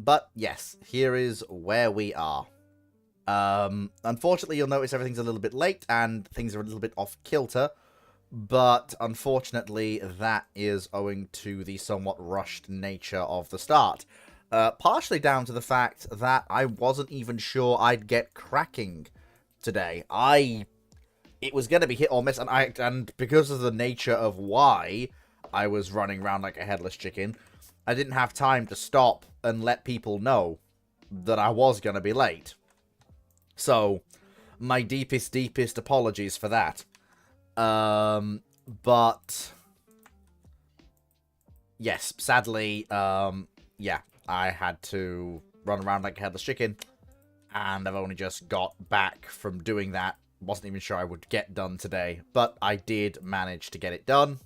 But yes, here is where we are. Unfortunately, you'll notice everything's a little bit late and things are a little bit off kilter. But unfortunately, that is owing to the somewhat rushed nature of the start. Partially down to the fact that I wasn't even sure I'd get cracking today. It was going to be hit or miss, and because of the nature of why I was running around like a headless chicken, I didn't have time to stop and let people know that I was going to be late. So, my deepest apologies for that. But yes, sadly, yeah, I had to run around like a headless chicken, and I've only just got back from doing that. Wasn't even sure I would get done today, but I did manage to get it done.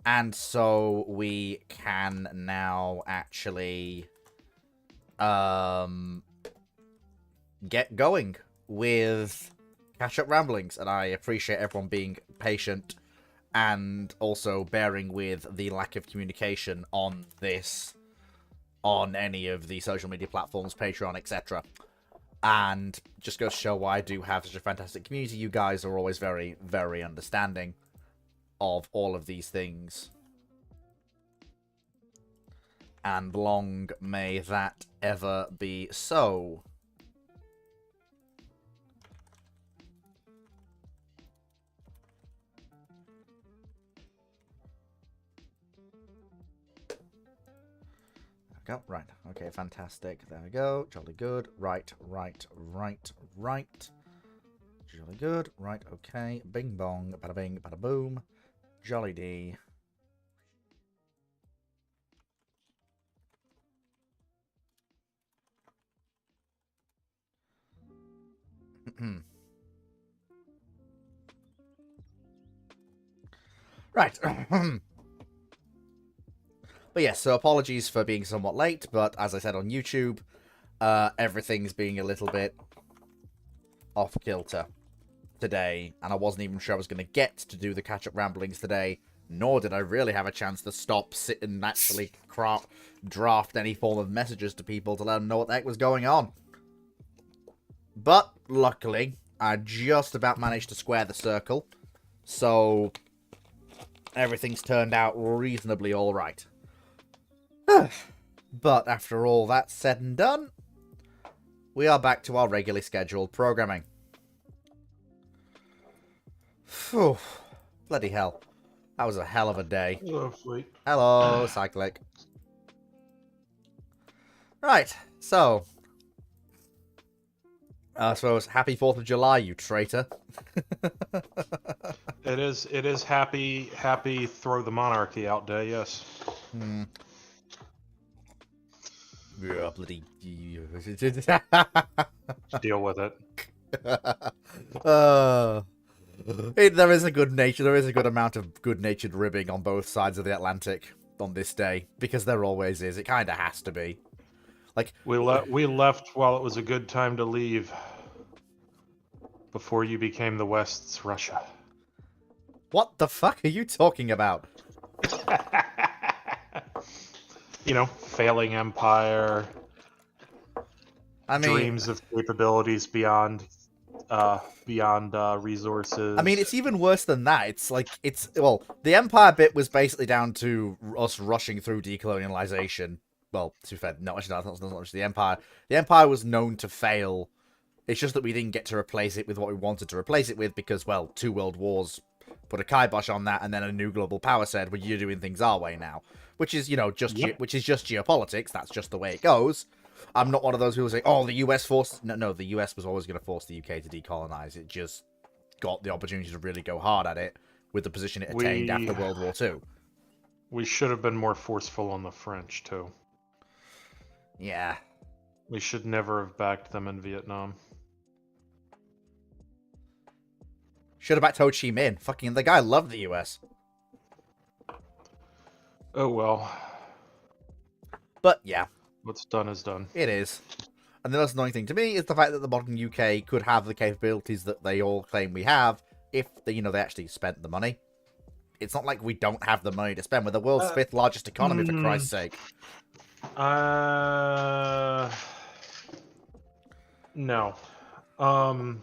And so we can now actually get going with Catch-Up Ramblings, and I appreciate everyone being patient and also bearing with the lack of communication on this, on any of the social media platforms, Patreon, etc. And just goes to show why I do have such a fantastic community. You guys are always very, very understanding of all of these things. And long may that ever be so. Go. Right. Okay, fantastic. There we go. Jolly good. Right. Jolly good. Right. Okay. Bing bong. Bada bing. Bada boom. Jolly D. Right. But yes, so apologies for being somewhat late, but as I said on YouTube, everything's being a little bit off kilter today, and I wasn't even sure I was going to get to do the catch-up ramblings today, nor did I really have a chance to stop, sit, and actually draft any form of messages to people to let them know what the heck was going on. But, luckily, I just about managed to square the circle, so everything's turned out reasonably alright. But after all that's said and done, we are back to our regularly scheduled programming. Phew. Bloody hell. That was a hell of a day. Lovely. Hello, Cyclic. Right, so. I suppose, happy 4th of July, you traitor. It is happy throw the monarchy out day, yes. Yeah, bloody. Deal with it. There is a good nature. There is a good amount of good-natured ribbing on both sides of the Atlantic on this day, because there always is. It kind of has to be. Like we left while it was a good time to leave. Before you became the West's Russia. What the fuck are you talking about? You know, failing empire. I mean, dreams of capabilities beyond resources. I mean, it's even worse than that. It's like, well, the Empire bit was basically down to us rushing through decolonialization. Well, to be fair, no, actually, that's not much the Empire. The Empire was known to fail. It's just that we didn't get to replace it with what we wanted to replace it with because, well, 2 world wars put a kibosh on that, and then a new global power said, well, you're doing things our way now. Which is, you know, which is just geopolitics. That's just the way it goes. I'm not one of those people saying, oh, the US forced... No, the US was always going to force the UK to decolonize. It just got the opportunity to really go hard at it with the position it attained after World War II. We should have been more forceful on the French, too. Yeah. We should never have backed them in Vietnam. Should have backed Ho Chi Minh. Fucking, the guy loved the US. Oh, well. But, yeah. What's done is done. It is. And the most annoying thing to me is the fact that the modern UK could have the capabilities that they all claim we have if, they actually spent the money. It's not like we don't have the money to spend. We're the world's 5th largest economy, for Christ's sake. No. Um,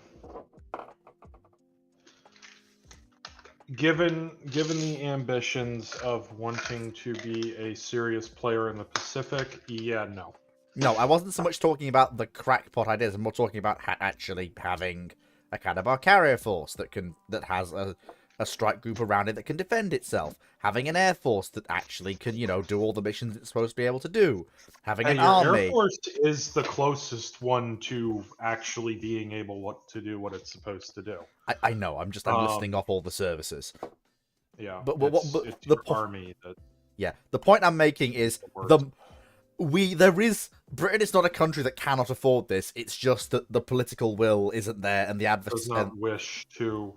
given the ambitions of wanting to be a serious player in the Pacific, yeah, no. No, I wasn't so much talking about the crackpot ideas. I'm more talking about actually having a kind of carrier force that has a strike group around it that can defend itself. Having an air force that actually can, do all the missions it's supposed to be able to do. Having an Hey, your Air army. Force is the closest one to actually being able to do what it's supposed to do. I know. I'm listing off all the services. Yeah, But it's the your army that yeah, the point I'm making is works. Britain is not a country that cannot afford this. It's just that the political will isn't there, and the Does advocacy. not wish to.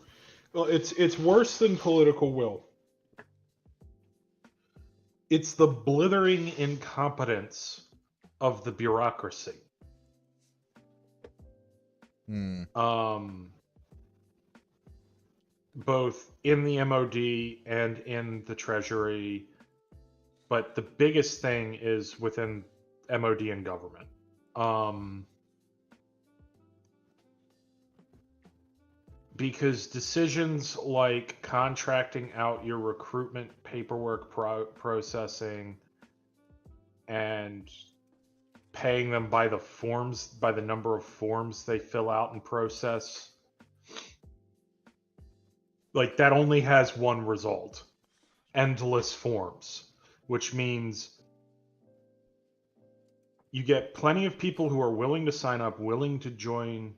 Well, it's worse than political will. It's the blithering incompetence of the bureaucracy. Both in the MOD and in the Treasury, but the biggest thing is within MOD and government. Because decisions like contracting out your recruitment paperwork processing and paying them by the number of forms they fill out and process, like that only has one result: endless forms, which means you get plenty of people who are willing to sign up, willing to join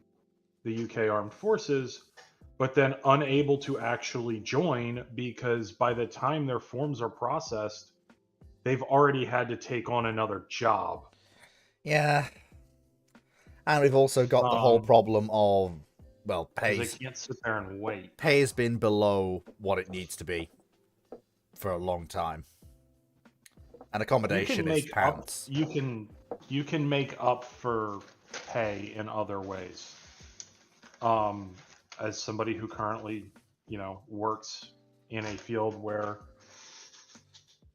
the UK Armed Forces, but then unable to actually join because by the time their forms are processed, they've already had to take on another job. Yeah. And we've also got the whole problem of, well, they can't sit there and wait. Pay has been below what it needs to be for a long time. And accommodation is pants. You can make up for pay in other ways. As somebody who currently, works in a field where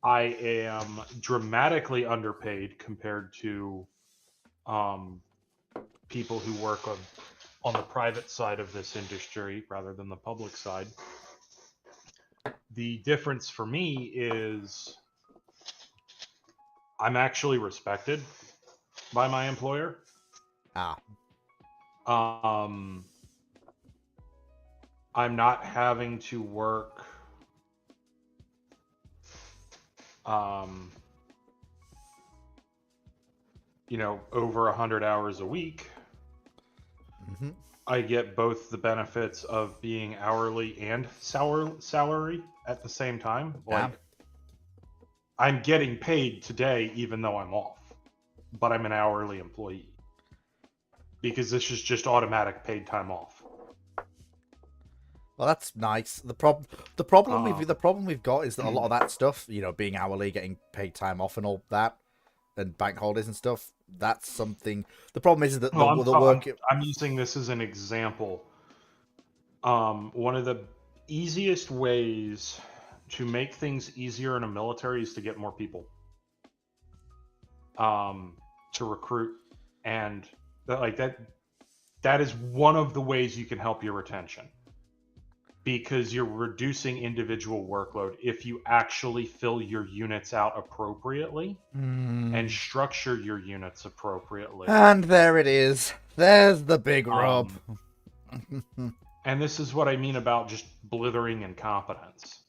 I am dramatically underpaid compared to people who work on the private side of this industry rather than the public side. The difference for me is I'm actually respected by my employer. I'm not having to work over 100 hours a week. Mm-hmm. I get both the benefits of being hourly and salary at the same time. Like, I'm getting paid today even though I'm off, but I'm an hourly employee because this is just automatic paid time off. Well, that's nice. The problem we've got is that a lot of that stuff, being hourly, getting paid time off, and all that, and bank holidays and stuff. That's something. The problem is that the work. I'm using this as an example. One of the easiest ways to make things easier in a military is to get more people to recruit, and that is one of the ways you can help your retention, because you're reducing individual workload if you actually fill your units out appropriately and structure your units appropriately. And there it is. There's the big rub. And this is what I mean about just blithering incompetence.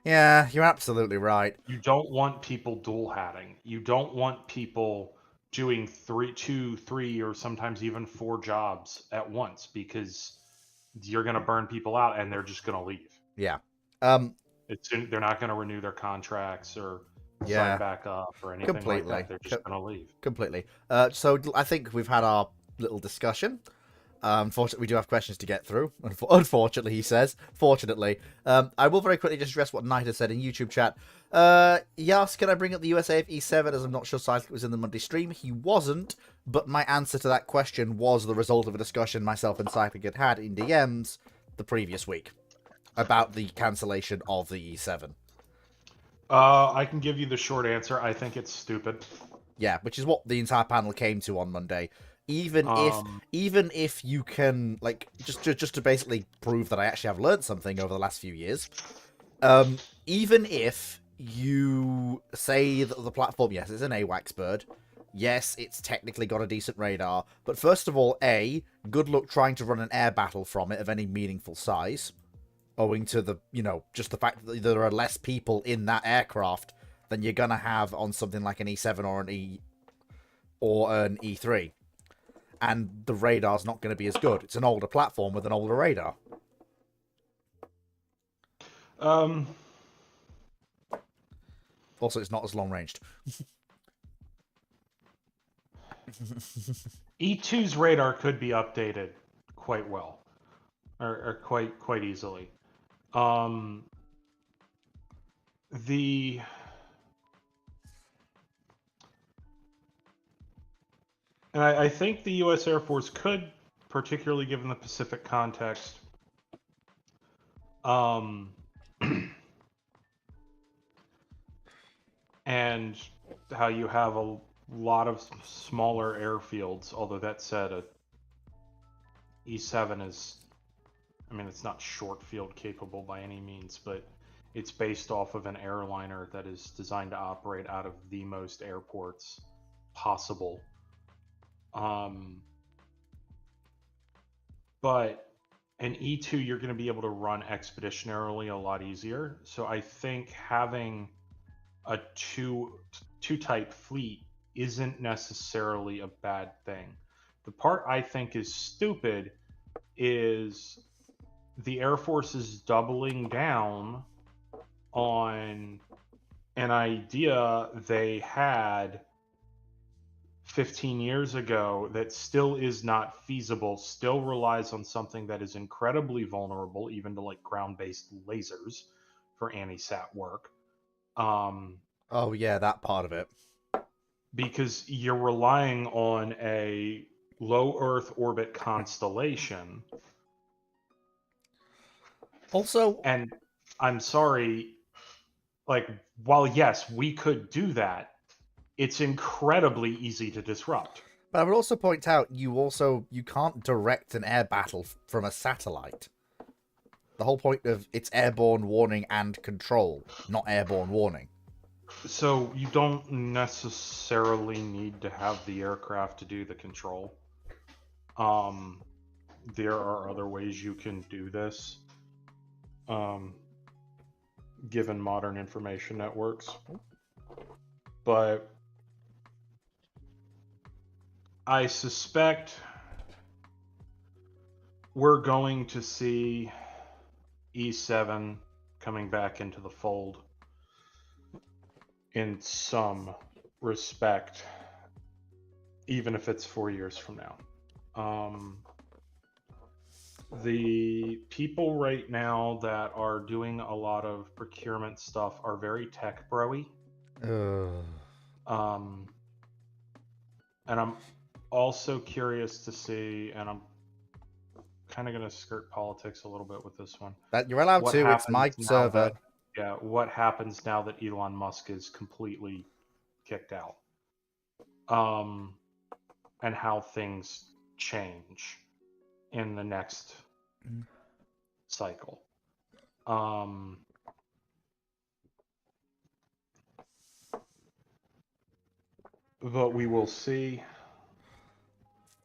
Yeah, you're absolutely right. You don't want people dual hatting. You don't want people doing 2, 3, or sometimes even 4 jobs at once, because you're going to burn people out and they're just going to leave. Yeah. They're not going to renew their contracts or sign back up or anything like that. They're just going to leave. Completely. So I think we've had our little discussion. Unfortunately, we do have questions to get through. Unfortunately, he says. Fortunately. I will very quickly just address what Knight has said in YouTube chat. Yes, can I bring up the USAF E7, as I'm not sure Cyclic was in the Monday stream? He wasn't, but my answer to that question was the result of a discussion myself and Cyclic had in DMs the previous week about the cancellation of the E7. I can give you the short answer. I think it's stupid. Yeah, which is what the entire panel came to on Monday. Even if you can, like, just to basically prove that I actually have learned something over the last few years, even if you say that the platform, yes, it's an AWACS bird, yes, it's technically got a decent radar, but first of all, good luck trying to run an air battle from it of any meaningful size, owing to the, just the fact that there are less people in that aircraft than you're gonna have on something like an E7 or an E3. And the radar's not going to be as good. It's an older platform with an older radar. Also, it's not as long ranged. E2's radar could be updated quite well, or quite easily. And I think the U.S. Air Force could, particularly given the Pacific context, and how you have a lot of smaller airfields, although that said, a E7 is, I mean, it's not short field capable by any means, but it's based off of an airliner that is designed to operate out of the most airports possible. But an E2 you're going to be able to run expeditionarily a lot easier. So I think having a two type fleet isn't necessarily a bad thing. The part I think is stupid is the Air Force is doubling down on an idea they had 15 years ago that still is not feasible, still relies on something that is incredibly vulnerable, even to like ground-based lasers for anti-sat work. Oh yeah, that part of it. Because you're relying on a low Earth orbit constellation. Also, and I'm sorry, like, while yes, we could do that, it's incredibly easy to disrupt. But I would also point out, you can't direct an air battle from a satellite. The whole point of it's airborne warning and control, not airborne warning. So you don't necessarily need to have the aircraft to do the control. There are other ways you can do this, given modern information networks. But I suspect we're going to see E7 coming back into the fold in some respect, even if it's 4 years from now. The people right now that are doing a lot of procurement stuff are very tech bro-y. And I'm also curious to see, and I'm kind of going to skirt politics a little bit with this one. That you're allowed to. It's my server. What happens now that Elon Musk is completely kicked out? And how things change in the next cycle. But we will see.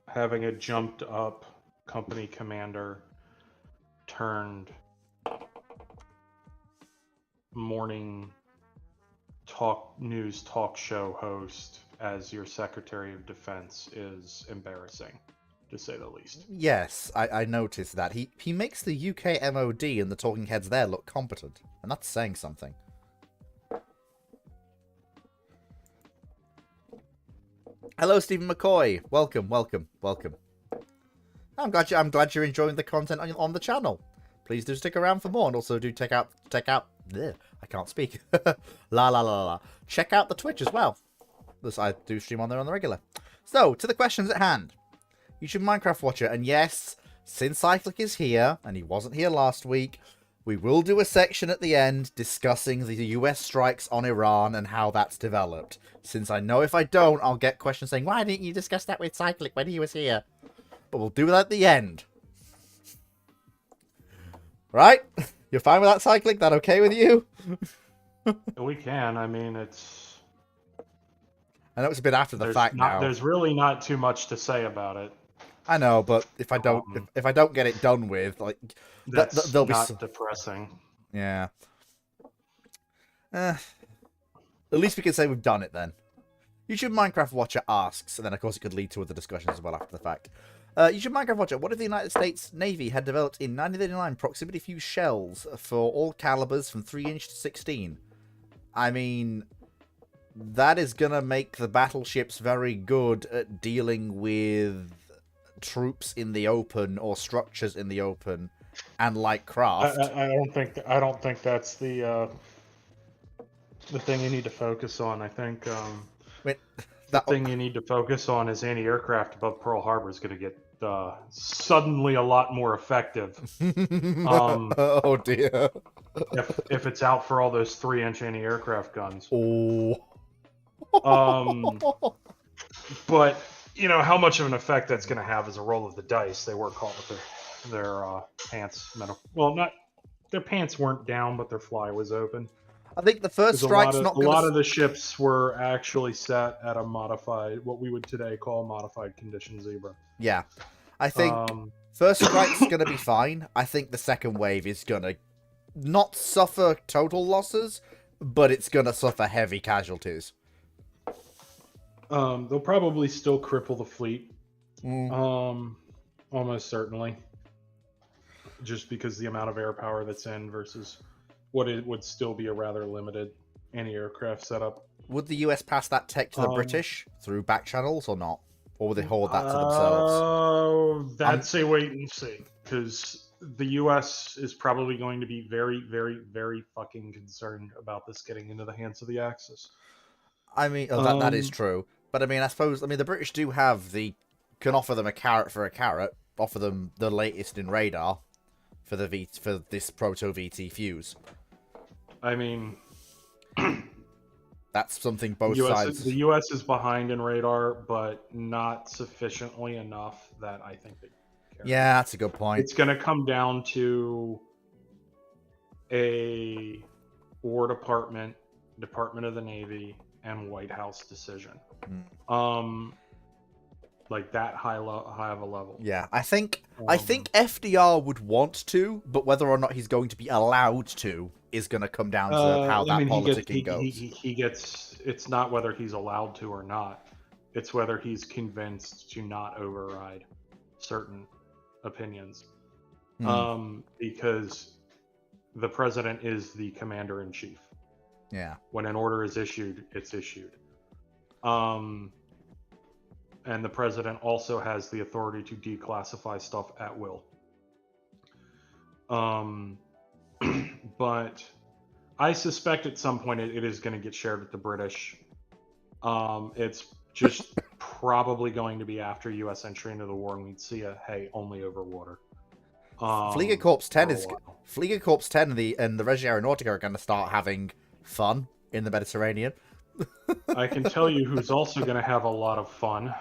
Having a jumped up company commander turned morning news talk show host as your Secretary of Defense is embarrassing, to say the least. Yes, I noticed that. He makes the UK MOD and the talking heads there look competent, and that's saying something. Hello, Stephen McCoy. Welcome. I'm glad you're enjoying the content on the channel. Please do stick around for more, and also do check out. Bleh, I can't speak. la. Check out the Twitch as well. I do stream on there on the regular. So to the questions at hand. YouTube Minecraft watcher, and yes, since Cyclic is here, and he wasn't here last week, We will do a section at the end discussing the US strikes on Iran and how that's developed. Since I know if I don't, I'll get questions saying, why didn't you discuss that with Cyclic when he was here? But we'll do that at the end. Right? You're fine with that, Cyclic? That okay with you? We can. I mean, it's. I know it's a bit after the fact now. There's really not too much to say about it. I know, but if I don't, if I don't get it done with, like, that's there'll be not depressing. Yeah. At least we can say we've done it then. YouTube Minecraft Watcher asks, and then of course it could lead to other discussions as well after the fact. YouTube Minecraft Watcher, what if the United States Navy had developed in 1939 proximity fuse shells for all calibers from 3-inch to 16? I mean, that is gonna make the battleships very good at dealing with troops in the open or structures in the open and light craft. I don't think that's the thing you need to focus on. I think the thing you need to focus on is anti-aircraft above Pearl Harbor is going to get suddenly a lot more effective. Oh dear. If it's out for all those 3-inch anti-aircraft guns. Oh. But you know how much of an effect that's going to have is a roll of the dice. They were caught with their pants. Well, not their pants weren't down, but their fly was open. I think the first strike's not going to... A lot of the ships were actually set at a modified, what we would today call a modified condition zebra. Yeah. I think first strike's going to be fine. I think the second wave is going to not suffer total losses, but it's going to suffer heavy casualties. They'll probably still cripple the fleet. Almost certainly. Just because the amount of air power that's in versus what it would still be a rather limited anti-aircraft setup. Would the US pass that tech to the British through back channels or not? Or would they hold that to themselves? Oh, that's a wait and see. Because the US is probably going to be very, very, very fucking concerned about this getting into the hands of the Axis. I mean, that is true. But I mean, I suppose, the British do have can offer them a carrot for a carrot, offer them the latest in radar for this Proto VT fuse. I mean, that's something both sides. The US is behind in radar, but not sufficiently enough that I think they care. Yeah, that's a good point. It's going to come down to a War Department, Department of the Navy, and White House decision. Like that high of a level. Yeah, I think FDR would want to, but whether or not he's going to be allowed to is going to come down to how that politicking goes. It's not whether he's allowed to or not. It's whether he's convinced to not override certain opinions. Because the president is the commander-in-chief. Yeah. When an order is issued, it's issued. And the president also has the authority to declassify stuff at will. But I suspect at some point it is going to get shared with the British. It's just probably going to be after U.S. entry into the war, and we'd see only over water. Flieger Corps 10 Flieger Corps 10 and the Regia Aeronautica are going to start having fun in the Mediterranean. I can tell you who's also going to have a lot of fun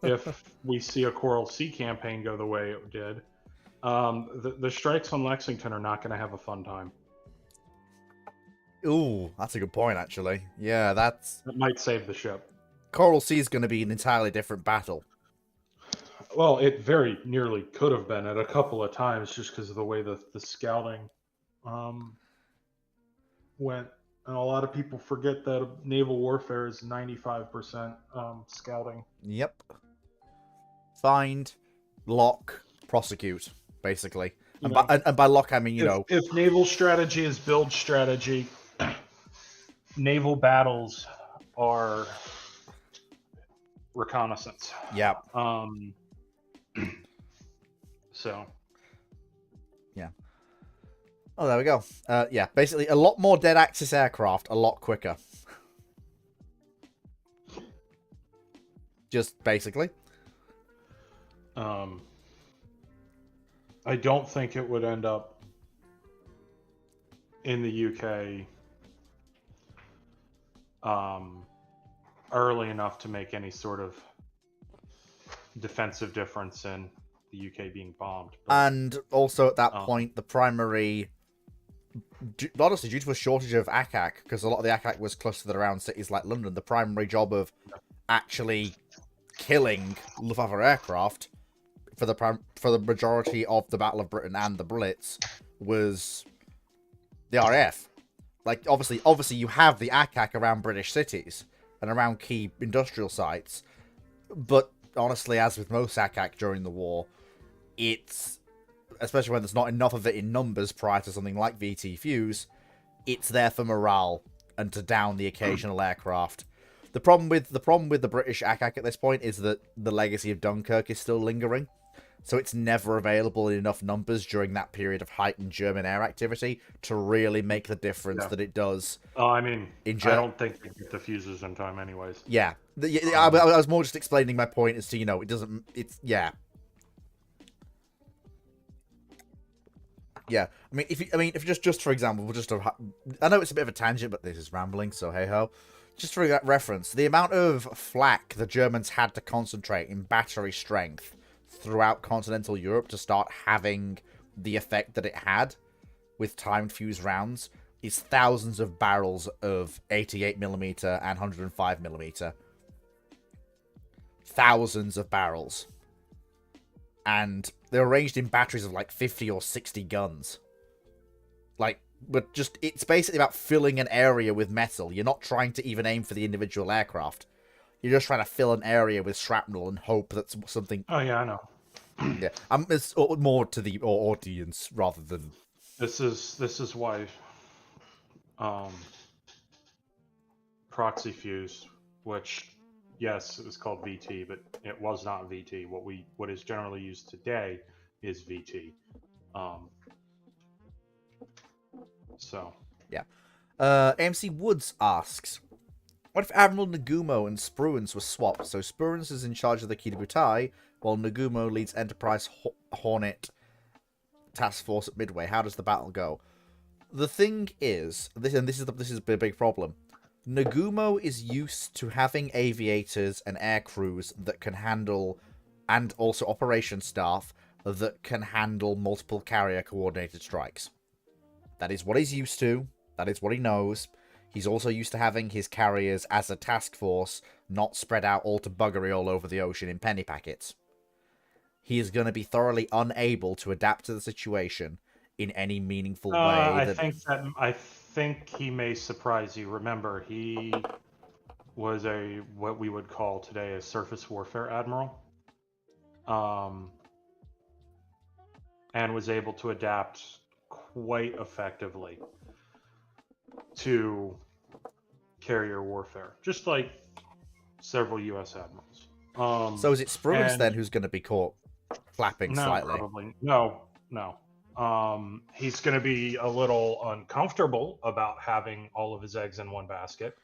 if we see a Coral Sea campaign go the way it did. The strikes on Lexington are not going to have a fun time. Ooh, that's a good point, actually. Yeah, that might save the ship. Coral Sea is going to be an entirely different battle. Well, it very nearly could have been at a couple of times just because of the way the scouting went. And a lot of people forget that naval warfare is 95% scouting. Yep. Find, lock, prosecute, basically. And by lock, I mean, if naval strategy is build strategy, naval battles are reconnaissance. Yep. So. Yeah. Oh, there we go. Yeah, basically a lot more dead Axis aircraft, a lot quicker. Just basically. I don't think it would end up in the UK early enough to make any sort of defensive difference in the UK being bombed. But And also at that um, point, the primary, honestly, due to a shortage of ACAC, because a lot of the ACAC was clustered around cities like London, the primary job of actually killing Luftwaffe aircraft for the majority of the Battle of Britain and the Blitz was the RAF. Like, obviously, you have the ACAC around British cities and around key industrial sites, but honestly, as with most ACAC during the war, it's, especially when there's not enough of it in numbers prior to something like VT Fuse, it's there for morale and to down the occasional aircraft. The problem with the British ACAC at this point is that the legacy of Dunkirk is still lingering, so it's never available in enough numbers during that period of heightened German air activity to really make the difference that it does. I mean, In I don't think they get the fuses in time, anyways. Yeah, I was more just explaining my point as to, it doesn't. Yeah. I mean, if just for example, I know it's a bit of a tangent, but this is rambling, so hey ho. Just for that reference, the amount of flak the Germans had to concentrate in battery strength throughout continental Europe to start having the effect that it had with timed fuse rounds is thousands of barrels of 88mm and 105mm. Thousands of barrels. And they're arranged in batteries of like 50 or 60 guns. Like, but just, it's basically about filling an area with metal. You're not trying to even aim for the individual aircraft. You're just trying to fill an area with shrapnel and hope that something... Oh yeah, I know. Yeah, it's more to the audience rather than... This is why proxy fuse, which yes, it was called VT, but it was not VT. What is generally used today is VT. So yeah. AMC Woods asks, what if Admiral Nagumo and Spruance were swapped? So Spruance is in charge of the Quai de Bouteille, while Nagumo leads Enterprise Hornet Task Force at Midway. How does the battle go? The thing is, this is a big problem. Nagumo is used to having aviators and air crews that can handle, and also operation staff that can handle multiple carrier coordinated strikes. That is what he's used to. That is what he knows. He's also used to having his carriers as a task force, not spread out all to buggery all over the ocean in penny packets. He is going to be thoroughly unable to adapt to the situation in any meaningful way. I think he may surprise you. Remember, he was what we would call today a surface warfare admiral, and was able to adapt quite effectively to carrier warfare, just like several U.S. admirals. So is it Spruance then who's going to be caught flapping slightly? Probably no. He's going to be a little uncomfortable about having all of his eggs in one basket.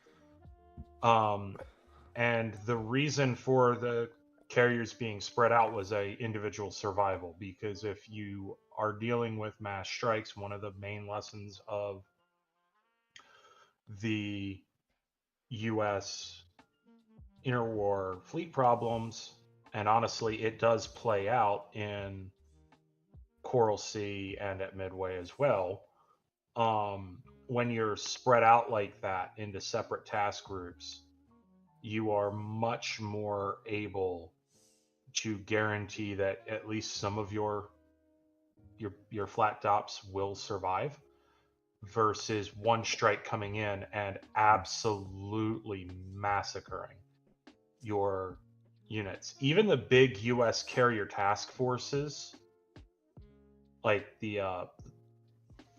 And the reason for the carriers being spread out was a individual survival, because if you are dealing with mass strikes, one of the main lessons of the U.S. interwar fleet problems, and honestly, it does play out in Coral Sea and at Midway as well. When you're spread out like that into separate task groups, you are much more able to guarantee that at least some of your flat tops will survive, versus one strike coming in and absolutely massacring your units. Even the big U.S. carrier task forces, like the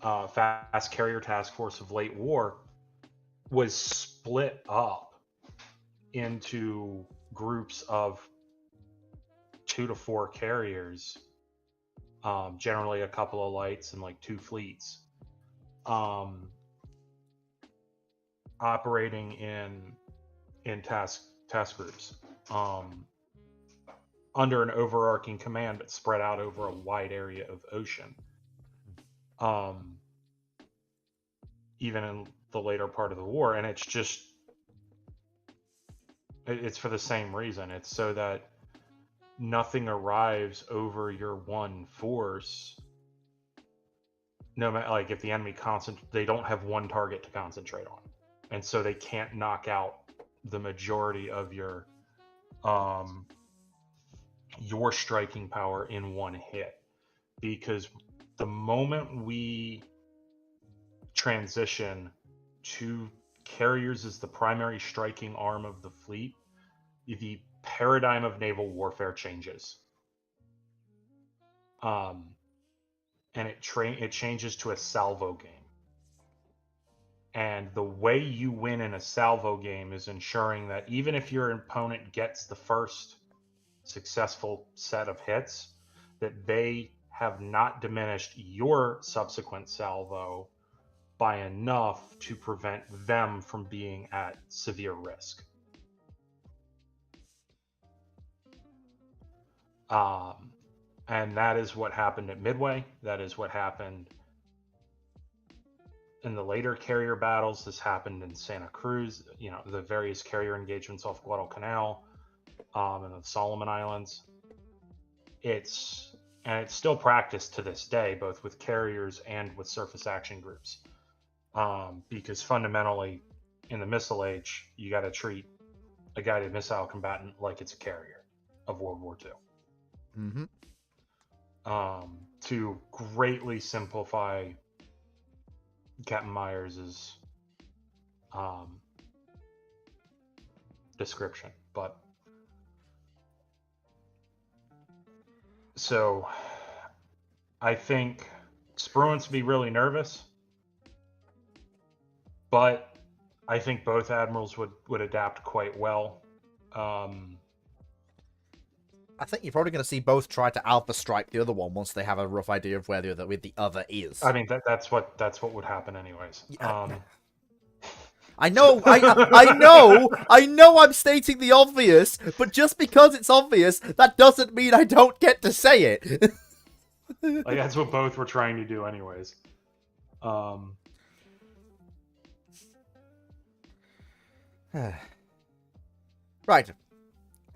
Fast Carrier Task Force of late war, was split up into groups of 2 to 4 carriers, generally a couple of lights and like 2 fleets, operating in task groups, under an overarching command, but spread out over a wide area of ocean. even in the later part of the war, and it's for the same reason. It's so that nothing arrives over your one force. No matter, like, if the enemy they don't have one target to concentrate on, and so they can't knock out the majority of your striking power in one hit. Because the moment we transition to carriers as the primary striking arm of the fleet, the paradigm of naval warfare changes. And it changes to a salvo game. And the way you win in a salvo game is ensuring that even if your opponent gets the first successful set of hits, that they have not diminished your subsequent salvo by enough to prevent them from being at severe risk. And that is what happened at Midway. That is what happened in the later carrier battles. This happened in Santa Cruz, the various carrier engagements off Guadalcanal, and the Solomon Islands. It's still practiced to this day, both with carriers and with surface action groups. Because fundamentally, in the missile age, you got to treat a guided missile combatant like it's a carrier of World War II. Mm-hmm. To greatly simplify Captain Myers's description, but so I think Spruance would be really nervous, but I think both admirals would adapt quite well. I think you're probably going to see both try to alpha strike the other one once they have a rough idea of where the other is. I mean, that's what would happen anyways. I know, I know I'm stating the obvious, but just because it's obvious, that doesn't mean I don't get to say it. Like, that's what both were trying to do anyways. Right.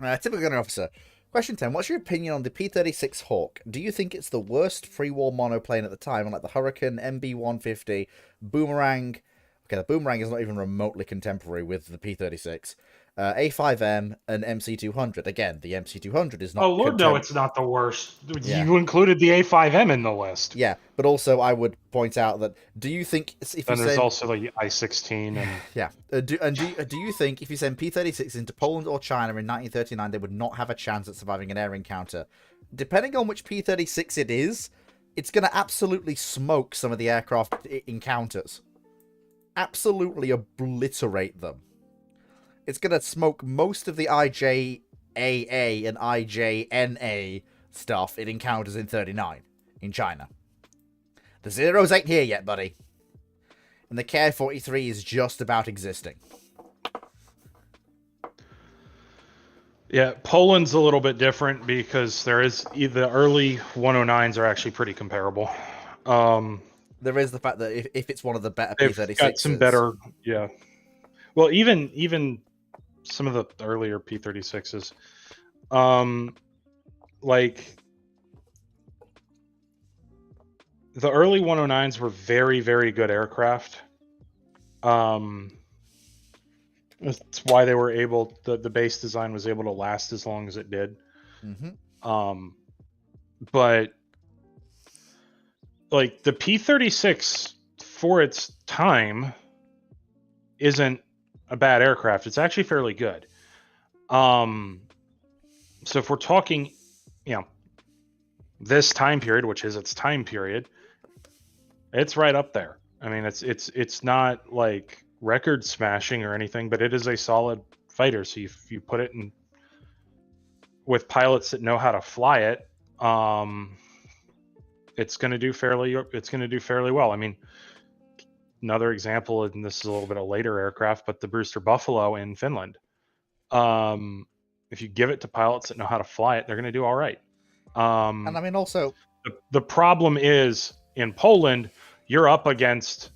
Typical gunner officer. Question 10. What's your opinion on the P-36 Hawk? Do you think it's the worst free-war monoplane at the time, unlike the Hurricane, MB-150, Boomerang? Okay, the Boomerang is not even remotely contemporary with the P-36. A5M and MC-200. Again, the MC-200 is not... Oh, Lord, no, it's not the worst. Yeah. You included the A5M in the list. Yeah, but also I would point out that, do you think... there's also the I-16 and... Yeah. Do you think if you send P-36 into Poland or China in 1939, they would not have a chance at surviving an air encounter? Depending on which P-36 it is, it's going to absolutely smoke some of the aircraft encounters. Absolutely obliterate them. It's going to smoke most of the IJAA and IJNA stuff it encounters in 39 in China. The zeros ain't here yet, buddy. And the KI-43 is just about existing. Yeah, Poland's a little bit different because the early 109s are actually pretty comparable. There is the fact that if it's one of the better P-36s... got some better, yeah. Well, even some of the earlier P-36s, like the early 109s were very, very good aircraft. That's why they were able, the base design was able to last as long as it did. Mm-hmm. But like the P-36 for its time isn't a bad aircraft. It's actually fairly good. So if we're talking, this time period, which is its time period, it's right up there. I mean, it's not like record smashing or anything, but it is a solid fighter. So if you put it in with pilots that know how to fly it, it's going to do fairly well. I mean, another example, and this is a little bit of later aircraft, but the Brewster Buffalo in Finland. If you give it to pilots that know how to fly it, they're going to do all right. And I mean, also... The problem is, in Poland, you're up against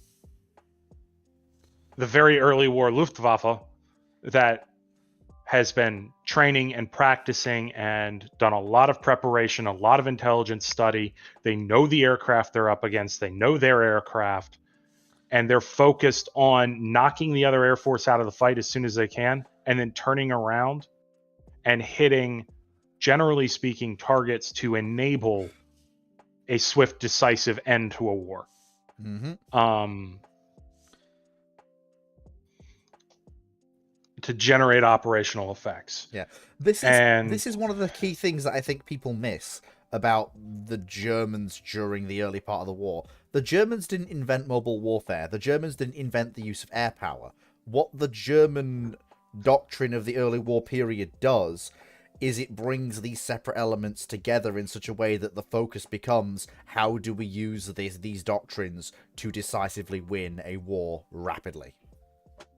the very early war Luftwaffe that has been training and practicing and done a lot of preparation, a lot of intelligence study. They know the aircraft they're up against, they know their aircraft, and they're focused on knocking the other Air Force out of the fight as soon as they can, and then turning around and hitting, generally speaking, targets to enable a swift, decisive end to a war. To generate operational effects. Yeah, this is one of the key things that I think people miss about the Germans during the early part of the war. The Germans didn't invent mobile warfare. The Germans didn't invent the use of air power. What the German doctrine of the early war period does is it brings these separate elements together in such a way that the focus becomes, how do we use these doctrines to decisively win a war rapidly?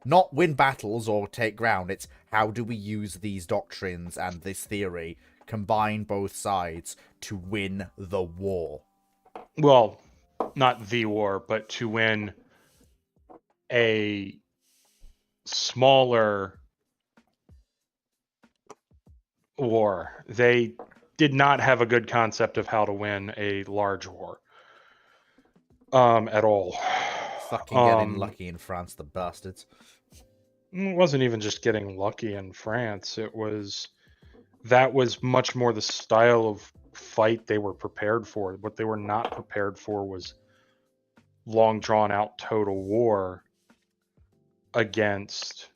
Not win battles or take ground, it's how do we use these doctrines and this theory, combine both sides to win the war. Well, not the war, but to win a smaller war. They did not have a good concept of how to win a large war at all. Fucking getting lucky in France, the bastards. It wasn't even just getting lucky in France. That was much more the style of fight they were prepared for. What they were not prepared for was long drawn out total war against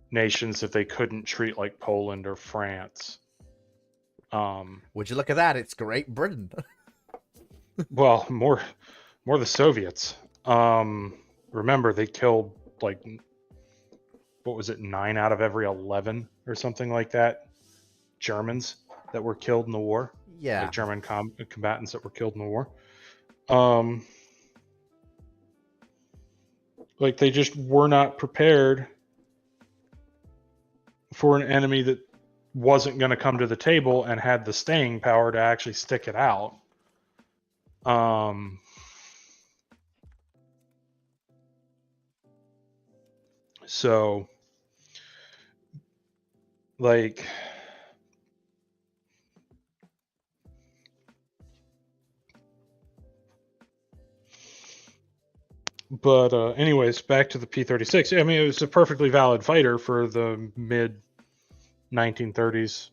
nations that they couldn't treat like Poland or France. Would you look at that? It's Great Britain. Well, more the Soviets. Remember, they killed like, what was it, 9 out of every 11 or something like that, Germans that were killed in the war. Yeah, like German combatants that were killed in the war. Like, they just were not prepared for an enemy that wasn't going to come to the table and had the staying power to actually stick it out. So, like, but anyways, back to the P-36. I mean, it was a perfectly valid fighter for the mid 1930s,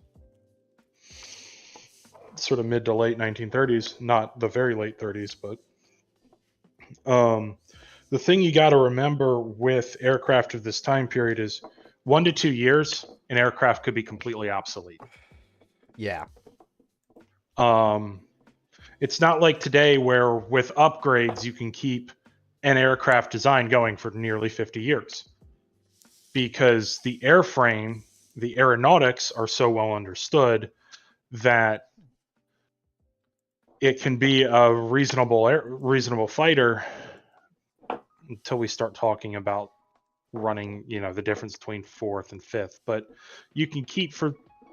sort of mid to late 1930s, not the very late 30s, but the thing you got to remember with aircraft of this time period is 1 to 2 years, an aircraft could be completely obsolete. Yeah. It's not like today where with upgrades you can keep an aircraft design going for nearly 50 years. Because the airframe, the aeronautics are so well understood that it can be a reasonable fighter until we start talking about running, the difference between fourth and fifth. But you can keep,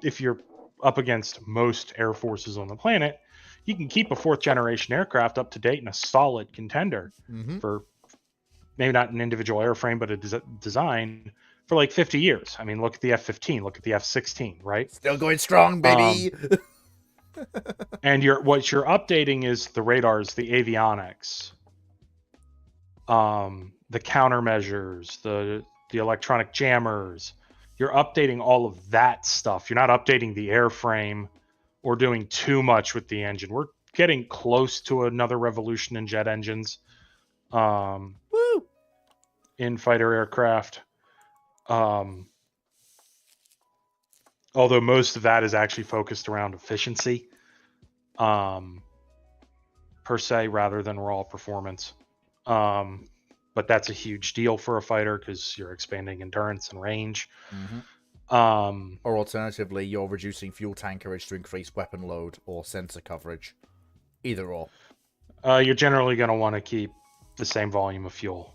if you're up against most air forces on the planet, you can keep a 4th generation aircraft up to date and a solid contender for maybe not an individual airframe, but a design for like 50 years. I mean, look at the F-15, look at the F-16, right? Still going strong, baby. And what you're updating is the radars, the avionics, the countermeasures, the electronic jammers. You're updating all of that stuff. You're not updating the airframe or doing too much with the engine. We're getting close to another revolution in jet engines, in fighter aircraft. Although most of that is actually focused around efficiency, per se, rather than raw performance. But that's a huge deal for a fighter because you're expanding endurance and range. Or alternatively, you're reducing fuel tankerage to increase weapon load or sensor coverage. Either or. You're generally going to want to keep the same volume of fuel,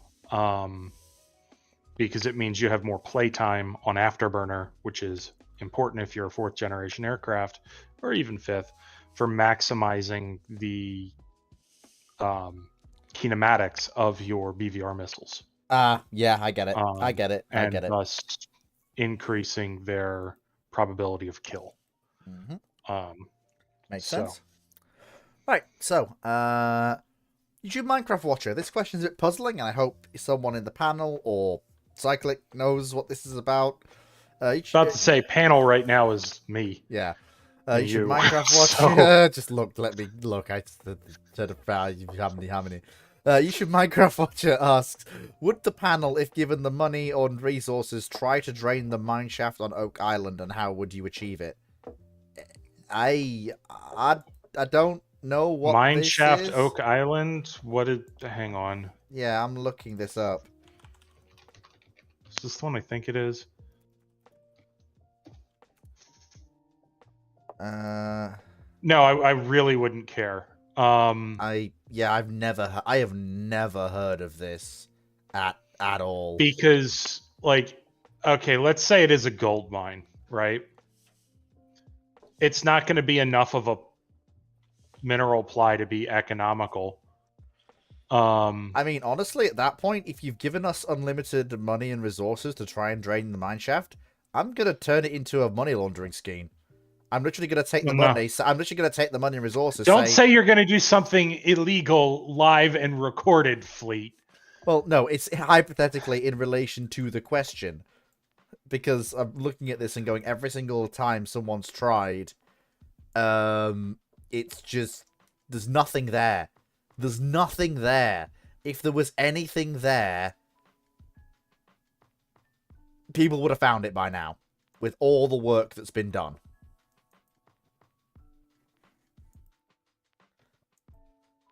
because it means you have more playtime on afterburner, which is important if you're a 4th generation aircraft, or even 5th, for maximizing the kinematics of your BVR missiles. Yeah, I get it. I um, get it. I and get it. thus increasing their probability of kill. Hmm. Um, Makes so sense. Right, so, YouTube Minecraft Watcher, this question's a bit puzzling, and I hope someone in the panel or Cyclic knows what this is about. about to say panel right now is me Yeah. and YouTube you. Minecraft So Watcher, just look, let me look. I said how many. YouTube Minecraft Watcher asks, would the panel, if given the money or resources, try to drain the mineshaft on Oak Island, and how would you achieve it? I, I, I don't know what this Mineshaft is. Oak Island. What did? Hang on. Yeah, I'm looking this up. Is this the one I think it is? Uh, No, I really wouldn't care. I have never heard of this at all. Because like, okay, let's say it is a gold mine, right? It's not going to be enough of a mineral ply to be economical. I mean, honestly, at that point, if you've given us unlimited money and resources to try and drain the mineshaft, I'm gonna turn it into a money laundering scheme. I'm literally gonna take the No, money. I'm literally gonna take the money and resources. don't say you're going to do something illegal live and recorded, Fleet. Well, no, it's hypothetically in relation to the question, because I'm looking at this and going, every single time someone's tried, it's just there's nothing there. There's nothing there. If there was anything there, people would have found it by now, with all the work that's been done.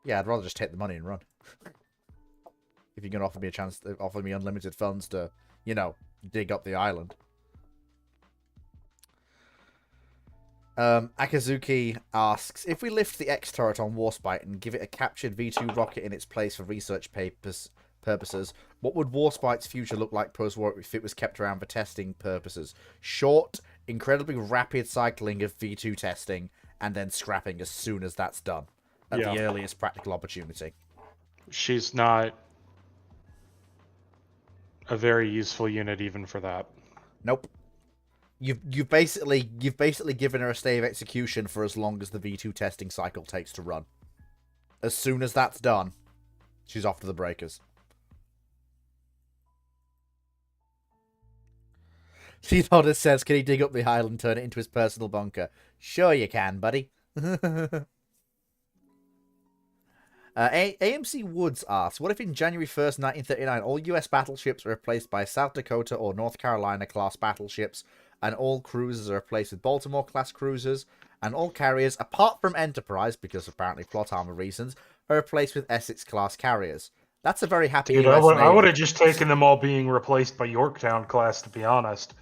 Yeah, I'd rather just take the money and run. If you're gonna offer me a chance, offer me unlimited funds to, dig up the island. Akazuki asks, if we lift the X turret on Warspite and give it a captured V2 rocket in its place for research purposes, what would Warspite's future look like post-war if it was kept around for testing purposes? Short, incredibly rapid cycling of V2 testing, and then scrapping as soon as that's done, at the earliest practical opportunity. She's not a very useful unit even for that. Nope. You've basically given her a stay of execution for as long as the V2 testing cycle takes to run. As soon as that's done, she's off to the breakers. Seatholder says, can he dig up the island and turn it into his personal bunker? Sure you can, buddy. AMC Woods asks, what if in January 1st, 1939, all US battleships are replaced by South Dakota or North Carolina class battleships, and all cruisers are replaced with Baltimore class cruisers, and all carriers, apart from Enterprise, because apparently plot armor reasons, are replaced with Essex class carriers? That's a very happy Dude, US Navy. I would have just taken them all being replaced by Yorktown class, to be honest.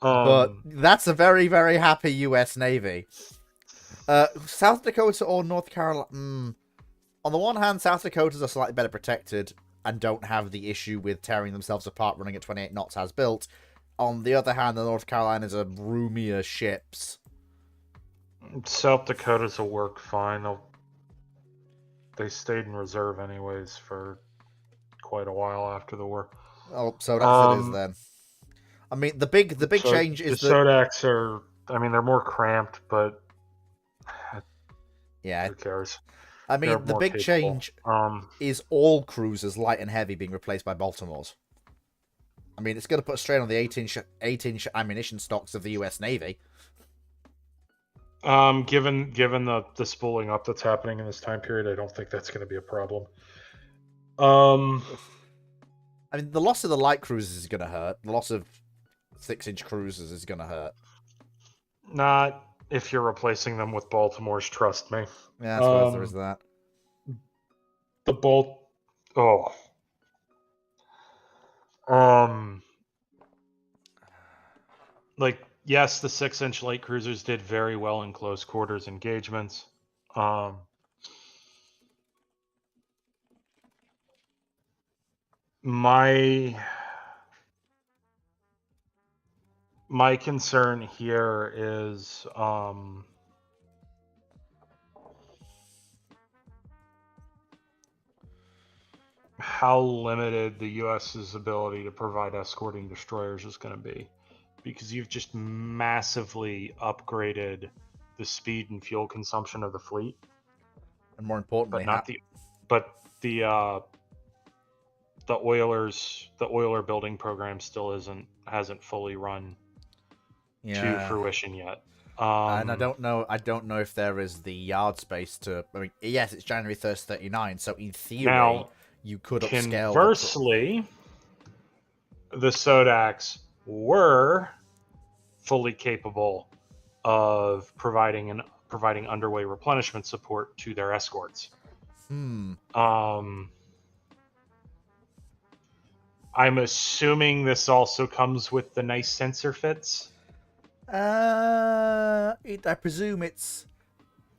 But that's a very, very happy US Navy. South Dakota or North Carolina... On the one hand, South Dakotas are slightly better protected and don't have the issue with tearing themselves apart running at 28 knots as built. On the other hand, the North Carolinas are roomier ships. South Dakotas will work fine. They stayed in reserve anyways for quite a while after the war. Oh, so that's it is then. I mean, the big change is the that... Sodaks are, I mean, they're more cramped, but yeah, who cares? I mean, the big change is all cruisers, light and heavy, being replaced by Baltimores. I mean, it's going to put a strain on the 8-inch ammunition stocks of the U.S. Navy. Given the spooling up that's happening in this time period, I don't think that's going to be a problem. I mean, the loss of the light cruisers is going to hurt. The loss of 6-inch cruisers is going to hurt. Not if you're replacing them with Baltimore's, trust me. Yeah, I suppose there is that. The Bolt... Oh. Like, yes, the 6-inch light cruisers did very well in close quarters engagements. My concern here is how limited the U.S.'s ability to provide escorting destroyers is going to be, because you've just massively upgraded the speed and fuel consumption of the fleet, And more importantly, but not the, but the Oiler building program still hasn't fully run to yeah. fruition yet. And I don't know if there is the yard space to. I mean, yes, it's January 1st, 39. So in theory, Now, you could upscale. conversely, the Sodax were fully capable of providing underway replenishment support to their escorts. I'm assuming this also comes with the nice sensor fits. I presume it's.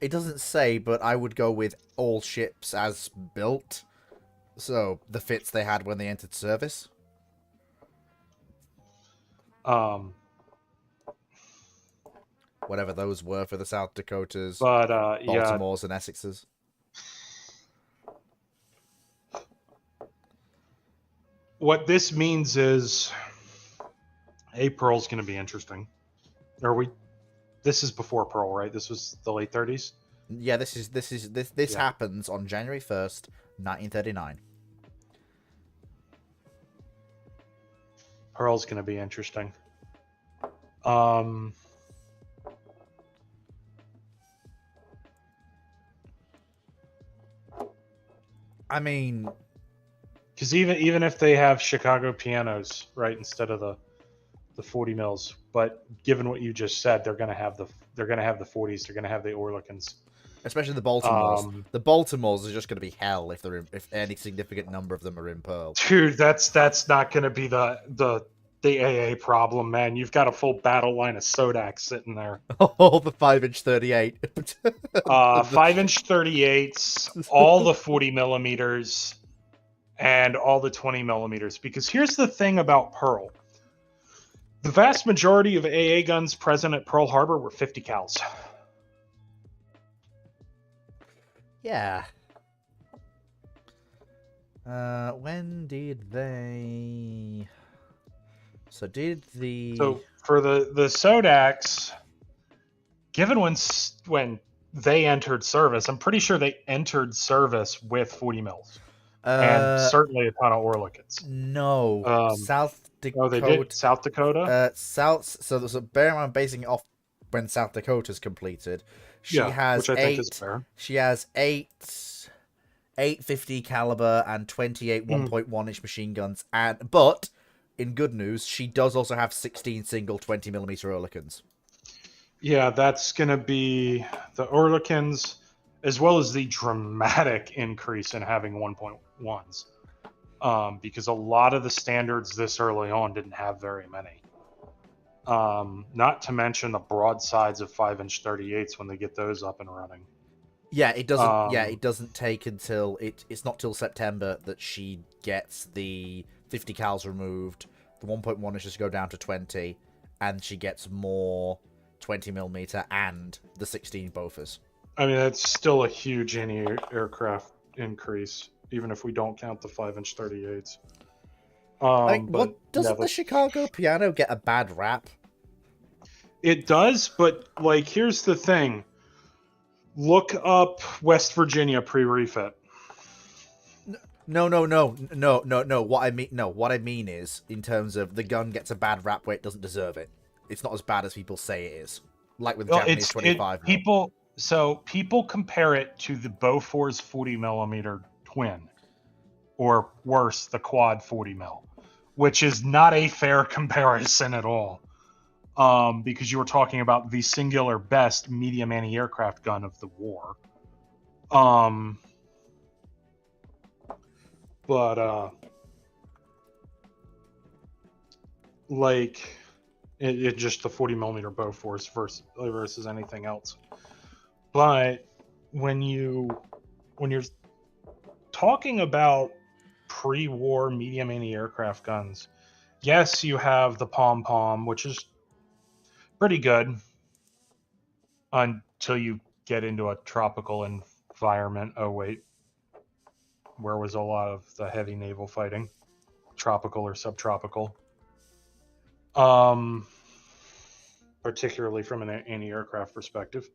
It doesn't say, but I would go with all ships as built. So the fits they had when they entered service. Whatever those were for the South Dakotas, but Baltimores, and Essexes. What this means is, Pearl's going to be interesting. This is before Pearl, right? This was the late 30s. Yeah, this happens on January 1st, 1939. Pearl's going to be interesting. I mean, because even if they have Chicago pianos, right, instead of the 40 mils, but given what you just said, they're going to have the 40s. They're going to have the Oerlikons. Especially the Baltimores. The Baltimores are just going to be hell if any significant number of them are in Pearl. Dude, that's not going to be the AA problem, man. You've got a full battle line of Sodax sitting there. All the 5-inch 38. 5-inch 38s, all the 40 millimeters, and all the 20 millimeters. Because here's the thing about Pearl. The vast majority of AA guns present at Pearl Harbor were 50 cals. Yeah. When did they... So for the Sodax, given when they entered service, I'm pretty sure they entered service with 40 mils. And certainly a ton of Oerlikons. No. South Dakota. Oh, they did? South Dakota? So bear in mind, basing it off when South Dakota's completed. She has which I think is fair. She has 8 50 caliber and 28 1.1-inch machine guns. But, in good news, she does also have 16 single 20mm Oerlikons. Yeah, that's going to be the Oerlikons, as well as the dramatic increase in having 1.1s. Because a lot of the standards this early on didn't have very many. Not to mention the broadsides of 5-inch 38s when they get those up and running. Yeah, it doesn't. It doesn't take until it's not till September that she gets the 50 cals removed. The 1.1 is just go down to 20, and she gets more 20mm and the 16 Bofors. I mean, that's still a huge aircraft increase, even if we don't count the 5-inch 38s. Doesn't the Chicago piano get a bad rap? It does, but here's the thing. Look up West Virginia pre-refit. No. What I mean is, in terms of the gun gets a bad rap where it doesn't deserve it. It's not as bad as people say it is. Like with the Japanese 25. People compare it to the Bofors 40mm twin, or worse, the quad 40 mil, which is not a fair comparison at all. Because you were talking about the singular best medium anti-aircraft gun of the war. It just the 40mm Bofors versus anything else. But when you're talking about pre-war medium anti-aircraft guns, yes, you have the pom-pom, which is pretty good until you get into a tropical environment. Oh wait, where was a lot of the heavy naval fighting, tropical or subtropical. Particularly from an anti-aircraft perspective.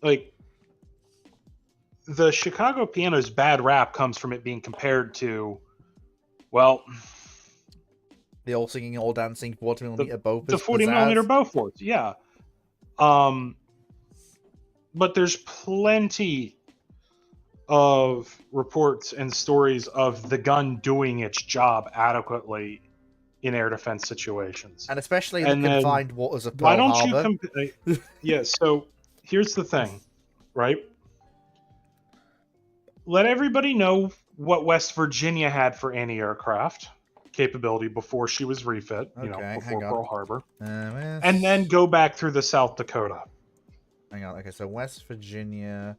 Like, the Chicago Piano's bad rap comes from it being compared to, well, the all singing, all dancing 40mm Bofors. The 40mm Bofors, yeah. But there's plenty of reports and stories of the gun doing its job adequately in air defense situations, and especially in the confined waters of Pearl Harbor. Yeah, so here's the thing, right? Let everybody know what West Virginia had for anti-aircraft capability before she was refit, before Pearl Harbor, and then go back through the South Dakota. Hang on, okay, so West Virginia.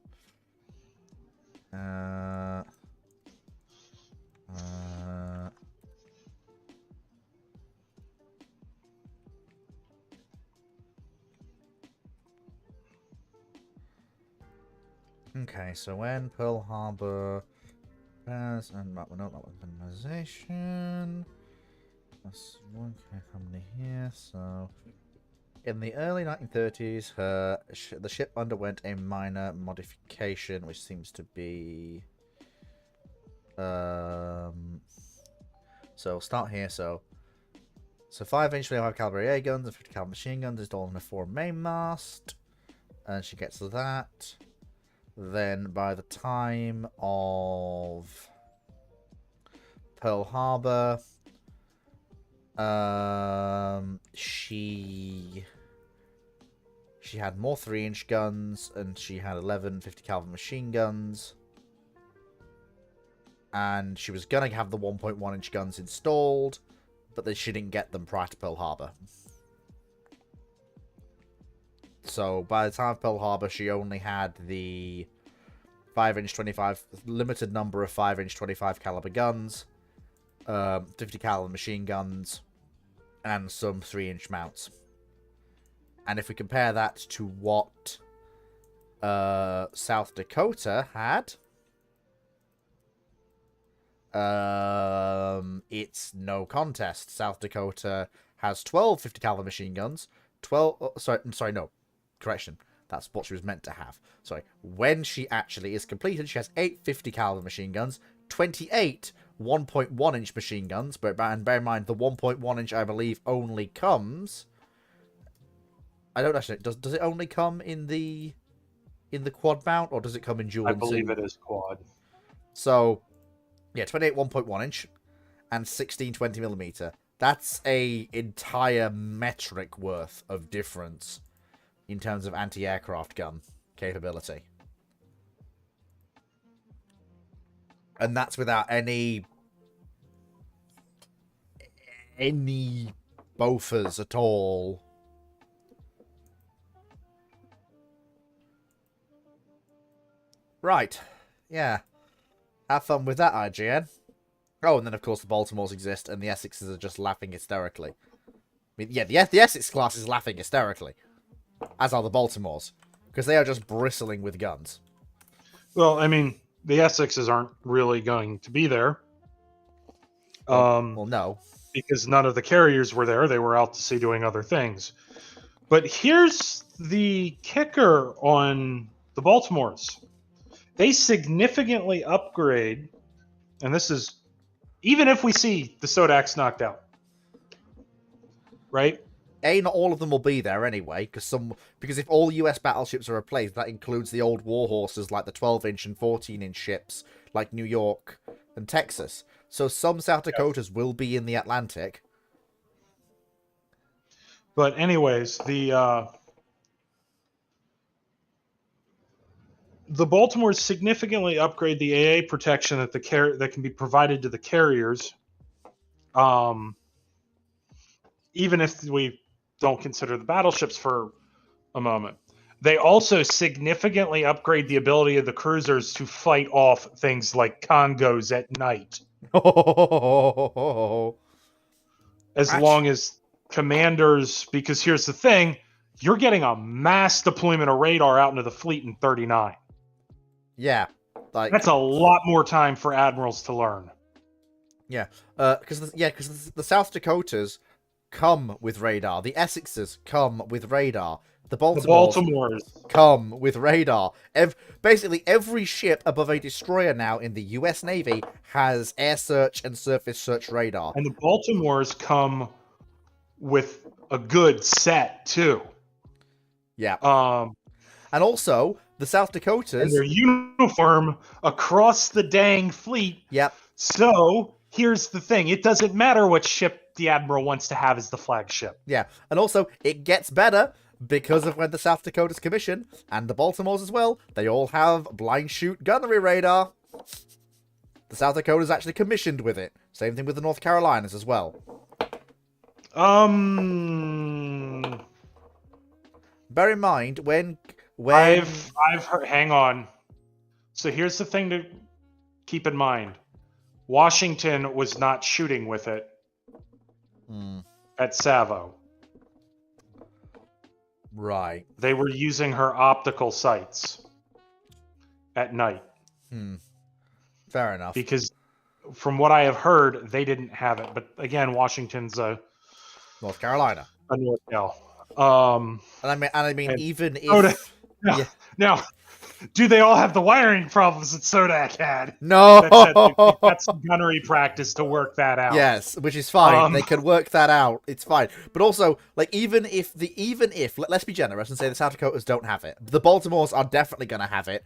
Okay, so when Pearl Harbor has and that weaponization. That's one company here. So in the early 1930s, the ship underwent a minor modification, which seems to be so we'll start here. So 5-inch 25 caliber AA guns and 50 caliber machine guns installed on a fore mainmast, and she gets that. Then by the time of Pearl Harbor, she had more 3-inch guns, and she had 11 50 caliber machine guns, and she was gonna have the 1.1-inch guns installed, but then she didn't get them prior to Pearl Harbor. So by the time of Pearl Harbor, she only had the 5-inch 25, limited number of 5-inch 25 caliber guns, 50 caliber machine guns, and some 3-inch mounts. And if we compare that to what South Dakota had, it's no contest. South Dakota has 12 50 caliber machine guns, 12. Sorry, no. Correction. That's what she was meant to have. Sorry. When she actually is completed, she has 8 50 caliber machine guns, 28 1.1-inch machine guns, but bear in mind the 1.1-inch I believe only comes. I don't actually. Does it only come in the quad mount, or does it come in dual? I believe it is quad. So, yeah, 28 1.1-inch and 16 20mm. That's a entire metric worth of difference in terms of anti-aircraft gun capability. And that's without any Bofors at all. Right. Yeah. Have fun with that, IGN. Oh, and then of course the Baltimores exist, and the Essexes are just laughing hysterically. I mean, yeah, the Essex class is laughing hysterically. As are the Baltimores. Because they are just bristling with guns. Well, I mean, the Essexes aren't really going to be there. Well, no. Because none of the carriers were there. They were out to sea doing other things. But here's the kicker on the Baltimores. They significantly upgrade, and this is even if we see the Sodaks knocked out, right? Not all of them will be there anyway, because if all US battleships are replaced, that includes the old war horses like the 12-inch and 14-inch ships like New York and Texas. So some South Dakotas will be in the Atlantic. But anyways, the Baltimores significantly upgrade the AA protection that that can be provided to the carriers. Even if we don't consider the battleships for a moment. They also significantly upgrade the ability of the cruisers to fight off things like Congos at night. Long as commanders, because here's the thing, you're getting a mass deployment of radar out into the fleet in 39. Yeah, like That's a lot more time for admirals to learn. because the South Dakotas come with radar. The Essexes come with radar. The The Baltimores Baltimores. come with radar. Basically, every ship above a destroyer now in the U.S. Navy has air search and surface search radar. And the Baltimores come with a good set, too. Yeah. Um, And also, the South and Dakotas... they're uniform across the dang fleet. Yep. So, here's the thing. It doesn't matter what ship the Admiral wants to have as the flagship. Yeah. And also, it gets better because of when the South Dakotas commission, and the Baltimores as well, they all have blind shoot gunnery radar. The South Dakotas actually commissioned with it. Same thing with the North Carolinas as well. Bear in mind, when I've heard, hang on. So here's the thing to keep in mind. Washington was not shooting with it at Savo. Right. They were using her optical sights at night. Fair enough. Because from what I have heard, they didn't have it. But again, Washington's a North Carolina. North Cal. And I mean, even Soda. if... Now, Yeah. now, do they all have the wiring problems that Sodak had? No! That's gunnery practice to work that out. Yes, which is fine. They can work that out. It's fine. But also, like, even if let's be generous and say the South Dakotas don't have it, the Baltimores are definitely going to have it,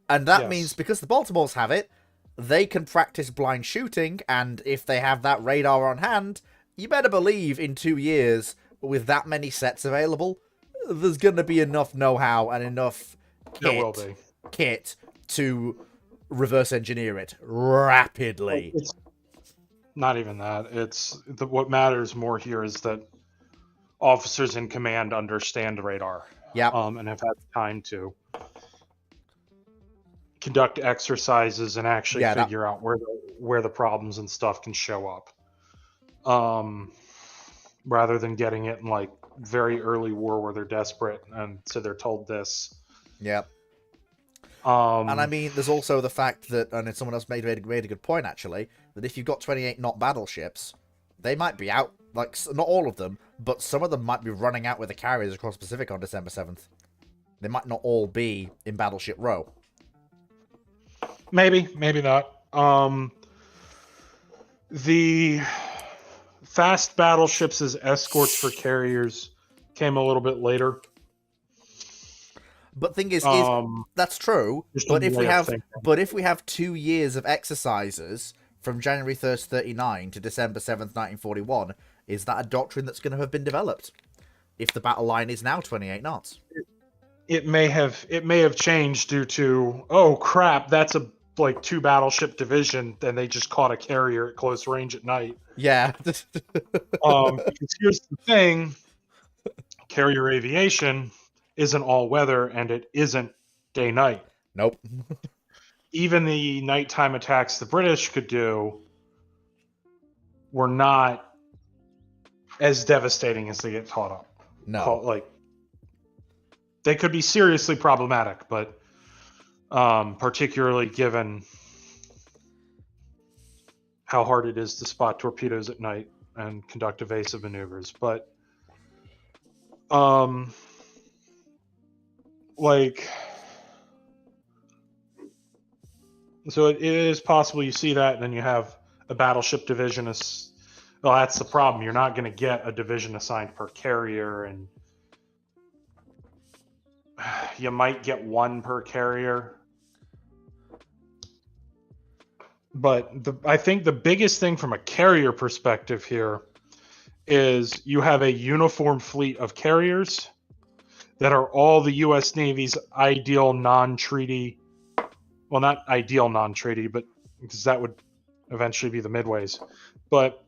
and that means because the Baltimores have it, they can practice blind shooting. And if they have that radar on hand, you better believe in 2 years, with that many sets available, there's going to be enough know-how and enough kit to reverse engineer it rapidly. It's not even that. It's what matters more here is that officers in command understand radar. Yeah. And have had time to conduct exercises and actually figure out where the problems and stuff can show up. Rather than getting it in like very early war where they're desperate and so they're told this. Yep. And I mean, there's also the fact that, and someone else made a good point actually, that if you've got 28 knot battleships, they might be out, like, not all of them, but some of them might be running out with the carriers across the Pacific on December 7th. They might not all be in Battleship Row. Maybe not. The fast battleships as escorts for carriers came a little bit later. But thing is that's true. But if we have 2 years of exercises from January 1st, 39 to December 7th, 1941, is that a doctrine that's going to have been developed? If the battle line is now 28 knots, it may have changed due to, oh crap, that's a 2 battleship division, and they just caught a carrier at close range at night. Yeah. Because here's the thing: carrier aviation isn't all weather, and it isn't day-night. Nope. Even the nighttime attacks the British could do were not as devastating as they get taught up. No. They could be seriously problematic, but particularly given how hard it is to spot torpedoes at night and conduct evasive maneuvers. But so it is possible you see that, and then you have a battleship division. Well, that's the problem. You're not going to get a division assigned per carrier, and you might get one per carrier. But I think the biggest thing from a carrier perspective here is you have a uniform fleet of carriers that are all the U.S. Navy's ideal non-treaty, well, not ideal non-treaty, but because that would eventually be the midways, but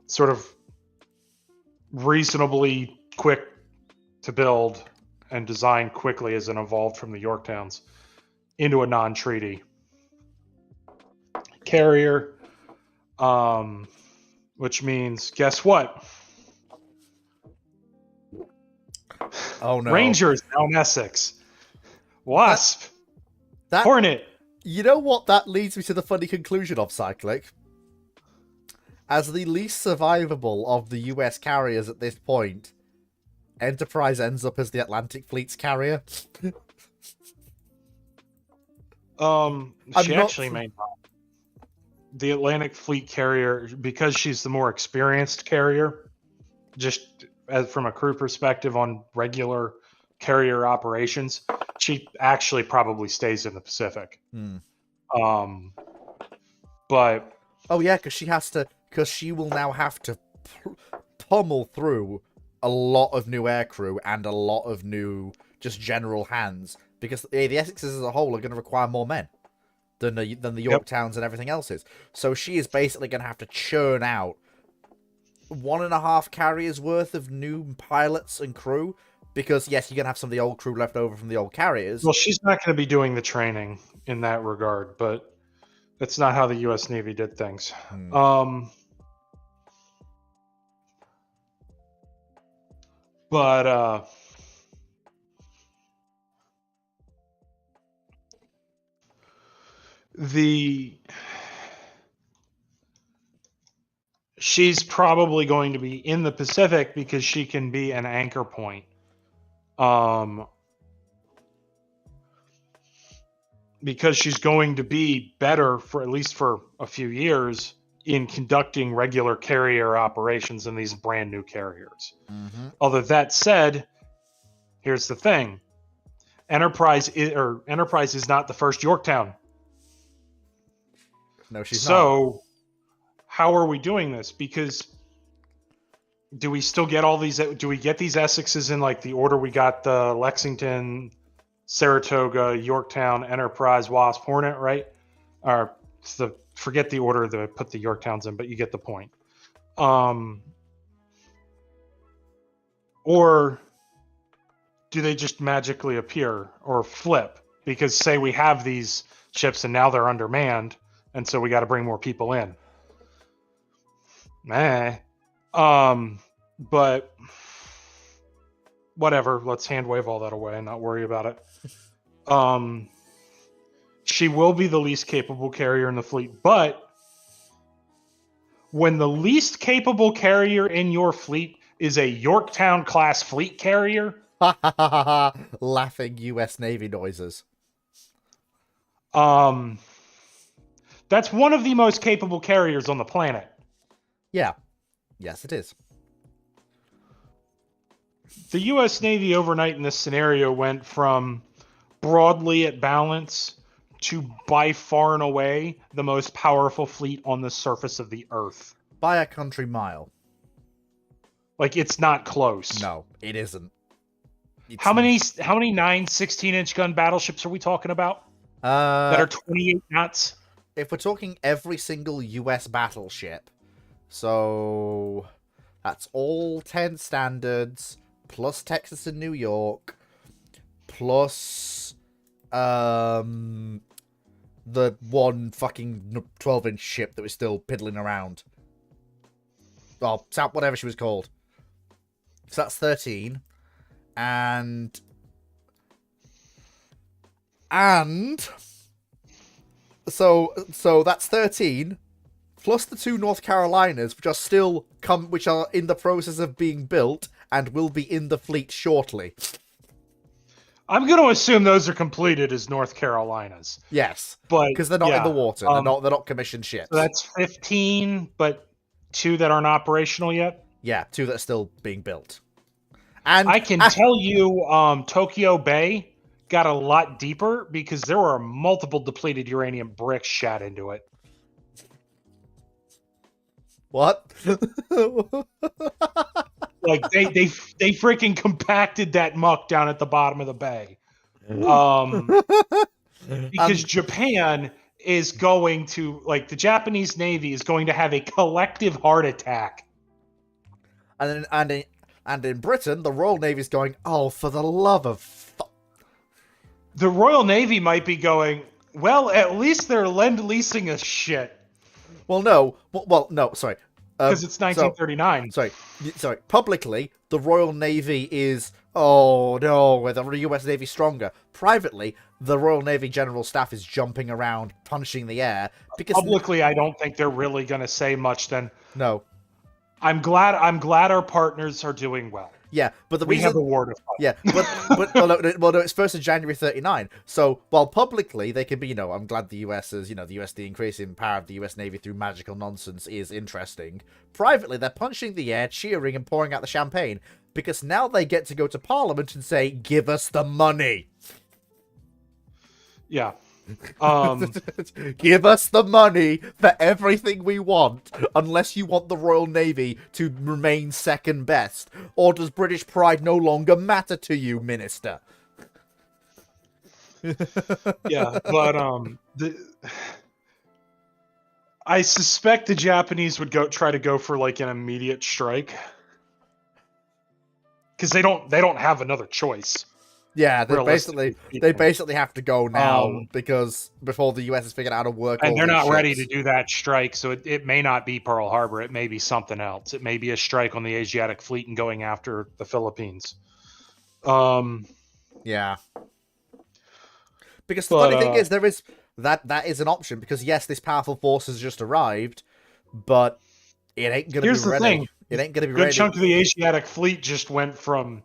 sort of reasonably quick to build and design quickly as an evolved from the Yorktowns into a non-treaty carrier, which means, guess what? Oh no. Rangers down Essex. Wasp. That Hornet. You know what that leads me to the funny conclusion of, Cyclic? As the least survivable of the US carriers at this point, Enterprise ends up as the Atlantic Fleet's carrier. She actually may not. The Atlantic Fleet carrier, because she's the more experienced carrier, just as from a crew perspective on regular carrier operations, she actually probably stays in the Pacific. But oh yeah, because she will now have to pummel through a lot of new aircrew and a lot of new just general hands, because the Essexes as a whole are going to require more men than the Yorktowns and everything else is. So she is basically going to have to churn out 1.5 carriers worth of new pilots and crew, because yes, you're going to have some of the old crew left over from the old carriers. Well, she's not going to be doing the training in that regard, but that's not how the U.S. Navy did things. But she's probably going to be in the Pacific because she can be an anchor point. Because she's going to be better for at least for a few years in conducting regular carrier operations in these brand new carriers. Although that said, here's the thing. Enterprise is not the first Yorktown. No, she's not. So how are we doing this? Because do we still get all these? Do we get these Essexes in like the order we got the Lexington, Saratoga, Yorktown, Enterprise, Wasp, Hornet, right? Or forget the order that I put the Yorktowns in, but you get the point. Or do they just magically appear or flip? Because say we have these ships and now they're undermanned, and so we got to bring more people in. But whatever. Let's hand wave all that away and not worry about it. She will be the least capable carrier in the fleet, but when the least capable carrier in your fleet is a Yorktown class fleet carrier, laughing US Navy noises. That's one of the most capable carriers on the planet. Yeah. Yes, it is. The U.S. Navy overnight in this scenario went from broadly at balance to by far and away the most powerful fleet on the surface of the Earth. By a country mile. Like, it's not close. No, it isn't. How many 9 16-inch gun battleships are we talking about? That are 28 knots? If we're talking every single US battleship, so that's all 10 standards, plus Texas and New York, plus the one fucking 12-inch ship that was still piddling around. Well, whatever she was called. So that's 13. And so that's 13 plus the 2 North Carolinas, which are in the process of being built and will be in the fleet shortly. I'm going to assume those are completed as North Carolinas. Yes, but because they're not in the water. They're not commissioned ships. So that's 15, but 2 that aren't operational yet. Yeah, 2 that are still being built. And I can tell you, Tokyo Bay got a lot deeper because there were multiple depleted uranium bricks shot into it. What? Like they freaking compacted that muck down at the bottom of the bay. Because Japan is going to, like, the Japanese Navy is going to have a collective heart attack. And in Britain, the Royal Navy is going, oh, for the love of fuck. The Royal Navy might be going, well, at least they're lend-leasing us shit. Well, no. Well, no, sorry. Because it's 1939. Sorry. Publicly, the Royal Navy is, Oh no, with the US Navy stronger. Privately, the Royal Navy General Staff is jumping around, punching the air because Publicly, I don't think they're really going to say much. Then no, I'm glad our partners are doing well. yeah, but the We have a reason, war to fight. yeah, but well, no, it's first of January 39. So while publicly they can be, I'm glad the US is, the increasing power of the US Navy through magical nonsense is interesting. Privately, they're punching the air, cheering, and pouring out the champagne because now they get to go to Parliament and say, "Give us the money." Yeah. Give us the money for everything we want, unless you want the Royal Navy to remain second best. Or does British pride no longer matter to you, Minister? Yeah, but I suspect the Japanese would try to go for like an immediate strike because they don't have another choice. Yeah, they Realistically speaking. basically have to go now because before the US has figured out how to work And all they're these not ready to ships. do that strike, so it may not be Pearl Harbor. It may be something else. It may be a strike on the Asiatic fleet and going after the Philippines. Yeah. Because the But funny thing is, there is that is an option because yes, this powerful force has just arrived, but it ain't gonna be here's the ready. thing: It ain't gonna be good ready. chunk of the Asiatic fleet just went from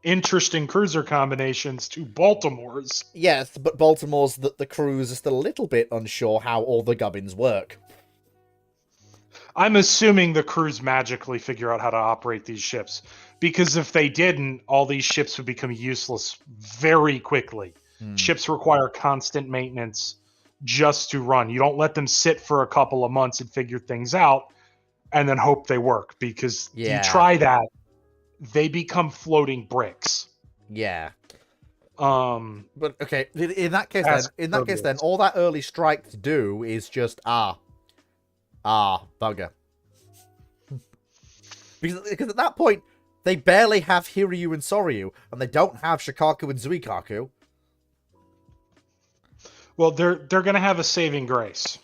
interesting cruiser combinations to Baltimore's. Yes, but Baltimore's the crews are still a little bit unsure how all the gubbins work. I'm assuming the crews magically figure out how to operate these ships, because if they didn't, all these ships would become useless very quickly. Ships require constant maintenance just to run. You don't let them sit for a couple of months and figure things out and then hope they work, because you Yeah. try that, they become floating bricks. Yeah. Um, But okay, in that case Ask then, all that early strike to do is just bugger. because at that point they barely have Hiryu and Soryu, and they don't have Shikaku and Zuikaku. well, they're going to have a saving grace.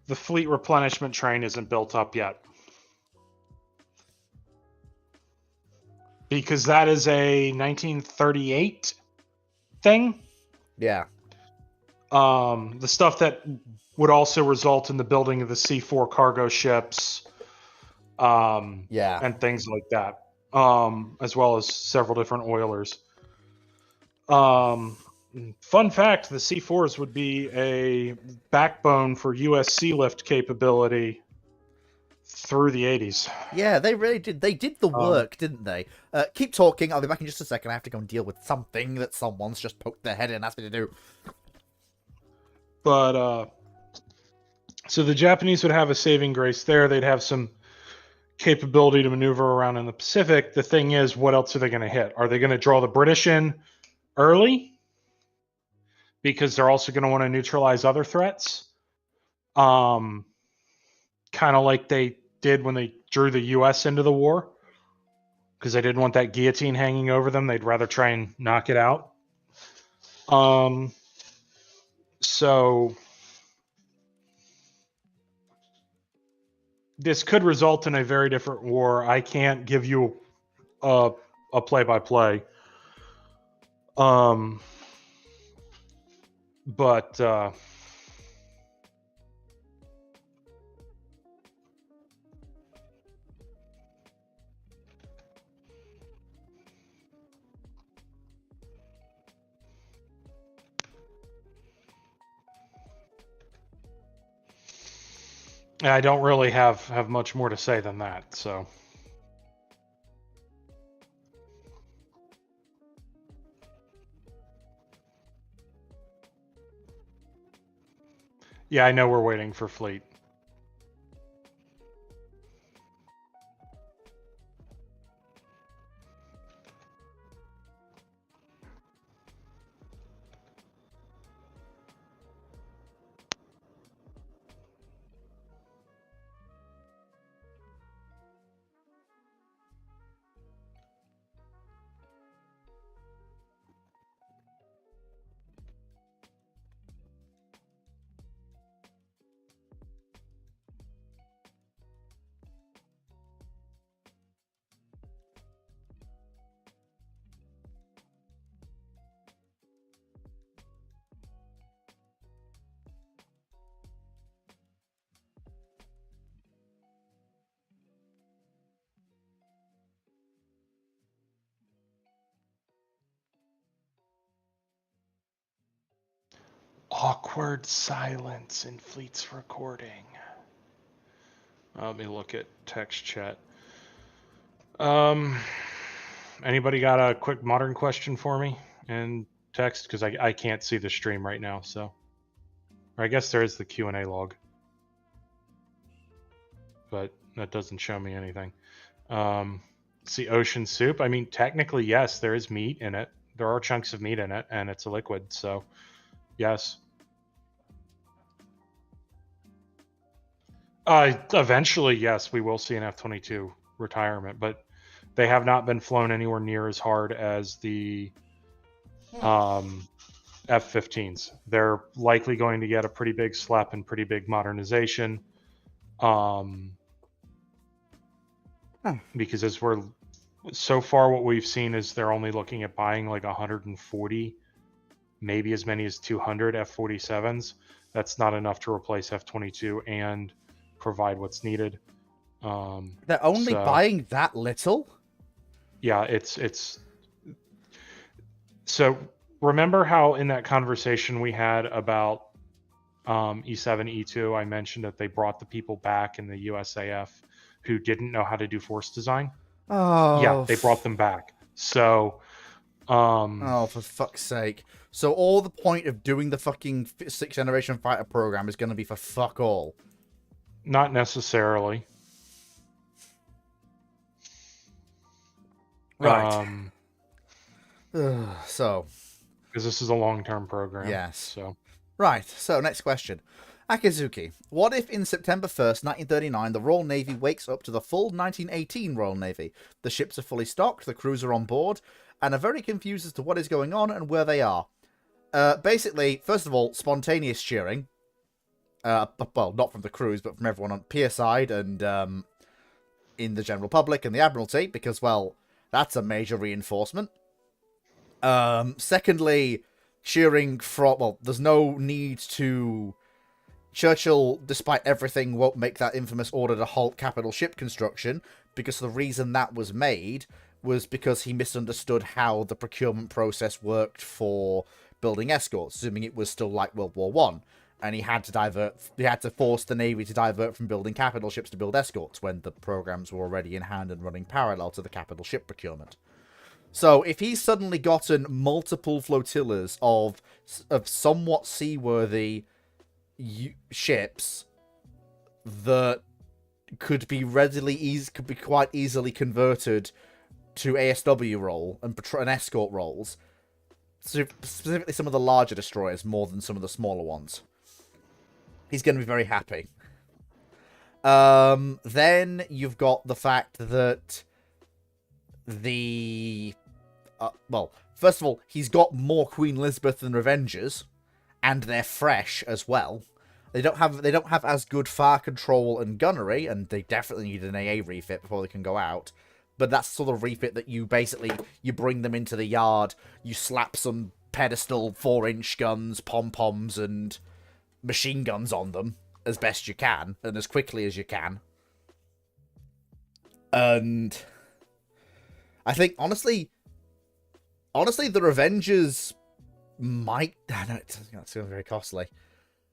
The fleet replenishment train isn't built up yet, because that is a 1938 thing. Yeah. The stuff that would also result in the building of the C4 cargo ships, Yeah. and things like that, as well as several different oilers. Fun fact: the C4s would be a backbone for U.S. sea lift capability through the 80s. Yeah, they really did. They did the work, didn't they? Keep talking. I'll be back in just a second. I have to go and deal with something that someone's just poked their head in and asked me to do. But so the Japanese would have a saving grace there. They'd have some capability to maneuver around in the Pacific. The thing is, what else are they going to hit? Are they going to draw the British in early? Because they're also going to want to neutralize other threats. Kind of like they did when they drew the U.S. into the war. Because they didn't want that guillotine hanging over them. They'd rather try and knock it out. So this could result in a very different war. I can't give you a play-by-play. But I don't really have much more to say than that. So yeah, I know we're waiting for fleet. Awkward silence in Fleet's recording. Let me look at text chat. Anybody got a quick modern question for me in text? Because I can't see the stream right now, so. Or I guess there is the Q&A log. But that doesn't show me anything. See, ocean soup. I mean, technically, yes, there is meat in it. There are chunks of meat in it, and it's a liquid, so yes. Eventually, yes, we will see an F-22 retirement, but they have not been flown anywhere near as hard as the F-15s. They're likely going to get a pretty big slap and pretty big modernization. Because as we're so far, what we've seen is they're only looking at buying like 140, maybe as many as 200 F-47s. That's not enough to replace F-22 and provide what's needed. They're only buying that little? Yeah, it's so remember how in that conversation we had about E7, E2, I mentioned that they brought the people back in the USAF who didn't know how to do force design? Oh. Yeah, they brought them back. So oh, for fuck's sake. So all the point of doing the fucking 6th generation fighter program is going to be for fuck all? Not necessarily. Right. So. Because this is a long-term program. Yes. So. Right. So, next question. Akizuki, what if in September 1st, 1939, the Royal Navy wakes up to the full 1918 Royal Navy? The ships are fully stocked, the crews are on board, and are very confused as to what is going on and where they are. Basically, first of all, spontaneous cheering. Well, not from the crews, but from everyone on pier side and in the general public and the Admiralty, because, well, that's a major reinforcement. Secondly, cheering from... Well, there's no need to... Churchill, despite everything, won't make that infamous order to halt capital ship construction, because the reason that was made was because he misunderstood how the procurement process worked for building escorts, assuming it was still like World War One, and he had to force the Navy to divert from building capital ships to build escorts when the programs were already in hand and running parallel to the capital ship procurement. So if he's suddenly gotten multiple flotillas of somewhat seaworthy ships that could be quite easily converted to ASW role and escort roles, specifically some of the larger destroyers more than some of the smaller ones, he's going to be very happy. Then you've got the fact that well, first of all, he's got more Queen Elizabeth than Revengers, and they're fresh as well. They don't have as good fire control and gunnery, and they definitely need an AA refit before they can go out. But that's the sort of refit that you bring them into the yard, you slap some pedestal 4-inch guns, pom-poms, and machine guns on them as best you can, and as quickly as you can. And I think, honestly, the Revengers might... I know it's going to be very costly.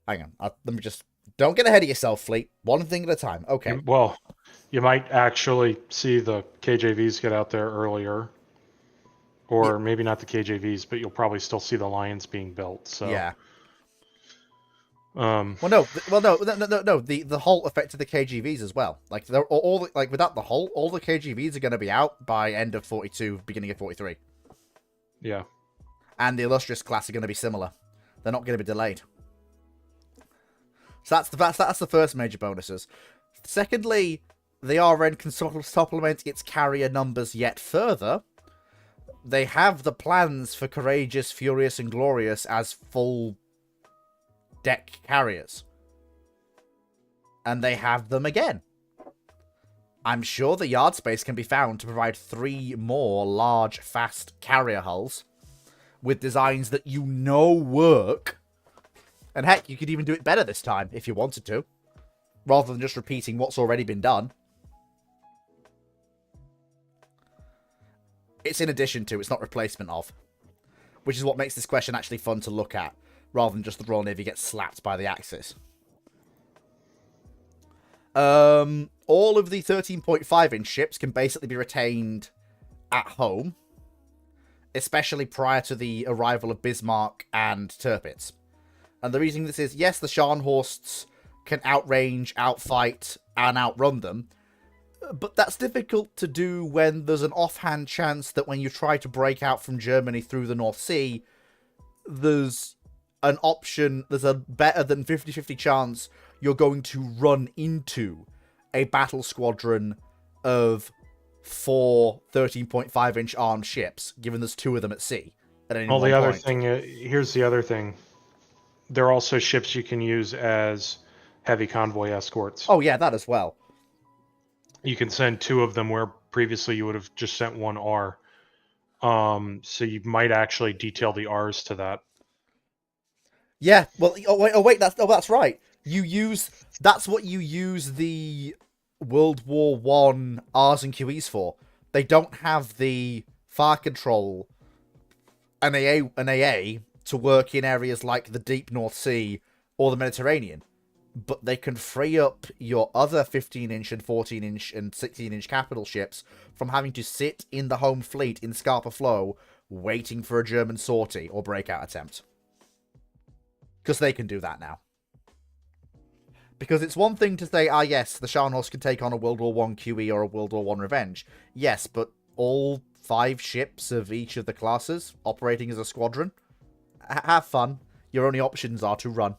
Hang on. Let me just... Don't get ahead of yourself, Fleet. One thing at a time. Okay. Well, you might actually see the KJVs get out there earlier. Or maybe not the KJVs, but you'll probably still see the Lions being built. So yeah. No. The Holt affected the KGVs as well. Like they're all like without the Holt, all the KGVs are going to be out by end of 42, beginning of 43. Yeah. And the Illustrious class are going to be similar. They're not going to be delayed. So that's the first major bonuses. Secondly, the RN can supplement its carrier numbers yet further. They have the plans for Courageous, Furious, and Glorious as full deck carriers. And they have them again. I'm sure the yard space can be found to provide 3 more large, fast carrier hulls with designs that you know work. And heck, you could even do it better this time if you wanted to, rather than just repeating what's already been done. It's in addition to, it's not replacement of, which is what makes this question actually fun to look at. rather than just the Royal Navy gets slapped by the Axis. All of the 13.5-inch ships can basically be retained at home, especially prior to the arrival of Bismarck and Tirpitz. And the reason this is, yes, the Scharnhorsts can outrange, outfight, and outrun them, but that's difficult to do when there's an offhand chance that when you try to break out from Germany through the North Sea, there's an option, there's a better than 50-50 chance you're going to run into a battle squadron of 4 13.5-inch armed ships, given there's 2 of them at sea at any Well, one the other point. thing, here's the other thing. There are also ships you can use as heavy convoy escorts. Oh, yeah, that as well. You can send 2 of them where previously you would have just sent 1 R. So you might actually detail the R's to that. Yeah, well, that's right. That's what you use the World War One R's and QEs for. They don't have the fire control an AA to work in areas like the deep North Sea or the Mediterranean, but they can free up your other 15-inch and 14-inch and 16-inch capital ships from having to sit in the home fleet in Scapa Flow waiting for a German sortie or breakout attempt. Because they can do that now. Because it's one thing to say, yes, the Scharnhorst can take on a World War One QE or a World War One Revenge. Yes, but all 5 ships of each of the classes operating as a squadron? Have fun. Your only options are to run.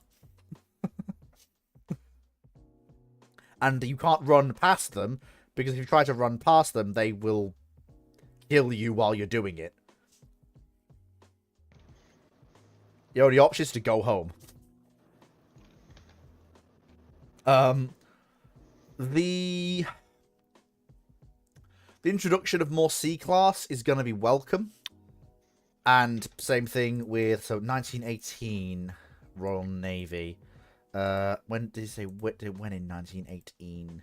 And you can't run past them, because if you try to run past them, they will kill you while you're doing it. Your only option is to go home. The introduction of more C-Class is going to be welcome. And same thing with, 1918 Royal Navy. When did he say, when in 1918?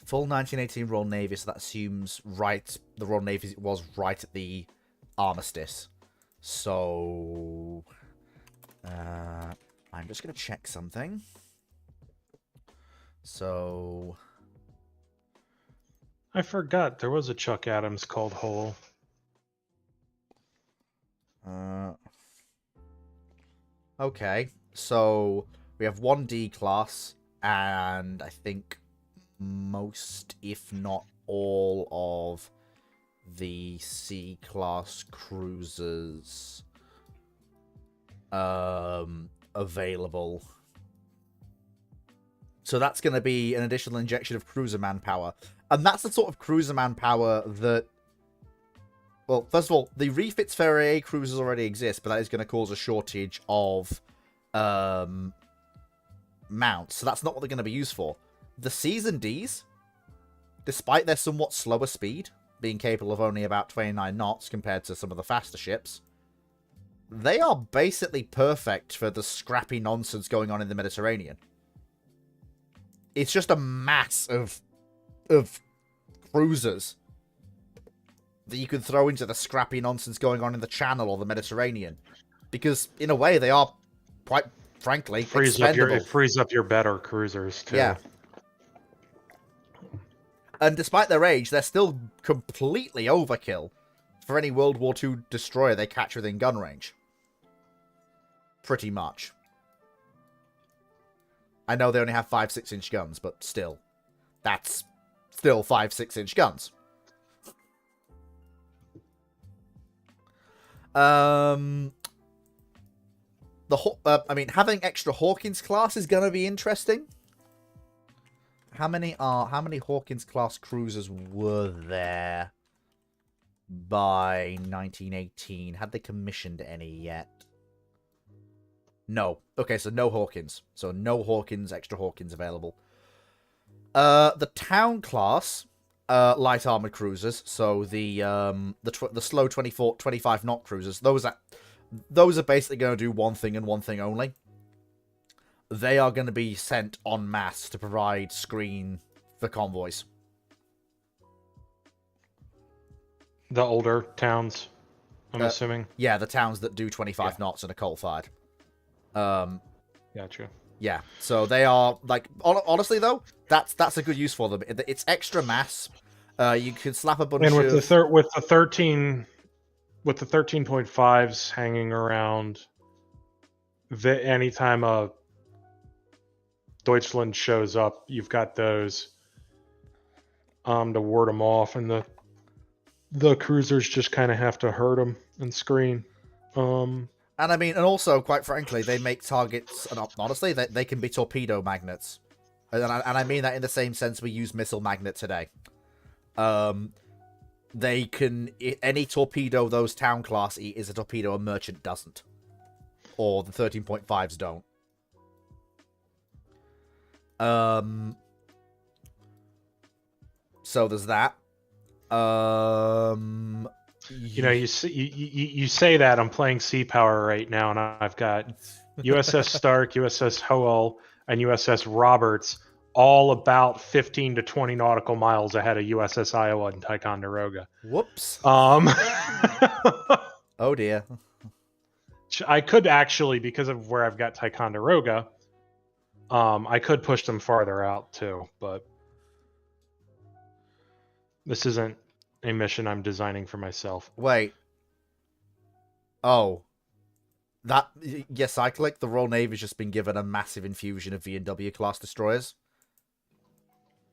Full 1918 Royal Navy, so that assumes the Royal Navy was right at the armistice. So, I'm just going to check something. So, I forgot there was a Chuck Adams called Hole. Okay, so we have 1 D class, and I think most, if not all, of the C class cruisers available. So that's going to be an additional injection of cruiser manpower. And that's the sort of cruiser manpower that... Well, first of all, the refits for AA cruisers already exist, but that is going to cause a shortage of mounts. So that's not what they're going to be used for. The Cs and Ds, despite their somewhat slower speed, being capable of only about 29 knots compared to some of the faster ships, they are basically perfect for the scrappy nonsense going on in the Mediterranean. It's just a mass of cruisers that you can throw into the scrappy nonsense going on in the Channel or the Mediterranean. Because, in a way, they are, quite frankly, expendable. It frees up your better cruisers, too. Yeah. And despite their age, they're still completely overkill for any World War II destroyer they catch within gun range. Pretty much. I know they only have 5-6-inch guns, but still. That's still 5-6-inch guns. Having extra Hawkins class is gonna be interesting. How many Hawkins class cruisers were there by 1918? Had they commissioned any yet? No. Okay, so no Hawkins. So no Hawkins, extra Hawkins available. The Town class light armored cruisers, so the slow 25 knot cruisers, those are basically going to do one thing and one thing only. They are going to be sent en masse to provide screen for convoys. The older towns. I'm assuming. Yeah, the towns that do 25 knots and are coal-fired. Gotcha. Yeah, so they are, like, honestly, though, that's a good use for them. It's extra mass. You can slap a bunch And with of... with the 13.5s hanging around, anytime a Deutschland shows up, you've got those to ward them off, and the cruisers just kind of have to hurt them and screen. And I mean, and also, quite frankly, they make targets, and honestly, they can be torpedo magnets. And I mean that in the same sense we use missile magnet today. They can... Any torpedo those town class eat is a torpedo a merchant doesn't. Or the 13.5s don't. So there's that. You know, you say that I'm playing Sea Power right now, and I've got USS Stark, USS Howell, and USS Roberts, all about 15 to 20 nautical miles ahead of USS Iowa and Ticonderoga. Whoops. Oh dear. I could actually, because of where I've got Ticonderoga, I could push them farther out too, but this isn't a mission I'm designing for myself. Wait. Oh. That... Yeah, Cyclic, the Royal Navy's just been given a massive infusion of V&W class destroyers.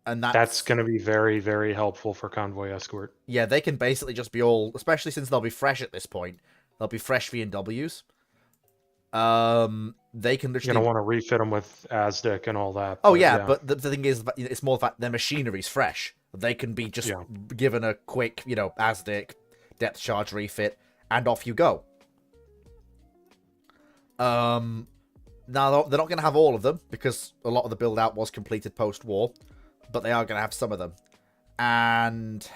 And that's going to be very, very helpful for convoy escort. Yeah, they can basically just be all... Especially since they'll be fresh at this point. They'll be fresh V&Ws. They can literally... You're going to want to refit them with ASDIC and all that. Oh, yeah, but the thing is, it's more the fact their machinery's fresh. They can be just given a quick, ASDIC, depth charge refit, and off you go. Now, they're not going to have all of them, because a lot of the build-out was completed post-war, but they are going to have some of them. And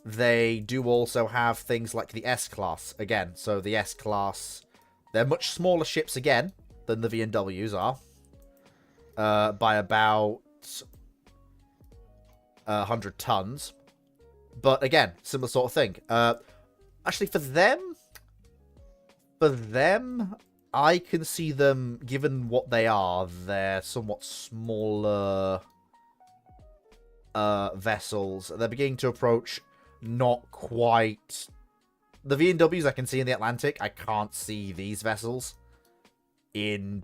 they do also have things like the S-Class, again. So the S-Class, they're much smaller ships, again, than the V&Ws are, by about 100 tons. But again, similar sort of thing. Actually, for them, I can see them, given what they are, they're somewhat smaller vessels. They're beginning to approach not quite... The V&Ws I can see in the Atlantic. I can't see these vessels in...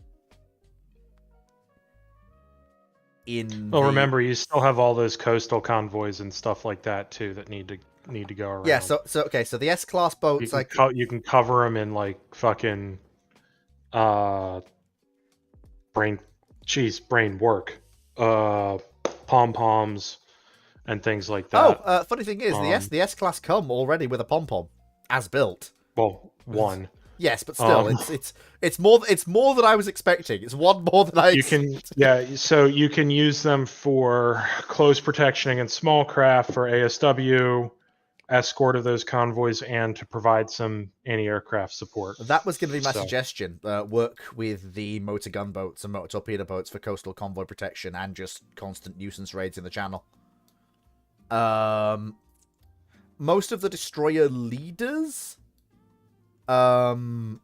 Well, remember, you still have all those coastal convoys and stuff like that, too, that need to go around. Yeah, so okay, so the S-Class boats... You can cover them in, like, fucking... brain work. Pom-poms and things like that. Oh, funny thing is, the S-Class come already with a pom-pom. As built. Well, one. Yes, but still, it's more than I was expecting. It's one more than I expected. So you can use them for close protection against small craft, for ASW, escort of those convoys, and to provide some anti-aircraft support. That was going to be my suggestion. Work with the motor gunboats and motor torpedo boats for coastal convoy protection and just constant nuisance raids in the channel. Most of the destroyer leaders, and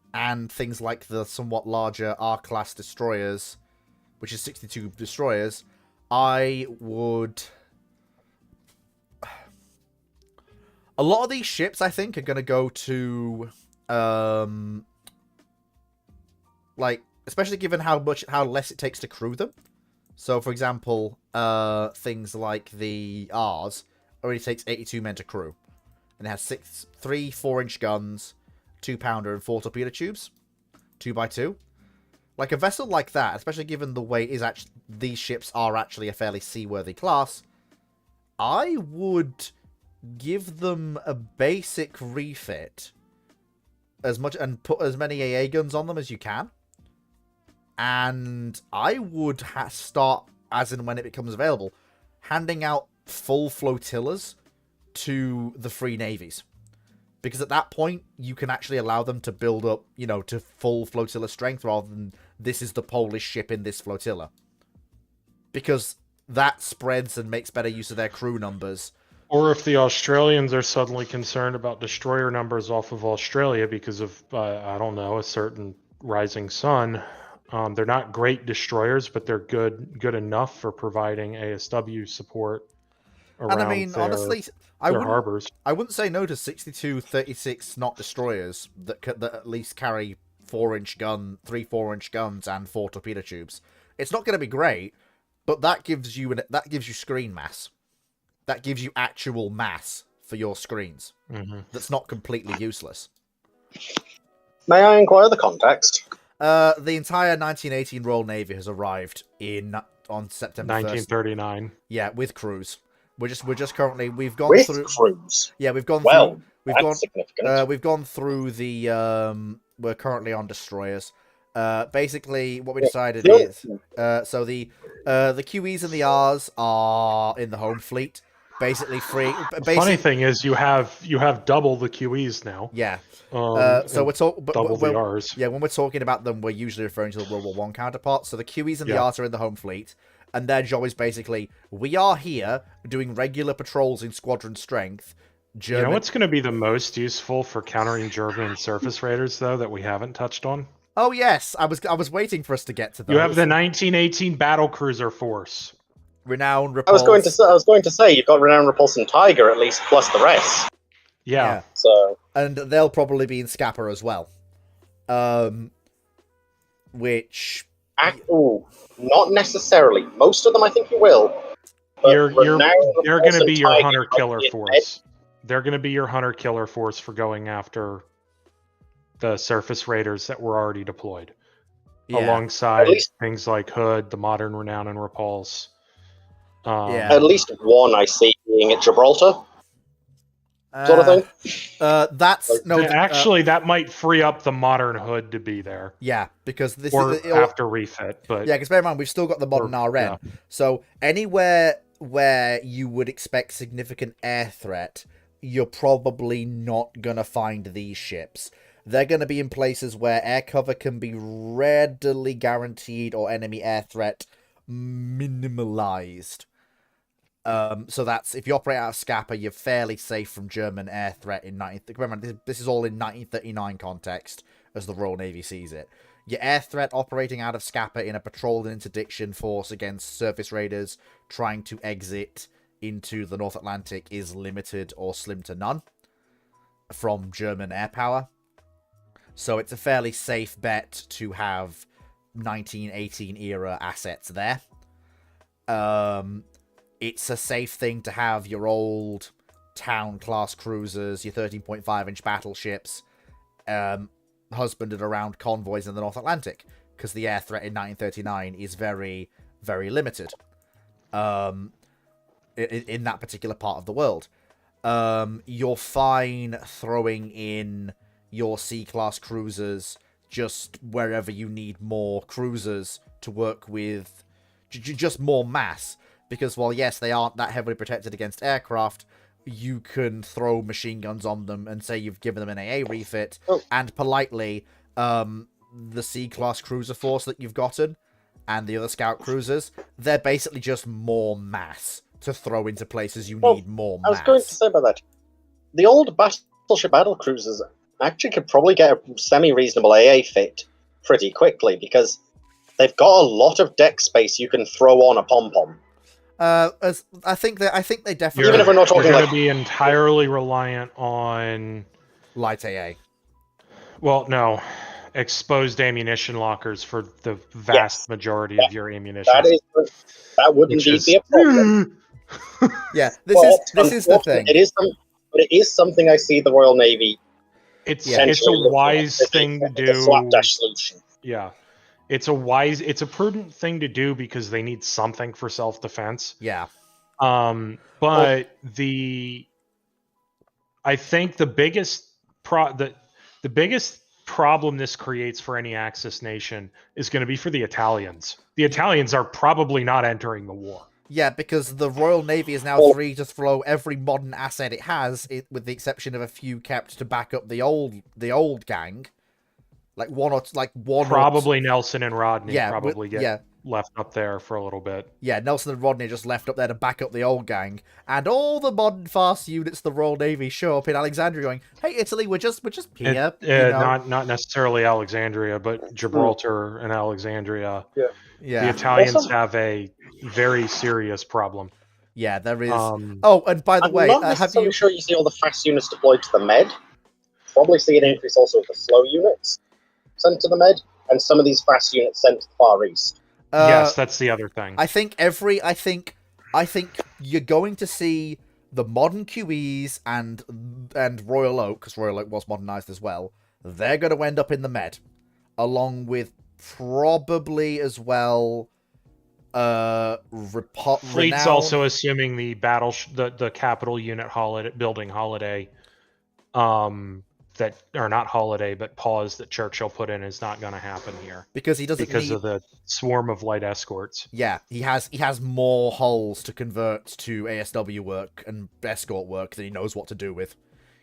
things like the somewhat larger R-class destroyers, which is 62 destroyers, I would... A lot of these ships, I think, are going to go to, like, especially given how less it takes to crew them. So, for example, things like the R's only takes 82 men to crew. And it has 3 4-inch guns, 2-pounder, and 4 torpedo tubes. 2x2. Like, a vessel like that, especially given the way these ships are actually a fairly seaworthy class, I would give them a basic refit and put as many AA guns on them as you can. And I would start, as and when it becomes available, handing out full flotillas to the free navies. Because at that point, you can actually allow them to build up, to full flotilla strength rather than this is the Polish ship in this flotilla. Because that spreads and makes better use of their crew numbers. Or if the Australians are suddenly concerned about destroyer numbers off of Australia because of, I don't know, a certain rising sun. They're not great destroyers, but they're good enough for providing ASW support around And I mean, honestly, their harbors. I wouldn't say no to 62 36 knot destroyers that at least carry 4-inch gun, 3 4-inch guns, and 4 torpedo tubes. It's not going to be great, but that gives you screen mass. That gives you actual mass for your screens. Mm-hmm. That's not completely useless. May I inquire the context? The entire 1918 Royal Navy has arrived on September 1st. 1939. Yeah, with crews. We're just currently we've gone With through. crews. Yeah, we've gone Well, through. We've that's gone. significant. We've gone through the. We're currently on destroyers. Basically, what we decided Yeah. is, so the QEs and the Rs are in the home fleet. Basically free. Funny thing is, you have double the QEs now. Yeah. So So we're talking. double the Rs. Yeah, when we're talking about them, we're usually referring to the World War One counterparts. So the QEs and the Yeah. Rs are in the home fleet, and their job is basically we are here doing regular patrols in squadron strength. You know what's going to be the most useful for countering German surface raiders, though, that we haven't touched on? Oh yes, I was waiting for us to get to those. You have the 1918 battle cruiser force. Renown, Repulse. I was going to say you've got Renown, Repulse, and Tiger at least, plus the rest. Yeah. So And they'll probably be in Scapa as well. Which not necessarily. Most of them, I think you will. But They're Renown, going Repulse, to be and your Tiger hunter killer are force. They're going to be your hunter killer force for going after the surface raiders that were already deployed, alongside At least- things like Hood, the modern Renown and Repulse. Yeah. At least one I see being at Gibraltar, sort of thing. That's no. Actually, that might free up the modern Hood to be there, Yeah, because this or is have to refit. But yeah, because bear in mind we've still got the modern Or- RN. yeah. So anywhere where you would expect significant air threat, you're probably not gonna find these ships. They're going to be in places where air cover can be readily guaranteed or enemy air threat minimalized. So that's if you operate out of Scapa, you're fairly safe from German air threat in 19. Remember, this is all in 1939 context, as the Royal Navy sees it. Your air threat operating out of Scapa in a patrol and interdiction force against surface raiders trying to exit into the North Atlantic is limited or slim to none from German air power. So it's a fairly safe bet to have 1918 era assets there. It's a safe thing to have your old town class cruisers, your 13.5-inch battleships, husbanded around convoys in the North Atlantic, because the air threat in 1939 is very, very limited in that particular part of the world. You're fine throwing in your C-class cruisers just wherever you need more cruisers to work with, just more mass, because while yes, they aren't that heavily protected against aircraft, you can throw machine guns on them and say you've given them an AA refit, and politely, the C-class cruiser force that you've gotten, and the other scout cruisers, they're basically just more mass to throw into places you need more mass. I was going to say about that. The old battleship battle cruisers actually could probably get a semi-reasonable AA fit pretty quickly, because they've got a lot of deck space you can throw on a pom-pom. I think they definitely. Even if we're not talking you're going like- to be entirely reliant on light AA. Well, no, exposed ammunition lockers for the vast majority of your ammunition. That would Which indeed is- be a problem. Yeah, this is the thing. But it is something I see the Royal Navy. It's essentially a looking wise at thing to as a do. slapdash solution. Yeah, it's a prudent thing to do because they need something for self-defense. Yeah. But I think the biggest problem this creates for any Axis nation is going to be for the Italians. The Italians are probably not entering the war. Yeah, because the Royal Navy is now free to throw every modern asset it has, with the exception of a few kept to back up the old gang. Like one. Probably Nelson and Rodney. Yeah, probably get. yeah. left up there for a little bit. Yeah, Nelson and Rodney just left up there to back up the old gang, and all the modern fast units of the Royal Navy show up in Alexandria, going, "Hey, Italy, we're just here." Not necessarily Alexandria, but Gibraltar and Alexandria. Yeah, The Italians Also- have a very serious problem. yeah, there is. Um, Oh, and by the I'm way, not have necessarily you? sure you see all the fast units deployed to the Med. Probably see an increase also of the slow units sent to the Med, and some of these fast units sent to the Far East. yes, that's the other thing. I think you're going to see the modern QEs and Royal Oak, because Royal Oak was modernized as well. They're going to end up in the Med, along with probably as well. Fleet's Renown. also assuming the the capital unit building holiday, that or not holiday but pause that Churchill put in is not going to happen here because he doesn't because need. of the swarm of light escorts. Yeah, he has more hulls to convert to ASW work and escort work that he knows what to do with.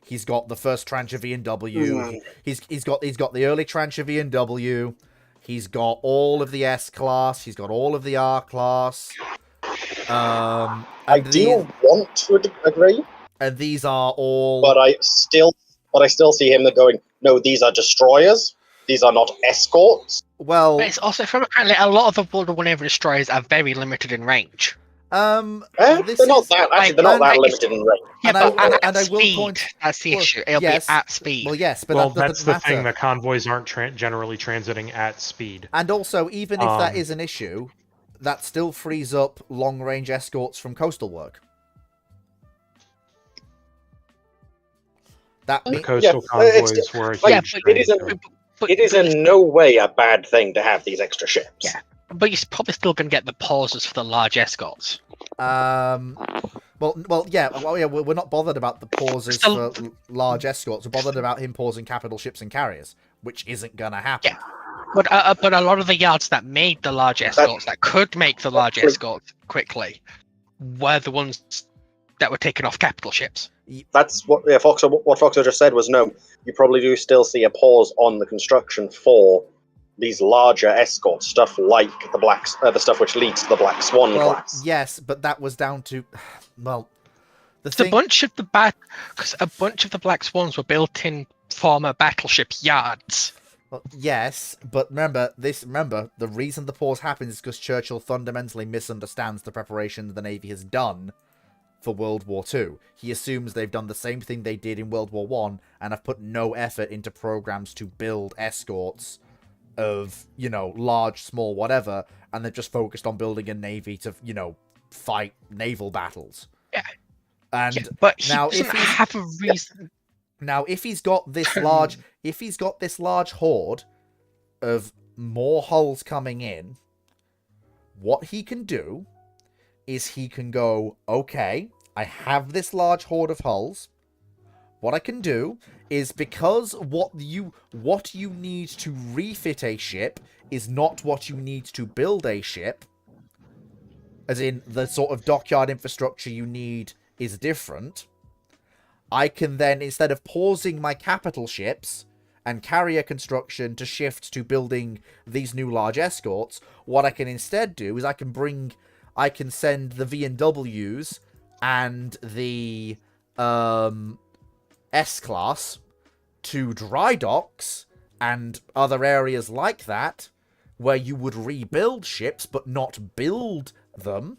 He's got the first tranche of V&W. He's got the early tranche of V&W. He's got all of the S class. He's got all of the R class. I do want to agree, and these are all. but I still see him going, no, these are destroyers. These are not escorts. Well, But it's also from apparently a lot of the World War One Navy destroyers are very limited in range. They're not that limited in range. Yeah, And but I at will speed, point- that's the well, issue. It'll yes. be at speed. Well, yes, but that that's doesn't the matter. thing. The convoys aren't generally transiting at speed. And also, even if that is an issue, that still frees up long-range escorts from coastal work. That The mean- coastal convoys were a huge Yeah, but it is drain. But, It is in no way a bad thing to have these extra ships. Yeah. but you're probably still going to get the pauses for the large escorts. Well, yeah. We're not bothered about the pauses Still- for large escorts. We're bothered about him pausing capital ships and carriers, which isn't gonna happen. Yeah. But a lot of the yards that made the large escorts, that could make the large escorts quickly, were the ones that were taken off capital ships. That's what Foxer just said was no. You probably do still see a pause on the construction for these larger escort stuff, like the stuff which leads to the Black Swan Well, class. yes, but that was down to, well, A bunch of the Black Swans were built in former battleship yards. Well, yes, but remember, the reason the pause happens is because Churchill fundamentally misunderstands the preparation the Navy has done for World War II. He assumes they've done the same thing they did in World War I and have put no effort into programs to build escorts of, large, small, whatever, and they've just focused on building a navy to, fight naval battles. Yeah. And Yeah, but he now, doesn't if he's- have a reason. Now, if he's got this large horde of more hulls coming in, what he can do is he can go, okay, I have this large horde of hulls. What I can do is, because what you need to refit a ship is not what you need to build a ship, as in the sort of dockyard infrastructure you need is different, I can then, instead of pausing my capital ships and carrier construction to shift to building these new large escorts, what I can instead do is I can send the V&Ws and the S-Class to dry docks and other areas like that, where you would rebuild ships but not build them,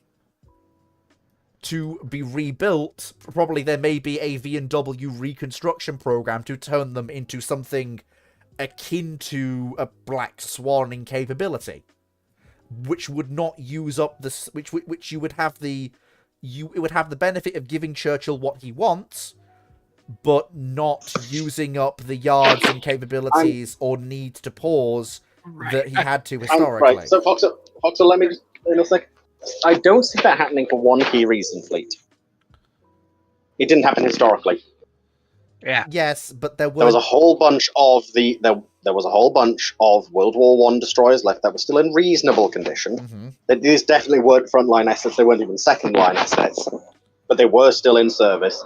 to be rebuilt. Probably there may be a V&W reconstruction program to turn them into something akin to a Black Swan in capability, which would not use up this, which you would have it would have the benefit of giving Churchill what he wants, but not using up the yards and capabilities or need to pause that he had to historically. Right. So Foxer, let me just in a sec. I don't see that happening for one key reason, Fleet. It didn't happen historically. Yeah. Yes, but there was a whole bunch of there was a whole bunch of World War One destroyers left that were still in reasonable condition. Mm-hmm. These definitely weren't frontline assets. They weren't even second line assets, but they were still in service.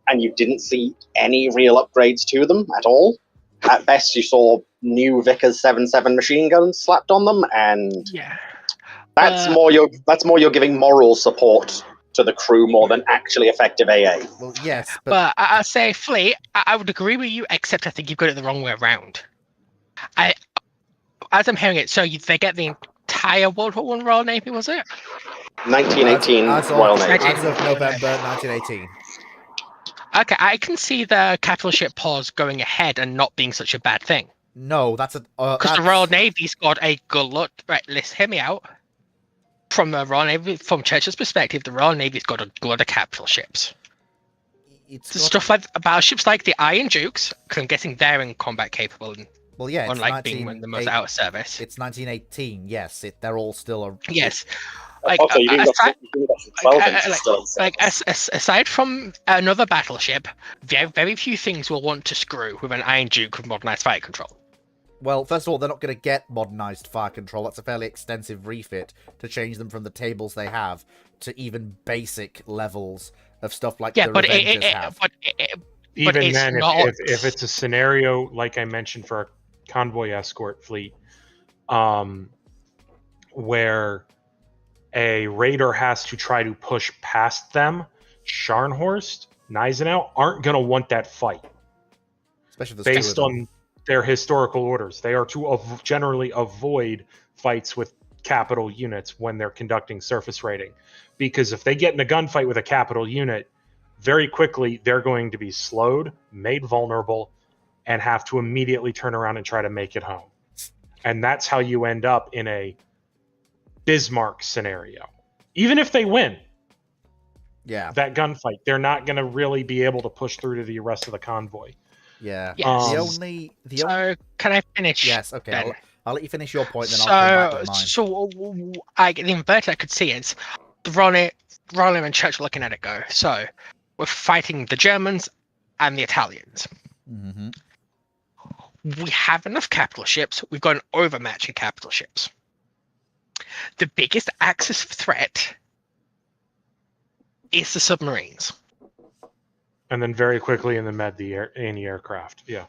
And you didn't see any real upgrades to them at all. At best, you saw new Vickers 7.7 machine guns slapped on them, and That's more you're giving moral support to the crew more than actually effective AA. Well, yes, But I say, Fleet, I would agree with you, except I think you've got it the wrong way around. As I'm hearing it, they get the entire World War One Royal Navy, was it? 1918 as Royal Navy. As of November 1918. Okay, I can see the capital ship pause going ahead and not being such a bad thing. No, that's a Because the Royal Navy's got a glut. Right, let's hear me out. From the Royal Navy, from Churchill's perspective, the Royal Navy's got a glut of capital ships. It's So stuff like battleships like the Iron Dukes, because I'm guessing they're in combat capable, and well, yeah, it's unlike being the most out of service. It's 1918. Yes, they're all still. Yes. Like, Also, you got some 12 inches still. aside from another battleship, very few things will want to screw with an Iron Duke with modernized fire control. Well, first of all, they're not going to get modernized fire control. That's a fairly extensive refit to change them from the tables they have to even basic levels of stuff like the Revengers have. Even then, if it's a scenario like I mentioned for a convoy escort fleet, where a raider has to try to push past them, Scharnhorst, Gneisenau aren't going to want that fight. Especially based on their historical orders. They are to generally avoid fights with capital units when they're conducting surface raiding. Because if they get in a gunfight with a capital unit, very quickly they're going to be slowed, made vulnerable, and have to immediately turn around and try to make it home. And that's how you end up in a Bismarck scenario. Even if they win that gunfight, they're not going to really be able to push through to the rest of the convoy. Yeah. Yes. So can I finish? Yes. Okay. I'll let you finish your point, then I'll come back to mine. So the inverted I could see is the Royal and Churchill looking at it go. So we're fighting the Germans and the Italians. Mm-hmm. We have enough capital ships. We've got an overmatch in capital ships. The biggest Axis threat is the submarines. And then very quickly in the anti-aircraft. Yeah.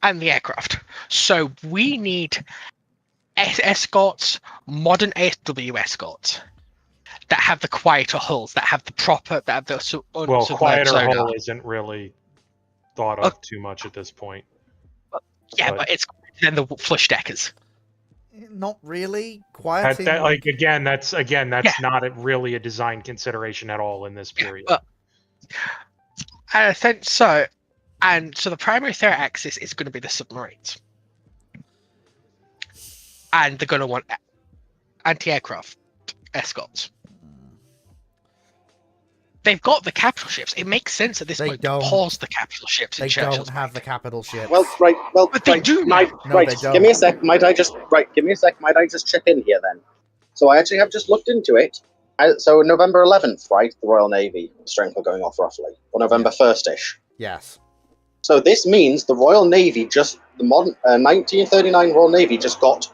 And the aircraft. So we need escorts, modern ASW escorts that have the quieter hulls, that have the proper, that have the quieter hull isn't really thought of too much at this point. But it's then the flush deckers. Not really. Quieting. That's not really a design consideration at all in this period. I think so. And so the primary threat axis is going to be the submarines. And they're going to want anti-aircraft escorts. They've got the capital ships. It makes sense at this point to pause the capital ships. They don't have the capital ships. But they do. Give me a sec. Might I just chip in here then? So I actually have just looked into it. So November 11th, right? The Royal Navy strength are going off roughly, or November 1st-ish. Yes. So this means the Royal Navy the modern 1939 Royal Navy just got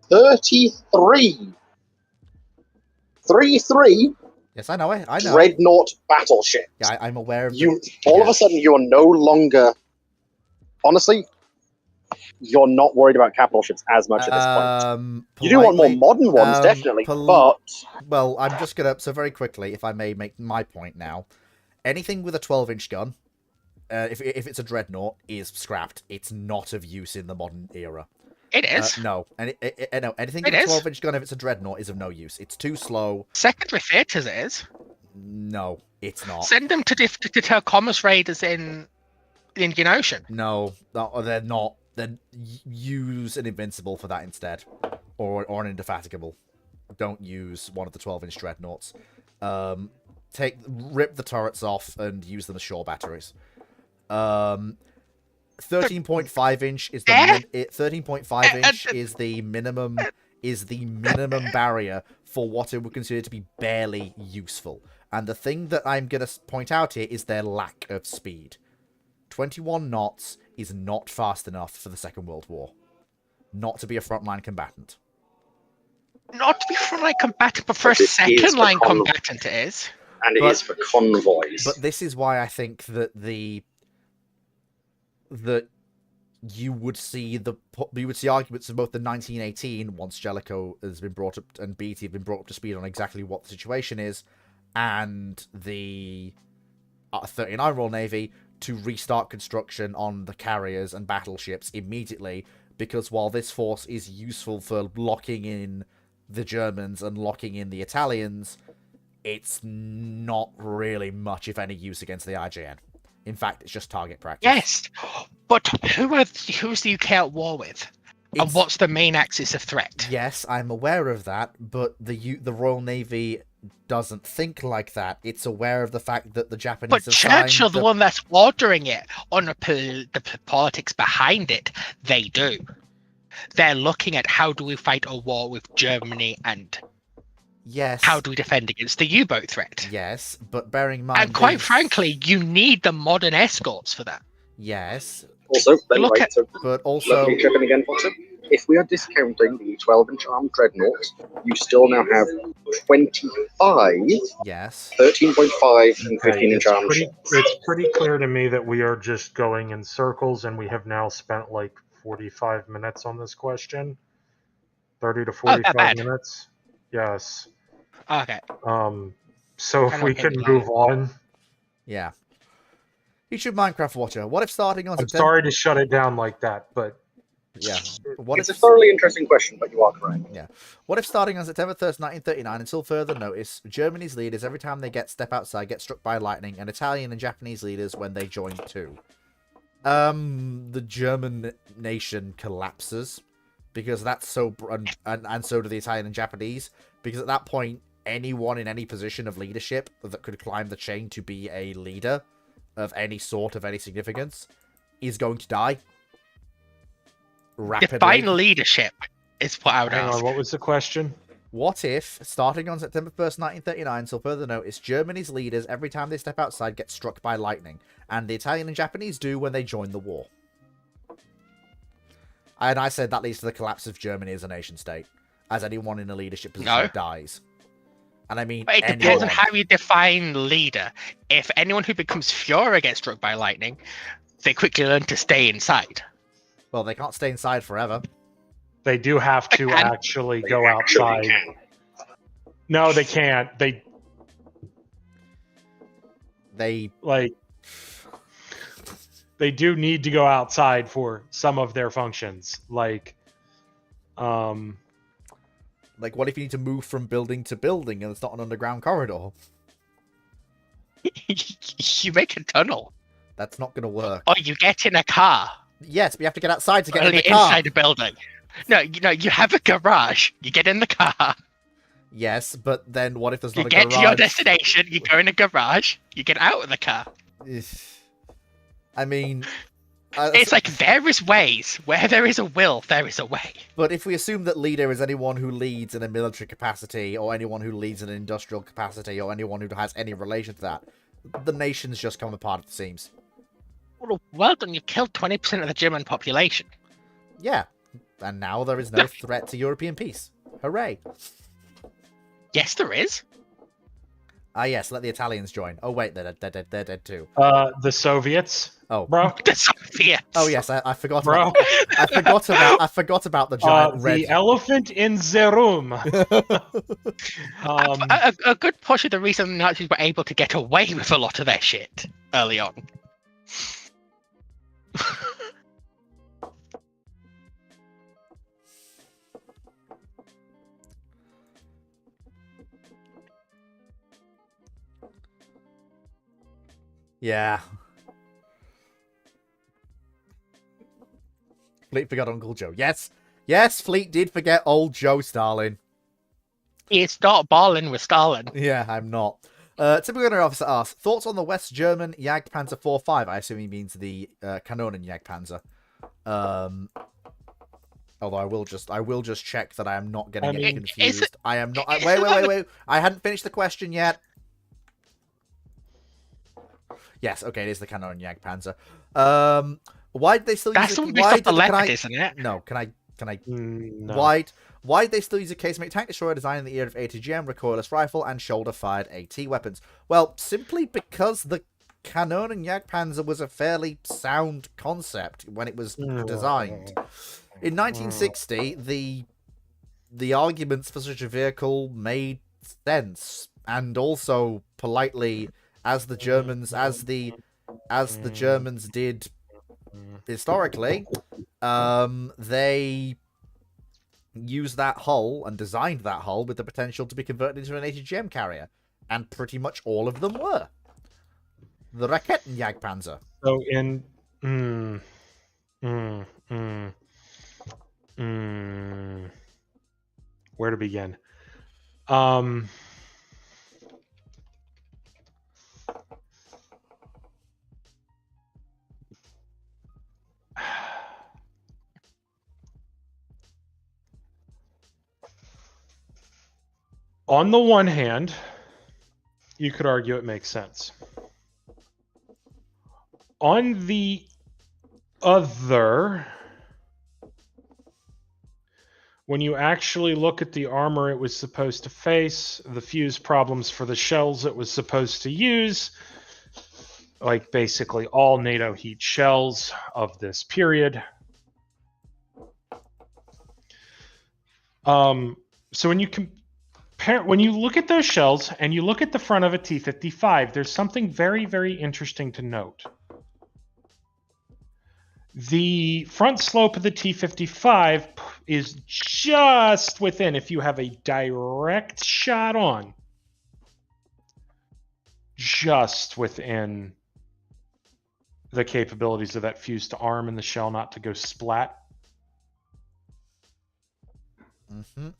33. 33. Yes, I know. I know. Dreadnought battleships. Yeah, I'm aware of you. All of a sudden, you are no longer. Honestly, you're not worried about capital ships as much at this point. You do want more modern ones, definitely, but well, I'm just gonna very quickly, if I may make my point now. Anything with a 12-inch gun, if it's a dreadnought, is scrapped. It's not of use in the modern era. It is. No, and no, anything with a 12-inch gun, if it's a dreadnought, is of no use. It's too slow. Secondary theatres is. No, it's not. Send them to deter commerce raiders in the Indian Ocean. No, they're not. Then use an invincible for that instead, or an indefatigable. Don't use one of the 12-inch dreadnoughts. Rip the turrets off and use them as shore batteries. 13.5 inch is the 13.5 inch is the minimum barrier for what it would consider to be barely useful. And the thing that I'm gonna point out here is their lack of speed. 21 knots is not fast enough for the Second World War. Not to be a frontline combatant. Not to be frontline combatant, but for a second line combatant it is. And it is for convoys. But this is why I think that you would see arguments of both the 1918, once Jellicoe has been brought up and Beatty have been brought up to speed on exactly what the situation is, and the 39 Royal Navy to restart construction on the carriers and battleships immediately, because while this force is useful for locking in the Germans and locking in the Italians, it's not really much, if any, use against the IJN. In fact, it's just target practice. Yes, but who's the UK at war with? And It's- what's the main axis of threat? Yes, I'm aware of that, but the Royal Navy doesn't think like that. It's aware of the fact that the Japanese But have signed Churchill, the one that's ordering it, on the politics behind it, they do. They're looking at how do we fight a war with Germany and Yes. how do we defend against the U-boat threat. Yes, but bearing in mind... And quite these- frankly, you need the modern escorts for that. Yes, Also, then Look wait, at- so but also... lovely tripping again, Foxer. If we are discounting the 12-inch armed dreadnoughts, you still now have 25, Yes. 13.5, and Okay, 15-inch armed ships. it's pretty clear to me that we are just going in circles, and we have now spent like 45 minutes on this question. 30 to 45 bad. minutes. Yes. Okay. So if Kinda we okay can with move on. Yeah. YouTube Minecraft Watcher, what if starting on I'm September... sorry to shut it down like that, but Yeah. What It's if... a thoroughly interesting question, but you are correct. What if starting on September 1st, 1939, until further notice, Germany's leaders, every time they step outside, get struck by lightning, and Italian and Japanese leaders when they join too? The German nation collapses, because that's so... And so do the Italian and Japanese, because at that point, anyone in any position of leadership that could climb the chain to be a leader of any sort, of any significance, is going to die. Rapidly. Define leadership is what I would hang ask. on, what was the question? What if, starting on September 1st, 1939, until further notice, Germany's leaders, every time they step outside, get struck by lightning, and the Italian and Japanese do when they join the war? And I said that leads to the collapse of Germany as a nation-state, as anyone in a leadership position No. dies. And I mean, But it depends anyone. on how you define leader. If anyone who becomes Führer gets struck by lightning, they quickly learn to stay inside. Well, they can't stay inside forever. They do have to They can. actually They go actually outside. can. No, they can't. They... They do need to go outside for some of their functions. Like, what if you need to move from building to building, and it's not an underground corridor? You make a tunnel, That's not going to work. or you get in a car, Yes, but you have to get outside to get or in the you're car. inside a building. No, you have a garage. You get in the car. Yes, but then what if there's not You a get garage? to your destination. You go in a garage. You get out of the car. I mean, It's like there is ways. Where there is a will, there is a way. but if we assume that leader is anyone who leads in a military capacity, or anyone who leads in an industrial capacity, or anyone who has any relation to that, the nation's just come apart at the seams. Well done. You killed 20% of the German population. Yeah, and now there is no threat to European peace. Hooray! Yes, there is. Ah, yes, let the Italians join. Oh wait, they're dead too. the Soviets, Oh, bro. The Soviets. oh yes, I forgot. Bro. About, I forgot about the giant red. The elephant in the room. A good push of the reason the Nazis were able to get away with a lot of their shit early on. Yeah. Fleet forgot Uncle Joe. Yes, yes, Fleet did forget old Joe Stalin. It's not balling with Stalin. Yeah, I'm not. Typical Gunner Officer asks, thoughts on the West German Jagdpanzer 4.5? I assume he means the Kanonen Jagdpanzer. Although I will just check that I am not getting any confused. I am not. Wait. I hadn't finished the question yet. Yes, okay, it is the Kanonen Jagdpanzer. Why did they still That's use the it? one based off the leopard, isn't it? No, can I No. Why did they still use a casemate tank destroyer designed in the era of ATGM, recoilless rifle, and shoulder-fired AT weapons? Well, simply because the Kanonen Jagdpanzer was a fairly sound concept when it was designed. In 1960, the arguments for such a vehicle made sense, and also politely, as the Germans did historically, they used that hull and designed that hull with the potential to be converted into an ATGM carrier, and pretty much all of them were. The Raketenjagdpanzer. So in where to begin? On the one hand, you could argue it makes sense. On the other, when you actually look at the armor it was supposed to face, the fuse problems for the shells it was supposed to use, like basically all NATO heat shells of this period. So when you look at those shells and you look at the front of a T-55, there's something very, very interesting to note. The front slope of the T-55 is just within, if you have a direct shot on, just within the capabilities of that fuse to arm and the shell not to go splat. Mm-hmm.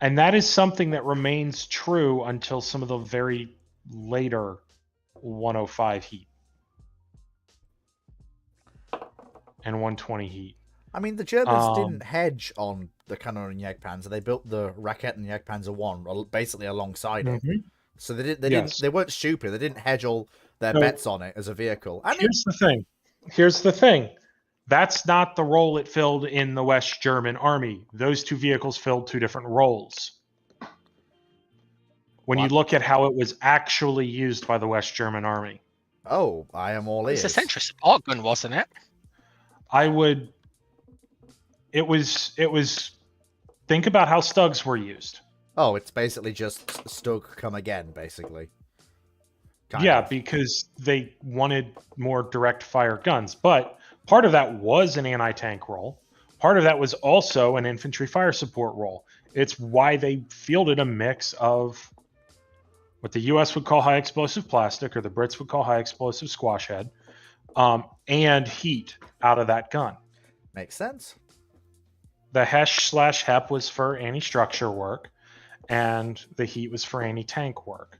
And that is something that remains true until some of the very later 105 heat and 120 heat. I mean, the Germans didn't hedge on the Kanonen Jagdpanzer. They built the Raketenjagdpanzer 1 basically alongside it. So they weren't stupid. They didn't hedge all their bets on it as a vehicle. And Here's the thing. That's not the role it filled in the West German army. Those two vehicles filled two different roles. When you look at how it was actually used by the West German army. Oh, I am all ears. It's a sentry support gun, wasn't it? It was, think about how Stugs were used. Oh, it's basically just Stug come again, basically. Kind of. Because they wanted more direct fire guns. But part of that was an anti-tank role. Part of that was also an infantry fire support role. It's why they fielded a mix of what the U.S. would call high explosive plastic, or the Brits would call high explosive squash head, and heat out of that gun. Makes sense. The HESH/HEP was for anti-structure work, and the heat was for anti-tank work.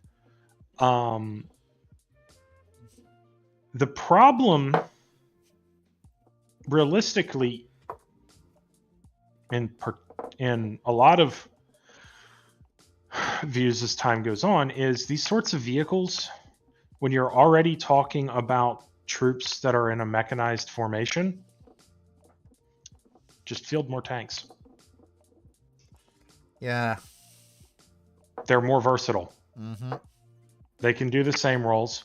The problem, realistically, in a lot of views as time goes on, is these sorts of vehicles, when you're already talking about troops that are in a mechanized formation, just field more tanks. Yeah. They're more versatile. Mm-hmm. They can do the same roles.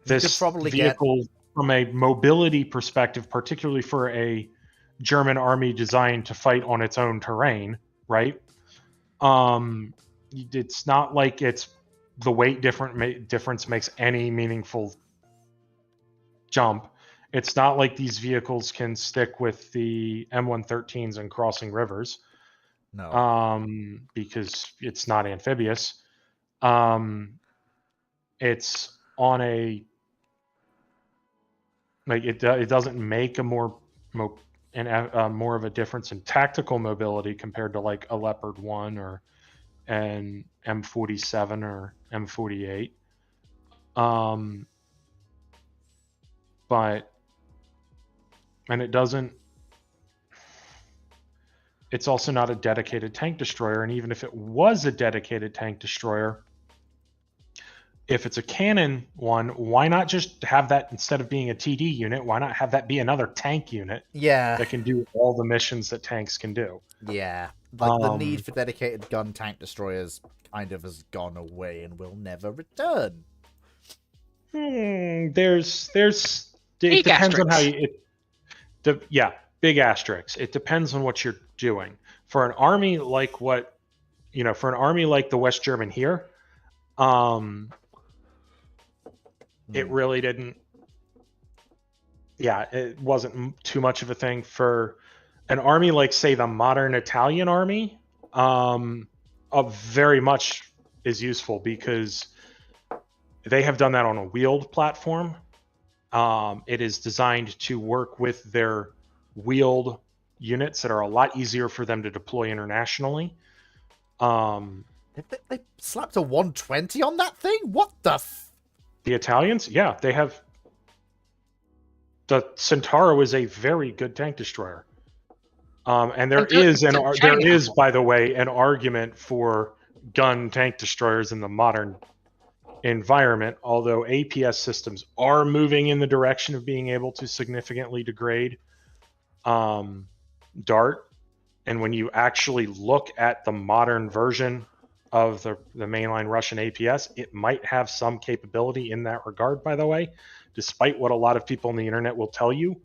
This probably vehicle, from a mobility perspective, particularly for a German army designed to fight on its own terrain, right? It's not like it's the weight difference makes any meaningful jump. It's not like these vehicles can stick with the M113s and crossing rivers. No. Because it's not amphibious. It's on a it doesn't make a more of a difference in tactical mobility compared to like a Leopard 1 or an M47 or M48. And it doesn't. It's also not a dedicated tank destroyer, and even if it was a dedicated tank destroyer, if it's a cannon one, why not just have that, instead of being a TD unit, why not have that be another tank unit? Yeah. That can do all the missions that tanks can do. Yeah. Like the need for dedicated gun tank destroyers kind of has gone away and will never return. There's it Big depends on how asterisks. yeah, big asterisks. It depends on what you're doing. For an army like for an army like the West German here, it really didn't. Yeah, it wasn't too much of a thing for an army like, say, the modern Italian army. Very much is useful because they have done that on a wheeled platform. It is designed to work with their wheeled units that are a lot easier for them to deploy internationally. They slapped a 120 on that thing? What the The Italians, yeah, they have. The Centauro is a very good tank destroyer. And there is, by the way, an argument for gun tank destroyers in the modern environment, although APS systems are moving in the direction of being able to significantly degrade Dart. And when you actually look at the modern version of the mainline Russian APS, it might have some capability in that regard, by the way, despite what a lot of people on the internet will tell you.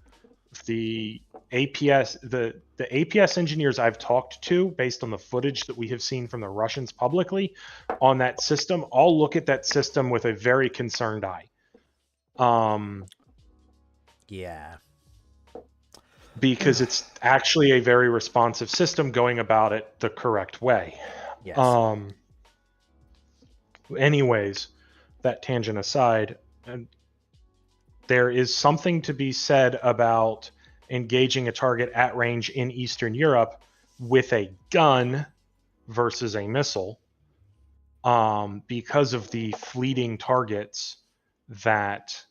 The APS engineers I've talked to, based on the footage that we have seen from the Russians publicly on that system, all look at that system with a very concerned eye. Yeah. Because it's actually a very responsive system going about it the correct way. Yes. Anyways, that tangent aside, there is something to be said about engaging a target at range in Eastern Europe with a gun versus a missile, because of the fleeting targets that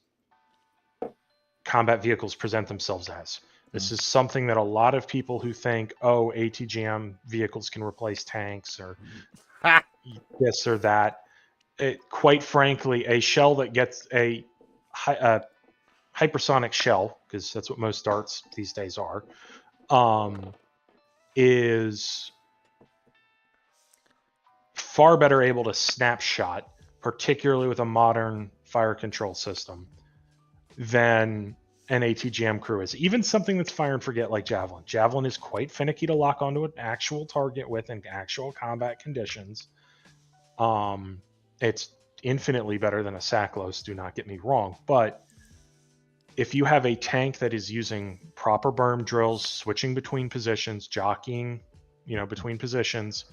combat vehicles present themselves as. This is something that a lot of people who think, oh, ATGM vehicles can replace tanks or this or that. Quite frankly, a shell that gets a hypersonic shell, because that's what most darts these days are, is far better able to snapshot, particularly with a modern fire control system, than an ATGM crew is. Even something that's fire and forget like Javelin. Javelin is quite finicky to lock onto an actual target with in actual combat conditions. It's infinitely better than a Saklos, do not get me wrong, but if you have a tank that is using proper berm drills, switching between positions, jockeying, between positions,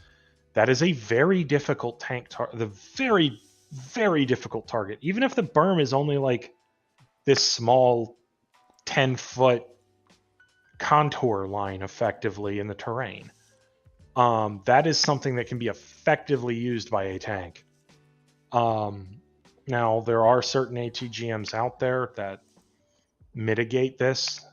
that is a very difficult tank the very, very difficult target. Even if the berm is only like this small 10-foot contour line effectively in the terrain, that is something that can be effectively used by a tank. Now, there are certain ATGMs out there that mitigate this,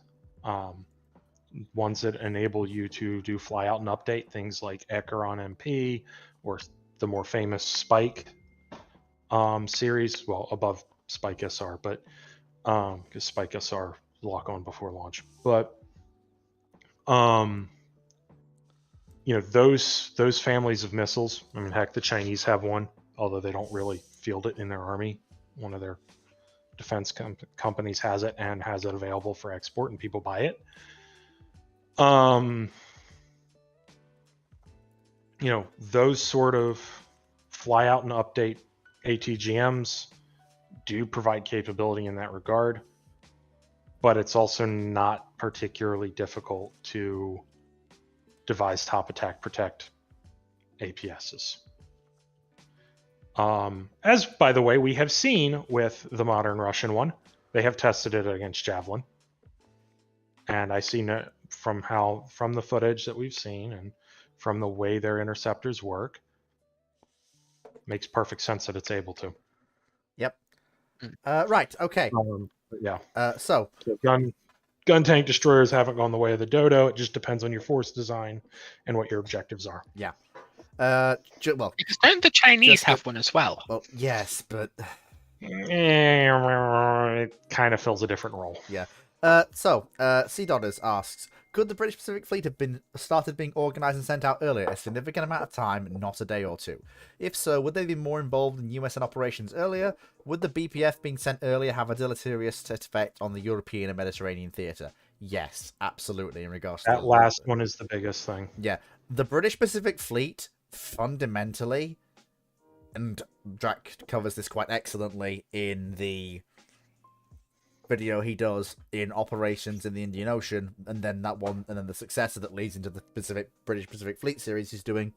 ones that enable you to do fly out and update, things like Echeron MP or the more famous Spike series, well, above Spike SR, but because Spike SR lock on before launch, but those families of missiles, I mean, heck, the Chinese have one, although they don't really field it in their army. One of their defense companies has it and has it available for export, and people buy it. Those sort of fly out and update ATGMs do provide capability in that regard, but it's also not particularly difficult to devise top attack protect APSs. As, by the way, we have seen with the modern Russian one, they have tested it against Javelin. And I see from the footage that we've seen and from the way their interceptors work, makes perfect sense that it's able to. Yep. Right. Okay. Yeah. So gun tank destroyers haven't gone the way of the Dodo. It just depends on your force design and what your objectives are. Yeah. Because don't the Chinese have one as well? Well, yes, but it kind of fills a different role. Yeah. C. Dodders asks, Could the British Pacific Fleet have been started being organised and sent out earlier, a significant amount of time, not a day or two? If so, would they be more involved in USN operations earlier? Would the BPF being sent earlier have a deleterious effect on the European and Mediterranean theatre? Yes, absolutely. In regards to That last one is the biggest thing. yeah, the British Pacific Fleet fundamentally, and Drac covers this quite excellently in the video he does in operations in the Indian Ocean, and then that one, and then the successor that leads into the British Pacific Fleet series he's doing.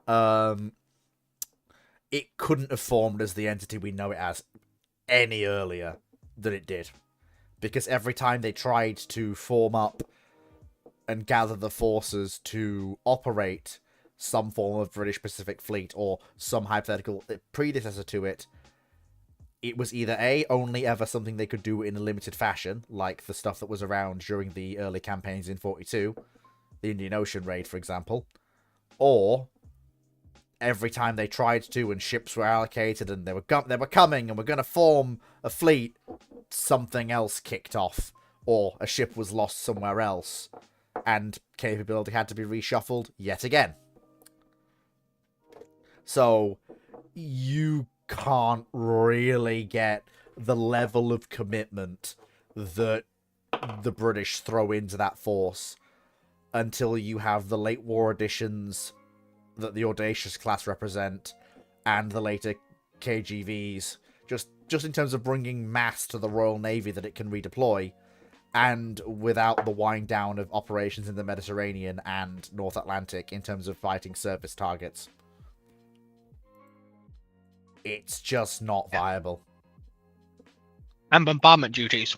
It couldn't have formed as the entity we know it as any earlier than it did, because every time they tried to form up and gather the forces to operate some form of British Pacific Fleet or some hypothetical predecessor to it, it was either A, only ever something they could do in a limited fashion, like the stuff that was around during the early campaigns in 42, the Indian Ocean raid, for example, or every time they tried to and ships were allocated and they were coming and were going to form a fleet, something else kicked off, or a ship was lost somewhere else, and capability had to be reshuffled yet again. So, you can't really get the level of commitment that the British throw into that force until you have the late war additions that the Audacious class represent and the later KGVs, just in terms of bringing mass to the Royal Navy that it can redeploy, and without the wind down of operations in the Mediterranean and North Atlantic in terms of fighting surface targets. It's just not viable. And bombardment duties.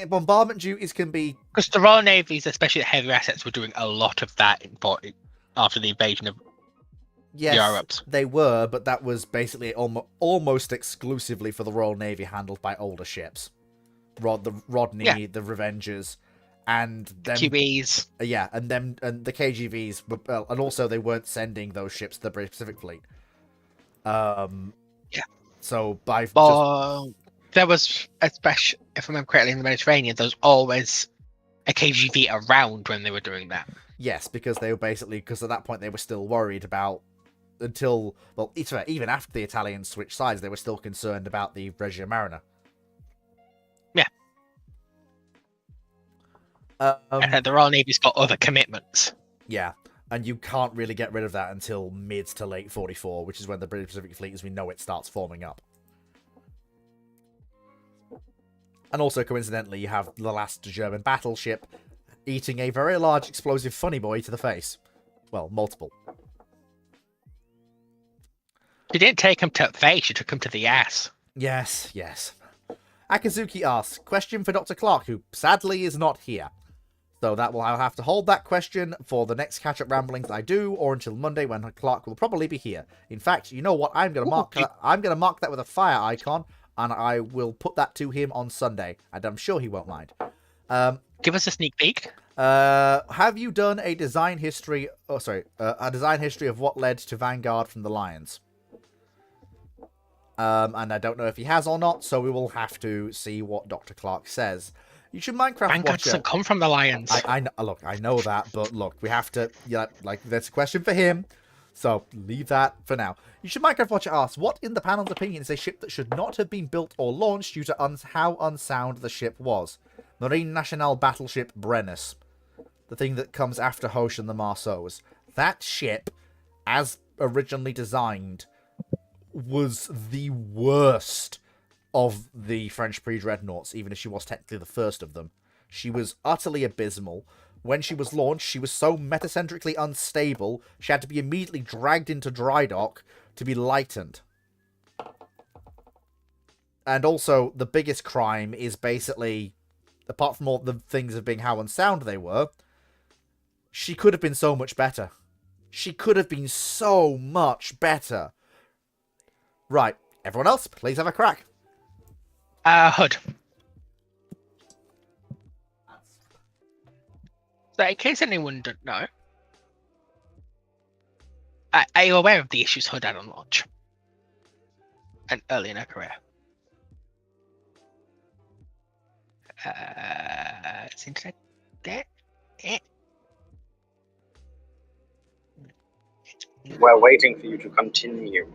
Bombardment duties can be... Because the Royal Navies, especially the heavy assets, were doing a lot of that after the invasion of Europe. They were, but that was basically almost exclusively for the Royal Navy, handled by older ships. The Rodney, the Revengers, and them... QBs. Yeah, and the KGVs, and also they weren't sending those ships to the British Pacific Fleet. So there was, especially if I remember correctly, in the Mediterranean, there was always a KGV around when they were doing that. Yes, because they were because at that point they were still worried about even after the Italians switched sides, they were still concerned about the Regia Marina. Yeah. The Royal Navy's got other commitments. Yeah. And you can't really get rid of that until mid to late 44, which is when the British Pacific Fleet, as we know it, starts forming up. And also, coincidentally, you have the last German battleship eating a very large explosive funny boy to the face. Well, multiple. She didn't take him to the face, she took him to the ass. Yes. Akazuki asks, question for Dr. Clark, who sadly is not here. So I'll have to hold that question for the next catch-up ramblings I do, or until Monday when Clark will probably be here. In fact, you know what? I'm gonna mark that with a fire icon, and I will put that to him on Sunday, and I'm sure he won't mind. Give us a sneak peek. Have you done a design history? A design history of what led to Vanguard from the Lions? And I don't know if he has or not, so we will have to see what Dr. Clark says. You should Minecraft Vanguard watcher. doesn't come from the Lions. I know that, but look, we have to. Yeah, that's a question for him. So leave that for now. You should Minecraft watcher asks, what in the panel's opinion is a ship that should not have been built or launched due to how unsound the ship was? Marine Nationale battleship Brennus, the thing that comes after Hoche and the Marceaus. That ship, as originally designed, was the worst of the French pre-dreadnoughts, even if she was technically the first of them. She was utterly abysmal. When she was launched, she was so metacentrically unstable, she had to be immediately dragged into dry dock to be lightened. And also, the biggest crime is basically, apart from all the things of being how unsound they were, she could have been so much better. She could have been so much better. Right, everyone else, please have a crack. Hood. So, in case anyone don't know, are you aware of the issues Hood had on launch and early in her career? It's internet that it. We're waiting for you to continue.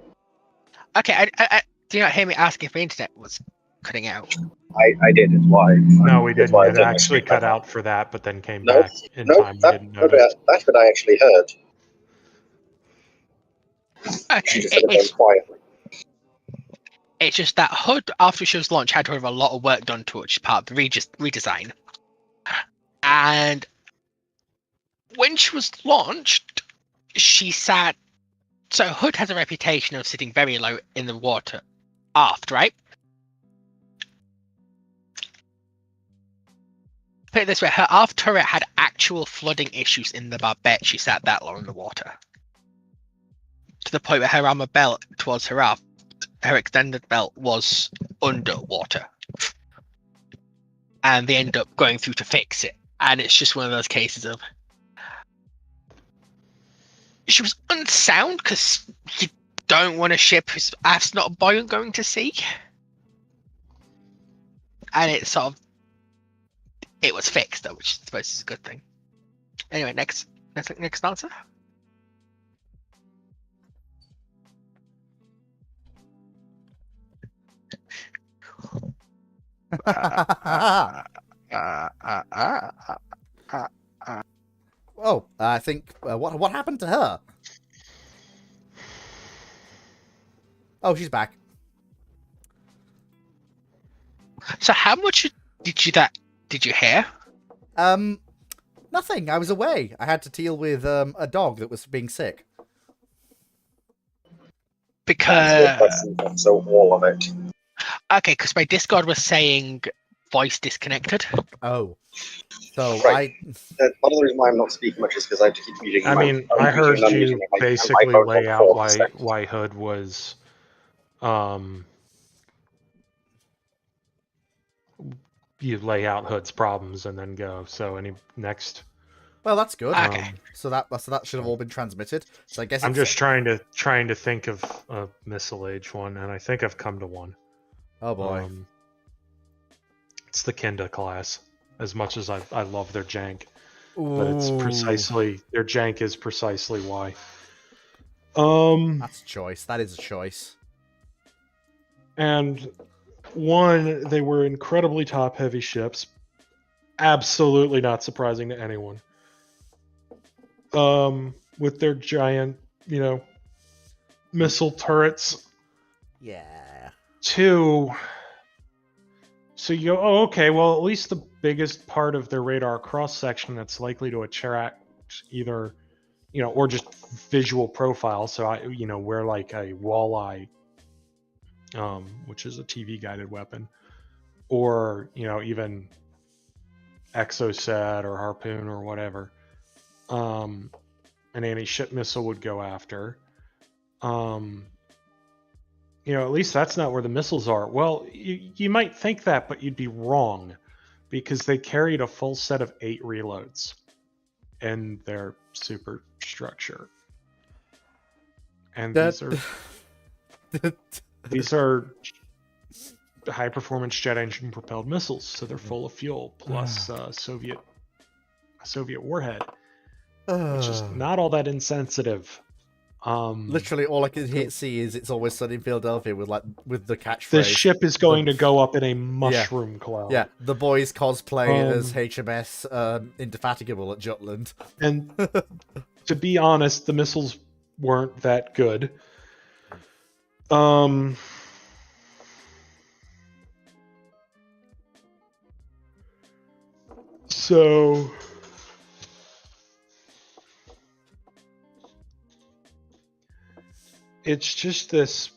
Okay, I do you not hear me asking if the internet was cutting out? I did. It's why. No, we That's didn't. why I It turned my actually screen back cut on. out for that, but then came No, back in no, time. We didn't that notice. bit I actually heard. Okay, She just said it very quietly. it's just that HUD, after she was launched, had to have a lot of work done to it, which is part of the redesign. And when she was launched, she sat. So HUD has a reputation of sitting very low in the water aft, right? Put it this way, her aft turret had actual flooding issues in the barbette. She sat that low in the water. To the point where her armor belt towards her aft, her extended belt was underwater. And they end up going through to fix it. And it's just one of those cases of she was unsound because you don't want a ship whose aft's not buoyant going to sea. And it sort of it was fixed though, which I suppose is a good thing. Anyway, next answer. Oh, I think what happened to her? Oh, she's back. So how much did you hear? Nothing. I was away. I had to deal with a dog that was being sick. Because So all of it. okay, because my Discord was saying voice disconnected. Oh, so Right. Part of the reason why I'm not speaking much is because I have to keep muting. I mean, I heard you basically lay out why HUD was, you lay out HUD's problems and then go. So any next? Well, that's good. Okay. So that should have all been transmitted. So I guess I'm it's... just trying to think of a Missile Age one, and I think I've come to one. Oh boy. It's the Kenda class. As much as I love their jank, Ooh. but it's precisely their jank is precisely why. That's a choice. That is a choice. And one, they were incredibly top-heavy ships. Absolutely not surprising to anyone. With their giant, missile turrets. Yeah. Two, so you go, oh, okay, well, at least the biggest part of their radar cross-section that's likely to attract either, or just visual profile. So, we're like a walleye, which is a TV-guided weapon, or, even Exocet or Harpoon or whatever. An anti-ship missile would go after. At least that's not where the missiles are. Well, you might think that, but you'd be wrong, because they carried a full set of 8 reloads in their superstructure. And these are high-performance jet engine propelled missiles, so they're full of fuel plus a Soviet warhead, which is not all that insensitive. Literally, all I can see is "It's Always Sunny in Philadelphia" with the catchphrase. The ship is going to go up in a mushroom cloud. Yeah, the boys cosplay as HMS Indefatigable at Jutland. And to be honest, the missiles weren't that good. So it's just this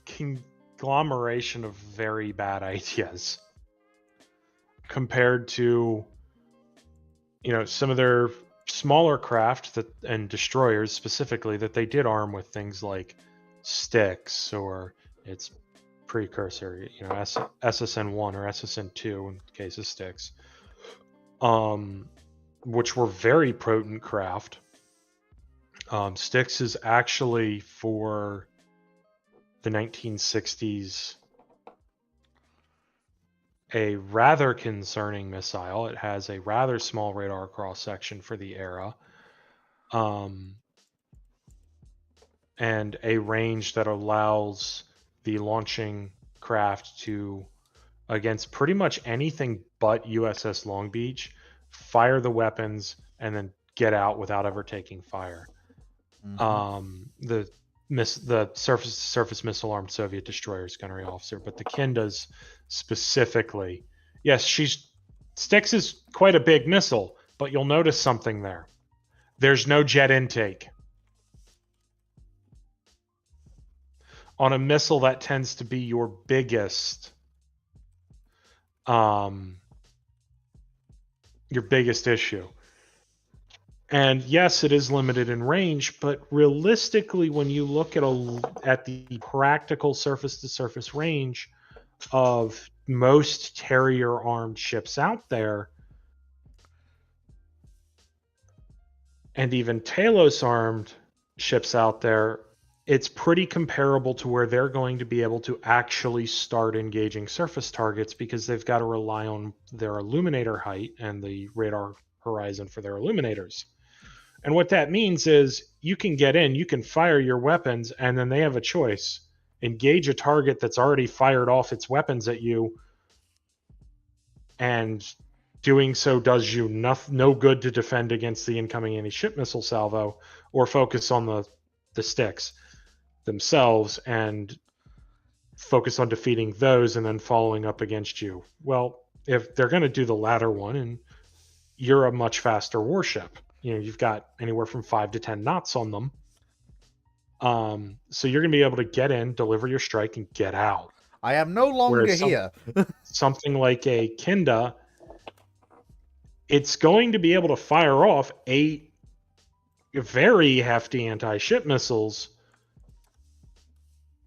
conglomeration of very bad ideas compared to, some of their smaller craft and destroyers specifically that they did arm with things like Styx or its precursor, SSN-1 or SSN-2 in the case of Styx, which were very potent craft. Styx is actually for the 1960s a rather concerning missile. It has a rather small radar cross section for the era, and a range that allows the launching craft to, against pretty much anything but USS Long Beach, fire the weapons and then get out without ever taking fire. The surface missile armed Soviet destroyers gunnery officer, but the Kindas specifically, yes, Styx is quite a big missile, but you'll notice something there. There's no jet intake. On a missile, that tends to be your biggest issue. And yes, it is limited in range, but realistically, when you look at the practical surface-to-surface range of most Terrier-armed ships out there, and even Talos-armed ships out there, it's pretty comparable to where they're going to be able to actually start engaging surface targets, because they've got to rely on their illuminator height and the radar horizon for their illuminators. And what that means is you can get in, you can fire your weapons, and then they have a choice. Engage a target that's already fired off its weapons at you, and doing so does you no good to defend against the incoming anti-ship missile salvo, or focus on the Styx themselves and focus on defeating those and then following up against you. Well, if they're going to do the latter one, and you're a much faster warship, you've got anywhere from 5 to 10 knots on them. So you're going to be able to get in, deliver your strike, and get out. I am no longer here. Something like a Kinda, it's going to be able to fire off 8 very hefty anti-ship missiles,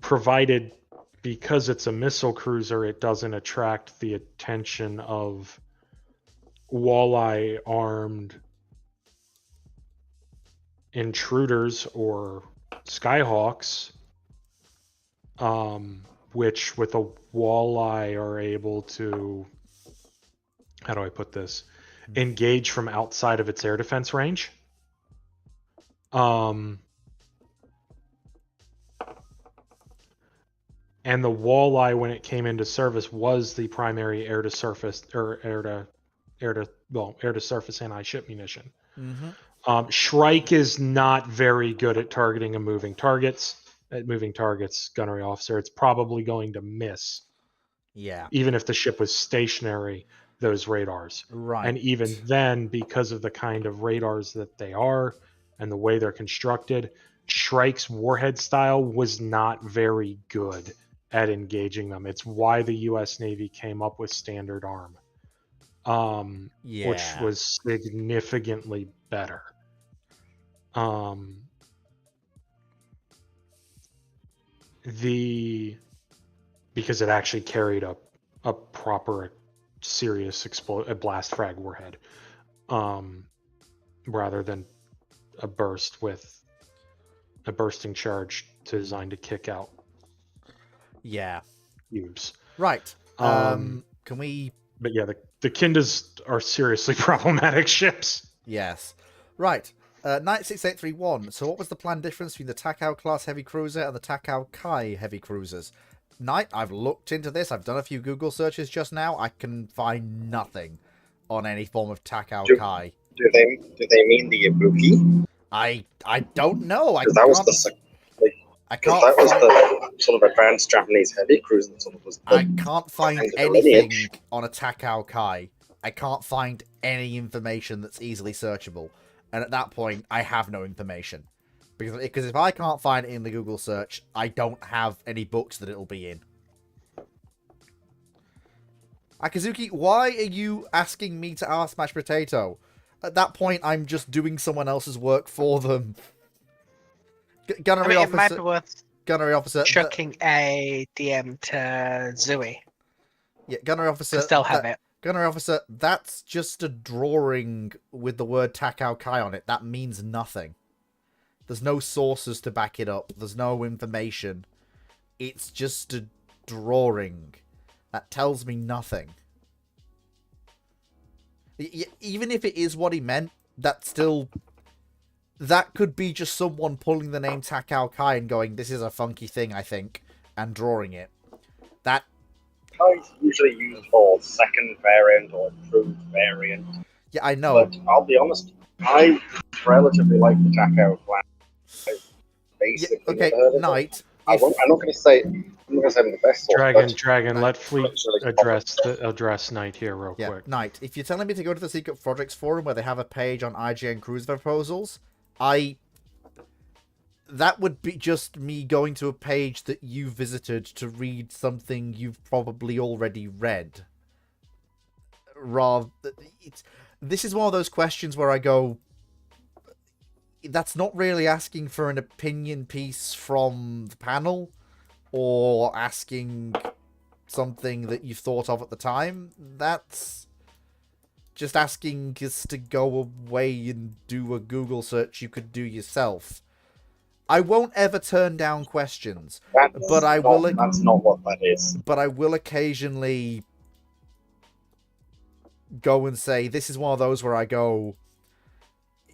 provided, because it's a missile cruiser, it doesn't attract the attention of walleye-armed intruders or Skyhawks, which with a walleye are able to, how do I put this, engage from outside of its air defense range. And the walleye, when it came into service, was the primary air to surface or air to surface anti-ship munition. Mm-hmm. Shrike is not very good at targeting moving targets. Gunnery officer, it's probably going to miss. Yeah. Even if the ship was stationary, those radars. Right. And even then, because of the kind of radars that they are and the way they're constructed, Shrike's warhead style was not very good at engaging them. It's why the U.S. Navy came up with Standard Arm, which was significantly better. Because it actually carried a proper serious blast frag warhead, rather than a burst with a bursting charge designed to kick out cubes. Right. Can we? But yeah, the Kindas are seriously problematic ships. Yes. Right. Knight 6831. So what was the planned difference between the Takao class heavy cruiser and the Takao Kai heavy cruisers? Knight, I've looked into this. I've done a few Google searches just now. I can find nothing on any form of Takao Kai. Do they mean the Ibuki? I don't know. Because that was the sort of advanced Japanese heavy cruiser that sort of was. I can't find anything on a Takao Kai. I can't find any information that's easily searchable. And at that point, I have no information. Because if I can't find it in the Google search, I don't have any books that it'll be in. Akazuki, why are you asking me to ask Mashed Potato? At that point, I'm just doing someone else's work for them. Gunnery officer. It might be worth Gunnery officer. Chucking a DM to Zooey. Yeah, Gunnery officer. Still have it. Gunnery officer, that's just a drawing with the word Takao Kai on it. That means nothing. There's no sources to back it up. There's no information. It's just a drawing. That tells me nothing. Even if it is what he meant, that could be just someone pulling the name Takao Kai and going, "This is a funky thing, I think," and drawing it. That Kai's usually used for second variant or improved variant. yeah, I know. But I'll be honest, I relatively like the Takao class. Yeah, Basically, okay, never heard of it. Knight. I'm not going to say I'm the best sword, Dragon, let Fleet it's really address Knight here real Yeah, quick. Knight. If you're telling me to go to the Secret Projects forum where they have a page on IGN cruiser proposals, that would be just me going to a page that you visited to read something you've probably already read. This is one of those questions where I go, that's not really asking for an opinion piece from the panel or asking something that you thought of at the time. That's just asking us to go away and do a Google search you could do yourself. I won't ever turn down questions, but I will. That's not what that is. But I will occasionally go and say, this is one of those where I go,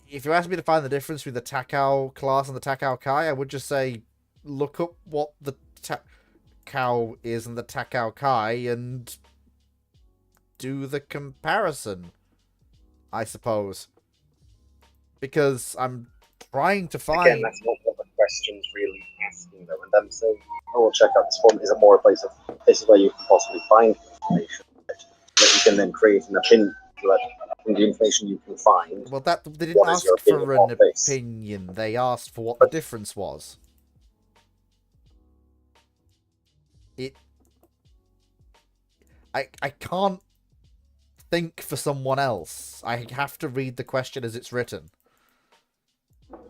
if you ask me to find the difference between the Takao class and the Takao Kai, I would just say, look up what the Takao is and the Takao Kai and do the comparison, I suppose. Because I'm trying to find... Again, that's not what the question's really asking, though. And them saying, oh, check out this form is a more a place of, this is where you can possibly find information that you can then create an opinion from the information you can find. Well, they didn't ask for an opinion. They asked for what the difference was. I can't think for someone else. I have to read the question as it's written.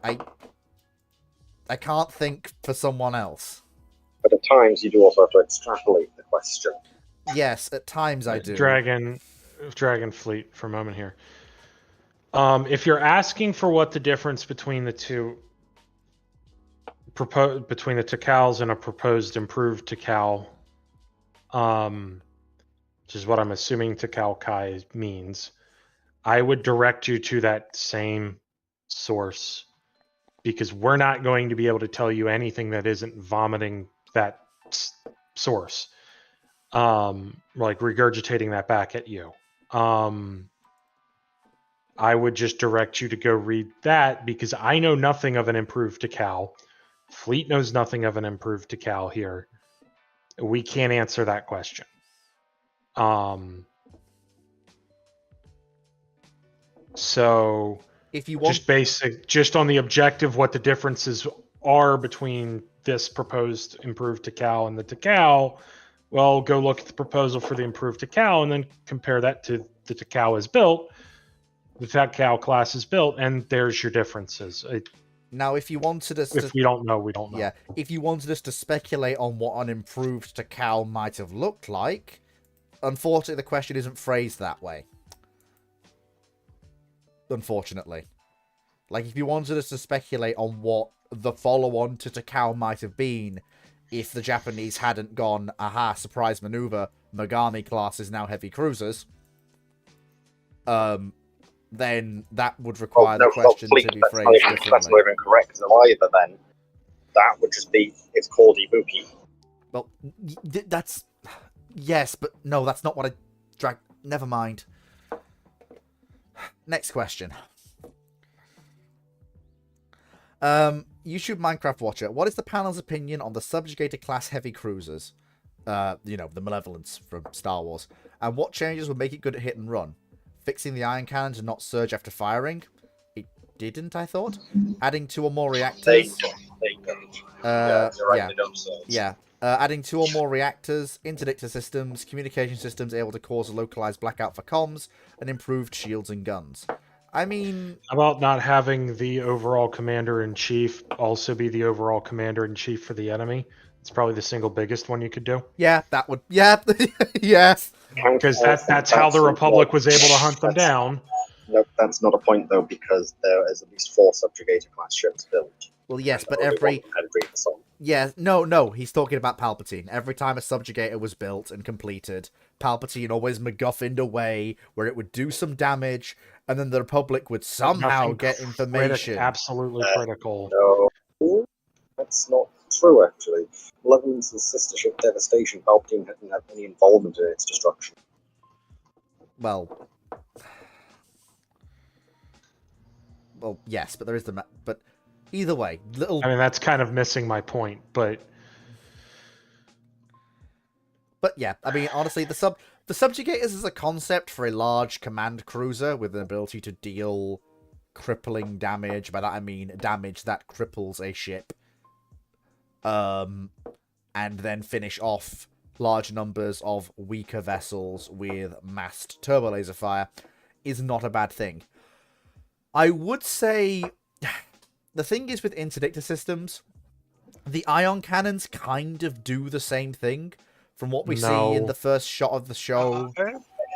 I can't think for someone else. But at times you do also have to extrapolate the question. Yes, at times I do. Dragon Fleet for a moment here. If you're asking for what the difference between the two between the Takaos and a proposed improved Takao, which is what I'm assuming Takao Kai means, I would direct you to that same source, because we're not going to be able to tell you anything that isn't vomiting that source, like regurgitating that back at you. I would just direct you to go read that, because I know nothing of an improved Takao. Fleet knows nothing of an improved Takao here. We can't answer that question. So if you want just on the objective, what the differences are between this proposed improved Takao and the Takao, well, go look at the proposal for the improved Takao and then compare that to the Takao as built. The Takao class is built, and there's your differences. Now, if you wanted us if we don't know, we don't know. Yeah, if you wanted us to speculate on what an improved Takao might have looked like, unfortunately, the question isn't phrased that way. Unfortunately. Like, if you wanted us to speculate on what the follow-on to Takao might have been if the Japanese hadn't gone, aha, surprise maneuver, Megami class is now heavy cruisers, then that would require the question to be phrased differently. That's not even correct either, then. That would just be, it's called Ibuki. Well, that's... Yes, but no, that's not what I... Never mind. Next question. YouTube Minecraft Watcher. What is the panel's opinion on the subjugated class heavy cruisers? The Malevolence from Star Wars. And what changes would make it good at hit and run? Fixing the ion cannon to not surge after firing? It didn't, I thought. Adding 2 or more reactors. They don't. You're right, they don't surge. Yeah. Adding 2 or more reactors, interdictor systems, communication systems able to cause a localized blackout for comms, and improved shields and guns. I mean... How about not having the overall commander-in-chief also be the overall commander-in-chief for the enemy? It's probably the single biggest one you could do. Yeah, that would... Yeah, yes. Because that's how the Republic was able to hunt them down. No, that's not a point, though, because there is at least 4 subjugator class ships built. Well, yes, but every... Yeah, no, he's talking about Palpatine. Every time a subjugator was built and completed, Palpatine always MacGuffined a way where it would do some damage, and then the Republic would somehow Nothing get information. absolutely critical. No, that's not true, actually. Malevolence and sister ship Devastation, Palpatine hadn't had any involvement in its destruction. Well, yes, but there is but either way, I mean, that's kind of missing my point, but yeah, I mean, honestly, the subjugators is a concept for a large command cruiser with an ability to deal crippling damage. By that I mean damage that cripples a ship. And then finish off large numbers of weaker vessels with massed turbo laser fire is not a bad thing. I would say the thing is with interdictor systems, the ion cannons kind of do the same thing from what we see in the first shot of the show.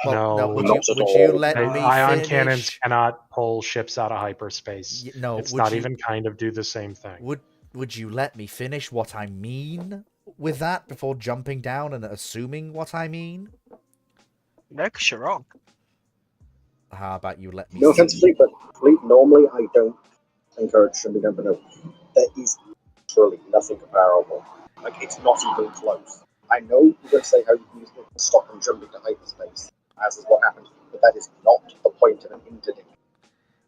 No, would not at you all. let me ion finish? cannons cannot pull ships out of hyperspace. No, it's not even kind of do the same thing. Would you let me finish what I mean with that before jumping down and assuming what I mean? No, because you're wrong. How about you let me No see? offense, Fleet, but Fleet, normally I don't encourage jumping down, but no, there is literally nothing comparable. Like, it's not even close. I know you're going to say how you can use it to stop them jumping to hyperspace, as is what happened, but that is not the point of an interdict.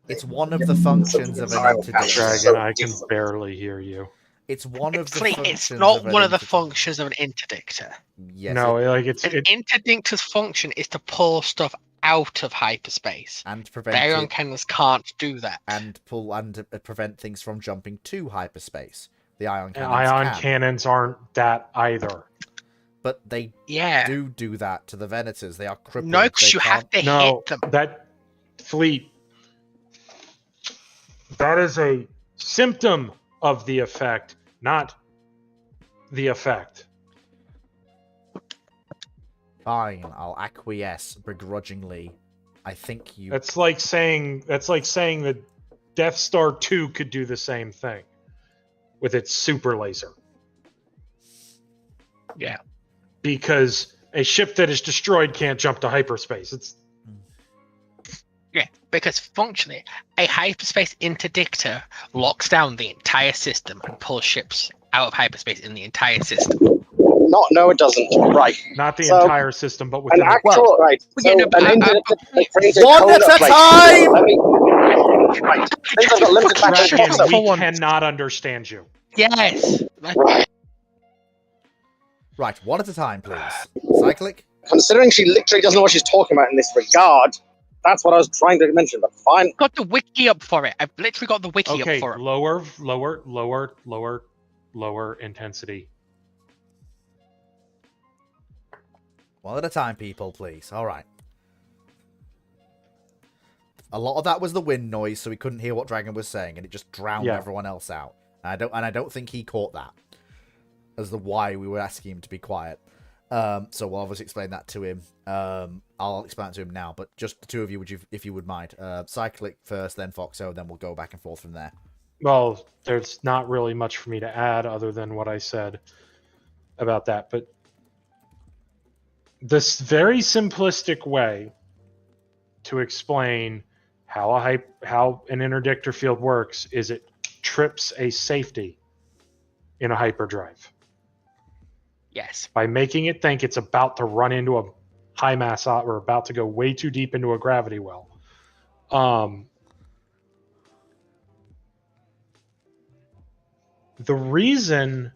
It's one of the functions of an interdict. Dragon, I can barely hear you. It's one of the Fleet, functions. it's not of an one of the interdict. functions of an interdictor. Yes, No, it- like it's An interdictor's function is to pull stuff out of hyperspace. and The prevent ion it, cannons can't do that. and pull and prevent things from jumping to hyperspace. The ion cannons ion can, cannons aren't that either. but they Yeah. do that to the Venators. They are crippled. No, because They you have can't- to No, hit them. that Fleet. That is a symptom of the effect, not the effect. Fine, I'll acquiesce begrudgingly. I think you. That's like saying that Death Star 2 could do the same thing with its super laser. Yeah. Because a ship that is destroyed can't jump to hyperspace. Yeah, because functionally, a hyperspace interdictor locks down the entire system and pulls ships out of hyperspace in the entire system. No, it doesn't. Right. Not the So, entire system, but An within actual, right. So, yeah, no, but an interdictor that creates a One cone at of a place. time! Let me. Right. Since I've got limited battery, Dragon, so- we cannot understand you. Yes. Right. Right, one at a time, please. Cyclic. Considering she literally doesn't know what she's talking about in this regard, that's what I was trying to mention. But fine. Got the wiki up for it. I've literally got the wiki Okay, up for it. lower intensity. One at a time, people, please. All right. A lot of that was the wind noise, so we couldn't hear what Dragon was saying, and it just drowned Yeah. everyone else out. And I don't think he caught that as the why we were asking him to be quiet. So we'll obviously explain that to him. I'll explain it to him now, but just the two of you, if you would mind. Cyclic first, then Foxo, then we'll go back and forth from there. Well, there's not really much for me to add other than what I said about that. But this very simplistic way to explain how an interdictor field works is it trips a safety in a hyperdrive Yes. by making it think it's about to run into a high mass or about to go way too deep into a gravity well. The reason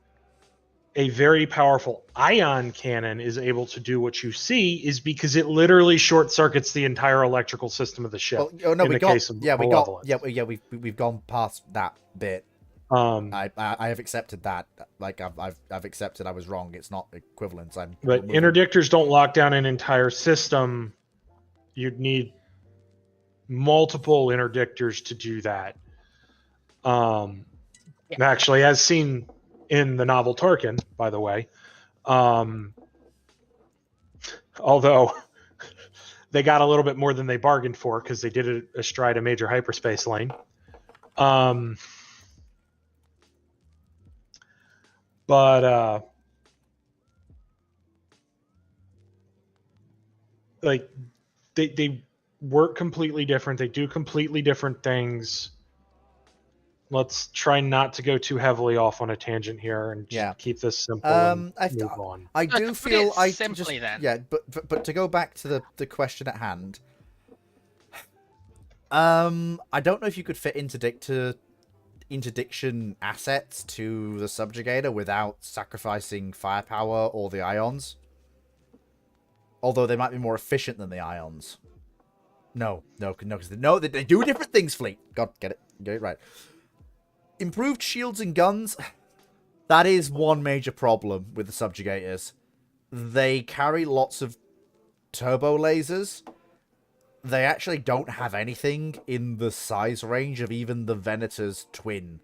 a very powerful ion cannon is able to do what you see is because it literally short circuits the entire electrical system of the ship. Well, oh, no, in we the got, case of yeah, we got, Malevolence. yeah, we've gone past that bit. I have accepted that. Like I've accepted I was wrong. It's not equivalent. But moving. interdictors don't lock down an entire system. You'd need multiple interdictors to do that. Actually, as seen in the novel Tarkin, by the way. Although they got a little bit more than they bargained for because they did it astride a major hyperspace lane. But like they work completely different. They do completely different things. Let's try not to go too heavily off on a tangent here and just keep this simple and move on. I No, do to put feel it I simply just then. yeah, but to go back to the question at hand, I don't know if you could fit interdiction assets to the subjugator without sacrificing firepower or the ions. Although they might be more efficient than the ions. No, because they do different things, Fleet. God, get it right. Improved shields and guns. That is one major problem with the subjugators. They carry lots of turbo lasers. They actually don't have anything in the size range of even the Venator's twin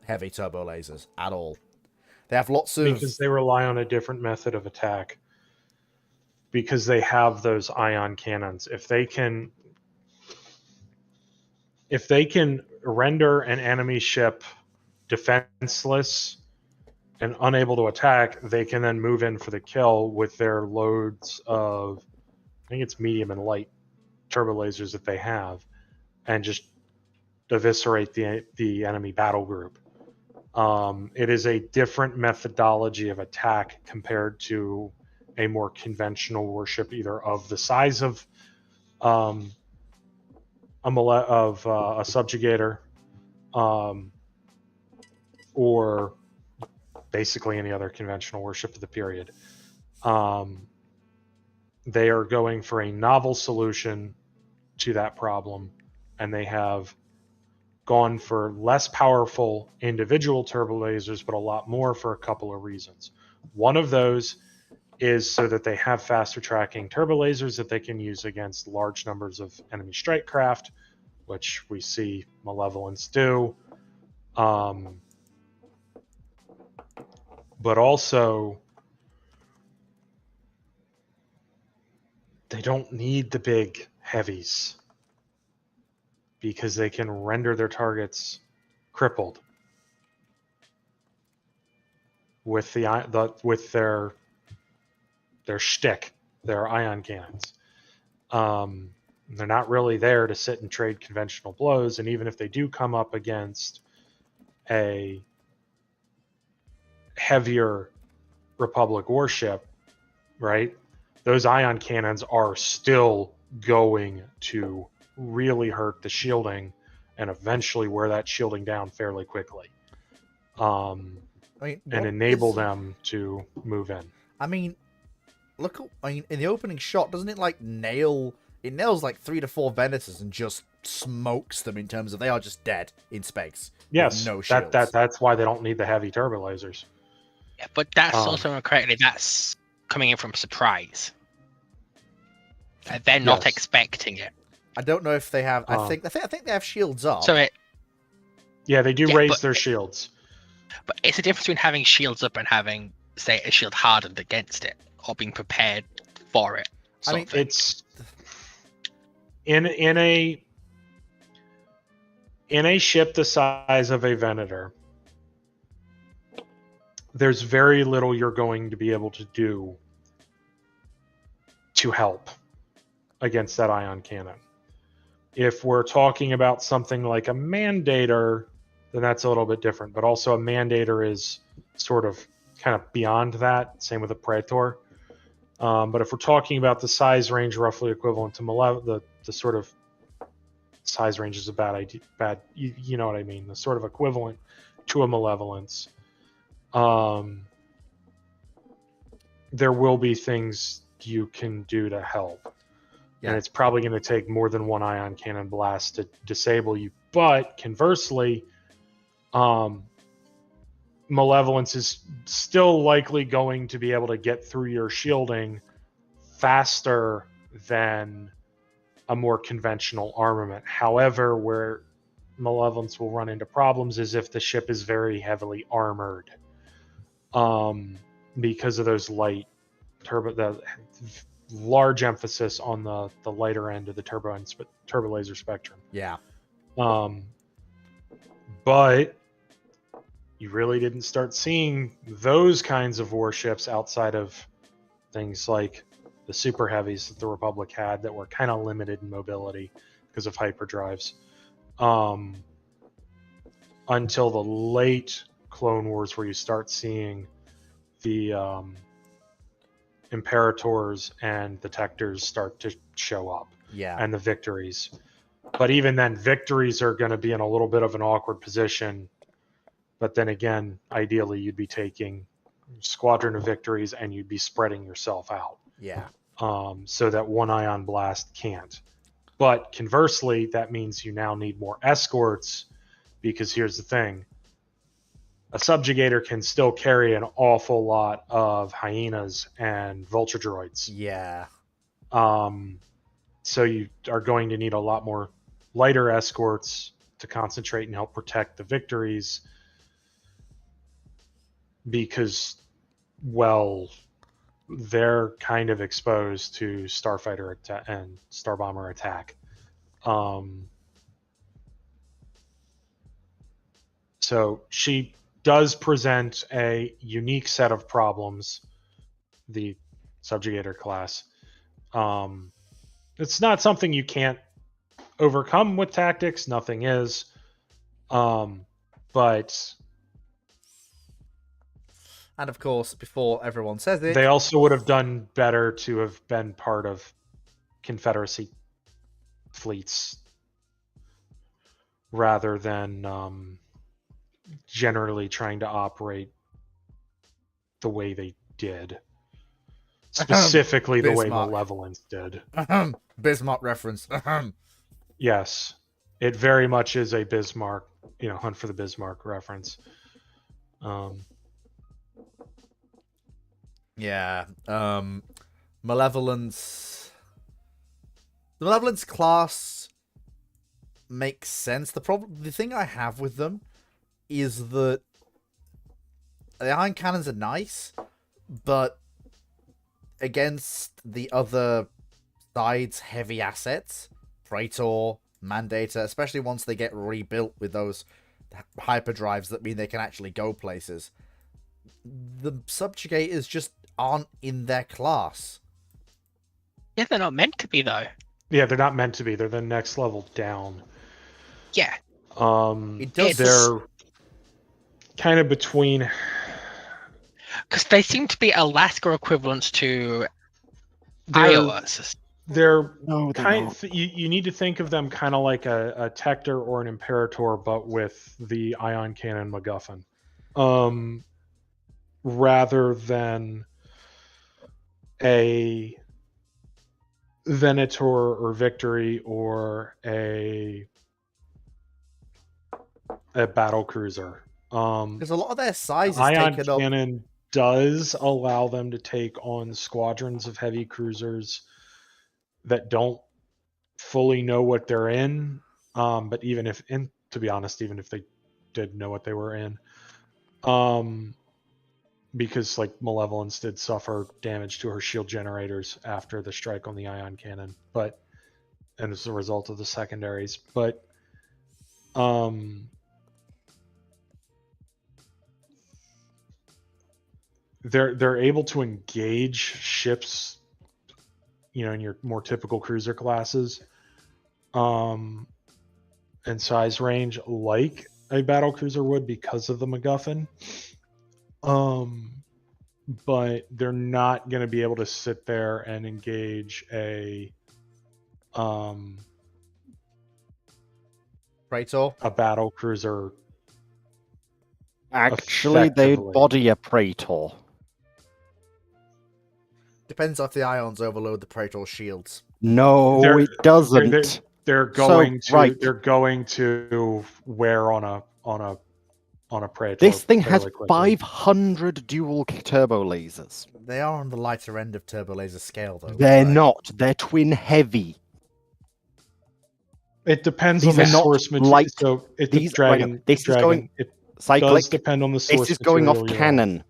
heavy turbo lasers at all. They have lots of... Because they rely on a different method of attack. Because they have those ion cannons. If they can render an enemy ship defenseless and unable to attack, they can then move in for the kill with their loads of, I think it's medium and light turbo lasers that they have, and just eviscerate the enemy battle group. It is a different methodology of attack compared to a more conventional warship, either of the size of a subjugator, or basically any other conventional warship of the period. They are going for a novel solution to that problem, and they have gone for less powerful individual turbo lasers, but a lot more for a couple of reasons. One of those is so that they have faster tracking turbo lasers that they can use against large numbers of enemy strike craft, which we see Malevolence do. But also, they don't need the big heavies because they can render their targets crippled with with their shtick, their ion cannons. They're not really there to sit and trade conventional blows, and even if they do come up against a heavier Republic warship, right? Those ion cannons are still going to really hurt the shielding and eventually wear that shielding down fairly quickly. And enable them to move in. I mean, in the opening shot, doesn't it nails like 3 to 4 Venators and just smokes them in terms of they are just dead in space. Yes, no shields. That's why they don't need the heavy turbo lasers. Yeah, but that's also correctly. That's coming in from surprise. They're not expecting it. I don't know if they have. I think they have shields up. So they do raise their shields. But it's a difference between having shields up and having, say, a shield hardened against it or being prepared for it. I mean, it's in a ship the size of a Venator. There's very little you're going to be able to do to help against that ion cannon. If we're talking about something like a Mandator, then that's a little bit different. But also a Mandator is sort of kind of beyond that. Same with a Praetor. But if we're talking about the size range roughly equivalent to the sort of size range is a bad idea. You know what I mean? The sort of equivalent to a Malevolence. There will be things you can do to help. Yeah. And it's probably going to take more than one ion cannon blast to disable you. But conversely, Malevolence is still likely going to be able to get through your shielding faster than a more conventional armament. However, where Malevolence will run into problems is if the ship is very heavily armored. Because of those light the large emphasis on the lighter end of the turbo laser spectrum. Yeah. But you really didn't start seeing those kinds of warships outside of things like the super heavies that the Republic had that were kind of limited in mobility because of hyperdrives. Until the late Clone Wars, where you start seeing the Imperators and the Tectors start to show up, Yeah. and the Victories. But even then, Victories are going to be in a little bit of an awkward position. But then again, ideally, you'd be taking squadron of Victories and you'd be spreading yourself out. Yeah. So that one ion blast can't. But conversely, that means you now need more escorts, because here's the thing. A subjugator can still carry an awful lot of hyenas and vulture droids. Yeah. So you are going to need a lot more lighter escorts to concentrate and help protect the Victories, because, well, they're kind of exposed to Starfighter and Star Bomber attack. So she does present a unique set of problems, the Subjugator class. It's not something you can't overcome with tactics. Nothing is. But And of course, before everyone says it, they also would have done better to have been part of Confederacy fleets rather than generally trying to operate the way they did. Specifically the way Bismarck. Malevolence did. Bismarck reference. Yes. It very much is a Bismarck, Hunt for the Bismarck reference. Yeah. Malevolence. The Malevolence class makes sense. The thing I have with them is that the iron cannons are nice, but against the other side's heavy assets, Praetor, Mandator, especially once they get rebuilt with those hyperdrives that mean they can actually go places, the subjugators just aren't in their class. Yeah, they're not meant to be though. Yeah, they're not meant to be. They're the next level down. Yeah. It does. They're kind of between. Because they seem to be Alaska equivalents to Iowa's. They're No, they're kind. not. You need to think of them kind of like a Tector or an Imperator, but with the ion cannon MacGuffin, rather than a Venator or Victory or a battle cruiser. Because a lot of their size is Ion taken up. cannon does allow them to take on squadrons of heavy cruisers that don't fully know what they're in. But to be honest, even if they did know what they were in, because like Malevolence did suffer damage to her shield generators after the strike on the ion cannon, and as a result of the secondaries, but they're able to engage ships, in your more typical cruiser classes, and size range like a battle cruiser would because of the MacGuffin. But they're not going to be able to sit there and engage a Praetor. battle cruiser. Actually, they'd Effectively. body a Praetor. Depends if the ions overload the Praetor shields. No, They're- it doesn't. They're going right. They're going to wear on a Praetor. This thing has fairly quickly. 500 dual turbo lasers. They are on the lighter end of turbo laser scale, though. They're right? not. They're twin heavy. It depends These on the are not source material. light- So it's these- a dragon. this is dragon. going- It Cyclic. does depend on the source. This is going off material you're on. cannon.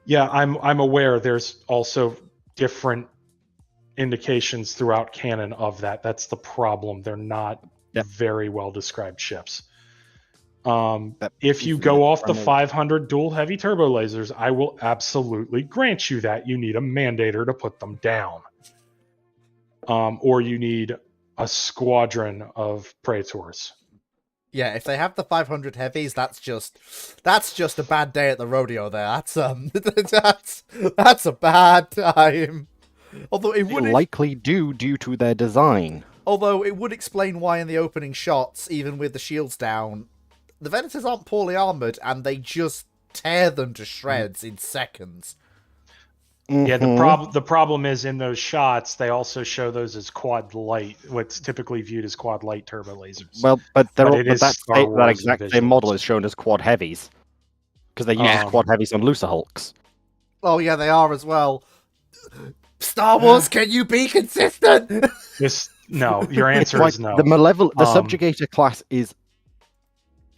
Yeah, I'm aware. There's also different indications throughout canon of that. That's the problem. They're not Yeah. very well described ships. If you isn't go it off the from a- 500 dual heavy turbo lasers, I will absolutely grant you that you need a mandator to put them down. Or you need a squadron of Praetors. Yeah, if they have the 500 heavies, that's just a bad day at the rodeo. There, that's a bad time. Although it They would likely do due to their design. Although it would explain why in the opening shots, even with the shields down, the Venators aren't poorly armored and they just tear them to shreds in seconds. Yeah, Mhm. the problem is in those shots they also show those as quad light, what's typically viewed as quad light turbo lasers. Well, but it is that Star Wars exact and same model visuals. is shown as quad heavies because they use Yeah. quad heavies on Lucer Hulks. Oh yeah, they are as well. Star Wars, can you be consistent? No, your answer Like, is no. the the Um, subjugator class is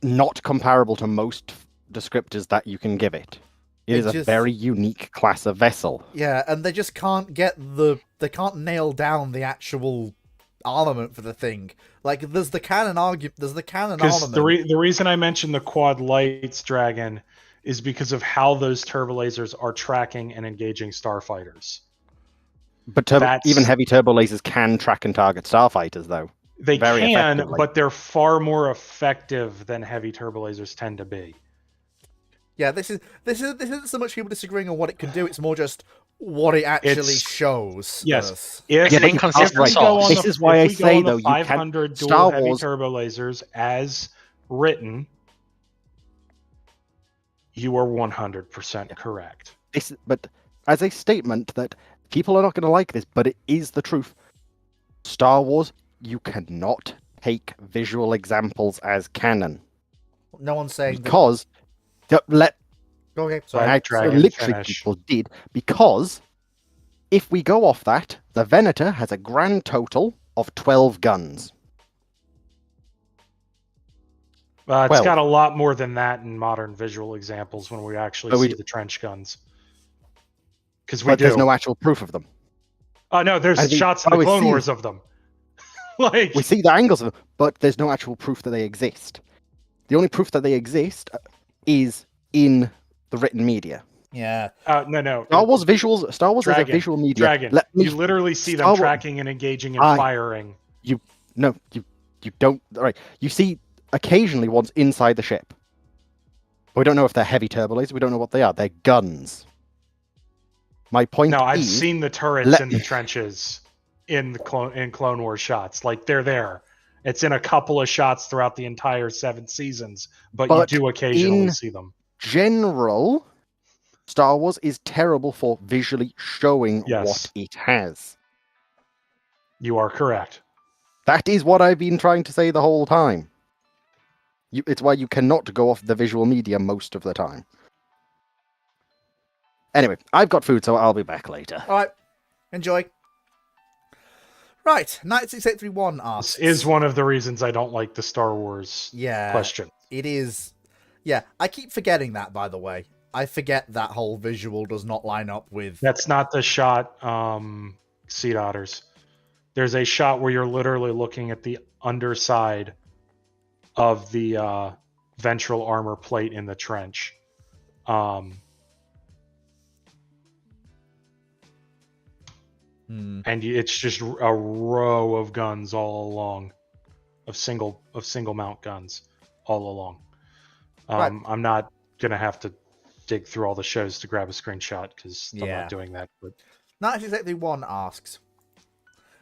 not comparable to most descriptors that you can give it. It is a just- very unique class of vessel. Yeah, and they just can't they can't nail down the actual armament for the thing. Like there's the cannon Because armament. the reason I mentioned the quad lights, Dragon, is because of how those turbo lasers are tracking and engaging starfighters. But That's- even heavy turbo lasers can track and target starfighters, though. They Very can, effectively. but they're far more effective than heavy turbo lasers tend to be. Yeah, this isn't so much people disagreeing on what it can do. It's more just what it actually It's- shows. yes. us. If, It's an but inconsistent right. we go on source. This is why if I we go say, on the though, you can't- 500 dual Star heavy Wars- turbo lasers as written, you are 100% correct. But as a statement that people are not going to like this, but it is the truth. Star Wars, you cannot take visual examples as canon No one's saying that. because Okay, sorry. Right. Dragon, literally finish. people did, because if we go off that, the Venator has a grand total of 12 guns. It's Well- got a lot more than that in modern visual examples when we actually But we see d- the trench guns. Because we But do. there's no actual proof of them. No, there's I think- shots in the we Clone see- Wars of them. Like, We see the angles of them, but there's no actual proof that they exist. The only proof that they exist is in the written media. Yeah. no. Star Wars is a Dragon, visual media. Dragon. Let me You literally see Star them Wars- tracking and engaging and I- firing. No, you don't. All right, you see occasionally ones inside the ship. But we don't know if they're heavy turbo lasers. We don't know what they are. They're guns. My point No, I've is, seen the turrets let- in the trenches in the Clone Wars shots. Like, they're there. It's in a couple of shots throughout the entire 7 seasons, but you But do occasionally in- see them. general, Star Wars is terrible for visually showing Yes. what it has. You are correct. That is what I've been trying to say the whole time. It's why you cannot go off the visual media most of the time. Anyway, I've got food, so I'll be back later. All right. Enjoy. Right. 96831 asks. This is one of the reasons I don't like the Star Wars Yeah. question. It is. Yeah. I keep forgetting that, by the way. I forget that whole visual does not line up with. That's not the shot, Seed Otters. There's a shot where you're literally looking at the underside of the ventral armor plate in the trench. And it's just a row of guns all along, of single mount guns all along. Right. I'm not gonna have to dig through all the shows to grab a screenshot because I'm Yeah. not doing that. But 96831 asks.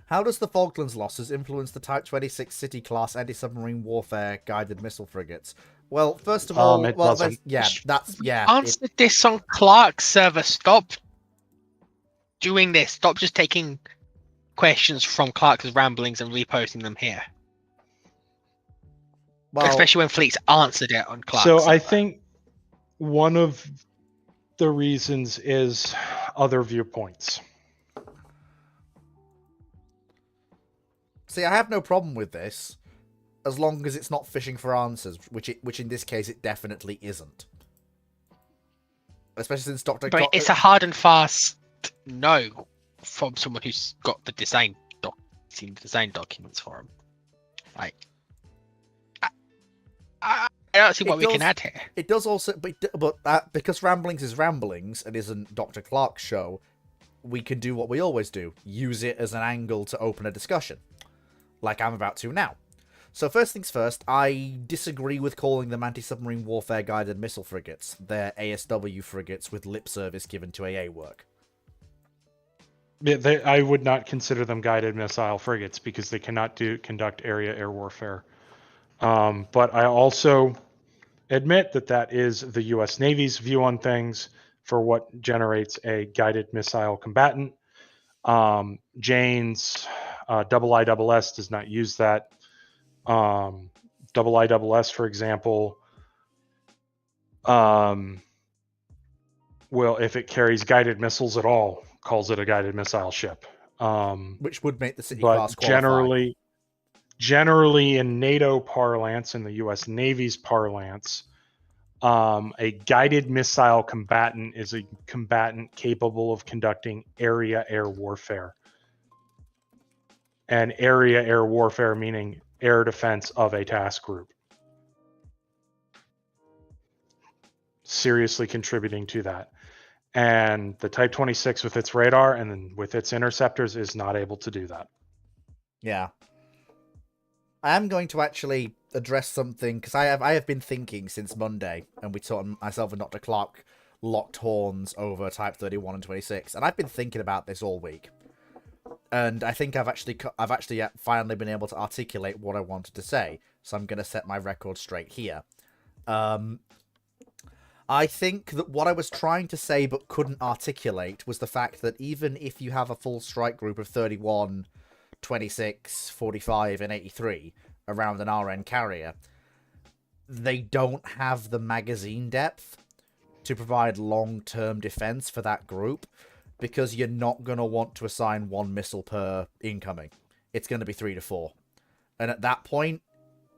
How does the Falklands losses influence the Type 26 City class anti-submarine warfare guided missile frigates? Well, first of all, it well, doesn't. Answer this on Clark's server. Stop doing this. Stop just taking questions from Clark's ramblings and reposting them here. well, Especially when Fleet's answered it on Clark's so I server. think one of the reasons is other viewpoints. see, I have no problem with this, as long as it's not fishing for answers, which in this case it definitely isn't. Especially since Dr. But it's a hard and fast no from someone who's got the seen the design documents for him. Like, I don't see It what we can does- add here. It does also, but because Ramblings is Ramblings and isn't Dr. Clark's show, we can do what we always do: use it as an angle to open a discussion, like I'm about to now. So first things first, I disagree with calling them anti-submarine warfare guided missile frigates. They're ASW frigates with lip service given to AA work. Yeah, I would not consider them guided missile frigates because they cannot conduct area air warfare. But I also admit that is the U.S. Navy's view on things for what generates a guided missile combatant. Jane's IISS does not use that. IISS, for example, will, if it carries guided missiles at all, calls it a guided missile ship. Which would make the city But class qualify. generally in NATO parlance, in the U.S. Navy's parlance, a guided missile combatant is a combatant capable of conducting area air warfare. And area air warfare meaning air defense of a task group. Seriously contributing to that. And the Type 26 with its radar and then with its interceptors is not able to do that. Yeah. I am going to actually address something, because I have been thinking since Monday, and we talked, myself and Dr. Clark locked horns over Type 31 and 26, and I've been thinking about this all week. And I think I've actually finally been able to articulate what I wanted to say, so I'm going to set my record straight here. I think that what I was trying to say but couldn't articulate was the fact that even if you have a full strike group of 31, 26, 45, and 83 around an RN carrier, they don't have the magazine depth to provide long-term defense for that group, because you're not going to want to assign one missile per incoming. It's going to be 3 to 4. And at that point,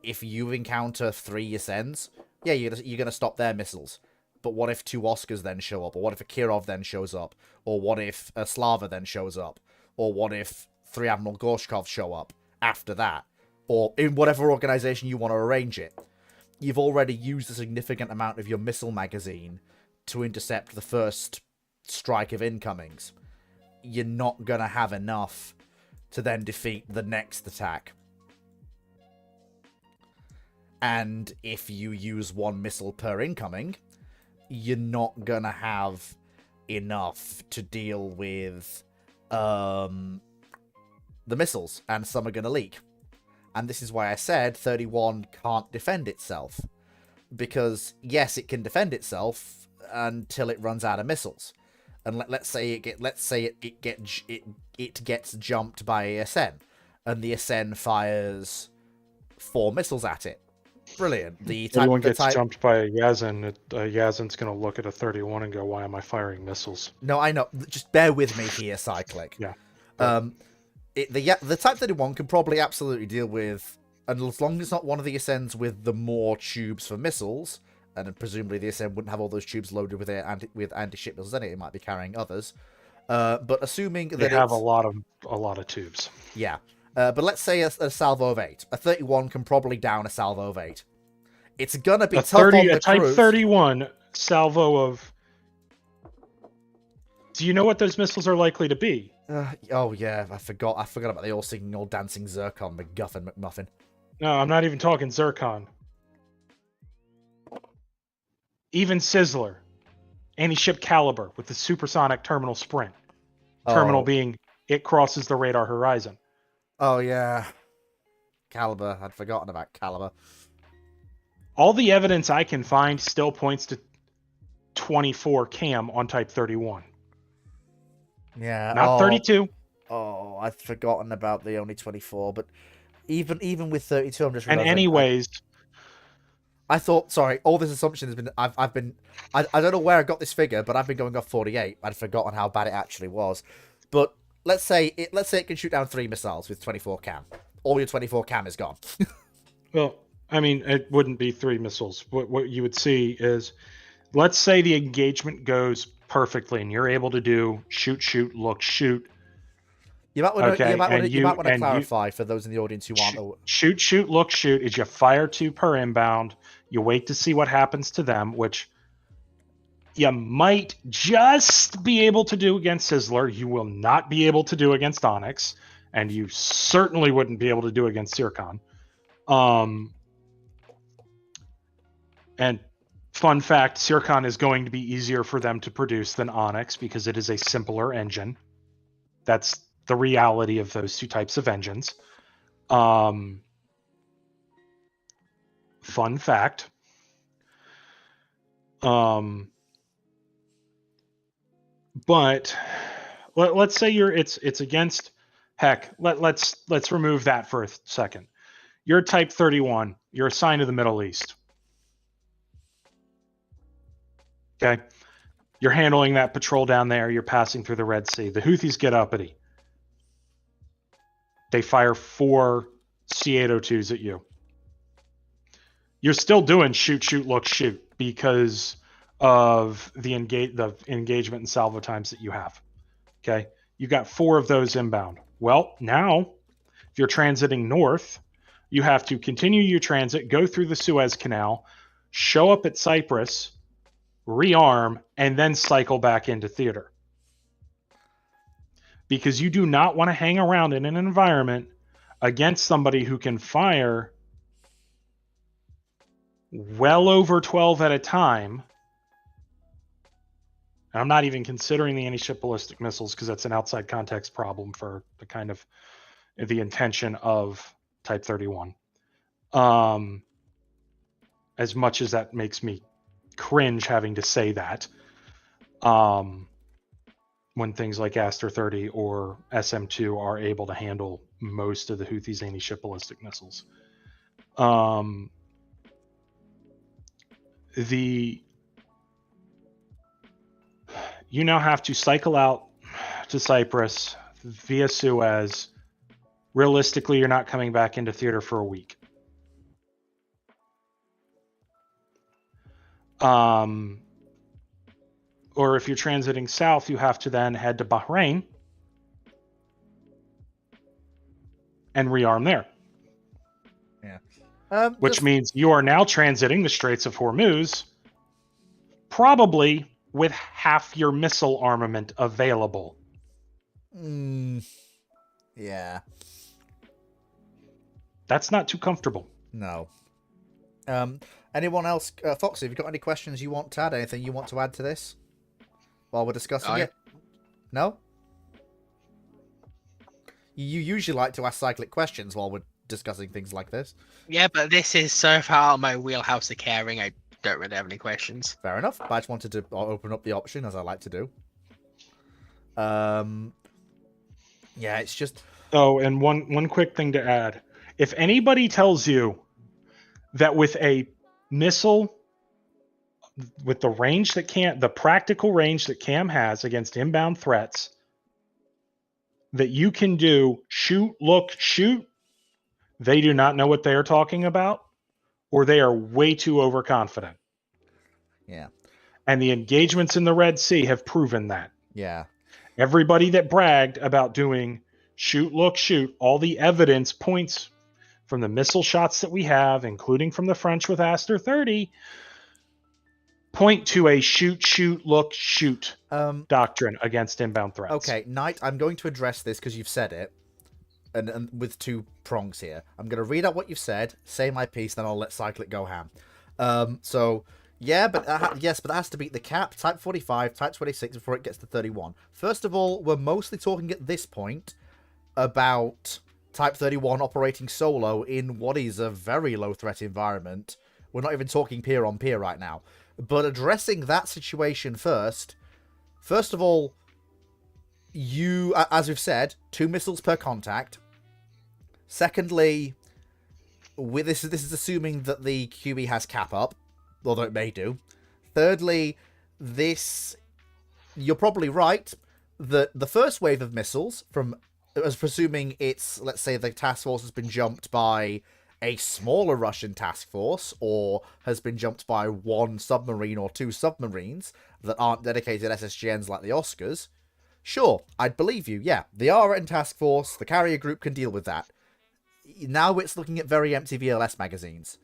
if you encounter 3 ascends, yeah, you're going to stop their missiles. But what if 2 Oscars then show up? Or what if a Kirov then shows up? Or what if a Slava then shows up? Or what if 3 Admiral Gorshkov show up after that? Or in whatever organization you want to arrange it. You've already used a significant amount of your missile magazine to intercept the first strike of incomings. You're not going to have enough to then defeat the next attack. And if you use 1 missile per incoming, you're not going to have enough to deal with the missiles, and some are going to leak. And this is why I said 31 can't defend itself. Because, yes, it can defend itself until it runs out of missiles. And let's say it gets jumped by ASN, and the ASN fires 4 missiles at it. Brilliant. Anyone gets jumped by a Yazan, Yazan's going to look at a 31 and go, "Why am I firing missiles?" No, I know. Just bear with me here, Cyclic. Yeah. The Type 31 can probably absolutely deal with, and as long as it's not one of the ASNs with the more tubes for missiles. And presumably the ASN wouldn't have all those tubes loaded with anti-ship missiles in it. It might be carrying others. But assuming that they have a lot of tubes. Yeah. But let's say a salvo of 8. A 31 can probably down a salvo of 8. It's gonna be tough on the Type crews. 31 salvo of. Do you know what those missiles are likely to be? Oh yeah, I forgot about the all singing, all dancing Zircon McGuffin McMuffin. No, I'm not even talking Zircon. Even Sizzler, anti-ship caliber with the supersonic terminal sprint. Terminal being it crosses the radar horizon. Oh yeah, Caliber. I'd forgotten about Caliber. All the evidence I can find still points to 24 cam on Type 31. Yeah, not 32. Oh, I'd forgotten about the only 24, but even with 32, I'm just. And anyways. I thought, sorry, all this assumption has been, I don't know where I got this figure, but I've been going off 48. I'd forgotten how bad it actually was. But let's say it can shoot down 3 missiles with 24 cam. All your 24 cam is gone. Well, I mean, it wouldn't be 3 missiles. What you would see is, let's say the engagement goes perfectly and you're able to do shoot, look, shoot. You might want to, Okay, you might want to, and you might want to and clarify for those in the audience who aren't. shoot, shoot, look, shoot is you fire 2 per inbound. You wait to see what happens to them, which you might just be able to do against Sizzler. You will not be able to do against Onyx, and you certainly wouldn't be able to do against Zircon. And fun fact, Zircon is going to be easier for them to produce than Onyx because it is a simpler engine. That's the reality of those 2 types of engines. Fun fact. But let's say it's against, heck, let's remove that for a second. You're Type 31. You're assigned to the Middle East. Okay, you're handling that patrol down there. You're passing through the Red Sea. The Houthis get uppity. They fire 4 C-802s at you. You're still doing shoot, shoot, look, shoot because of the engagement and salvo times that you have. Okay, you got 4 of those inbound. Well, now if you're transiting north, you have to continue your transit, go through the Suez Canal, show up at Cyprus, rearm, and then cycle back into theater. Because you do not want to hang around in an environment against somebody who can fire well over 12 at a time. And I'm not even considering the anti-ship ballistic missiles because that's an outside context problem for the kind of the intention of Type 31. As much as that makes me cringe having to say that, when things like Aster 30 or SM2 are able to handle most of the Houthis' anti-ship ballistic missiles. You now have to cycle out to Cyprus via Suez. Realistically, you're not coming back into theater for a week. Or if you're transiting south, you have to then head to Bahrain and rearm there. Yeah. Which means you are now transiting the Straits of Hormuz, probably with half your missile armament available. Yeah. That's not too comfortable. No. Anyone else? Foxy, have you got any questions you want to add? Anything you want to add to this while we're discussing it? No? You usually like to ask cyclic questions while we're discussing things like this. Yeah, but this is so far out of my wheelhouse of caring, I don't really have any questions. Fair enough. But I just wanted to open up the option, as I like to do. Yeah, it's just... Oh, and one quick thing to add. If anybody tells you that with a missile, with the range that the practical range that Cam has against inbound threats, that you can do shoot, look, shoot, they do not know what they are talking about, or they are way too overconfident. Yeah. And the engagements in the Red Sea have proven that. Yeah. Everybody that bragged about doing shoot, look, shoot, all the evidence points from the missile shots that we have, including from the French with Aster 30, point to a shoot, shoot, look, shoot doctrine against inbound threats. Okay, Knight, I'm going to address this because you've said it, and with 2 prongs here. I'm going to read out what you've said, say my piece, then I'll let Cyclic go ham. So, yeah, but yes, but that has to beat the cap, Type 45, Type 26 before it gets to 31. First of all, we're mostly talking at this point about Type 31 operating solo in what is a very low threat environment. We're not even talking peer on peer right now. But addressing that situation first of all, you, as we've said, 2 missiles per contact. Secondly, this is assuming that the QE has cap up, although it may do. Thirdly, you're probably right that the first wave of missiles, as presuming it's, let's say the task force has been jumped by a smaller Russian task force, or has been jumped by 1 submarine or 2 submarines that aren't dedicated SSGNs like the Oscars, Sure, I'd believe you. Yeah, the RN task force, the carrier group can deal with that. Now it's looking at very empty VLS magazines,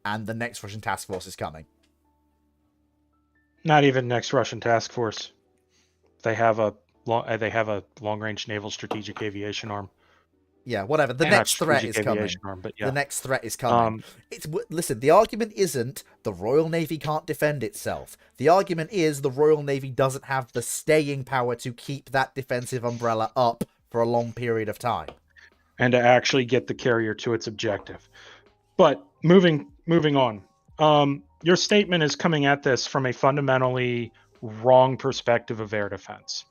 and the next Russian task force is coming. Not even next Russian task force. They have a long-range naval strategic aviation arm. Yeah, whatever. The And not next threat strategic is coming. aviation arm, but yeah. The next threat is coming. Listen, the argument isn't the Royal Navy can't defend itself. The argument is the Royal Navy doesn't have the staying power to keep that defensive umbrella up for a long period of time. And to actually get the carrier to its objective. But moving on. Your statement is coming at this from a fundamentally wrong perspective of air defense.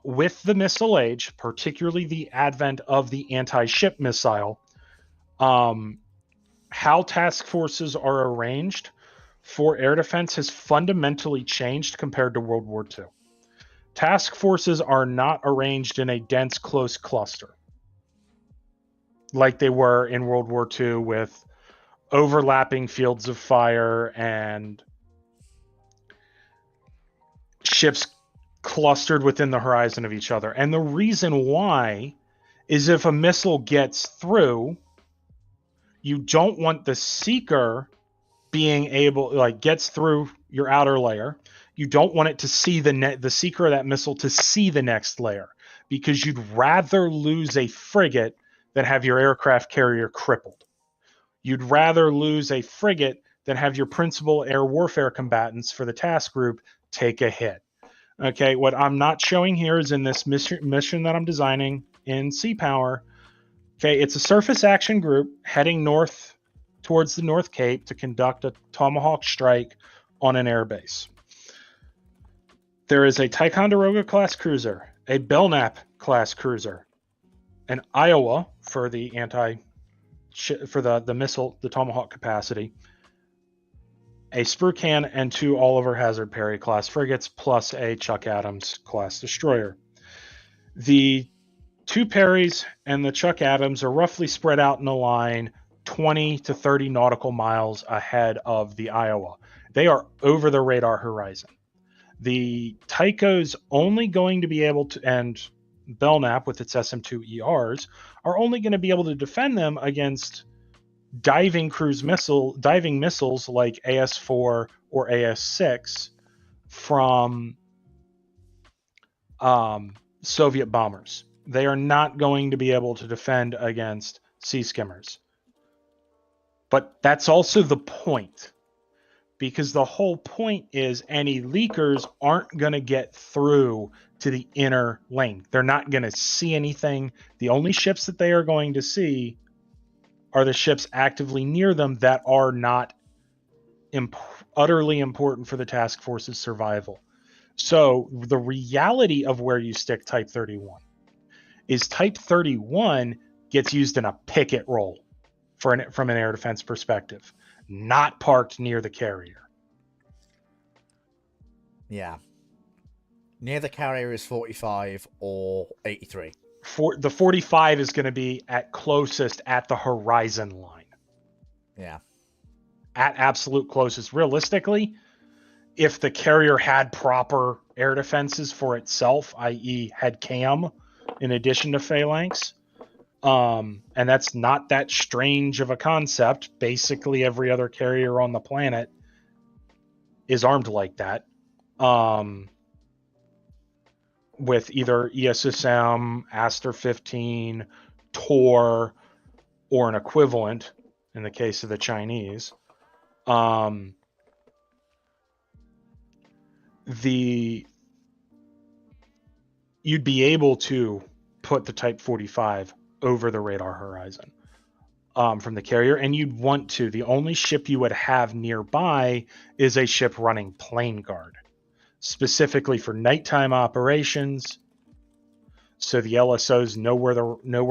With the missile age, particularly the advent of the anti-ship missile, how task forces are arranged for air defense has fundamentally changed compared to World War II. Task forces are not arranged in a dense, close cluster like they were in World War II with overlapping fields of fire and ships clustered within the horizon of each other. And the reason why is if a missile gets through, you don't want the seeker being able, gets through your outer layer. You don't want it to see the seeker of that missile to see the next layer, because you'd rather lose a frigate than have your aircraft carrier crippled. You'd rather lose a frigate than have your principal air warfare combatants for the task group take a hit. Okay, what I'm not showing here is in this mission that I'm designing in Sea Power. Okay, it's a surface action group heading north towards the North Cape to conduct a Tomahawk strike on an airbase. There is a Ticonderoga class cruiser, a Belknap class cruiser, an Iowa for the the missile, the Tomahawk capacity, a Spurcan, and 2 Oliver Hazard Perry class frigates, plus a Chuck Adams class destroyer. The 2 Perrys and the Chuck Adams are roughly spread out in a line 20 to 30 nautical miles ahead of the Iowa. They are over the radar horizon. The Tycho's only going to be able to, and Belknap with its SM-2ERs, are only going to be able to defend them against diving missiles like AS-4 or AS-6 from Soviet bombers. They are not going to be able to defend against sea skimmers. But that's also the point, because the whole point is any leakers aren't going to get through to the inner lane. They're not going to see anything. The only ships that they are going to see are the ships actively near them that are not utterly important for the task force's survival. So the reality of where you stick Type 31 is Type 31 gets used in a picket role from an air defense perspective, not parked near the carrier. Yeah. Near the carrier is 45 or 83. The 45 is going to be at closest at the horizon line. Yeah. At absolute closest. Realistically, if the carrier had proper air defenses for itself, i.e. had CAM in addition to phalanx, and that's not that strange of a concept. Basically, every other carrier on the planet is armed like that. With either ESSM, Aster 15, Tor, or an equivalent in the case of the Chinese. You'd be able to put the Type 45 over the radar horizon from the carrier, and you'd want to. The only ship you would have nearby is a ship running plane guard, specifically for nighttime operations, so the LSOs know where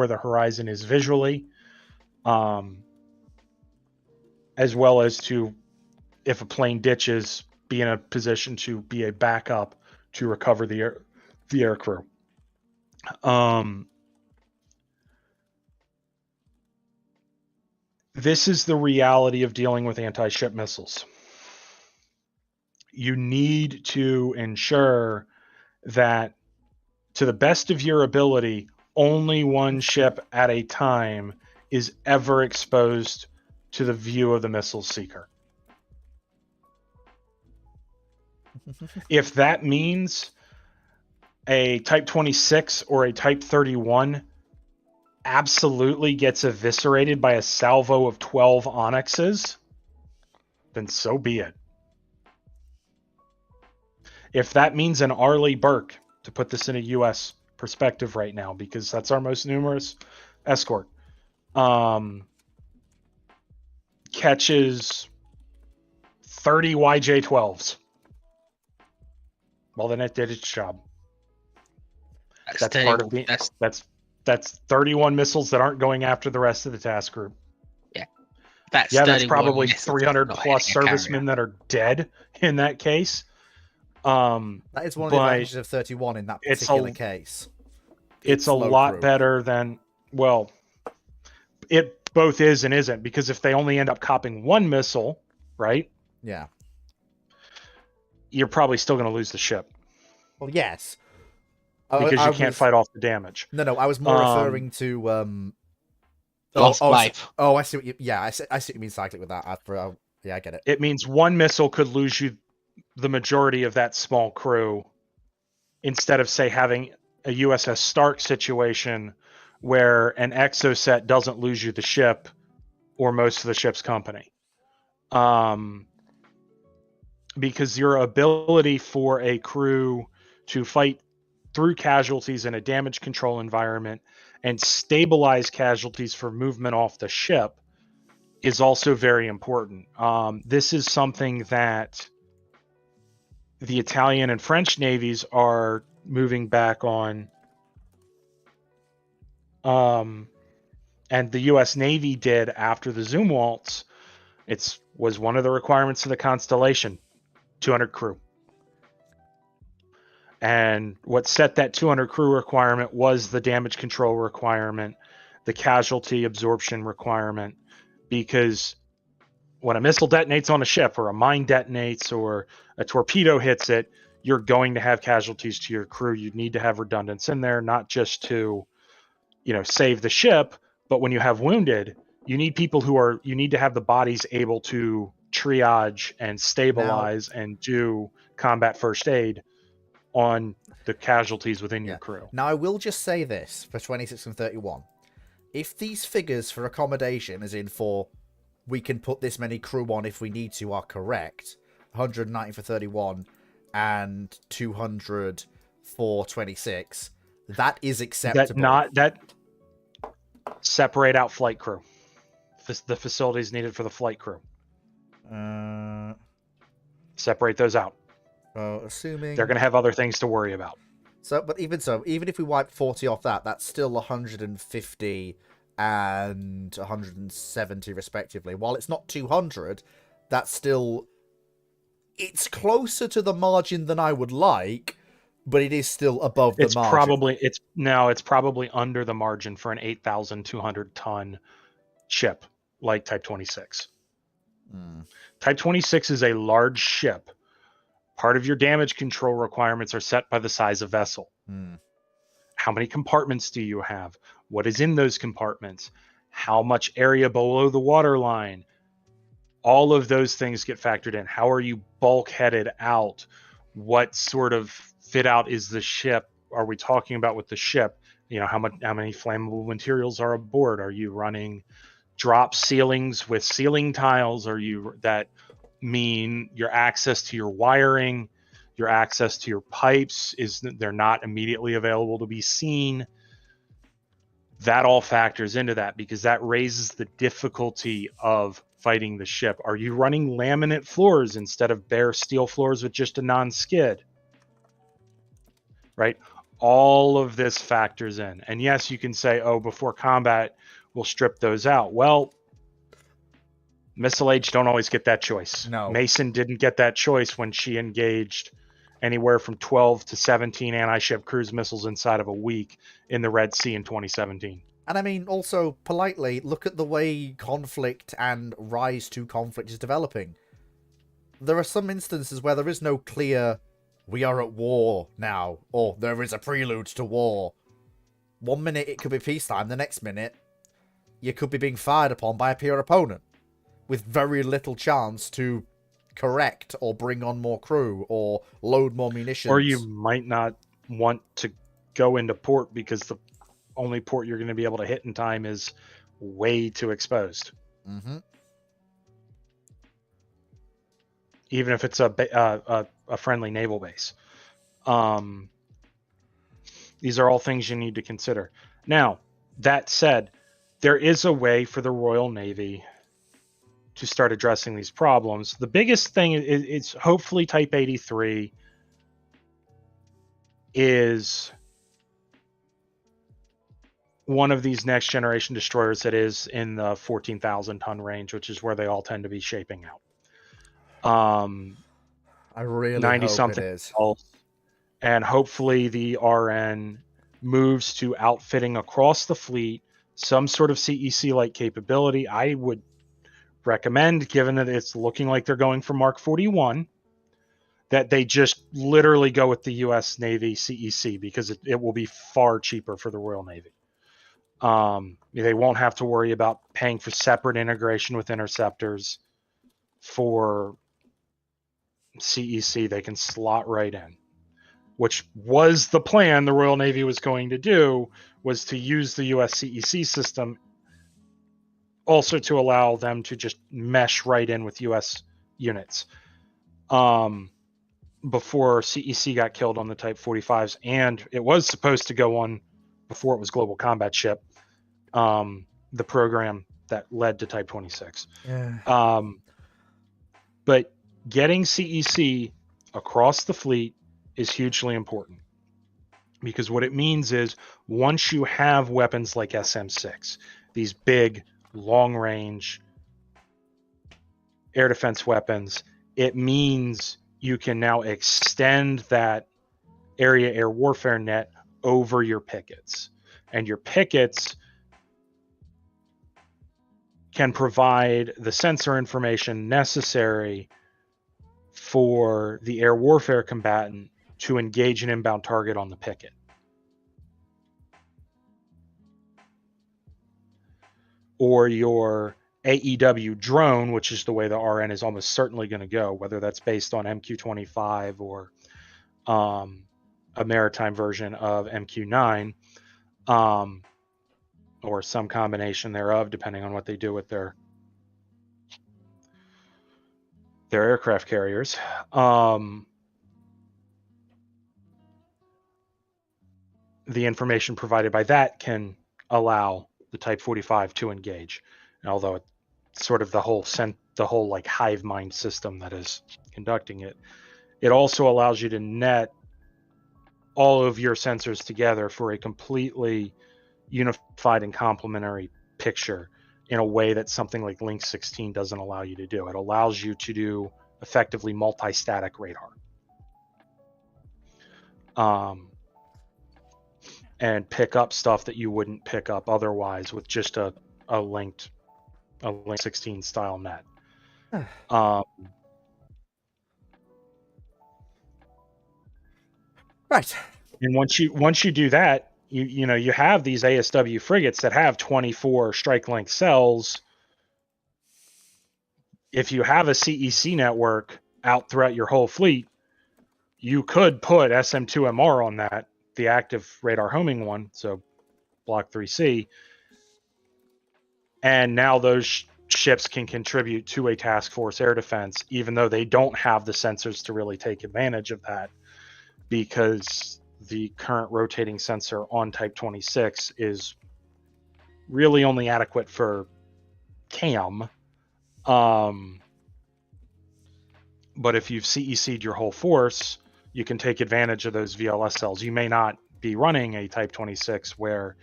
the horizon is visually, as well as to, if a plane ditches, be in a position to be a backup to recover the air crew. This is the reality of dealing with anti-ship missiles. You need to ensure that to the best of your ability, only one ship at a time is ever exposed to the view of the missile seeker. If that means a Type 26 or a Type 31 absolutely gets eviscerated by a salvo of 12 Onyxes, then so be it. If that means an Arleigh Burke, to put this in a U.S. perspective right now, because that's our most numerous escort, catches 30 YJ-12s, well, then it did its job. That's part of the. That's 31 missiles that aren't going after the rest of the task group. That's probably 300 plus servicemen that are dead in that case. That is one of the advantages of 31 in that particular case. It's a lot better than, well, it both is and isn't, because if they only end up copping one missile, right? Yeah. You're probably still going to lose the ship. Well, yes. Because you can't fight off the damage. No, I was more referring to life. I see what you. Yeah, I see what you mean cyclic with that. Yeah, I get it. It means one missile could lose you the majority of that small crew, instead of, say, having a USS Stark situation where an exoset doesn't lose you the ship or most of the ship's company. Because your ability for a crew to fight through casualties in a damage control environment and stabilize casualties for movement off the ship is also very important. This is something that the Italian and French navies are moving back on. And the U.S. Navy did after the Zumwalts. It was one of the requirements of the Constellation, 200 crew. And what set that 200 crew requirement was the damage control requirement, the casualty absorption requirement, because when a missile detonates on a ship or a mine detonates or a torpedo hits it, you're going to have casualties to your crew. You need to have redundance in there, not just to, save the ship, but when you have wounded, you need people you need to have the bodies able to triage and stabilize and do combat first aid on the casualties within your crew. Now, I will just say this for 26 and 31. If these figures for accommodation, as in for we can put this many crew on if we need to, are correct, 190 for 31 and 200 for 26, that is acceptable. That separate out flight crew. The facilities needed for the flight crew. Separate those out. Assuming they're going to have other things to worry about. So, but even if we wipe 40 off that's still 150 and 170 respectively. While it's not 200, that's still, it's closer to the margin than I would like, but it is still above the margin. It's probably under the margin for an 8,200 ton ship like Type 26. Type 26 is a large ship. Part of your damage control requirements are set by the size of vessel. How many compartments do you have? What is in those compartments? How much area below the water line? All of those things get factored in. How are you bulkheaded out? What sort of fit out is the ship? Are we talking about with the ship? How many flammable materials are aboard? Are you running drop ceilings with ceiling tiles? That mean your access to your wiring, your access to your pipes they're not immediately available to be seen? That all factors into that, because that raises the difficulty of fighting the ship. Are you running laminate floors instead of bare steel floors with just a non-skid? Right? All of this factors in. And yes, you can say, before combat, we'll strip those out. Well, Missile Age don't always get that choice. No. Mason didn't get that choice when she engaged anywhere from 12 to 17 anti-ship cruise missiles inside of a week in the Red Sea in 2017. And I mean, also, politely, look at the way conflict and rise to conflict is developing. There are some instances where there is no clear we are at war now, or there is a prelude to war. 1 minute it could be peacetime, the next minute you could be being fired upon by a peer opponent with very little chance to correct or bring on more crew or load more munitions. Or you might not want to go into port because the only port you're going to be able to hit in time is way too exposed. Mm-hmm. Even if it's a friendly naval base. These are all things you need to consider. Now, that said, there is a way for the Royal Navy to start addressing these problems. The biggest thing is hopefully Type 83 is one of these next generation destroyers that is in the 14,000 ton range, which is where they all tend to be shaping out. I really 90 hope something it is. else. And hopefully the RN moves to outfitting across the fleet some sort of CEC-like capability. I would recommend, given that it's looking like they're going for Mark 41, that they just literally go with the U.S. Navy CEC, because it will be far cheaper for the Royal Navy. They won't have to worry about paying for separate integration with interceptors for CEC. They can slot right in, which was the plan the Royal Navy was going to do, was to use the US CEC system also to allow them to just mesh right in with US units. Before CEC got killed on the Type 45s, and it was supposed to go on before it was Global Combat Ship, the program that led to Type 26. Yeah. But getting CEC across the fleet is hugely important, because what it means is once you have weapons like SM-6, these big, long-range air defense weapons, it means you can now extend that area air warfare net over your pickets. And your pickets can provide the sensor information necessary for the air warfare combatant to engage an inbound target on the picket. Or your AEW drone, which is the way the RN is almost certainly going to go, whether that's based on MQ-25 or a maritime version of MQ-9, or some combination thereof, depending on what they do with their aircraft carriers. The information provided by that can allow the Type 45 to engage. And although it's sort of the whole like hive mind system that is conducting it, it also allows you to net all of your sensors together for a completely unified and complementary picture in a way that something like Link 16 doesn't allow you to do. It allows you to do effectively multi-static radar. And pick up stuff that you wouldn't pick up otherwise with just a Link 16 style net. Right. And once you do that, you have these ASW frigates that have 24 strike length cells. If you have a CEC network out throughout your whole fleet, you could put SM-2MR on that, the active radar homing one, so Block 3C, and now those ships can contribute to a task force air defense, even though they don't have the sensors to really take advantage of that, because the current rotating sensor on Type 26 is really only adequate for CAM. But if you've CEC'd your whole force, you can take advantage of those VLS cells. You may not be running a Type 26 where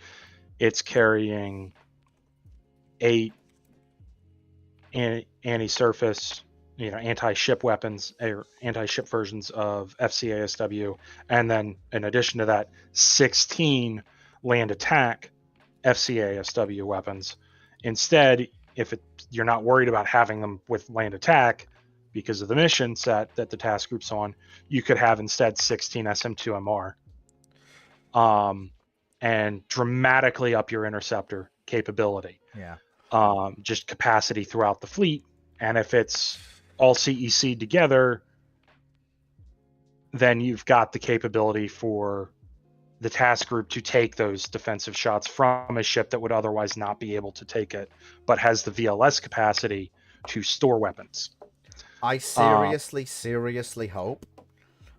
it's carrying 8 anti-surface, anti-ship weapons or anti-ship versions of FCASW, and then in addition to that, 16 land attack FCASW weapons. Instead, if you're not worried about having them with land attack, because of the mission set that the task group's on, you could have instead 16 SM2MR. And dramatically up your interceptor capability. Yeah. Just capacity throughout the fleet. And if it's all CEC together, then you've got the capability for the task group to take those defensive shots from a ship that would otherwise not be able to take it, but has the VLS capacity to store weapons. I seriously hope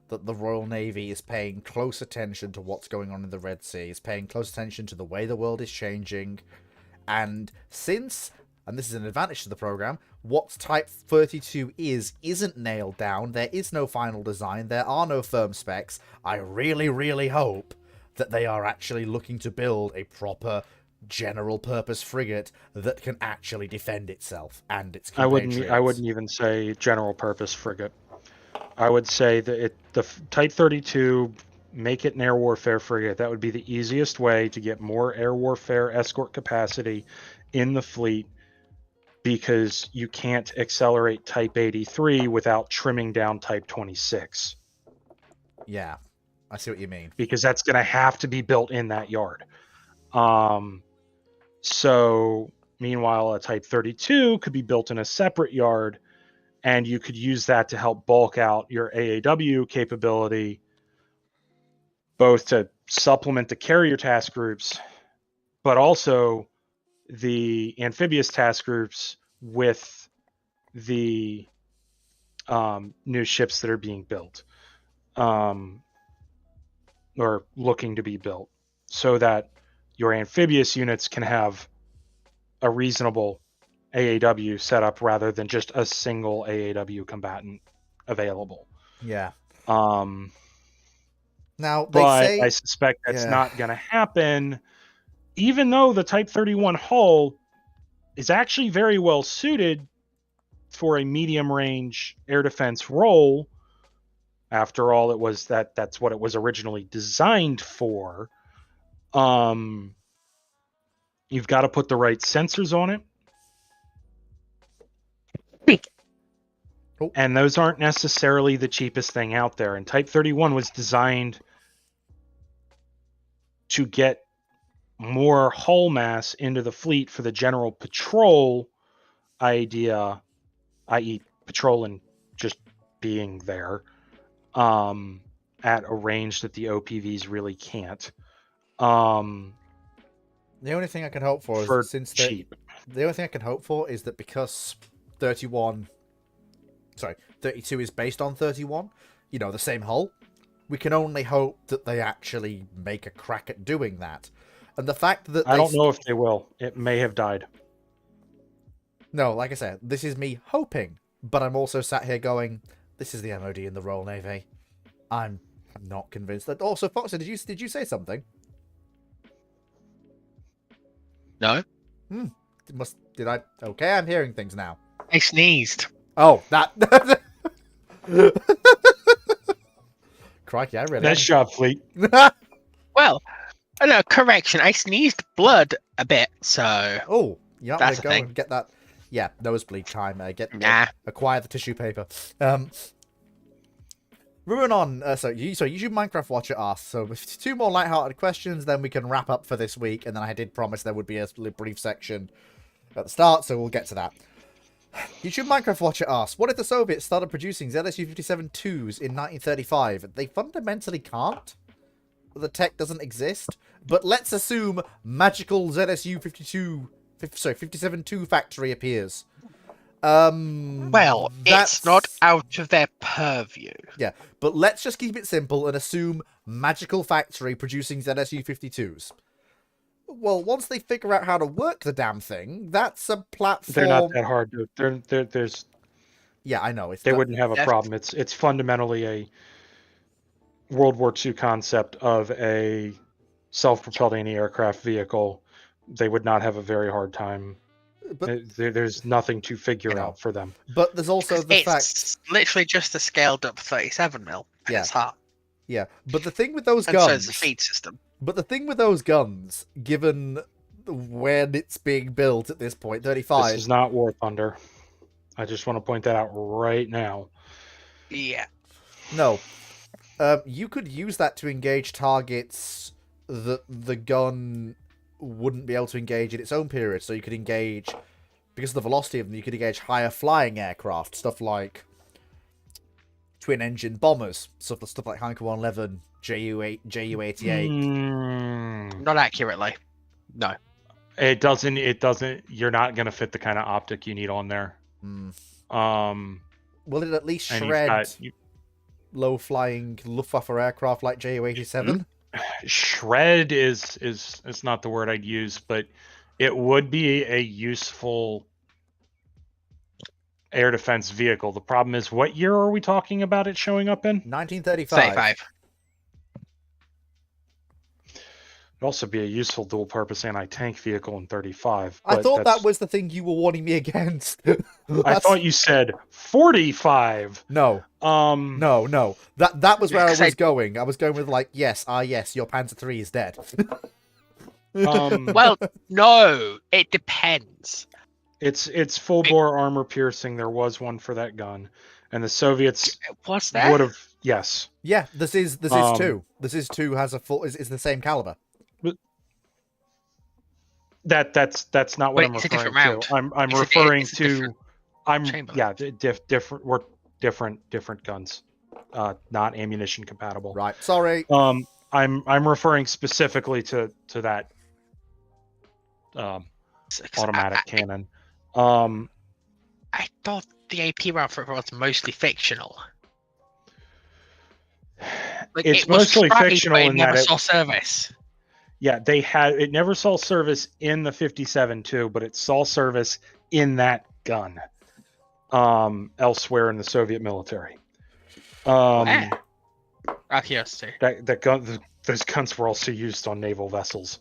that the Royal Navy is paying close attention to what's going on in the Red Sea, is paying close attention to the way the world is changing. And since, and this is an advantage to the program, what Type 32 isn't nailed down, there is no final design, there are no firm specs, I really hope that they are actually looking to build a proper general purpose frigate that can actually defend itself and its compatriots. I wouldn't even say general purpose frigate. I would say that the Type 32, make it an air warfare frigate. That would be the easiest way to get more air warfare escort capacity in the fleet, because you can't accelerate Type 83 without trimming down Type 26. Yeah, I see what you mean. Because that's going to have to be built in that yard. So, meanwhile, a Type 32 could be built in a separate yard, and you could use that to help bulk out your AAW capability, both to supplement the carrier task groups, but also the amphibious task groups with the new ships that are being built, or looking to be built, so that your amphibious units can have a reasonable AAW setup rather than just a single AAW combatant available. Yeah. Now, they say, I suspect that's not going to happen, even though the Type 31 hull is actually very well suited for a medium-range air defense role. After all, it was that's what it was originally designed for. You've got to put the right sensors on it. And those aren't necessarily the cheapest thing out there. And Type 31 was designed to get more hull mass into the fleet for the general patrol idea, i.e. patrol and just being there at a range that the OPVs really can't. The only thing I can hope for is since cheap. The only thing I can hope for is that because 32 is based on 31, you know, the same hull, we can only hope that they actually make a crack at doing that. And the fact that I don't know if they will. It may have died. No, like I said, this is me hoping, but I'm also sat here going, this is the MOD and the Royal Navy. I'm not convinced that. Also, Foxer, did you say something? No. Did I? Okay, I'm hearing things now. I sneezed. Oh, that. Crikey, I really. Nice job, Fleet. Well, no, correction. I sneezed blood a bit, so. Oh, you're not That's gonna a go thing. and get that. Yeah, nosebleed time. Acquire the tissue paper. Moving on. So YouTube Minecraft Watcher asks. So with 2 more lighthearted questions, then we can wrap up for this week. And then I did promise there would be a brief section at the start, so we'll get to that. YouTube Minecraft Watcher asks, what if the Soviets started producing ZSU-57-2s in 1935? They fundamentally can't. The tech doesn't exist. But let's assume magical ZSU-57-2 factory appears. Well, it's not out of their purview. Yeah, but let's just keep it simple and assume magical factory producing ZSU-52s. Well, once they figure out how to work the damn thing, that's a platform. They're not that hard to. There's. Yeah, I know. They wouldn't have a problem. It's fundamentally a World War II concept of a self-propelled anti-aircraft vehicle. They would not have a very hard time. But there's nothing to figure out for them. But there's also the fact it's literally just a scaled up 37mm. Yeah. It's hot. Yeah, but the thing with those And guns. so is the feed system. But the thing with those guns, given when it's being built at this point, 35. This is not War Thunder. I just want to point that out right now. Yeah. No. You could use that to engage targets that the gun wouldn't be able to engage in its own period. So you could engage, because of the velocity of them, you could engage higher flying aircraft, stuff like twin-engine bombers, stuff like Heinkel 111, Ju-88. Not accurately. No. It doesn't. You're not going to fit the kind of optic you need on there. Will it at least and shred low-flying Luftwaffe aircraft like Ju-87? Shred is not the word I'd use, but it would be a useful air defense vehicle. The problem is, what year are we talking about it showing up in? 1935. 35. It'd also be a useful dual-purpose anti-tank vehicle in 35. I but thought that's- that was the thing you were warning me against. I thought you said 45. No, no. That was where I Because was going. I was going with like, yes, your Panzer III is dead. Well, no, it depends. It's full bore armor piercing. There was one for that gun, and the Soviets Was there? would have. Yes, Yeah, this is two. This is two has a full is the same caliber. that's not what Wait, I'm it's a referring different to. round. I'm It's a- referring it's a to. different I'm chamber. yeah, we're different guns, not ammunition compatible. Right. Sorry. I'm referring specifically to that automatic cannon. I thought the AP round for it was mostly fictional. Like, It's it was mostly tried, fictional but it in never that saw service. Yeah, it never saw service in the 57 too, but it saw service in that gun elsewhere in the Soviet military. Where? Out of curiosity. That gun, those guns were also used on naval vessels.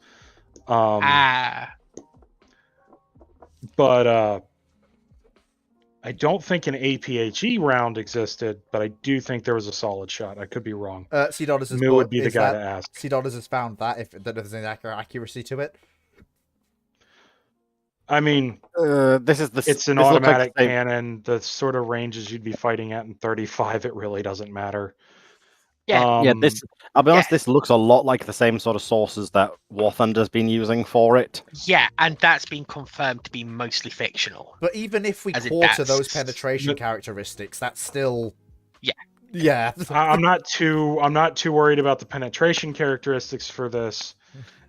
But I don't think an APHE round existed, but I do think there was a solid shot. I could be wrong. C. Dodders Moo would be the guy to ask. C. Dodders has found that if there's any accuracy to it. I mean, It's an it's an automatic cannon. The sort of ranges you'd be fighting at in 35, it really doesn't matter. Yeah. Yeah, I'll be honest, yeah. this looks a lot like the same sort of sources that War Thunder's been using for it. Yeah, and that's been confirmed to be mostly fictional. But even if we As in quarter that's- those penetration characteristics, that's still Yeah. Yeah. I'm not too worried about the penetration characteristics for this.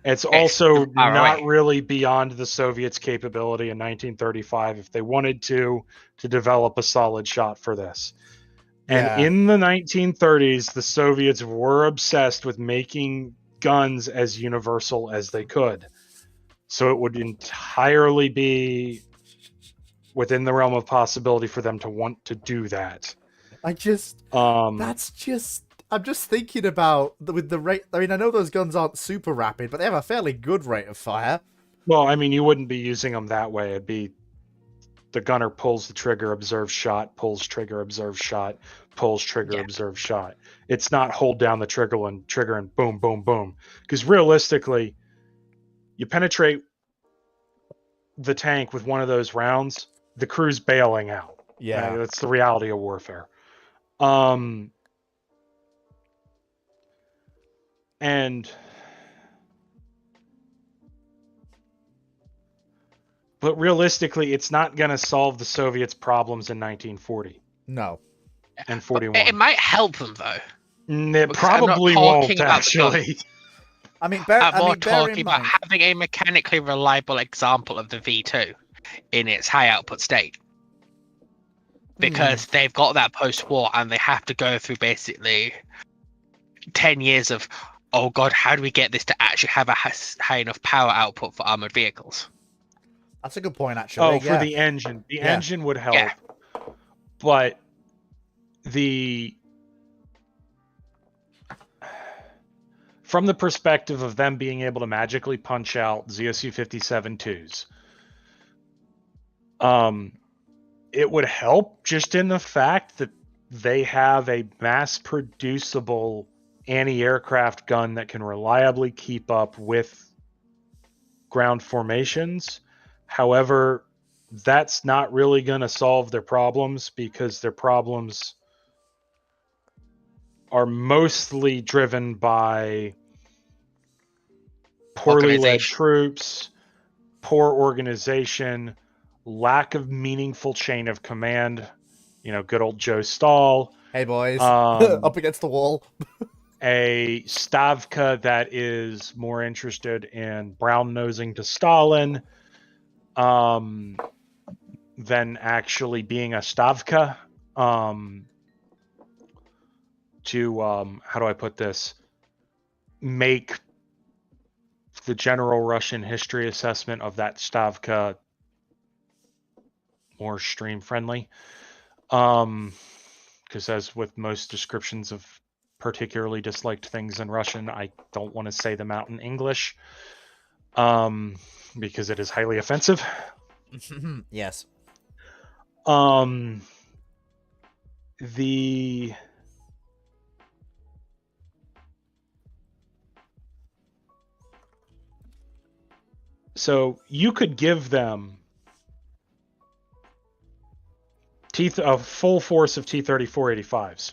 It's also far not away. really beyond the Soviets' capability in 1935 if they wanted to develop a solid shot for this. And Yeah. in the 1930s, the Soviets were obsessed with making guns as universal as they could. So it would entirely be within the realm of possibility for them to want to do that. I'm just thinking about with the rate. I mean, I know those guns aren't super rapid, but they have a fairly good rate of fire. Well, I mean, you wouldn't be using them that way. It'd be the gunner pulls the trigger, observes shot, pulls trigger, observes shot, pulls trigger, Yeah. observes shot. It's not hold down the trigger and boom, boom, boom. Because realistically, you penetrate the tank with one of those rounds, the crew's bailing out. Yeah. That's the reality of warfare. But realistically, it's not going to solve the Soviets' problems in 1940 No. and But 41. it might help them though. It because I'm not probably talking won't, about the gun. actually. I mean, I'm bear more in talking about mind. having a mechanically reliable example of the V2 in its high output state. Because they've got that post-war and they have to go through basically 10 years of, oh god, how do we get this to actually have a high enough power output for armored vehicles? That's a good point, actually. Oh, yeah. for the engine. The Yeah. engine would help. Yeah. But from the perspective of them being able to magically punch out ZSU 57-2s, it would help just in the fact that they have a mass producible anti-aircraft gun that can reliably keep up with ground formations. However, that's not really going to solve their problems, because their problems are mostly driven by poorly led Organization. troops, poor organization, lack of meaningful chain of command. You know, good old Joe Stahl. Hey boys, Um, up against the wall. a Stavka that is more interested in brown nosing to Stalin than actually being a Stavka. To how do I put this? Make the general Russian history assessment of that Stavka more stream friendly. Because as with most descriptions of particularly disliked things in Russian, I don't want to say them out in English, because it is highly offensive. Yes. The so you could give them a full force of T-34-85s.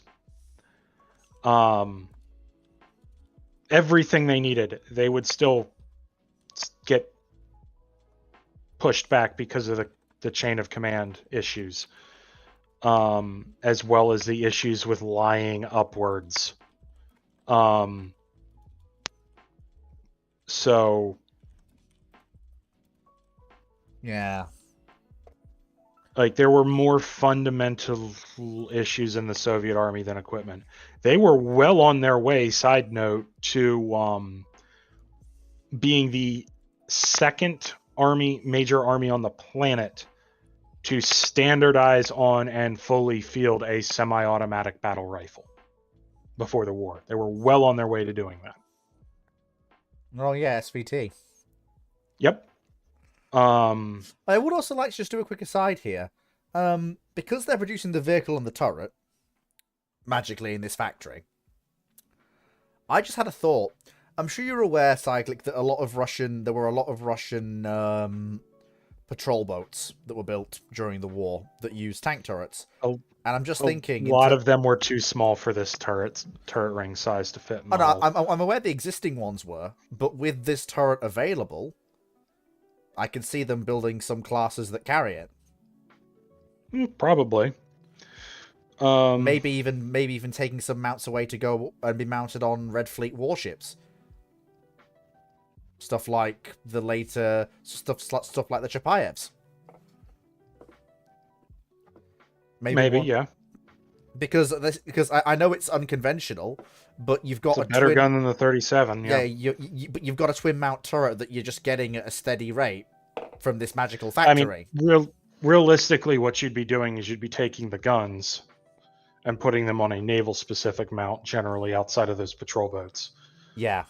Everything they needed, they would still get pushed back because of the chain of command issues, as well as the issues with lying upwards. So Yeah. like there were more fundamental issues in the Soviet army than equipment. They were well on their way, side note, to being the second major army on the planet to standardize on and fully field a semi-automatic battle rifle before the war. They were well on their way to doing that. Oh yeah, SVT. Yep. I would also like to just do a quick aside here. Because they're producing the vehicle and the turret magically in this factory, I just had a thought. I'm sure you're aware, Cyclic, that there were a lot of Russian patrol boats that were built during the war that used tank turrets. Oh, and I'm just thinking, a lot of them were too small for this turret ring size to fit in the no, hull. I'm aware the existing ones were, but with this turret available, I can see them building some classes that carry it. Probably. Maybe even taking some mounts away to go and be mounted on Red Fleet warships. Stuff like the later stuff like the Chapayevs. Maybe yeah. Because I know it's unconventional, but you've got It's a better gun than the 37. Yeah, but you've got a twin mount turret that you're just getting at a steady rate from this magical factory. I mean, realistically, what you'd be doing is you'd be taking the guns and putting them on a naval-specific mount, generally outside of those patrol boats. Yeah.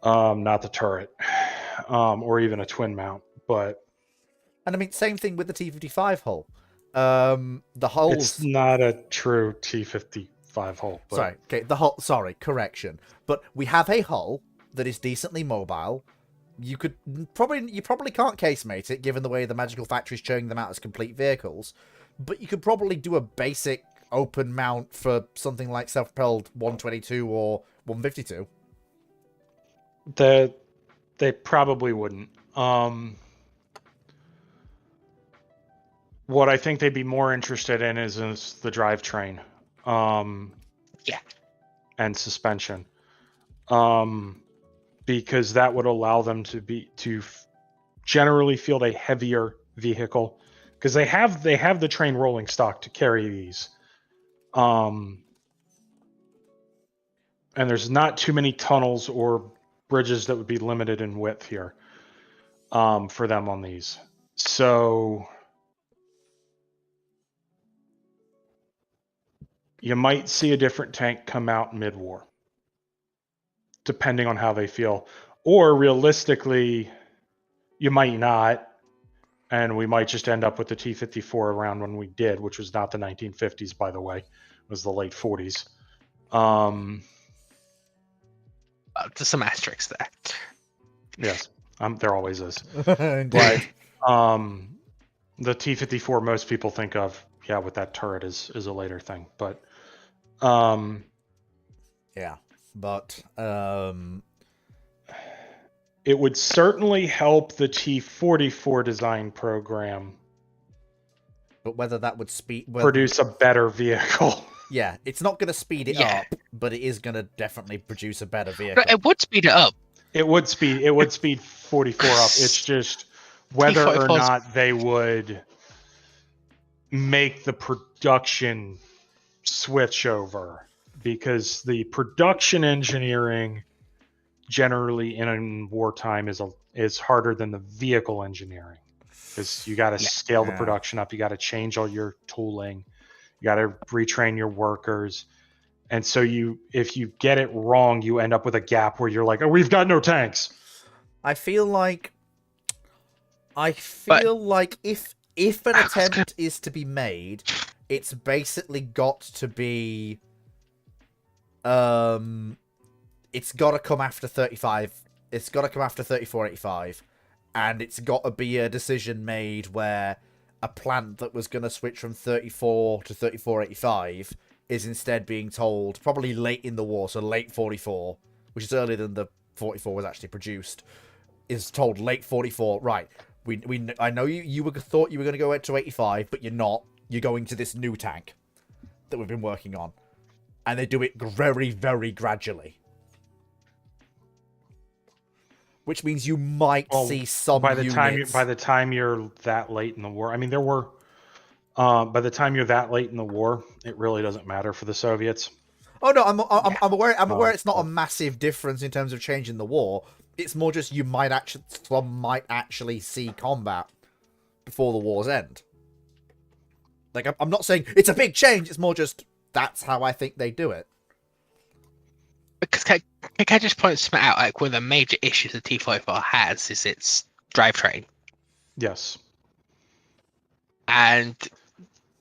Not the turret, or even a twin mount. But and I mean, same thing with the T-55 hull. The hulls. It's not a true T-55 hull. But... Sorry. Okay. The hull. Sorry. Correction. But we have a hull that is decently mobile. You probably can't casemate it, given the way the magical factory's churning them out as complete vehicles. But you could probably do a basic open mount for something like self-propelled 122 or 152. They probably wouldn't. What I think they'd be more interested in is the drivetrain. Yeah. And suspension. Because that would allow them to generally field a heavier vehicle, because they have the train rolling stock to carry these. And there's not too many tunnels or bridges that would be limited in width here for them on these. So you might see a different tank come out mid-war, depending on how they feel. Or realistically, you might not, and we might just end up with the T-54 around when we did, which was not the 1950s, by the way. It was the late 40s. There's some asterisks there. Yes, there always is. Indeed. But The T-54 most people think of, yeah, with that turret is a later thing, but Yeah, but it would certainly help the T-44 design program whether that would produce a better vehicle. Yeah, it's not going to speed it Yeah. up, but it is going to definitely produce a better vehicle. But it would speed it up. It would speed 44 up. It's just whether or 44's not they would make the production switch over, because the production engineering generally in wartime is harder than the vehicle engineering, because you got to scale the Yeah. production up, you got to change all your tooling, you got to retrain your workers. And so if you get it wrong, you end up with a gap where you're like, oh, we've got no tanks. I feel like if an attempt is to be made, it's basically got to be it's got to come after 35. It's got to come after 3485, and it's got to be a decision made where a plant that was going to switch from 34 to 3485 is instead being told, probably late in the war, so late 44, which is earlier than the 44 was actually produced, is told late 44, right, I know you thought you were going to go to 85, but you're not. You're going to this new tank that we've been working on. And they do it very, very gradually. Which means you might see some by the units... by the time you're that late in the war. I mean, there were by the time you're that late in the war, it really doesn't matter for the Soviets. Oh no, I'm aware it's not a massive difference in terms of changing the war. It's more just some might actually see combat before the war's end. Like, I'm not saying it's a big change, it's more just that's how I think they do it. Because can I just point something out? Like, one of the major issues the T-44 has is its drivetrain. Yes. And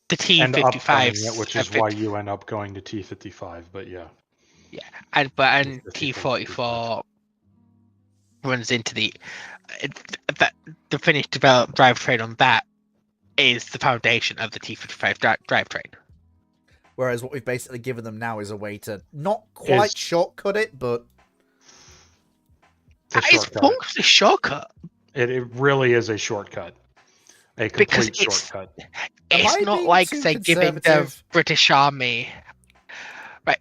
the T-55, which is why you end up going to T-55, but yeah. Yeah, and T-44 runs into the finished developed drivetrain on that is the foundation of the T-55 drivetrain. Whereas what we've basically given them now is a way to not quite shortcut it, but It's functionally a shortcut. It really is a shortcut. A complete shortcut. It's not like, say, giving the British Army... Right,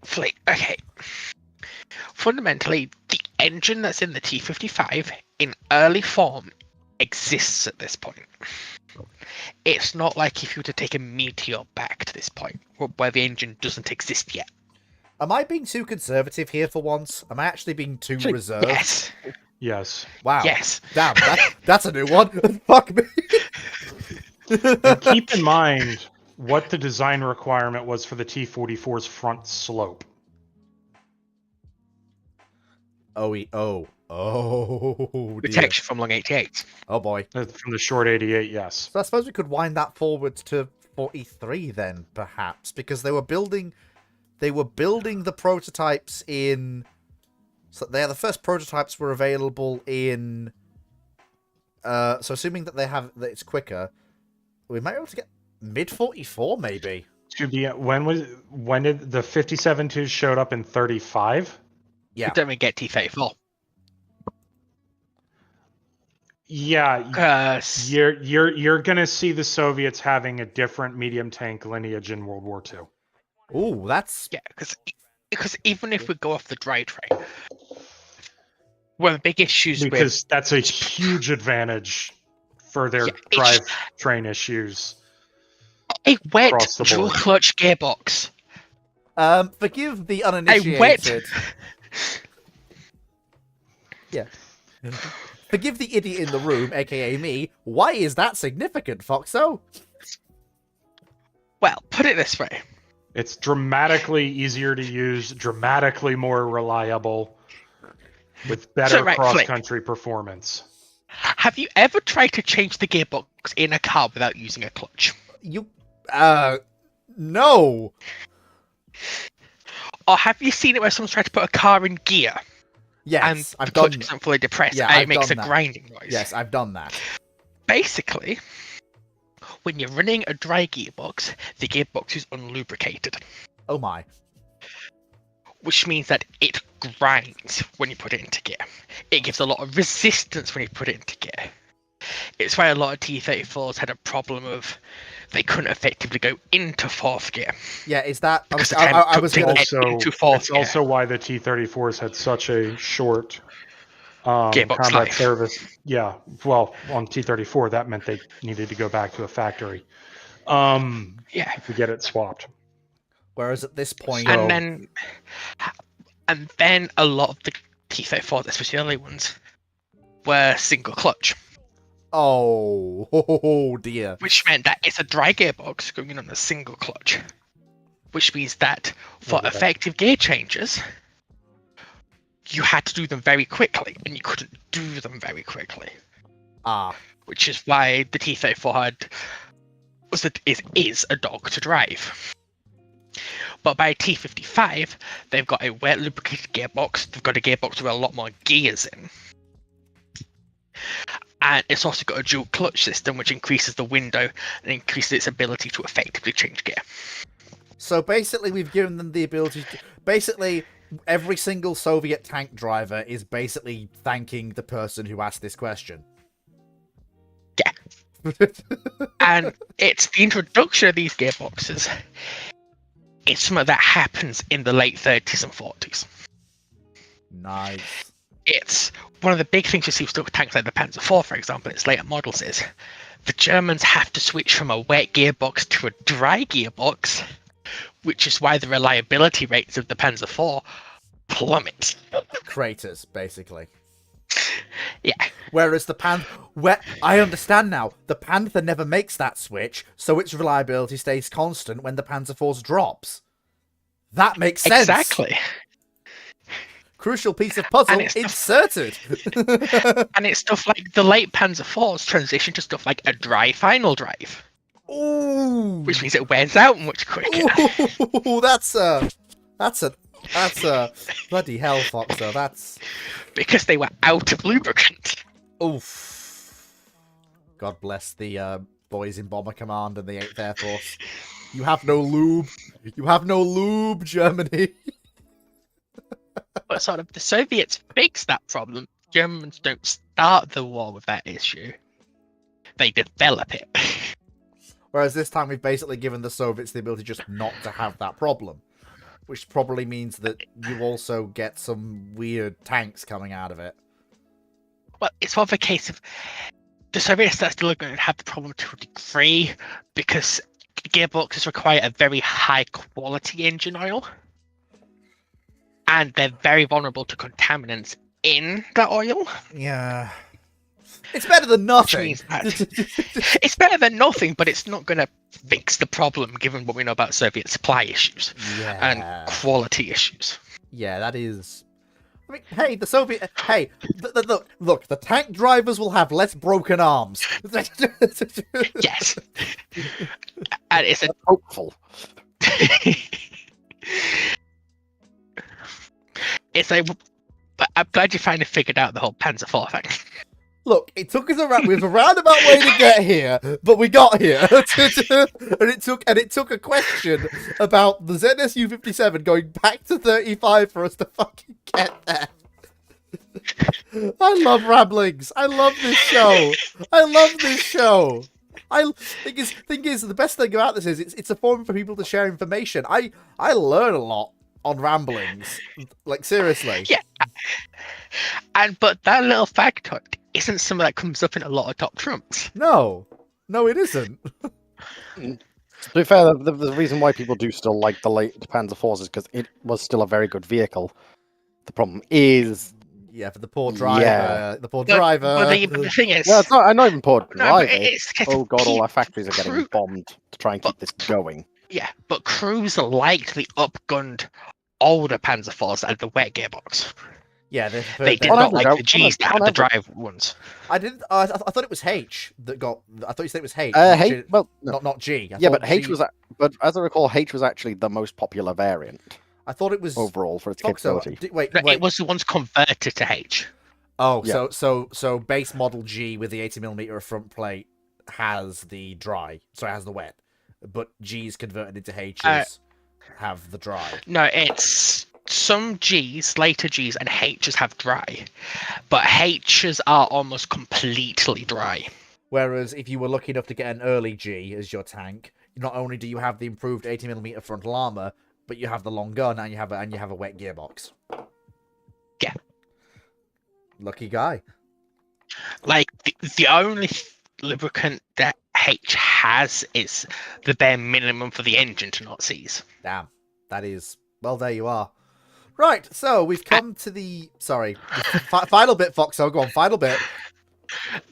okay. Fundamentally, the engine that's in the T-55 in early form exists at this point. It's not like if you were to take a Meteor back to this point, where the engine doesn't exist yet. Am I being too conservative here for once? Am I actually being too reserved? Yes. Yes. Wow. Yes. Damn, that's a new one. Fuck me. And keep in mind what the design requirement was for the T-44's front slope. Protection from long 88. Oh boy. From the short 88, yes. So I suppose we could wind that forward to 43 then, perhaps, because they were building the prototypes in. So the first prototypes were available in. So assuming that that it's quicker, we might be able to get mid 44 maybe. Should be when did the 57-2 showed up in 35? Yeah. We don't even get T-34. Yeah, you're gonna see the Soviets having a different medium tank lineage in World War II. Ooh, that's because even if we go off the drivetrain, one of the big issues that's a huge advantage for their drivetrain issues. A wet across the dual board. clutch gearbox. Forgive the uninitiated. Yeah. Forgive the idiot in the room, aka me. Why is that significant, Foxo? Well, put it this way. It's dramatically easier to use, dramatically more reliable, with better cross-country performance. Have you ever tried to change the gearbox in a car without using a clutch? No. Or have you seen it where someone's tried to put a car in gear? Yes, and I've the done clutch isn't fully depressed, Yeah, and I've it makes a done that. grinding noise. Yes, I've done that. Basically, when you're running a dry gearbox, the gearbox is unlubricated, Oh my. which means that it grinds when you put it into gear. It gives a lot of resistance when you put it into gear. It's why a lot of T-34s had a problem of they couldn't effectively go into fourth gear. Yeah, is that? Because the I, time I, it I took was to gonna. get Also, into fourth it's gear. also why the T-34s had such a short Gearbox combat life. service. Yeah, well, on T-34, that meant they needed to go back to a factory Yeah. to get it swapped. Whereas at this point, So- And then a lot of the T-34s, especially the early ones, were single clutch, oh dear. which meant that it's a dry gearbox going in on a single clutch, which means that for Okay. effective gear changes, you had to do them very quickly, and you couldn't do them very quickly, Ah, which is why the T-34 is a dog to drive. But by T-55, they've got a wet lubricated gearbox. They've got a gearbox with a lot more gears in. And it's also got a dual clutch system, which increases the window and increases its ability to effectively change gear. so basically we've given them the ability to... Basically, every single Soviet tank driver is basically thanking the person who asked this question. Yeah. And it's the introduction of these gearboxes. It's something that happens in the late 30s and 40s. Nice. It's one of the big things you see with stuff with tanks like the Panzer IV, for example, in its later models is the Germans have to switch from a wet gearbox to a dry gearbox, which is why the reliability rates of the Panzer IV plummet. Craters, basically. Yeah. Whereas the I understand now. The Panther never makes that switch, so its reliability stays constant when the Panzer Force drops. That makes sense. Exactly. Crucial piece of puzzle And it's inserted. And it's stuff like the late Panzer IVs transition to stuff like a dry final drive, Ooh. which means it wears out much quicker. Ooh, that's a bloody hell, Foxer. That's Because they were out of lubricant. oof. God bless the boys in Bomber Command and the 8th Air Force. You have no lube. You have no lube, Germany. But sort of the Soviets fixed that problem. Germans don't start the war with that issue. They develop it. Whereas this time we've basically given the Soviets the ability just not to have that problem. Which probably means that you also get some weird tanks coming out of it. Well, it's more of a case of the Soviets are still going to have the problem to a degree because gearboxes require a very high quality engine oil. And they're very vulnerable to contaminants in the oil. Yeah. It's better than Which nothing. means that it's better than nothing, but it's not going to fix the problem given what we know about Soviet supply issues and Yeah. quality issues. Yeah, that is. I mean, hey, the Soviet. Hey, look, the tank drivers will have less broken arms. Yes. And it's a Hopeful. it's a but I'm glad you finally figured out the whole Panzer IV thing. Look, it took us with a roundabout way to get here, but we got here, and it took a question about the ZSU-57 going back to 35 for us to fucking get there. I love ramblings. I love this show. Thing is, the best thing about this is it's a forum for people to share information. I learn a lot on ramblings, like seriously. Yeah. But that little factor isn't something that comes up in a lot of top trumps. No, it isn't. To be fair, the reason why people do still like the late Panzer IV is because it was still a very good vehicle. The problem is, Yeah, for the poor driver. Yeah. The poor But driver. the thing is, well, it's not even poor no, but driving. it's Oh god, all our factories are getting Crew- bombed to try and keep this going. yeah, but crews liked the upgunned older Panzer IVs that had the wet gearbox. Yeah, They did On not average, like the Gs that on had the average. drive ones. I didn't. I thought it was H that got. I thought you said it was H. H, well, no. not G. I Yeah, thought but H G- was, but as I recall, H was actually the most popular variant I thought it was overall for its Foxo. capability. Wait, No, wait. it was the ones converted to H. Oh, Yeah. so base model G with the 80mm front plate has the dry, sorry, has the wet, but G's converted into H's have the dry. No, it's some Gs, later Gs, and H's have dry, but H's are almost completely dry. Whereas if you were lucky enough to get an early G as your tank, not only do you have the improved 80mm frontal armor, but you have the long gun and you have a wet gearbox. Yeah. Lucky guy. Like the only lubricant that H has is the bare minimum for the engine to not seize. Damn. That is... Well, there you are. Right, so we've come to the... Sorry. The final bit, Foxo. Go on, final bit.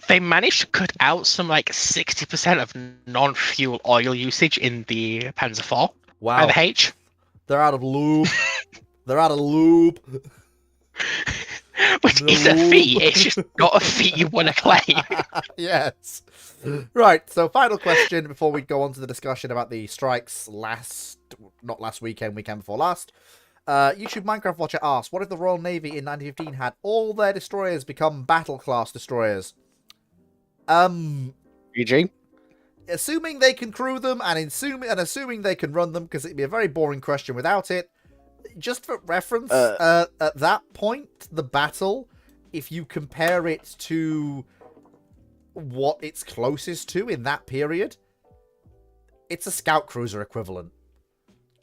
They managed to cut out some like 60% of non-fuel oil usage in the Panzer IV Wow. and the H. They're out of lube. They're out of lube. Which is a feat. It's just not a feat you want to claim. Yes. Right, so final question before we go on to the discussion about the strikes not last weekend before last. YouTube Minecraft Watcher asks, what if the Royal Navy in 1915 had all their destroyers become battle-class destroyers? GG. Assuming they can crew them and assuming they can run them, because it'd be a very boring question without it. Just for reference, at that point, the battle, if you compare it to what it's closest to in that period, it's a scout cruiser equivalent.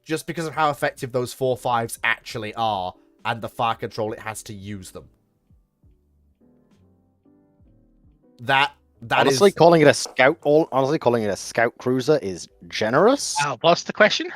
Just because of how effective those 4.5s actually are and the fire control it has to use them. Honestly, calling it a scout cruiser is generous. What's the question?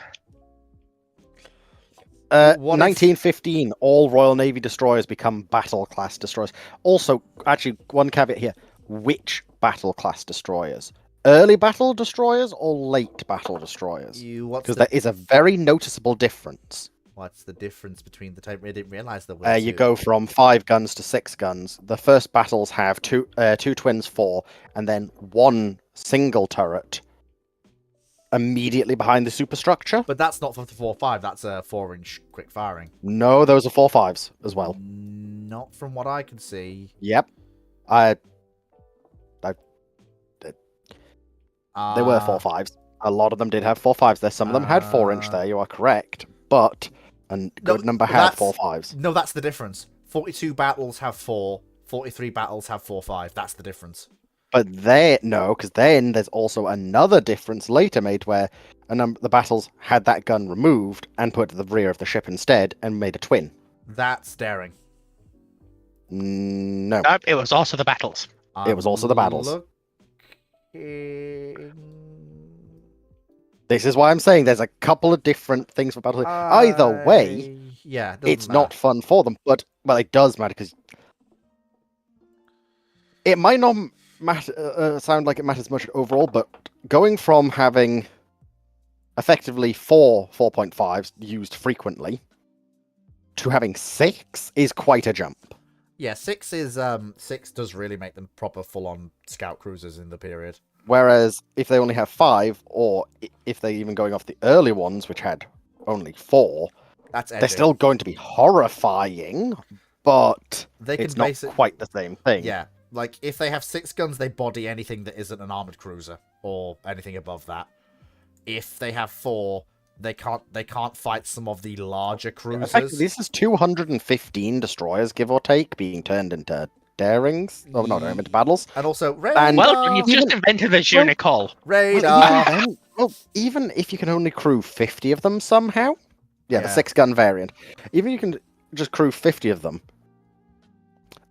1915, all Royal Navy destroyers become battle class destroyers. Also, actually, one caveat here: which battle class destroyers? Early battle destroyers or late battle destroyers? Because there is a very noticeable difference. What's the difference between the type? I didn't realize there was. You go from 5 guns to 6 guns. The first battles have two twins 4, and then 1 single turret immediately behind the superstructure. But that's not for the 4.5. That's a 4-inch quick firing. No, those are 4.5s as well. Not from what I can see. Yep. They were 4.5s. A lot of them did have 4.5s there. Some of them had 4-inch there, you are correct. But a good number had 4.5s. No, that's the difference. 42 battles have 4. 43 battles have 4.5. That's the difference. But because then there's also another difference later made where the battles had that gun removed and put to the rear of the ship instead and made a twin. That's daring. No. It was also the battles. It was also the battles. This is why I'm saying there's a couple of different things for battle. Either way, yeah, it's not fun for them. But it does matter because it might not matter. Sound like it matters much overall, but going from having effectively 4.5s used frequently to having 6 is quite a jump. Yeah, 6 does really make them proper full-on scout cruisers in the period. Whereas if they only have 5, or if they're even going off the early ones, which had only 4, they're still going to be horrifying, but it's not quite the same thing. Yeah, like if they have 6 guns, they body anything that isn't an armored cruiser or anything above that. If they have 4, they can't fight some of the larger cruisers. In fact, this is 215 destroyers, give or take, being turned into darings. Oh, not into battles. And also, well, you've just invented a jeu d'école. Radar. Even if you can only crew 50 of them somehow, the 6-gun variant, even if you can just crew 50 of them,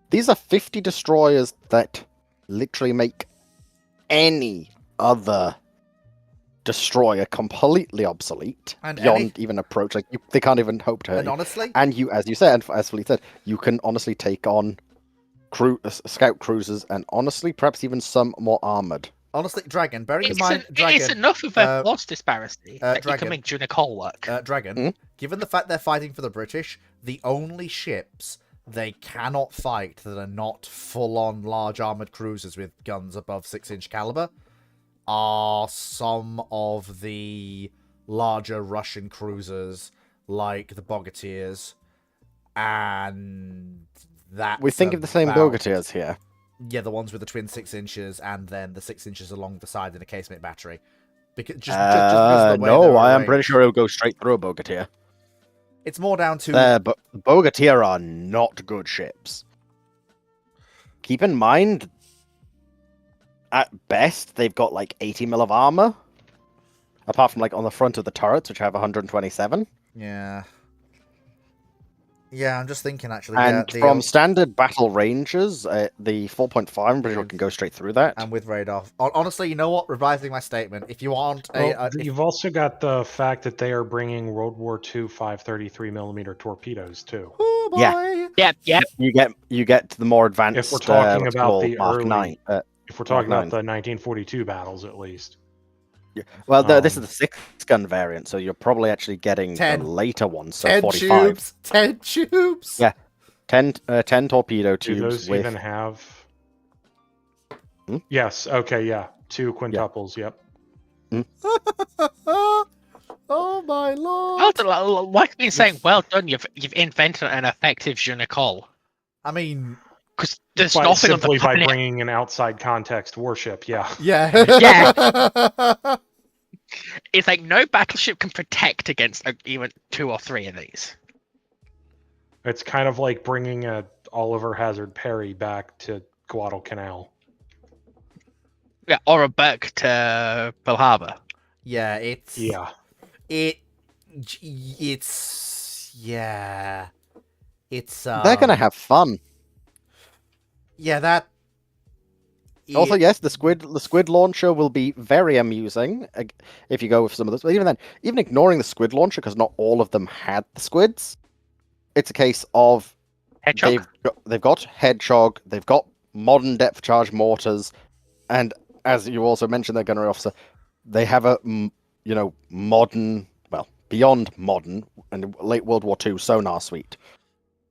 these are 50 destroyers that literally make any other destroyer completely obsolete and beyond even approach. Like they can't even hope to hurt. And honestly, and you, as you said, as Philippe said, you can honestly take on scout cruisers and honestly, perhaps even some more armored. Honestly, Dragon, bearing in mind, Dragon, it's enough of a loss disparity that you can make jeu d'école work. Dragon, given the fact they're fighting for the British, the only ships they cannot fight that are not full-on large armored cruisers with guns above 6-inch caliber are some of the larger Russian cruisers like the Bogatyrs, and that we think of the same Bogatyrs here. Yeah, the ones with the twin 6 inches and then the 6 inches along the side in a casemate battery. Because just because of the way no, they're I am pretty arranged. sure it'll go straight through a Bogatir. It's more down to But Bogatir are not good ships. Keep in mind, at best, they've got like 80 mil of armor. Apart from like on the front of the turrets, which have 127. yeah. Yeah, I'm just thinking actually. And yeah, from standard battle ranges, the 4.5, I'm pretty sure can go straight through that. and with radar. Honestly, you know what? Revising my statement. If you aren't Well, you've also got the fact that they are bringing World War II 533 millimeter torpedoes too. oh boy. Yeah. Yep. You get the more advanced. If we're talking what's it about called, the Mark early, 9. if we're talking Mark about the 1942 battles, at least. Well, this is Um, the 6-gun variant, so you're probably actually getting 10. the later ones, so 10 45. tubes. 10 tubes. Yeah. 10 torpedo Do tubes those with. even have? Hmm? Yes. Okay. Yeah. 2 quintuples. Yep. Oh my lord. Well, like I've been saying, well done. You've invented an effective je ne call. I mean, Because there's By, nothing on the simply by planet. bringing an outside context warship. Yeah. yeah. Yeah. It's like no battleship can protect against even 2 or 3 of these. It's kind of like bringing a Oliver Hazard Perry back to Guadalcanal. Yeah, or a Burke to Pearl Harbor. Yeah, it's Yeah. it's yeah. It's They're gonna have fun. yeah, that Also, yes, the squid launcher will be very amusing if you go with some of this. But even then, even ignoring the squid launcher, because not all of them had the squids, it's a case of Hedgehog. they've got Hedgehog, they've got modern depth charge mortars, and as you also mentioned, their gunnery officer, they have a modern, well, beyond modern and late World War II sonar suite,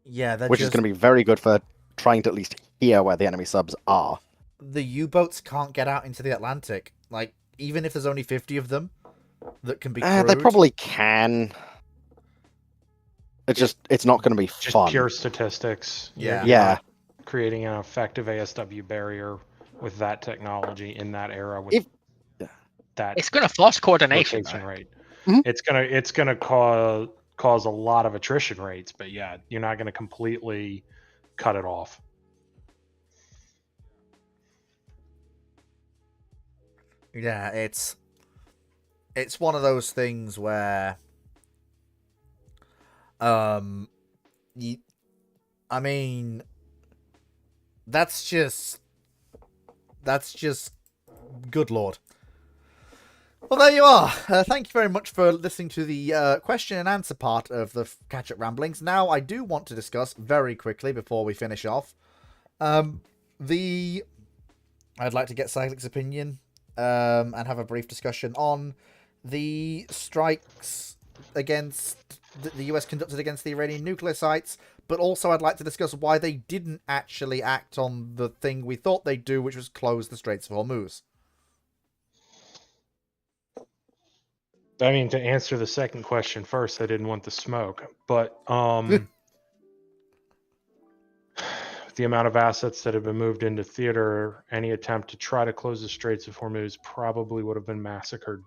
yeah, which is going to be very good for trying to at least hear where the enemy subs are. the U-boats can't get out into the Atlantic. Like, even if there's only 50 of them that can be crewed. They probably can. It's not going to be Just fun. pure statistics. Yeah. You're Yeah. not creating an effective ASW barrier with that technology in that era with that It's going to force coordination. rotation Though. rate. Mhm. It's gonna cause a lot of attrition rates, but yeah, you're not gonna completely cut it off. Yeah, it's one of those things where I mean that's just good lord. Well, there you are. Thank you very much for listening to the question and answer part of the Catch-Up Ramblings. Now, I do want to discuss very quickly before we finish off. I'd like to get Cyclic's opinion and have a brief discussion on the strikes against the US conducted against the Iranian nuclear sites. But also, I'd like to discuss why they didn't actually act on the thing we thought they'd do, which was close the Straits of Hormuz. I mean, to answer the second question first, I didn't want the smoke, but the amount of assets that have been moved into theater, any attempt to try to close the Straits of Hormuz probably would have been massacred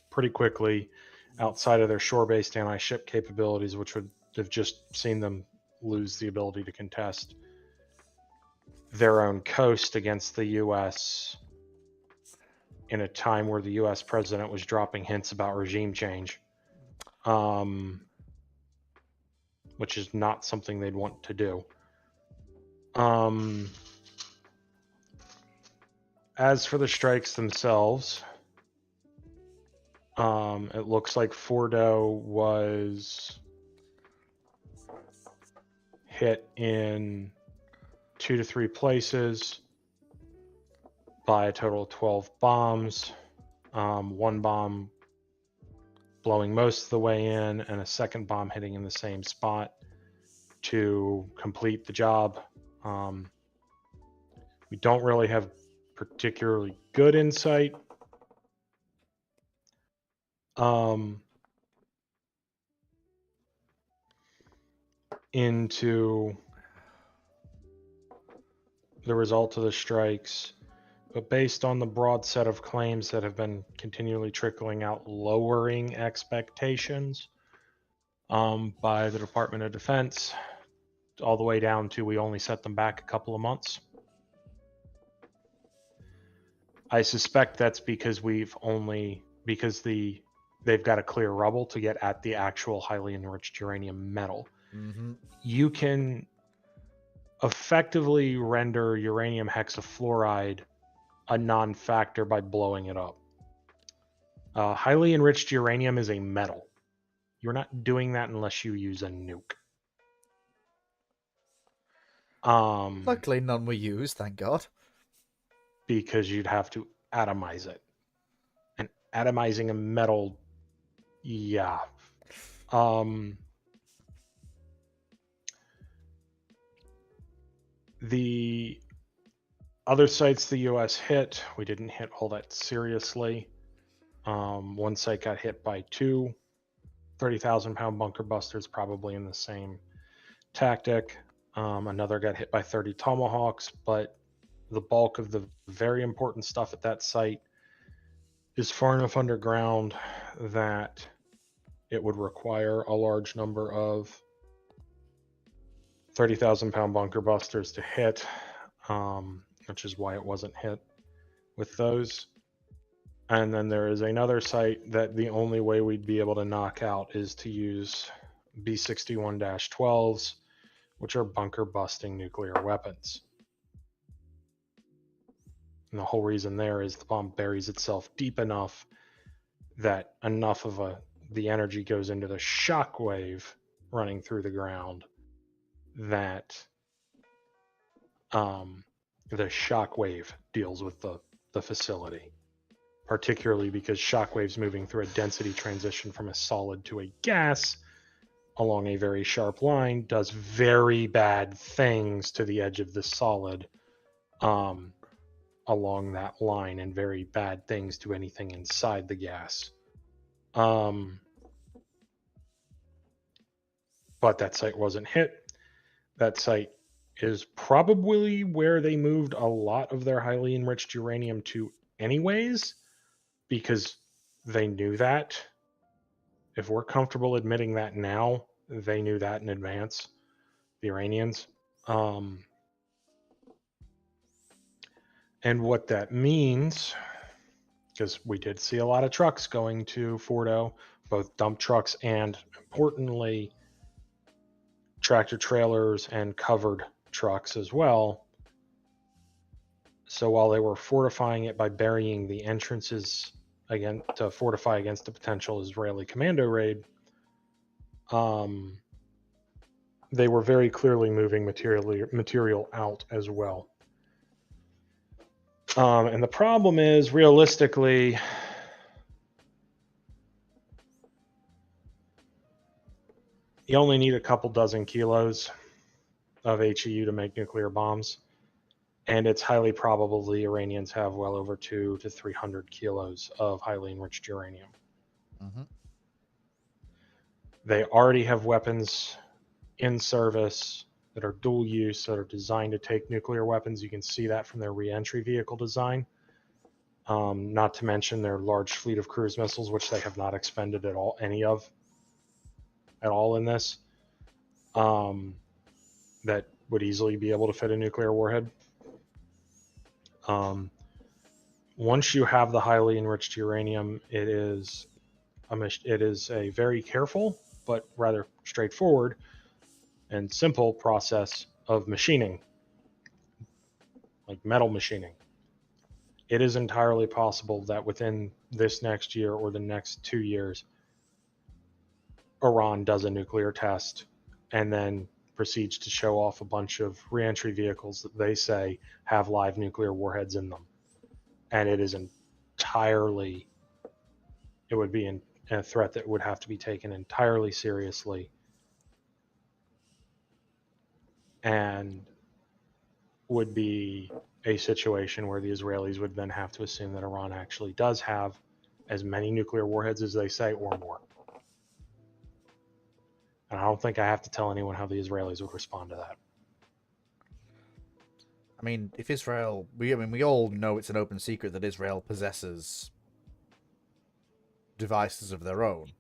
pretty quickly outside of their shore-based anti-ship capabilities, which would have just seen them lose the ability to contest their own coast against the U.S. in a time where the U.S. president was dropping hints about regime change, which is not something they'd want to do. As for the strikes themselves, it looks like Fordo was hit in 2 to 3 places by a total of 12 bombs. 1 bomb blowing most of the way in, and a second bomb hitting in the same spot to complete the job. We don't really have particularly good insight into the result of the strikes, but based on the broad set of claims that have been continually trickling out, lowering expectations by the Department of Defense, all the way down to we only set them back a couple of months. I suspect that's because they've got to clear rubble to get at the actual highly enriched uranium metal. Mm-hmm. You can effectively render uranium hexafluoride a non-factor by blowing it up. Highly enriched uranium is a metal. You're not doing that unless you use a nuke. Luckily, none were used, thank God. Because you'd have to atomize it. And atomizing a metal, yeah. The other sites the U.S. hit, we didn't hit all that seriously. One site got hit by 2 30,000-pound bunker busters, probably in the same tactic. Another got hit by 30 Tomahawks, but the bulk of the very important stuff at that site is far enough underground that it would require a large number of 30,000-pound bunker busters to hit, which is why it wasn't hit with those. And then there is another site that the only way we'd be able to knock out is to use B-61-12s, which are bunker busting nuclear weapons. And the whole reason there is the bomb buries itself deep enough that enough of the energy goes into the shock wave running through the ground that the shock wave deals with the facility, particularly because shock waves moving through a density transition from a solid to a gas along a very sharp line does very bad things to the edge of the solid along that line, and very bad things to anything inside the gas. But that site wasn't hit. That site is probably where they moved a lot of their highly enriched uranium to anyways, because they knew that. If we're comfortable admitting that now, they knew that in advance, the Iranians. And what that means, because we did see a lot of trucks going to Fordo, both dump trucks and, importantly, tractor trailers and covered trucks as well. So while they were fortifying it by burying the entrances again to fortify against a potential Israeli commando raid, they were very clearly moving material out as well. And the problem is, realistically, you only need a couple dozen kilos of HEU to make nuclear bombs. And it's highly probable the Iranians have well over 200 to 300 kilos of highly enriched uranium. Mm-hmm. They already have weapons in service that are dual use, that are designed to take nuclear weapons. You can see that from their re-entry vehicle design. Not to mention their large fleet of cruise missiles, which they have not expended at all in this. That would easily be able to fit a nuclear warhead. Once you have the highly enriched uranium, it is a very careful but rather straightforward and simple process of machining, like metal machining. It is entirely possible that within this next year or the next 2 years, Iran does a nuclear test and then proceeds to show off a bunch of reentry vehicles that they say have live nuclear warheads in them. And it is it would be a threat that would have to be taken entirely seriously, and would be a situation where the Israelis would then have to assume that Iran actually does have as many nuclear warheads as they say or more. And I don't think I have to tell anyone how the Israelis would respond to I mean, if Israel, we all know it's an open secret that Israel possesses devices of their own.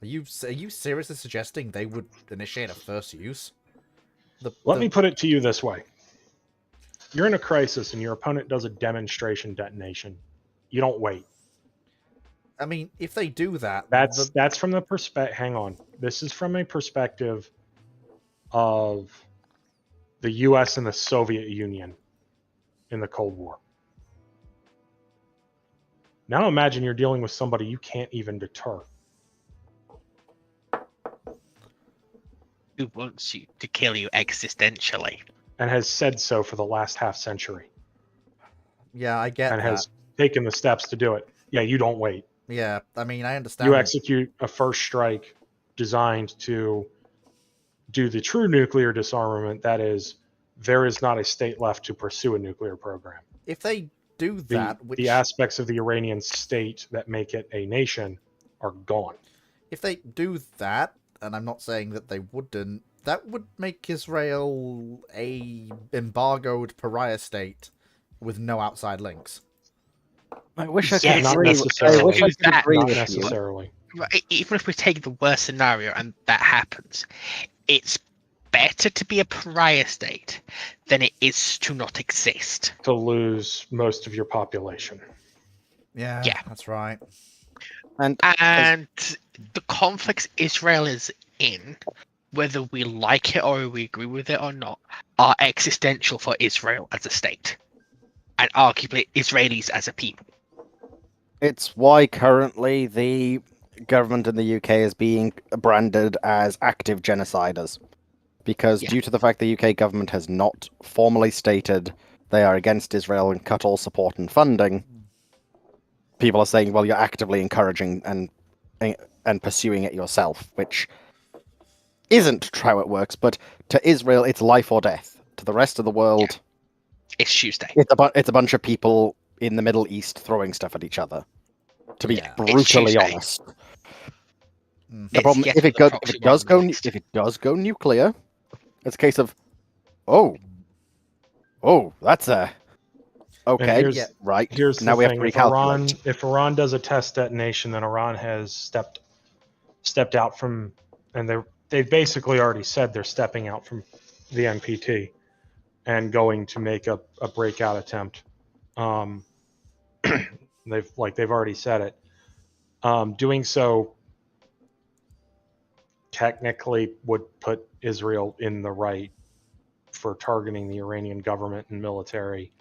Are you seriously suggesting they would initiate a first use? Let me put it to you this way. You're in a crisis and your opponent does a demonstration detonation. You don't wait. I mean, if they do that, That's from the perspective. Hang on. This is from a perspective of the U.S. and the Soviet Union in the Cold War. Now imagine you're dealing with somebody you can't even deter. Who wants you to kill you existentially? And has said so for the last half century. Yeah, I get and that. has taken the steps to do it. Yeah, you don't wait. Yeah, I mean, I understand. You execute a first strike designed to do the true nuclear disarmament. That is, there is not a state left to pursue a nuclear program. If they do that, the aspects of the Iranian state that make it a nation are gone. If they do that, and I'm not saying that they wouldn't, that would make Israel a embargoed pariah state with no outside links. I wish I could Yes, Not agree. necessarily. I wish I could agree Not with you. necessarily. Even if we take the worst scenario and that happens, it's better to be a pariah state than it is to not exist. To lose most of your population. Yeah, that's right. And the conflicts Israel is in, whether we like it or we agree with it or not, are existential for Israel as a state, and arguably Israelis as a people. it's why currently the government in the UK is being branded as active genociders. Because due to the fact the UK government has not formally stated they are against Israel and cut all support and funding, people are saying, well, you're actively encouraging and pursuing it yourself, which isn't how it works. But to Israel, it's life or death. To the rest of the world, It's Tuesday. it's a bunch of people in the Middle East throwing stuff at each other. To be brutally Tuesday. honest, Mhm. the problem Yes, if it the does proxy war next. if it does go nuclear, it's a case of, that's a okay, here's- right. Here's Now the we have thing: to recalculate. if Iran does a test detonation, then Iran has stepped out from, and they've basically already said they're stepping out from the NPT and going to make a breakout attempt. They've already said it. Doing so technically would put Israel in the right for targeting the Iranian government and military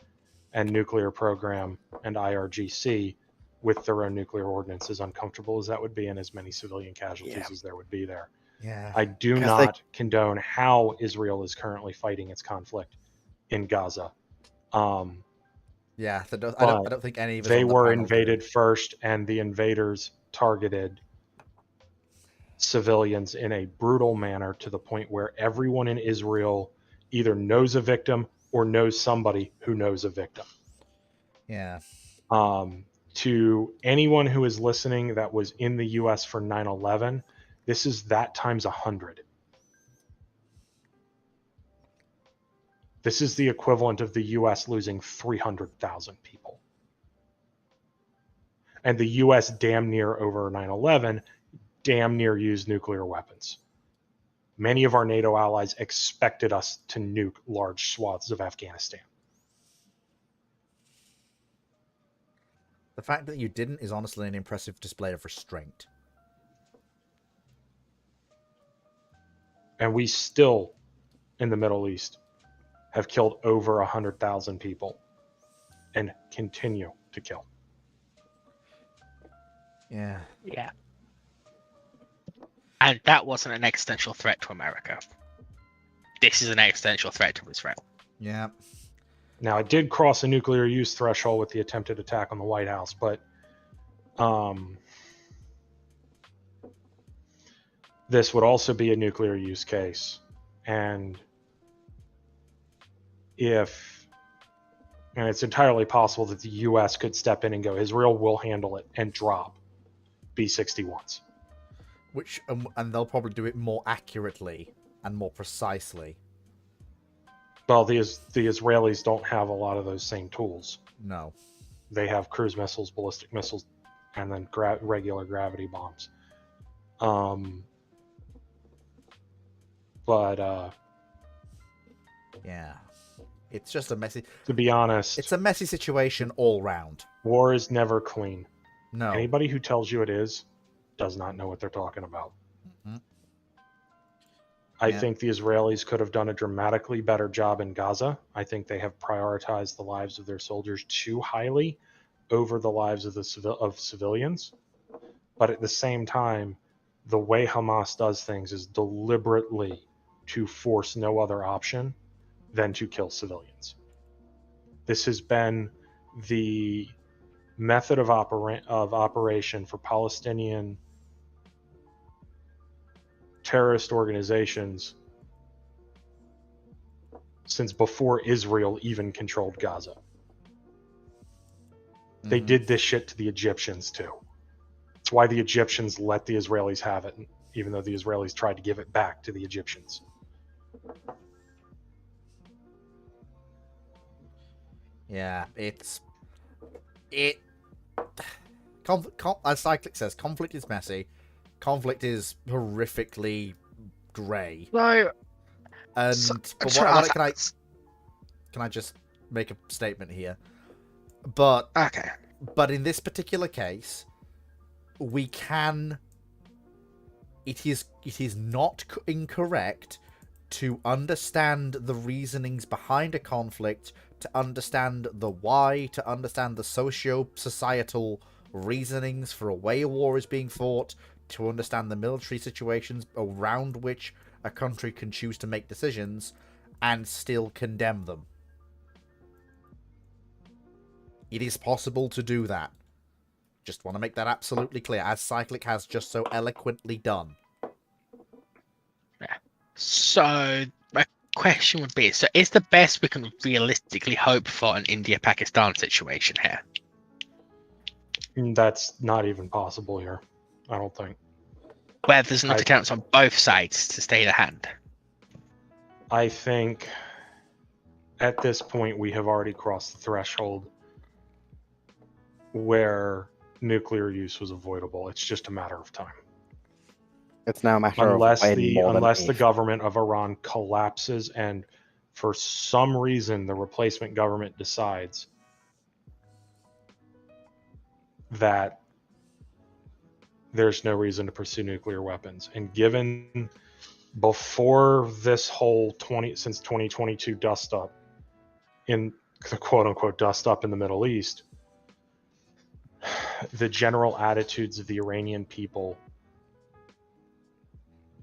and nuclear program and IRGC with their own nuclear ordinance, as uncomfortable as that would be and as many civilian casualties as there would be there. Yeah. I do not condone how Israel is currently fighting its conflict in Gaza. Yeah, I don't think any of us They on the were panel invaded do. first, and the invaders targeted civilians in a brutal manner to the point where everyone in Israel either knows a victim or knows somebody who knows a victim. Yeah. To anyone who is listening that was in the US for 9/11, this is that times 100. This is the equivalent of the US losing 300,000 people. And the US damn near over 9/11 damn near used nuclear weapons. Many of our NATO allies expected us to nuke large swaths of Afghanistan. The fact that you didn't is honestly an impressive display of restraint. And we still, in the Middle East, have killed over 100,000 people and continue to kill. Yeah. Yeah. And that wasn't an existential threat to America. This is an existential threat to Israel. Yeah. Now, it did cross a nuclear use threshold with the attempted attack on the White House, but this would also be a nuclear use case. And it's entirely possible that the U.S. could step in and go, Israel will handle it, and drop B-61s. Which and they'll probably do it more accurately and more precisely. Well, the Israelis don't have a lot of those same tools. No. They have cruise missiles, ballistic missiles, and then regular gravity bombs. But Yeah. It's just a messy. to be honest, It's a messy situation all round. war is never clean. No. Anybody who tells you it is does not know what they're talking about. Mhm. I Yeah. think the Israelis could have done a dramatically better job in Gaza. I think they have prioritized the lives of their soldiers too highly over the lives of civilians. But at the same time, the way Hamas does things is deliberately to force no other option than to kill civilians. This has been the method of operation for Palestinian terrorist organizations since before Israel even controlled Gaza. They Mhm. did this shit to the Egyptians too. That's why the Egyptians let the Israelis have it, even though the Israelis tried to give it back to the Egyptians. Yeah, as Cyclic says, conflict is messy. Conflict is horrifically grey. No, And so, but sorry, what can I just make a statement here? But okay. in this particular case, we can. It is not incorrect to understand the reasonings behind a conflict, to understand the why, to understand the socio-societal reasonings for a way a war is being fought, to understand the military situations around which a country can choose to make decisions, and still condemn them. It is possible to do that. Just want to make that absolutely clear, as Cyclic has just so eloquently done. So my question would be: so is the best we can realistically hope for an India-Pakistan situation here? That's not even possible here, I don't think. Where there's enough attempts on both sides to stay the hand? I think at this point we have already crossed the threshold where nuclear use was avoidable. It's just a matter of time. It's now a matter Unless of when more than the if. government of Iran collapses and for some reason the replacement government decides that there's no reason to pursue nuclear weapons. And given before this whole since 2022 dust up in the quote unquote dust up in the Middle East, the general attitudes of the Iranian people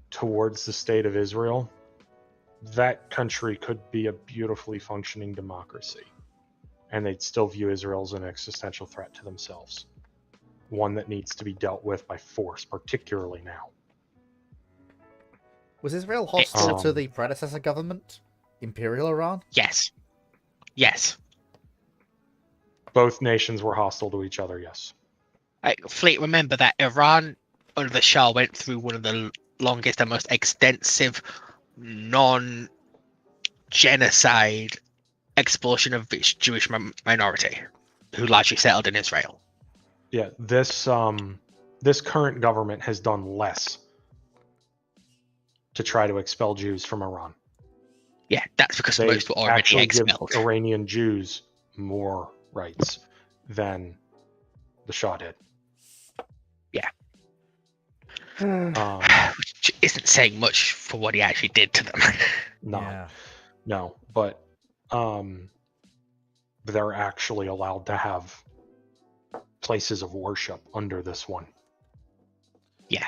towards the state of Israel, that country could be a beautifully functioning democracy. And they'd still view Israel as an existential threat to themselves. One that needs to be dealt with by force, particularly now. Was Israel hostile to the predecessor government, Imperial Iran? Yes. Yes. Both nations were hostile to each other, yes. Fleet, remember that Iran under the Shah went through one of the longest and most extensive non-genocide expulsion of its Jewish minority, who largely settled in Israel. Yeah, this current government has done less to try to expel Jews from Iran. Yeah, that's because They most were already actually give expelled. Iranian Jews more rights than the Shah did. Yeah. Um, Which isn't saying much for what he actually did to them. Yeah. But they're actually allowed to have places of worship under this one. Yeah.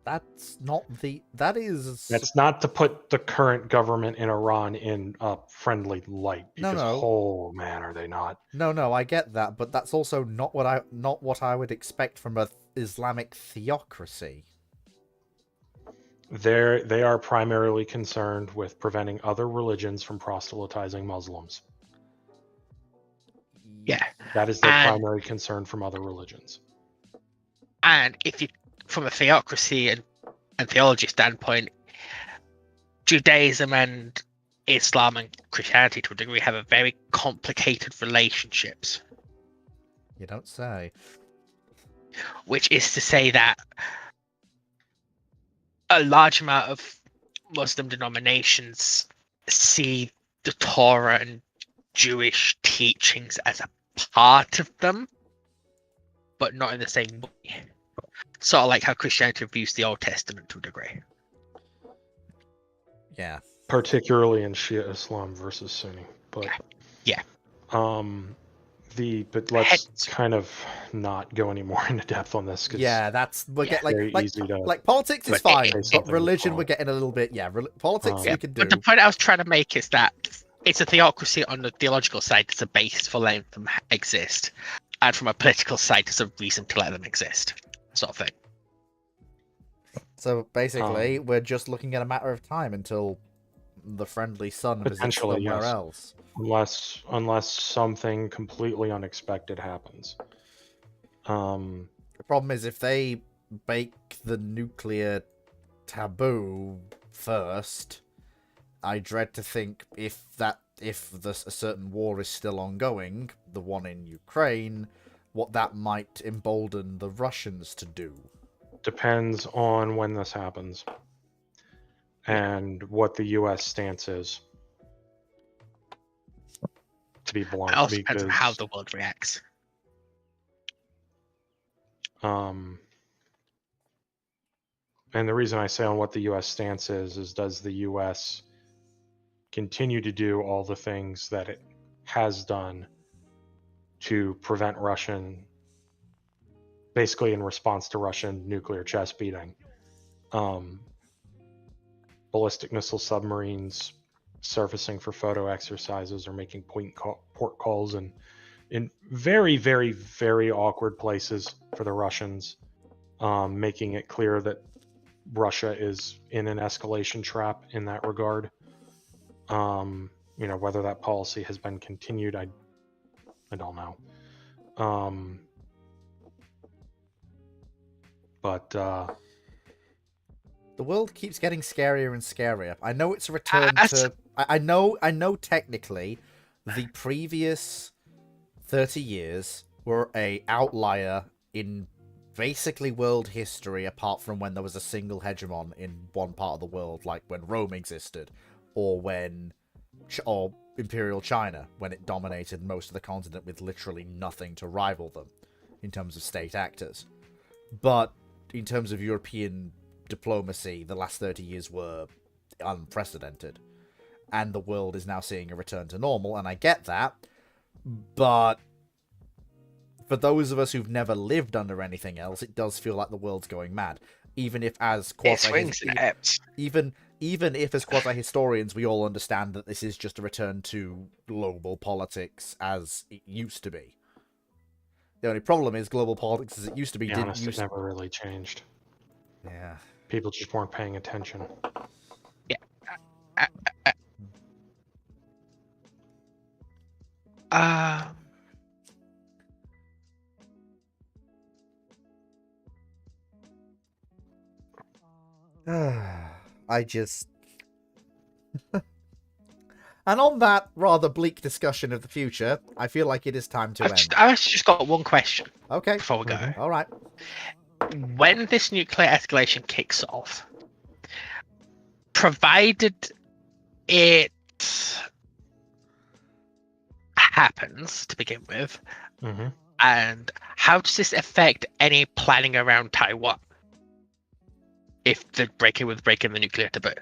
That's not That's not to put the current government in Iran in a friendly light. Because, oh man, are they not? No, I get that, but that's also not what I would expect from a Islamic theocracy. They are primarily concerned with preventing other religions from proselytizing Muslims. Yeah. That is their primary concern from other religions. And if you, from a theocracy and theology standpoint, Judaism and Islam and Christianity, to a degree, have a very complicated relationships. You don't say. Which is to say that a large amount of Muslim denominations see the Torah and Jewish teachings as a part of them, but not in the same way. Sort of like how Christianity views the Old Testament to a degree. Yeah. Particularly in Shia Islam versus Sunni. But Yeah. But let's Hence- kind of not go any more into depth on this. 'Cause Yeah, we're getting very easy to like politics is But fine, say but something religion wrong. we're getting a little bit. Yeah, politics Yeah. we could do. But the point I was trying to make is that it's a theocracy on the theological side that's a basis for letting them exist, and from a political side, there's a reason to let them exist, sort of thing. So basically, we're just looking at a matter of time until the friendly sun visits Potentially, somewhere yes. else. unless something completely unexpected happens. The problem is if they make the nuclear taboo first, I dread to think if a certain war is still ongoing, the one in Ukraine, what that might embolden the Russians to do. Depends on when this happens and what the U.S. stance is. To be blunt, It also depends on how because the world reacts. and the reason I say on what the U.S. stance is does the U.S. continue to do all the things that it has done to prevent basically in response to Russian nuclear chest beating, ballistic missile submarines surfacing for photo exercises or making port calls in very, very, very awkward places for the Russians, making it clear that Russia is in an escalation trap in that regard. Whether that policy has been continued, I don't know. But The world keeps getting scarier and scarier. I know it's a return to. I know technically, the previous 30 years were a outlier in basically world history, apart from when there was a single hegemon in one part of the world, like when Rome existed, or or Imperial China, when it dominated most of the continent with literally nothing to rival them in terms of state actors. But in terms of European diplomacy, the last 30 years were unprecedented, and the world is now seeing a return to normal, and I get that, but for those of us who've never lived under anything else, it does feel like the world's going mad. Even if as It swings and ebbs. even if as quasi-historians we all understand that this is just a return to global politics as it used to be. The only problem is global politics as it used to be to be honest, it never really changed. Yeah. People just weren't paying attention. I just... And on that rather bleak discussion of the future, I feel like it is time to end. I've just got one question Okay. before we go. Mhm. All right. When this nuclear escalation kicks off, provided it happens to begin with, Mm-hmm. and how does this affect any planning around Taiwan? If they're breaking the nuclear taboo.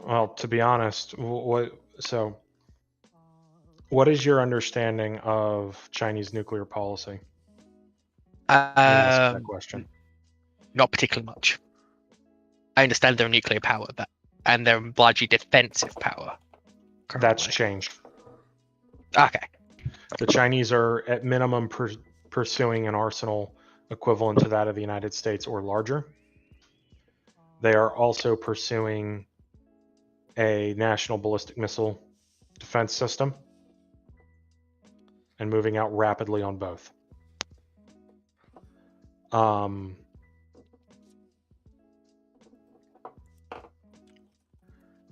Well, to be honest, what is your understanding of Chinese nuclear policy? Let me ask that question. Not particularly much. I understand they're nuclear power, and they're largely defensive power. That's currently. changed. Okay. The Chinese are at minimum pursuing an arsenal equivalent to that of the United States or larger. They are also pursuing a national ballistic missile defense system and moving out rapidly on both.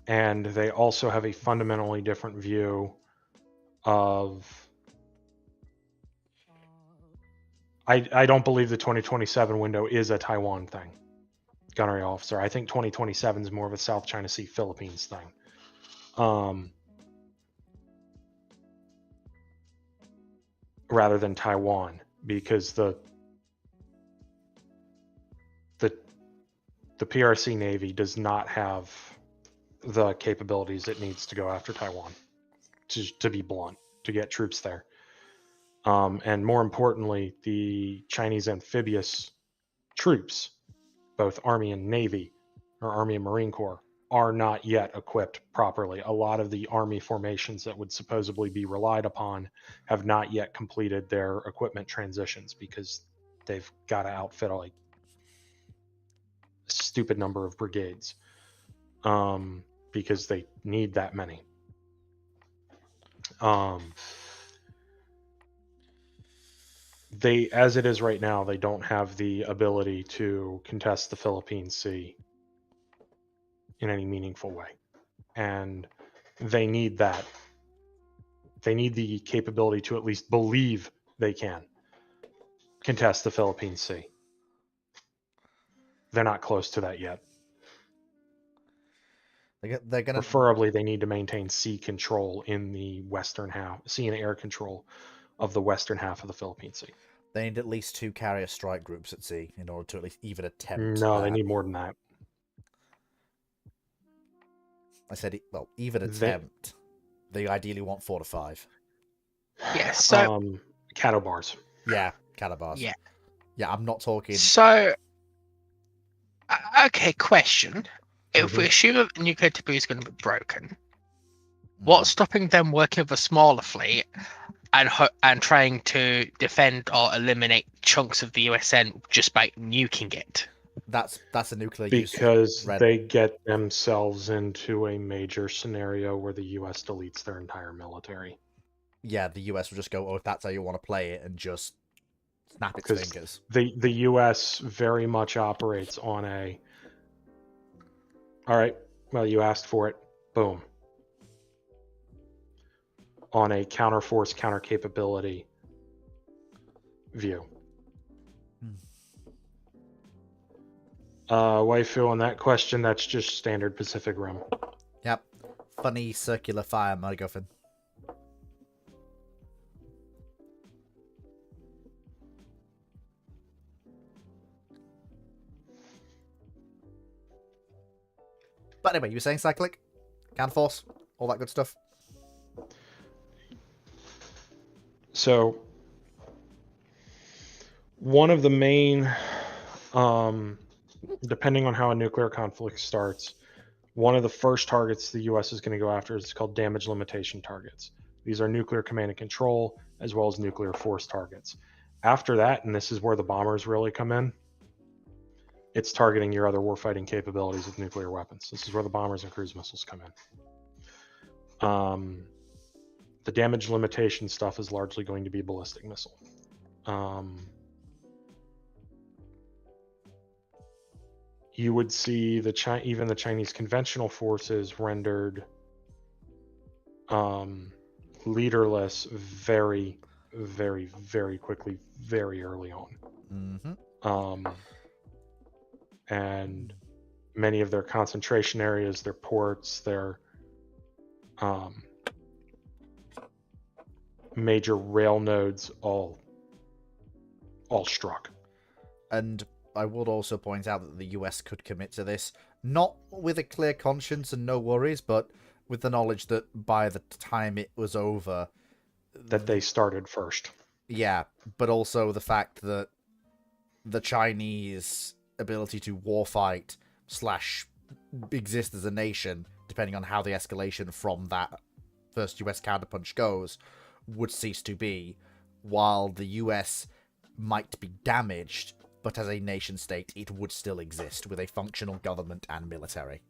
And they also have a fundamentally different view of... I don't believe the 2027 window is a Taiwan thing, gunnery officer. I think 2027 is more of a South China Sea, Philippines thing. Rather than Taiwan, because the PRC Navy does not have the capabilities it needs to go after Taiwan, to be blunt, to get troops there. And more importantly, the Chinese amphibious troops, both Army and Navy, or Army and Marine Corps, are not yet equipped properly. A lot of the Army formations that would supposedly be relied upon have not yet completed their equipment transitions because they've got to outfit a stupid number of brigades, because they need that many. They, as it is right now, they don't have the ability to contest the Philippine Sea in any meaningful way. And they need that. They need the capability to at least believe they can contest the Philippine Sea. They're not close to that yet. They're gonna Preferably, they need to maintain sea control in the western half, sea and air control of the western half of the Philippine Sea. They need at least 2 carrier strike groups at sea in order to at least even attempt. No, that. they need more than that. I said, well, even attempt. They ideally want 4 to 5. Yeah, so Cattle bars. Yeah, Calabars. Yeah. Yeah, I'm not talking. So, okay, question. If we assume that the nuclear taboo is going to be broken, what's stopping them working with a smaller fleet and trying to defend or eliminate chunks of the USN just by nuking it? That's a nuclear Because use. they get themselves into a major scenario where the US deletes their entire military. Yeah, the US will just go, oh, if that's how you want to play it, and just snap its 'Cause fingers. The US very much operates on a, all right, well, you asked for it, boom. On a counter-force, counter-capability view. Waifu, on that question, that's just standard Pacific Rim. Yep. Funny circular fire, MacGuffin. But anyway, you were saying cyclic? Counterforce? All that good stuff? So, one of the main, depending on how a nuclear conflict starts, one of the first targets the U.S. is going to go after is called damage limitation targets. These are nuclear command and control, as well as nuclear force targets. After that, and this is where the bombers really come in, it's targeting your other warfighting capabilities with nuclear weapons. This is where the bombers and cruise missiles come in. The damage limitation stuff is largely going to be ballistic missile. You would see even the Chinese conventional forces rendered leaderless very, very, very quickly, very early on. Mm-hmm. And many of their concentration areas, their ports, their major rail nodes all struck. And I would also point out that the US could commit to this, not with a clear conscience and no worries, but with the knowledge that by the time it was over, that they started first. Yeah, but also the fact that the Chinese ability to warfight / exist as a nation, depending on how the escalation from that first US counterpunch goes, would cease to be, while the US might be damaged, but as a nation state, it would still exist with a functional government and military.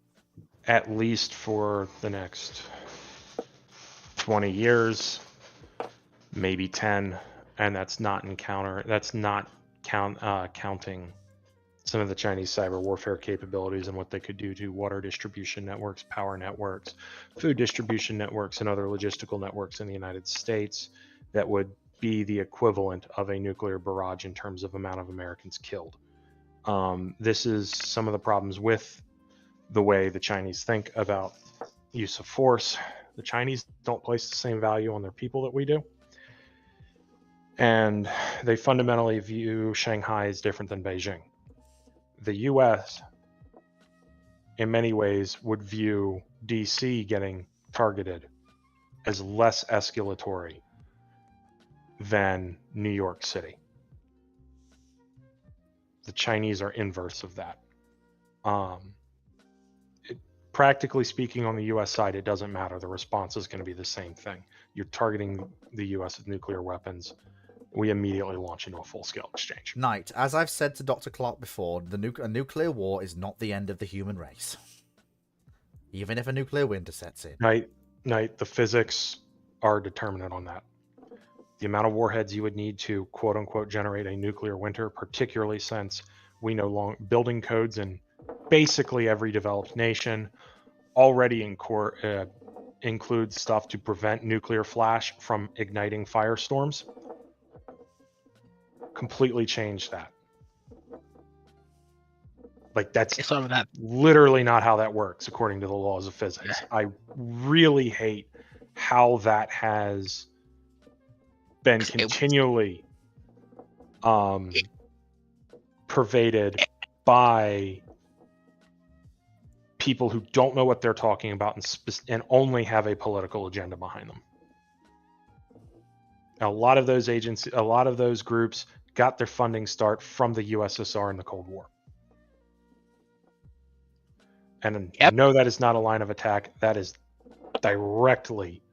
At least for the next 20 years, maybe 10, and that's not counting some of the Chinese cyber warfare capabilities and what they could do to water distribution networks, power networks, food distribution networks, and other logistical networks in the United States that would be the equivalent of a nuclear barrage in terms of amount of Americans killed. This is some of the problems with the way the Chinese think about use of force. The Chinese don't place the same value on their people that we do. And they fundamentally view Shanghai as different than Beijing. The US, in many ways, would view DC getting targeted as less escalatory than New York City. The Chinese are inverse of that. Practically speaking, on the US side, it doesn't matter. The response is going to be the same thing. You're targeting the US with nuclear weapons. We immediately launch into a full-scale exchange. Knight, as I've said to Dr. Clark before, a nuclear war is not the end of the human race. Even if a nuclear winter sets in. Knight, the physics are determinant on that. The amount of warheads you would need to quote-unquote generate a nuclear winter, particularly since we know building codes in basically every developed nation already includes stuff to prevent nuclear flash from igniting firestorms. Completely changed that. Like that's literally not how that works according to the laws of physics. I really hate how that has been continually pervaded by people who don't know what they're talking about and only have a political agenda behind them. A lot of those agencies, a lot of those groups got their funding start from the USSR in the Cold War. And no, that is not a line of attack. That is directly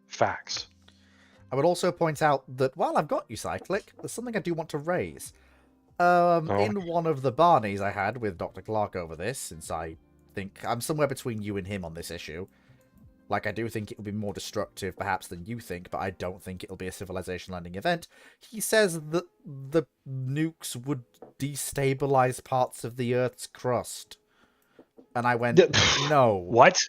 facts. I would also point out that while I've got you, Cyclic, there's something I do want to raise. In one of the Barneys I had with Dr. Clark over this, since I think I'm somewhere between you and him on this issue. Like, I do think it will be more destructive, perhaps, than you think, but I don't think it'll be a civilization-landing event. He says that the nukes would destabilize parts of the Earth's crust. And I went, no. What?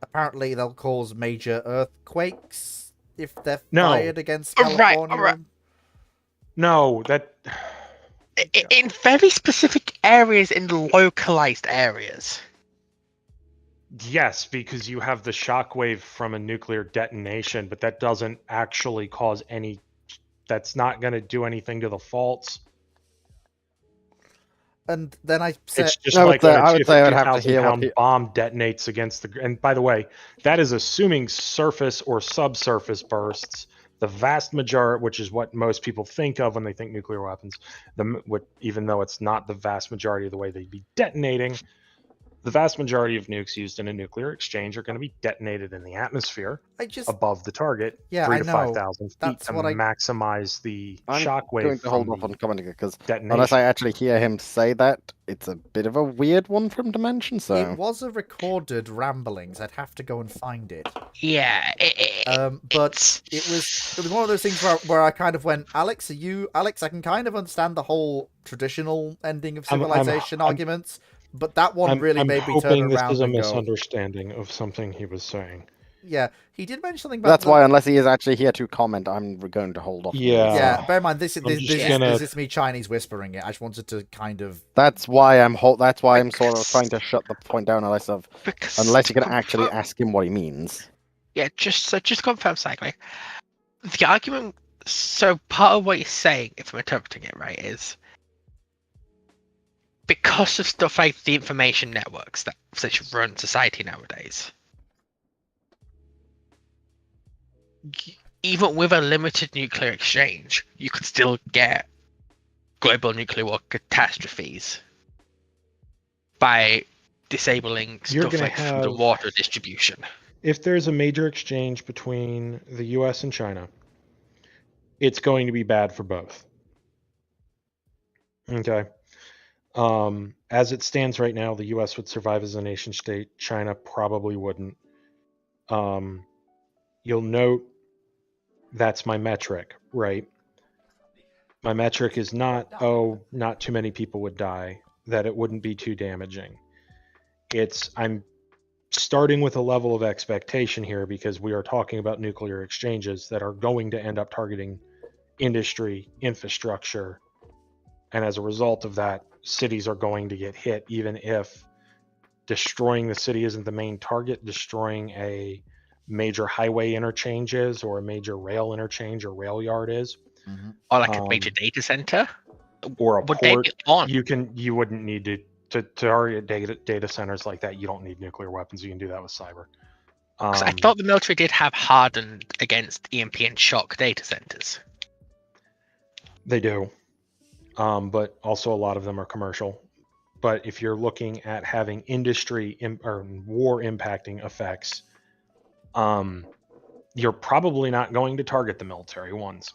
Apparently, they'll cause major earthquakes if they're fired against California. Right. No, that... In very specific areas, in localized areas. Yes, because you have the shockwave from a nuclear detonation, but that doesn't actually cause any... That's not going to do anything to the faults. And then I said... It's just like when a 2,000-pound bomb detonates against the... And by the way, that is assuming surface or subsurface bursts. The vast majority, which is what most people think of when they think nuclear weapons, even though it's not the vast majority of the way they'd be detonating, the vast majority of nukes used in a nuclear exchange are going to be detonated in the atmosphere above the target, 3,000 to 5,000 feet, to maximize the shockwave. I'm going to hold off on commenting because unless I actually hear him say that, it's a bit of a weird one from Dimension. So it was a recorded ramblings. I'd have to go and find it. Yeah, but it was one of those things where I kind of went, Alex, I can kind of understand the whole traditional ending of civilization arguments. But that one really made me turn around and go... I'm hoping this is a misunderstanding of something he was saying. Yeah, he did mention something about... That's why, unless he is actually here to comment, I'm going to hold off. Yeah, bear in mind, this is me Chinese whispering it. I just wanted to kind of... That's why I'm sort of trying to shut the point down unless you can actually ask him what he means. Yeah, just confirm, Cyclic. The argument... So part of what you're saying, if I'm interpreting it right, is... because of stuff like the information networks that run society nowadays, even with a limited nuclear exchange, you could still get global nuclear war catastrophes by disabling stuff like the water distribution. If there's a major exchange between the US and China, it's going to be bad for both. Okay. As it stands right now, the U.S. would survive as a nation state. China probably wouldn't. You'll note that's my metric, right? My metric is not, not too many people would die, that it wouldn't be too damaging. I'm starting with a level of expectation here because we are talking about nuclear exchanges that are going to end up targeting industry, infrastructure, and as a result of that, cities are going to get hit, even if destroying the city isn't the main target. Destroying a major highway interchange is, or a major rail interchange or rail yard is, Or like a major data center. or a Would they port. be on? You wouldn't need to target data centers like that. You don't need nuclear weapons. You can do that with cyber. 'Cause I thought the military did have hardened against EMP and shock data centers. They do, but also a lot of them are commercial. But if you're looking at having industry or war impacting effects, you're probably not going to target the military ones.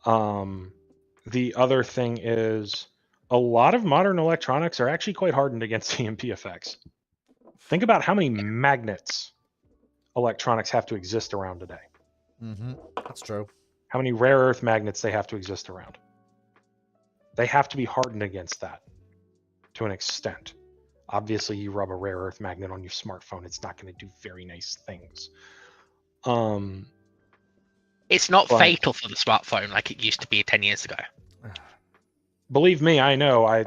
The other thing is a lot of modern electronics are actually quite hardened against EMP effects. Think about how many magnets electronics have to exist around today. That's true. How many rare earth magnets they have to exist around. They have to be hardened against that to an extent. Obviously, you rub a rare earth magnet on your smartphone, it's not going to do very nice things. It's not fatal for the smartphone like it used to be 10 years ago. Believe me, I know. I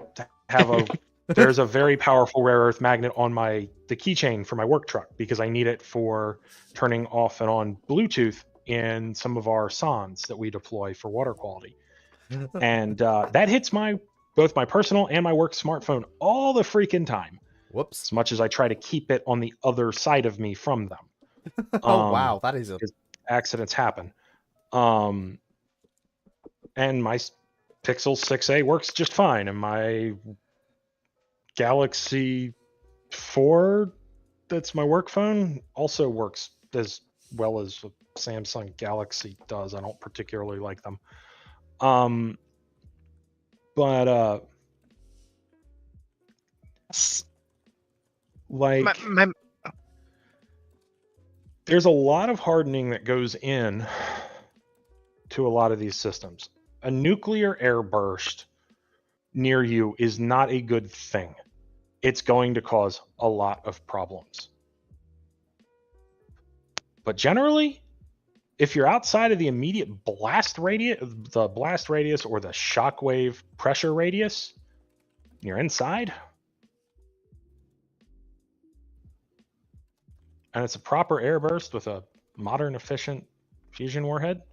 have there's a very powerful rare earth magnet on the keychain for my work truck because I need it for turning off and on Bluetooth in some of our SONs that we deploy for water quality. And that hits both my personal and my work smartphone all the freaking time. Whoops. As much as I try to keep it on the other side of me from them. Oh, wow. That is accidents happen. And my Pixel 6a works just fine, and my Galaxy 4, that's my work phone, also works as well as a Samsung Galaxy does. I don't particularly like them. But like there's a lot of hardening that goes in to a lot of these systems. A nuclear airburst near you is not a good thing. It's going to cause a lot of problems. But generally, if you're outside of the immediate blast radius, or the shockwave pressure radius, you're inside, and it's a proper airburst with a modern, efficient fusion warhead,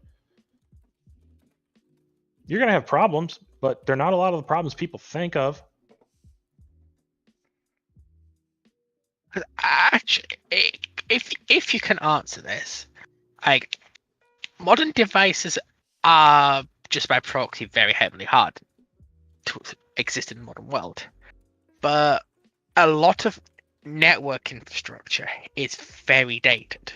you're going to have problems, but they're not a lot of the problems people think of. Actually, if you can answer this, like, modern devices are just by proxy very heavily hard to exist in the modern world, but a lot of network infrastructure is very dated.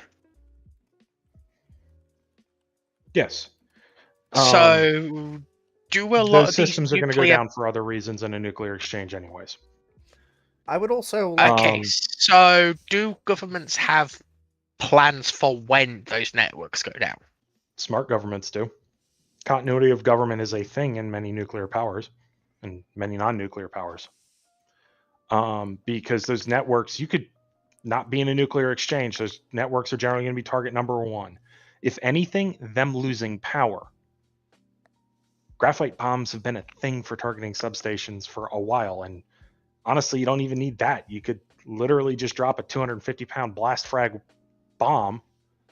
Yes. So do a lot those of systems these are going to go down for other reasons in a nuclear exchange anyways. I would also Okay, so do governments have plans for when those networks go down? Smart governments do. Continuity of government is a thing in many nuclear powers and many non-nuclear powers. Because those networks, you could not be in a nuclear exchange. Those networks are generally going to be target number one. If anything, them losing power. Graphite bombs have been a thing for targeting substations for a while, and honestly, you don't even need that. You could literally just drop a 250-pound blast frag bomb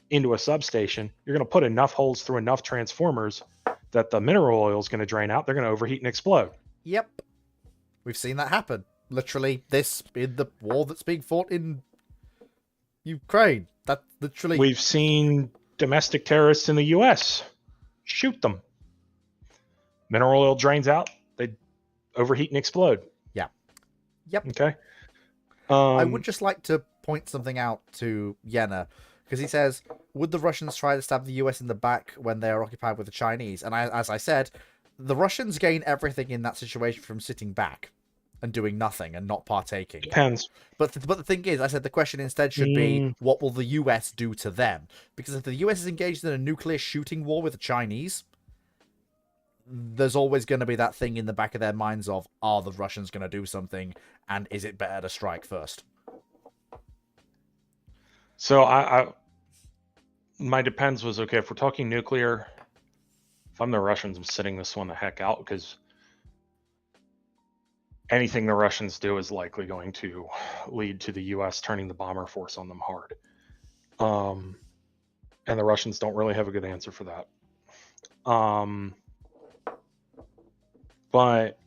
into a substation. You're going to put enough holes through enough transformers that the mineral oil is going to drain out. They're going to overheat and explode. Yep. We've seen that happen. Literally, this in the war that's being fought in Ukraine. That literally... We've seen domestic terrorists in the U.S. shoot them. Mineral oil drains out. They overheat and explode. Yeah. Yep. Okay. I would just like to point something out to Yenna, because he says, would the Russians try to stab the US in the back when they are occupied with the Chinese? And as I said, the Russians gain everything in that situation from sitting back and doing nothing and not partaking. Depends. But the thing is, I said the question instead should be, what will the US do to them? Because if the US is engaged in a nuclear shooting war with the Chinese, there's always going to be that thing in the back of their minds of, are the Russians going to do something, and is it better to strike first? So my depends was, okay, if we're talking nuclear, if I'm the Russians, I'm sitting this one the heck out, because anything the Russians do is likely going to lead to the U.S. turning the bomber force on them hard. And the Russians don't really have a good answer for that. But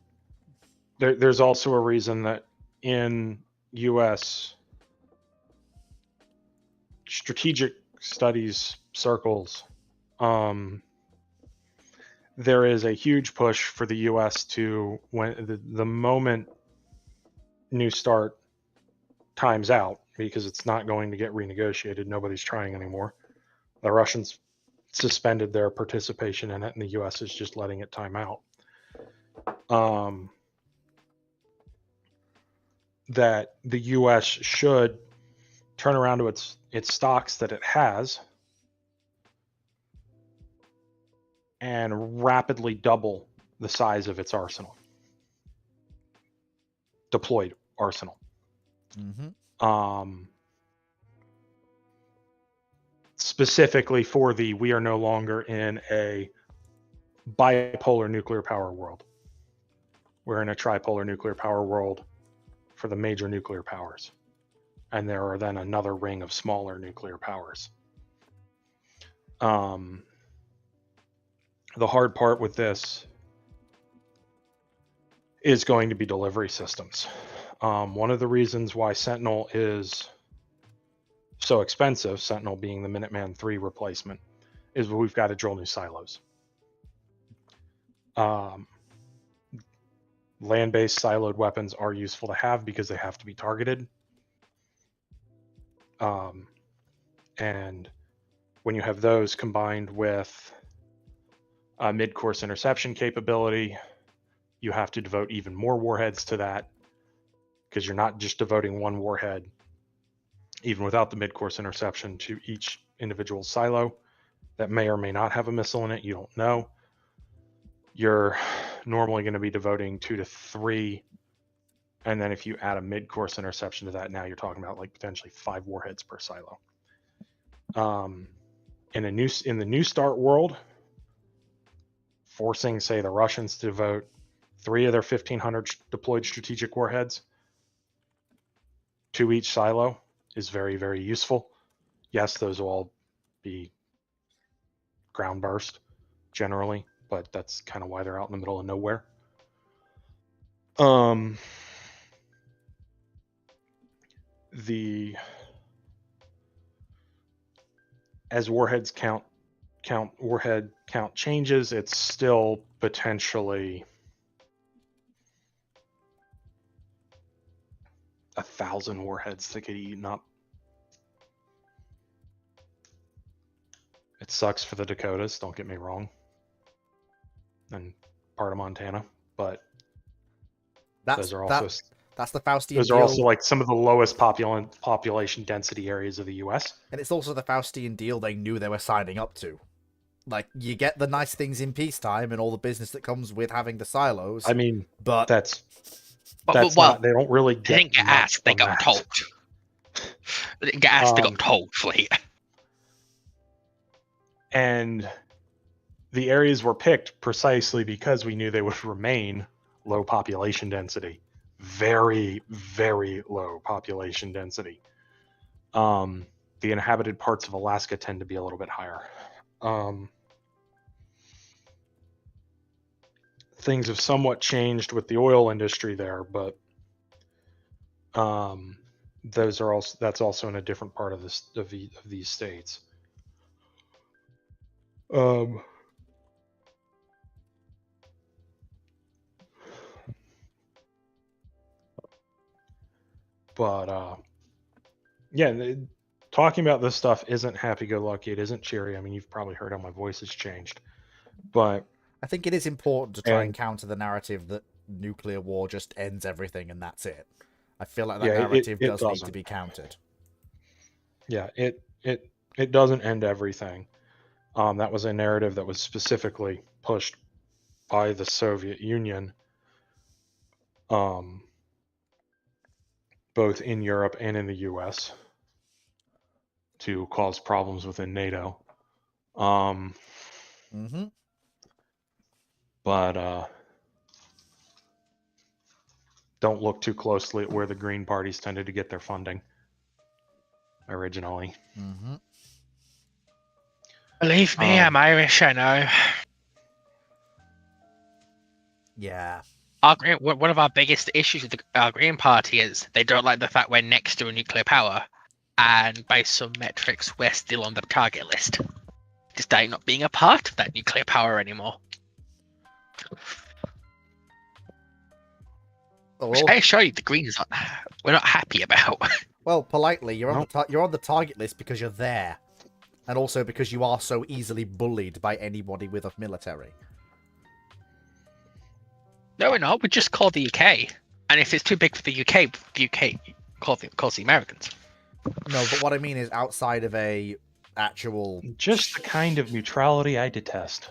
there's also a reason that in U.S. strategic studies circles, there is a huge push for the U.S. to, when the moment New START times out, because it's not going to get renegotiated, nobody's trying anymore. The Russians suspended their participation in it, and the U.S. is just letting it time out. That the U.S. should turn around to its stocks that it has and rapidly double the size of its arsenal, deployed arsenal. Mm-hmm. Specifically for we are no longer in a bipolar nuclear power world. We're in a tripolar nuclear power world for the major nuclear powers. And there are then another ring of smaller nuclear powers. The hard part with this is going to be delivery systems. One of the reasons why Sentinel is so expensive, Sentinel being the Minuteman III replacement, is we've got to drill new silos. Land-based siloed weapons are useful to have because they have to be targeted. And when you have those combined with a mid-course interception capability, you have to devote even more warheads to that, because you're not just devoting one warhead, even without the mid-course interception, to each individual silo that may or may not have a missile in it. You don't know. You're normally going to be devoting 2 to 3, and then if you add a mid-course interception to that, now you're talking about like potentially 5 warheads per silo. In the New START world, forcing, say, the Russians to devote 3 of their 1,500 deployed strategic warheads to each silo is very, very useful. Yes, those will all be ground burst generally, but that's kind of why they're out in the middle of nowhere. As warhead count changes, it's still potentially 1,000 warheads that get eaten up. It sucks for the Dakotas, don't get me wrong, and part of Montana, but those are also that's the Faustian those deal. are also like some of the lowest population density areas of the U.S. And it's also the Faustian deal they knew they were signing up to. Like, you get the nice things in peacetime and all the business that comes with having the silos. I mean, but that's well, not, they don't really get. They didn't get asked, they got told. They didn't get asked, they got told, fleet. And the areas were picked precisely because we knew they would remain low population density. Very, very low population density. The inhabited parts of Alaska tend to be a little bit higher. Things have somewhat changed with the oil industry there, but that's also in a different part of these states. But yeah, talking about this stuff isn't happy-go-lucky. It isn't cheery. I mean, you've probably heard how my voice has changed. But I think it is important to try and counter the narrative that nuclear war just ends everything and that's it. I feel like that narrative does need to be countered. Yeah, it doesn't end everything. That was a narrative that was specifically pushed by the Soviet Union, both in Europe and in the US, to cause problems within NATO. Mm-hmm. But don't look too closely at where the Green parties tended to get their funding originally. Mm-hmm. Believe me, I'm Irish, I know. Yeah. One of our biggest issues with our Green Party is they don't like the fact we're next to a nuclear power, and by some metrics, we're still on the target list, despite not being a part of that nuclear power anymore. Which I assure you, the Greens we're not happy about. Well, politely, you're on the target list because you're there, and also because you are so easily bullied by anybody with a military. No, we're not. We just call the UK, and if it's too big for the UK calls the Americans. No, but what I mean is outside of a actual. Just the kind of neutrality I detest.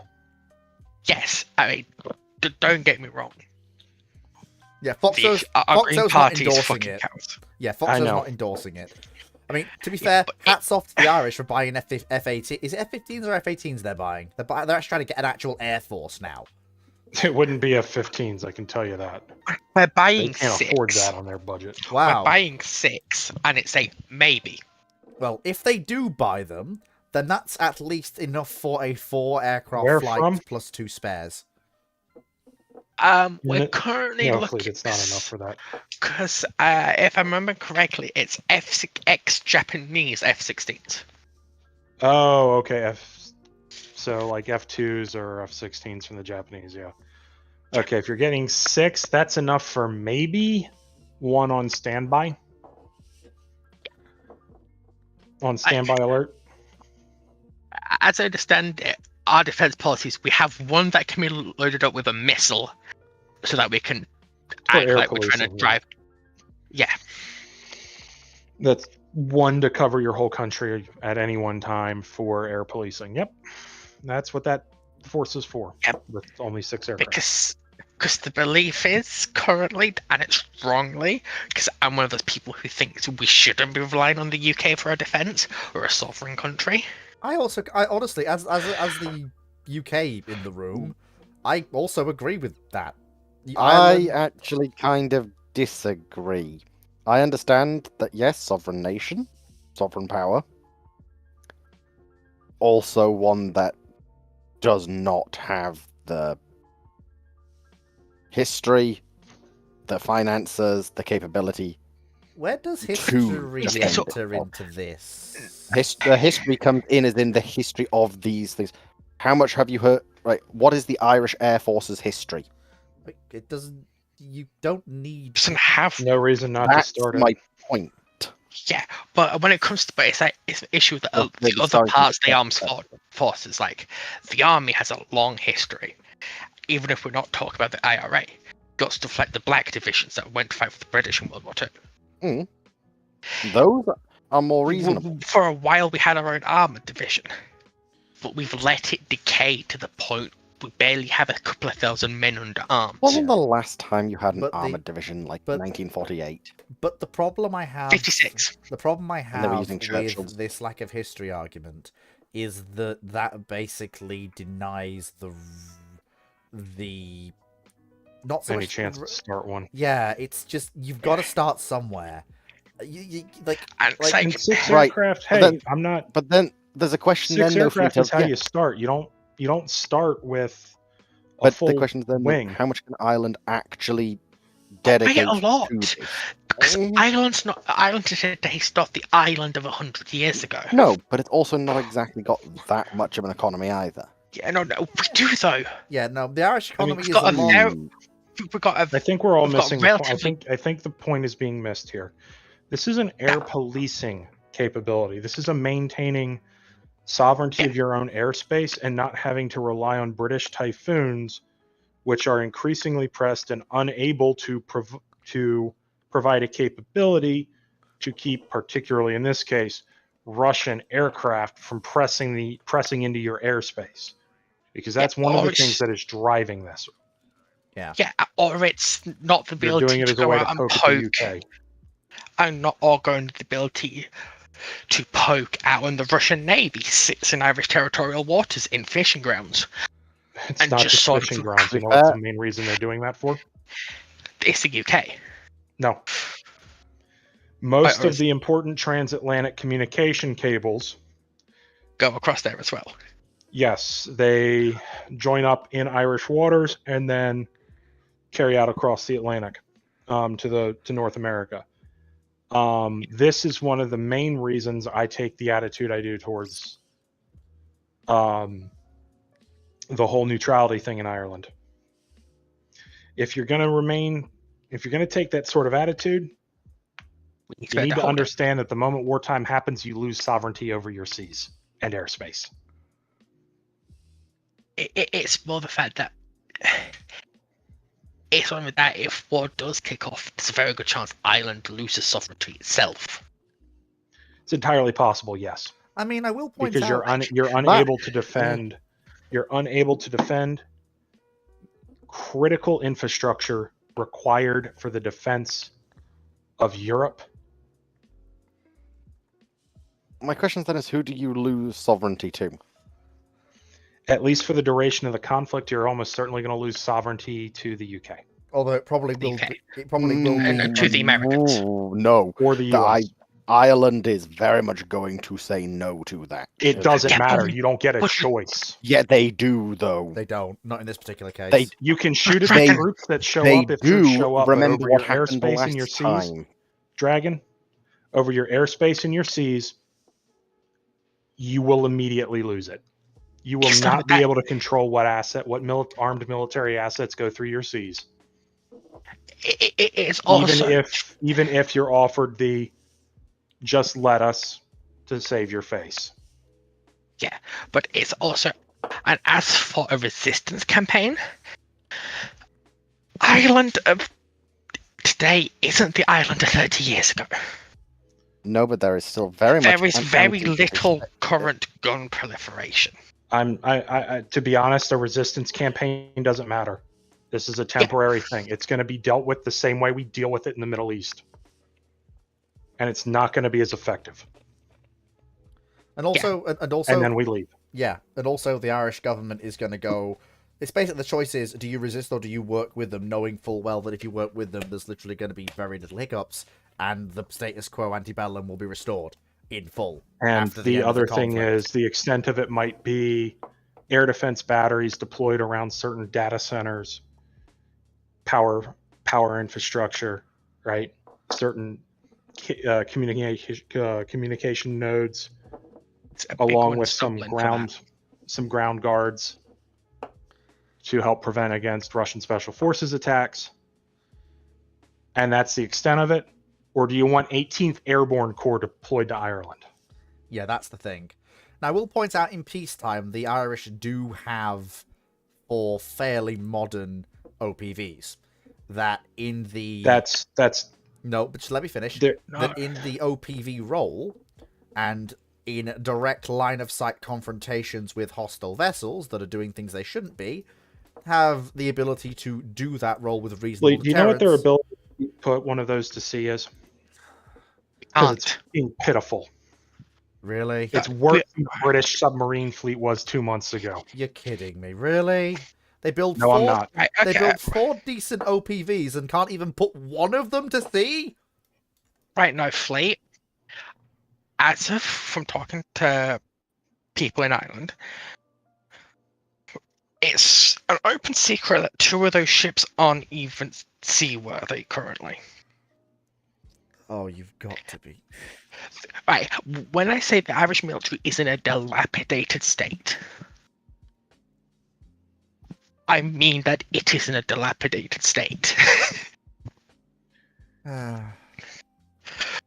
Yes, I mean, don't get me wrong. Yeah, Foxo's Green not Party is endorsing fucking it. cows. Yeah, Foxo's not endorsing it. I mean, to be fair, hats off to the Irish for buying F-18. Is it F-15s or F-18s they're buying? They're actually trying to get an actual air force now. It wouldn't be F-15s, I can tell you that. We're buying They can't 6. afford that on their budget. Wow. We're buying 6, and it's a maybe. Well, if they do buy them, then that's at least enough for a 4-aircraft Where flight from? plus 2 spares. We're currently No, looking. it's not enough for that. Because if I remember correctly, it's X Japanese F-16s. Oh, okay. So like F2s or F-16s from the Japanese, yeah. Okay, if you're getting 6, that's enough for maybe 1 on standby. On standby alert. As I understand it, our defense policies, we have one that can be loaded up with a missile, so that we can act like we're trying to drive. Yeah. That's 1 to cover your whole country at any one time for air policing. Yep, that's what that force is for. Yep. With only 6 aircraft. Because the belief is currently, and it's strongly, because I'm one of those people who thinks we shouldn't be relying on the UK for our defense. We're a sovereign country. I honestly, as the UK in the room, I also agree with that. I actually kind of disagree. I understand that, yes, sovereign nation, sovereign power, also one that does not have the history, the finances, the capability. Where does history defend enter into this? The history comes in as in the history of these things. How much have you heard? Right, what is the Irish Air Force's history? It doesn't. You don't need. Doesn't have. No reason not That's to start it. my point. Yeah, but when it comes to, it's an issue with the other parts of the armed forces. Like the army has a long history. Even if we're not talking about the IRA, got stuff like the Black divisions that went to fight for the British in World War II. Those are more reasonable. For a while, we had our own armored division, but we've let it decay to the point we barely have a couple of thousand men under arms. Wasn't the last time you had an But armored division like 1948? But the problem I have, 56. The problem I they were have using with Churchills. this lack of history argument is that basically denies the not so Any much chance to start one? Yeah, it's just you've got to start somewhere. You And it's And like, 6 Right, aircraft. but Hey, then- I'm not. But then there's a question 6 then though for you aircraft to, is how yeah, you start. You don't start with a but full the question is then wing. how much can Ireland actually by dedicate a lot. to this? Because Ireland today is not the island of 100 years ago. No, but it's also not exactly got that much of an economy either. Yeah, no, we do though. yeah, no, the Irish economy we've is got a a lot. very- Hmm. We've got I think we're all we've got missing the point. relatively- I think the point is being missed here. This is an air policing capability. This is a maintaining sovereignty of your own airspace and not having to rely on British Typhoons, which are increasingly pressed and unable to provide a capability to keep, particularly in this case, Russian aircraft from pressing into your airspace. because that's one of the or things it's- that is driving this. Yeah, or it's not the They're ability doing it to as a go way to out and poke at poke, the UK. and not all going to the ability to poke out when the Russian Navy sits in Irish territorial waters in fishing grounds. It's And not just just sort of- fishing grounds. You know Uh, what's the main reason they're doing that for? It's the UK. No. Most or of the important transatlantic communication cables, Go across there as well. yes, they join up in Irish waters and then carry out across the Atlantic to North America. This is one of the main reasons I take the attitude I do towards the whole neutrality thing in Ireland. If you're going to take that sort of attitude, you need to understand that the moment wartime happens, you lose sovereignty over your seas and airspace. It's more the fact that it's one with that if war does kick off, there's a very good chance Ireland loses sovereignty itself. It's entirely possible, yes, I mean, I will point because out you're unable to defend. You're unable to defend critical infrastructure required for the defense of Europe. My question then is, who do you lose sovereignty to? At least for the duration of the conflict, you're almost certainly going to lose sovereignty to the UK although it probably will UK. be, it probably will be And to the Americans. Ooh, no. or the The US. Ireland is very much going to say no to that. It doesn't Yeah, matter. but- You don't get a but- choice. Yeah, they do though. They don't, not in this particular case. They You can shoot at They- the troops that show They up if troops do. show up, but Remember over what your happened the airspace last and your seas, time. Dragon, over your airspace and your seas, you will immediately lose it. You will It's not not be that- able to control what armed military assets go through your seas. It's also Even if you're offered the just let us to save your face. but it's also, and as for a resistance campaign, Ireland of today isn't the Ireland of 30 years ago. No, but there is still very much. There is very anti-British little there. current gun proliferation. I to be honest, a resistance campaign doesn't matter. This is a temporary thing. It's going to be dealt with the same way we deal with it in the Middle East. And it's not going to be as effective. and also, and also, And then we leave. yeah, and also the Irish government is going to go. It's basically the choice is: do you resist or do you work with them, knowing full well that if you work with them, there's literally going to be very little hiccups, and the status quo antebellum will be restored in full. And after the the end of the other thing conflict. is the extent of it might be air defense batteries deployed around certain data centers, power infrastructure, right? Certain communication nodes, It's a big along one with some stumbling for that. ground guards to help prevent against Russian special forces attacks. And that's the extent of it. Or do you want 18th Airborne Corps deployed to Ireland? Yeah, that's the thing. Now, I will point out in peacetime, the Irish do have 4 fairly modern OPVs. That in the... That's No, but just let me finish. there. That in the OPV role, and in direct line-of-sight confrontations with hostile vessels that are doing things they shouldn't be, have the ability to do that role with reasonable Do you know what their deterrence. ability to put one of those to sea is? Because Can't. it's being pitiful. Really? It's worse than the British submarine fleet was 2 months ago. You're kidding me. Really? They build No, I'm not. Right, They okay. build 4 decent OPVs and can't even put one of them to sea? Right, no, fleet. As of from talking to people in Ireland, it's an open secret that 2 of those ships aren't even seaworthy currently. Oh, you've got to be. Right, when I say the Irish military is in a dilapidated state, I mean that it is in a dilapidated state.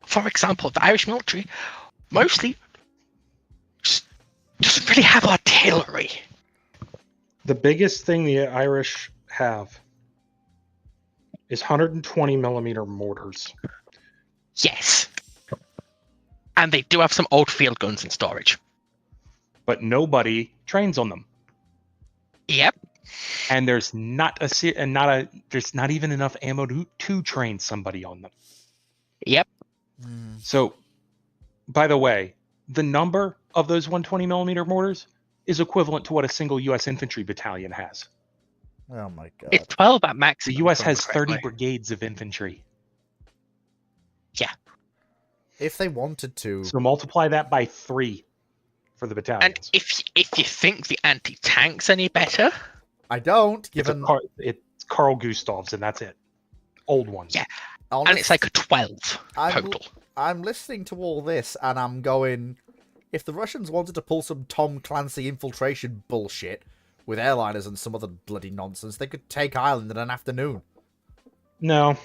For example, the Irish military mostly just doesn't really have artillery. The biggest thing the Irish have is 120 millimeter mortars. Yes. And they do have some old field guns in storage. But nobody trains on them. Yep. and there's not even enough ammo to train somebody on them. Yep. So, by the way, the number of those 120 millimeter mortars is equivalent to what a single U.S. infantry battalion has. Oh my god. It's 12 at max. The U.S. has 30 brigades of infantry. If they wanted to, So multiply that by 3 for the And battalions. if you think the anti-tank's any better, I don't. It's, Given it's Carl Gustavs, and that's it. Old ones. Yeah. honest, and it's like a 12 I'm, total. I'm listening to all this, and I'm going. If the Russians wanted to pull some Tom Clancy infiltration bullshit with airliners and some other bloody nonsense, they could take Ireland in an afternoon. No.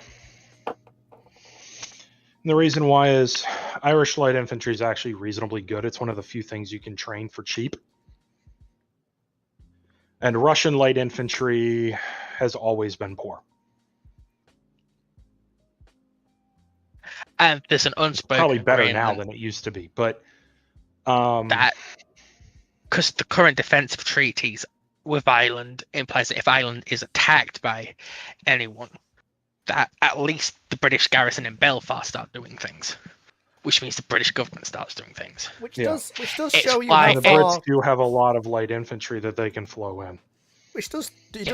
And the reason why is Irish light infantry is actually reasonably good. It's one of the few things you can train for cheap. And Russian light infantry has always been poor. And there's an unspoken Probably better agreement now than it used to be, but that because the current defensive treaties with Ireland implies that if Ireland is attacked by anyone, that at least the British garrison in Belfast start doing things, which means the British government starts doing things. Which Yeah. does It's show you why how the far. Brits do have a lot of light infantry that they can flow in. Which does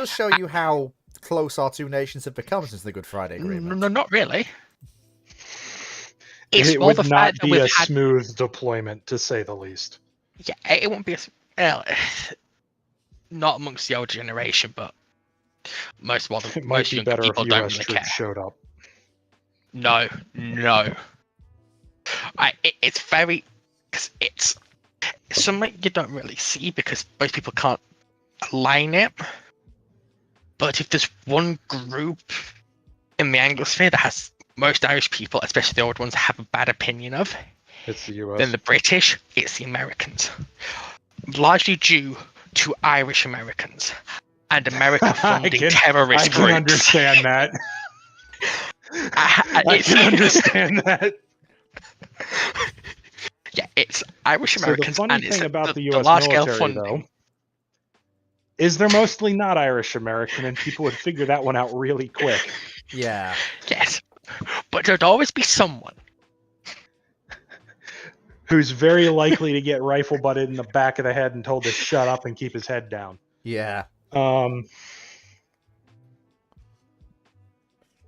show you how close our two nations have become since the Good Friday Agreement. No, not really. It's It more would the not fact that be we've a had. smooth deployment, to say the least. Yeah, it won't be not amongst the older generation, but most modern, It might most be younger better if people don't U.S. really troops care. showed up. No. It's very, because it's something you don't really see because most people can't align it. But if there's one group in the Anglosphere that has most Irish people, especially the old ones, have a bad opinion of, It's the U.S. then the British, it's the Americans. Largely due to Irish Americans and America funding terrorist I groups. can understand that. I It's- can understand that. Yeah, it's Irish So the Americans funny and it's thing about the U.S. large-scale military, funding. though, is they're mostly not Irish American, and people would figure that one out really quick. Yeah. Yes, but there'd always be someone. Who's very likely to get rifle butted in the back of the head and told to shut up and keep his head down. Yeah. Um,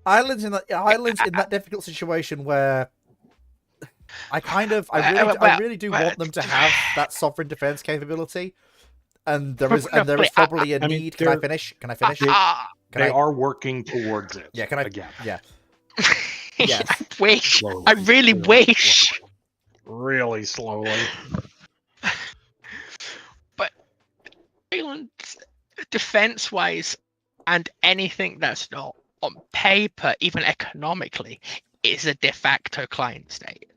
Ireland's in that difficult situation where I really do want them to have that sovereign defense capability, and there is probably a I mean, need. Can I finish? Can they I? are working towards it. Yeah. Can I? Again, Yeah. Yes. I wish. slowly, I really wish. slowly. Really slowly. But Ireland, defense-wise, and anything that's not on paper, even economically, is a de facto client state.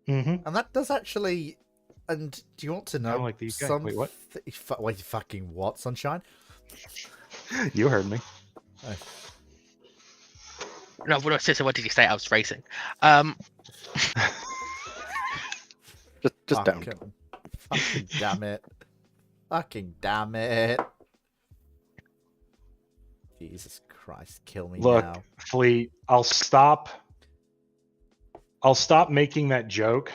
Mm-hmm. And that does actually. And do you want to know like the UK. some? Wait, what? Wait, fucking what, Sunshine? You heard me. No, what did you say? I was racing. Just don't. Fucking damn it. Fucking damn it. Jesus Christ, kill me Look, now. Fleet, I'll stop making that joke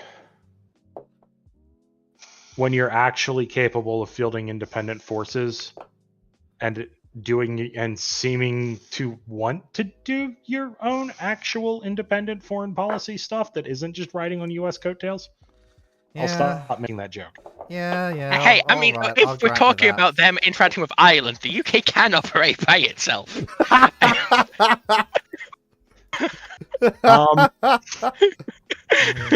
when you're actually capable of fielding independent forces and doing and seeming to want to do your own actual independent foreign policy stuff that isn't just riding on US coattails. I'll stop making that joke. Yeah. Hey, I all mean, right, I'll if we're grant you talking that. about them interacting with Ireland, the UK can operate by itself. Um,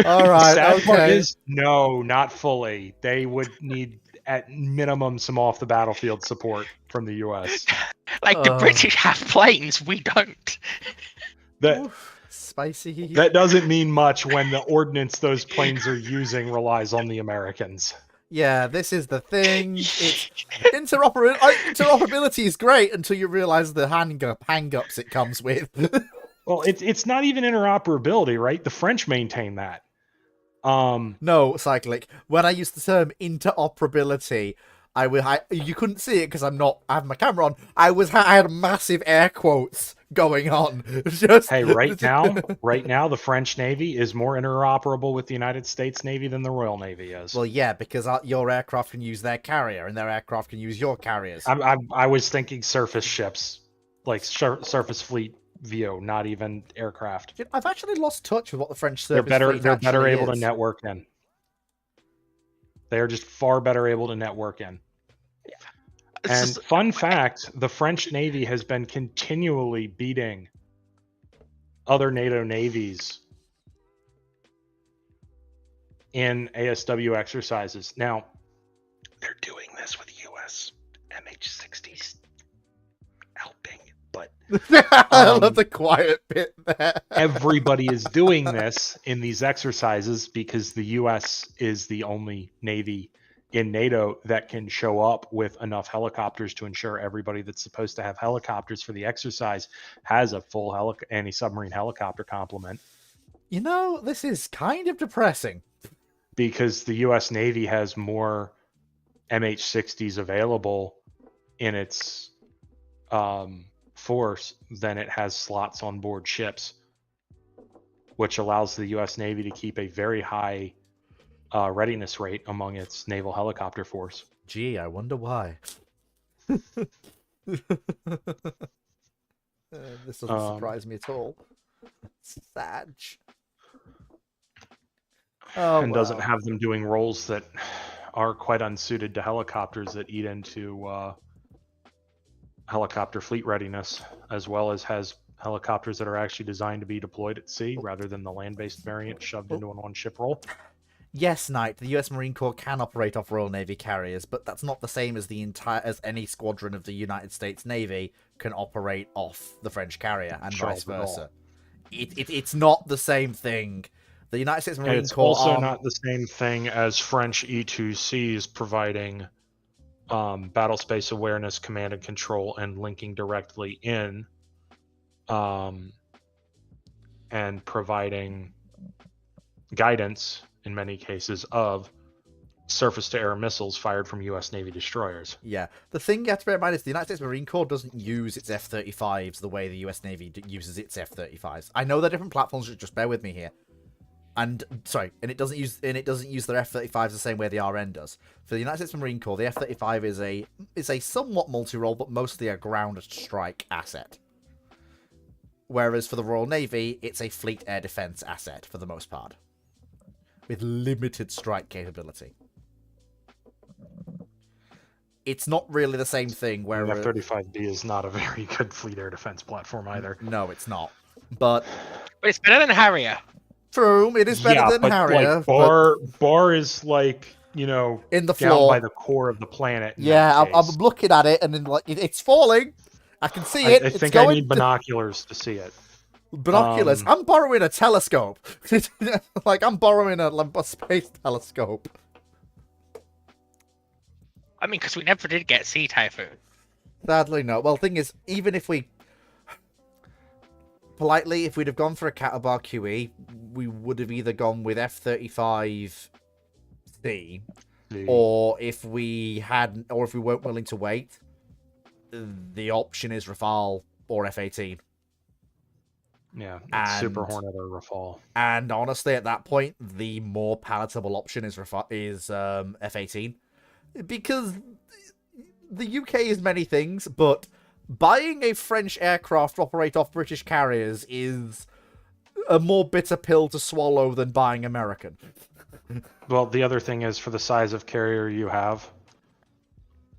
All right, sad part okay. is, no, not fully. They would need at minimum some off the battlefield support from the US. Like the British have planes, we don't. That Oof, spicy. that doesn't mean much when the ordnance those planes are using relies on the Americans. Yeah, this is the thing. It's interoperability is great until you realize the hang-ups it comes with. Well, it's not even interoperability, right? The French maintain that. No, Cyclic. When I use the term interoperability, you couldn't see it because I have my camera on. I had massive air quotes going on. Just Hey, right now, the French Navy is more interoperable with the United States Navy than the Royal Navy is. Well, yeah, because your aircraft can use their carrier, and their aircraft can use your carriers. I was thinking surface ships, like surface fleet VO, not even aircraft. I've actually lost touch with what the French They're surface better. fleet They're better actually able to is. network in. They are just far better able to network in. And fun fact, the French Navy has been continually beating other NATO navies in ASW exercises. Now, they're doing this with US MH-60s helping, but I love the quiet bit there. everybody is doing this in these exercises because the US is the only navy in NATO that can show up with enough helicopters to ensure everybody that's supposed to have helicopters for the exercise has a full anti-submarine helicopter complement. You know, this is kind of depressing. Because the US Navy has more MH-60s available in its force than it has slots on board ships, which allows the US Navy to keep a very high readiness rate among its naval helicopter force. Gee, I wonder why. This doesn't surprise me at all. Sad. And doesn't have them doing roles that are quite unsuited to helicopters that eat into helicopter fleet readiness, as well as has helicopters that are actually designed to be deployed at sea rather than the land-based variant shoved into an on-ship role. Yes, Knight, the US Marine Corps can operate off Royal Navy carriers, but that's not the same as as any squadron of the United States Navy can operate off the French carrier, and vice versa. It's not the same thing. The United States Marine It's Corps also not the same thing as French E2Cs providing battle space awareness, command and control, and linking directly in, and providing guidance in many cases of surface-to-air missiles fired from U.S. Navy destroyers. Yeah. The thing you have to bear in mind is the United States Marine Corps doesn't use its F-35s the way the U.S. Navy uses its F-35s. I know they're different platforms, just bear with me here. And it doesn't use their F-35s the same way the RN does. For the United States Marine Corps, the F-35 is a somewhat multi-role, but mostly a ground strike asset. Whereas for the Royal Navy, it's a fleet air defense asset for the most part, with limited strike capability. It's not really the same thing. Where the F-35B is not a very good fleet air defense platform either. No, it's not. But it's better than Harrier. True, it is better than Harrier. Like, Bar is like, you know, in the down floor by the core of the planet. Yeah, I'm looking at it, and then like it's falling. I can see it. I think I need binoculars to see it. Binoculars. I'm borrowing a telescope. Like I'm borrowing a space telescope. I mean, because we never did get Sea Typhoon. Sadly, no. Well, thing is, even if we politely, if we'd have gone for a Catabar QE, we would have either gone with F-35C, or if we hadn't, or if we weren't willing to wait, the option is Rafale or F-18. Yeah, it's Super Hornet or Rafale. And honestly, at that point, the more palatable option is F-18, because the UK is many things, but buying a French aircraft to operate off British carriers is a more bitter pill to swallow than buying American. Well, the other thing is, for the size of carrier you have,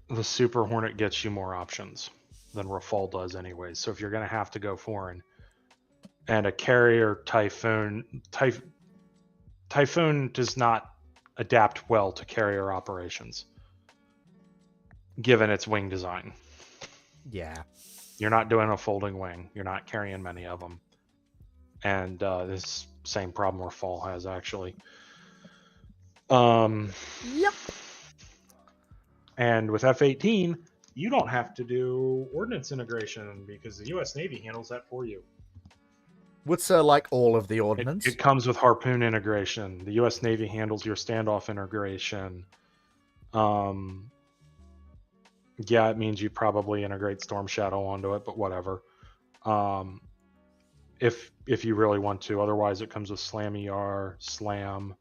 the Super Hornet gets you more options than Rafale does anyways. So if you're going to have to go foreign, and a carrier Typhoon does not adapt well to carrier operations, given its wing design. Yeah. You're not doing a folding wing. You're not carrying many of them. And this same problem Rafale has, actually. Yep. And with F-18, you don't have to do ordnance integration because the U.S. Navy handles that for you. Would like all of the ordnance? It comes with Harpoon integration. The U.S. Navy handles your standoff integration. Yeah, it means you probably integrate Storm Shadow onto it, but whatever. If you really want to. Otherwise, it comes with Slam ER, Slam,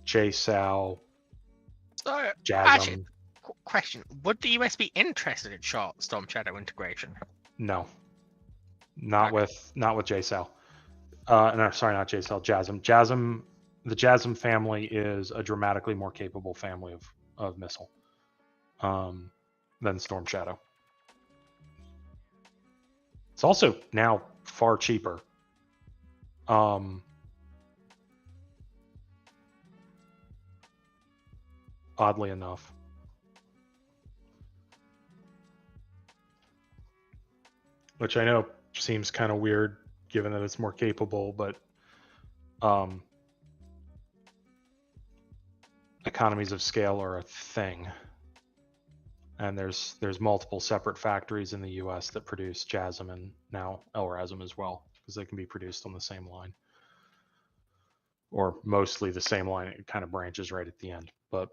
JSAL, So, Jasm. actually, question: would the US be interested in Storm Shadow integration? No, not Okay. with JSAL. No, sorry, not JSAL. Jasm. The Jasm family is a dramatically more capable family of missile than Storm Shadow. It's also now far cheaper. Oddly enough. Which I know seems kind of weird given that it's more capable, but economies of scale are a thing. And there's multiple separate factories in the US that produce JASM and now LRASM as well, because they can be produced on the same line. Or mostly the same line. It kind of branches right at the end. But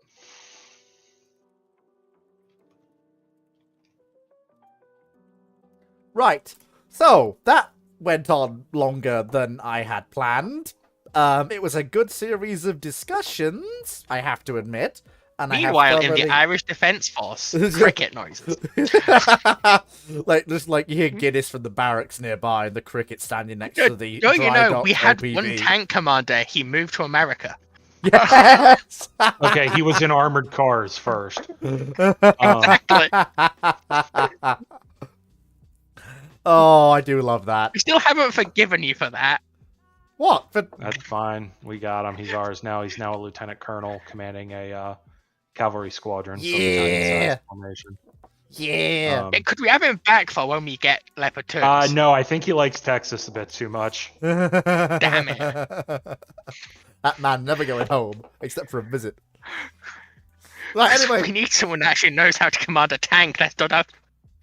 Right. So that went on longer than I had planned. It was a good series of discussions, I have to admit. And Meanwhile, I have in the Irish Defence Force, cricket noises. just like you hear Guinness from the barracks nearby, and the cricket standing next to the Don't you dry know, dock we had LPV. one tank commander, he moved to America. Yes. okay, he was in armored cars first. Exactly. Oh, I do love that. We still haven't forgiven you for that. What? For... That's fine. We got him. He's ours now. He's now a lieutenant colonel commanding a cavalry squadron. Yeah. So battalion-sized formation. Yeah. Could we have him back for when we get Leopard 2? No, I think he likes Texas a bit too much. Damn it. That man never going home, except for a visit. Right, We anyway. need someone that actually knows how to command a tank. That's not a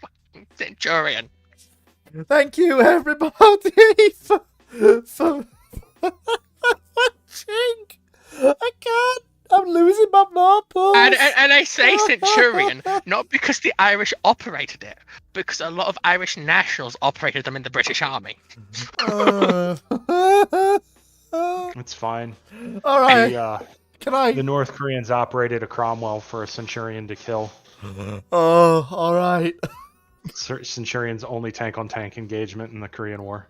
fucking Centurion. Thank you, everybody, for watching. I can't. I'm losing my marbles. And I say Centurion, not because the Irish operated it, because a lot of Irish nationals operated them in the British Army. It's fine. All right. Can I? The North Koreans operated a Cromwell for a Centurion to kill. Oh, all right. Centurion's only tank-on-tank engagement in the Korean War.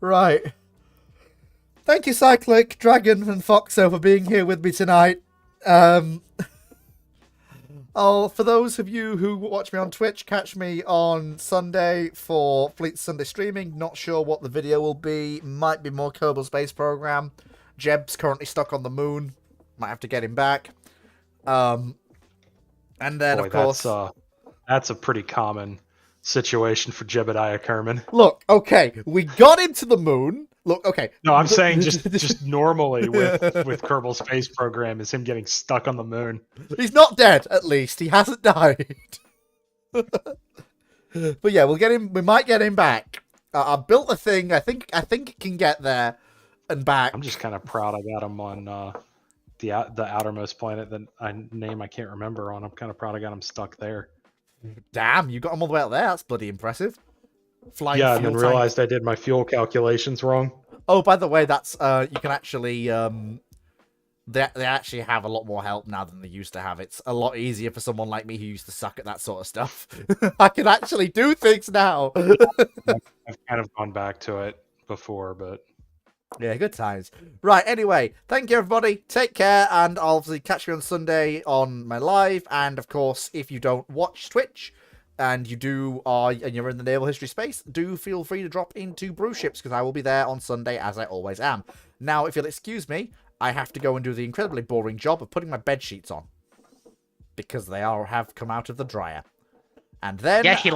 Right. Thank you, Cyclic, Dragon, and Foxo for being here with me tonight. For those of you who watch me on Twitch, catch me on Sunday for Fleet Sunday streaming. Not sure what the video will be. Might be more Kerbal Space Program. Jeb's currently stuck on the moon. Might have to get him back. And then, Boy, of course... That's a pretty common situation for Jebediah Kerman. Look, okay, we got him to the moon. Look, okay. No, I'm saying just normally with Kerbal Space Program is him getting stuck on the moon. He's not dead, at least. He hasn't died. But yeah, we'll get him. We might get him back. I built a thing. I think it can get there and back. I'm just kind of proud I got him on the outermost planet that I can't remember on. I'm kind of proud I got him stuck there. Damn, you got him all the way out there. That's bloody impressive. Flying Yeah, and then fuel tank. realized I did my fuel calculations wrong. Oh, by the way, that's you can actually they actually have a lot more help now than they used to have. It's a lot easier for someone like me who used to suck at that sort of stuff. I can actually do things now. I've kind of gone back to it before, but yeah, good times. Right, anyway, thank you, everybody. Take care, and I'll obviously catch you on Sunday on my live. And, of course, if you don't watch Twitch, and you're in the naval history space, do feel free to drop into Brew Ships, because I will be there on Sunday, as I always am. Now, if you'll excuse me, I have to go and do the incredibly boring job of putting my bed sheets on, because they have come out of the dryer. And then... Yeah, he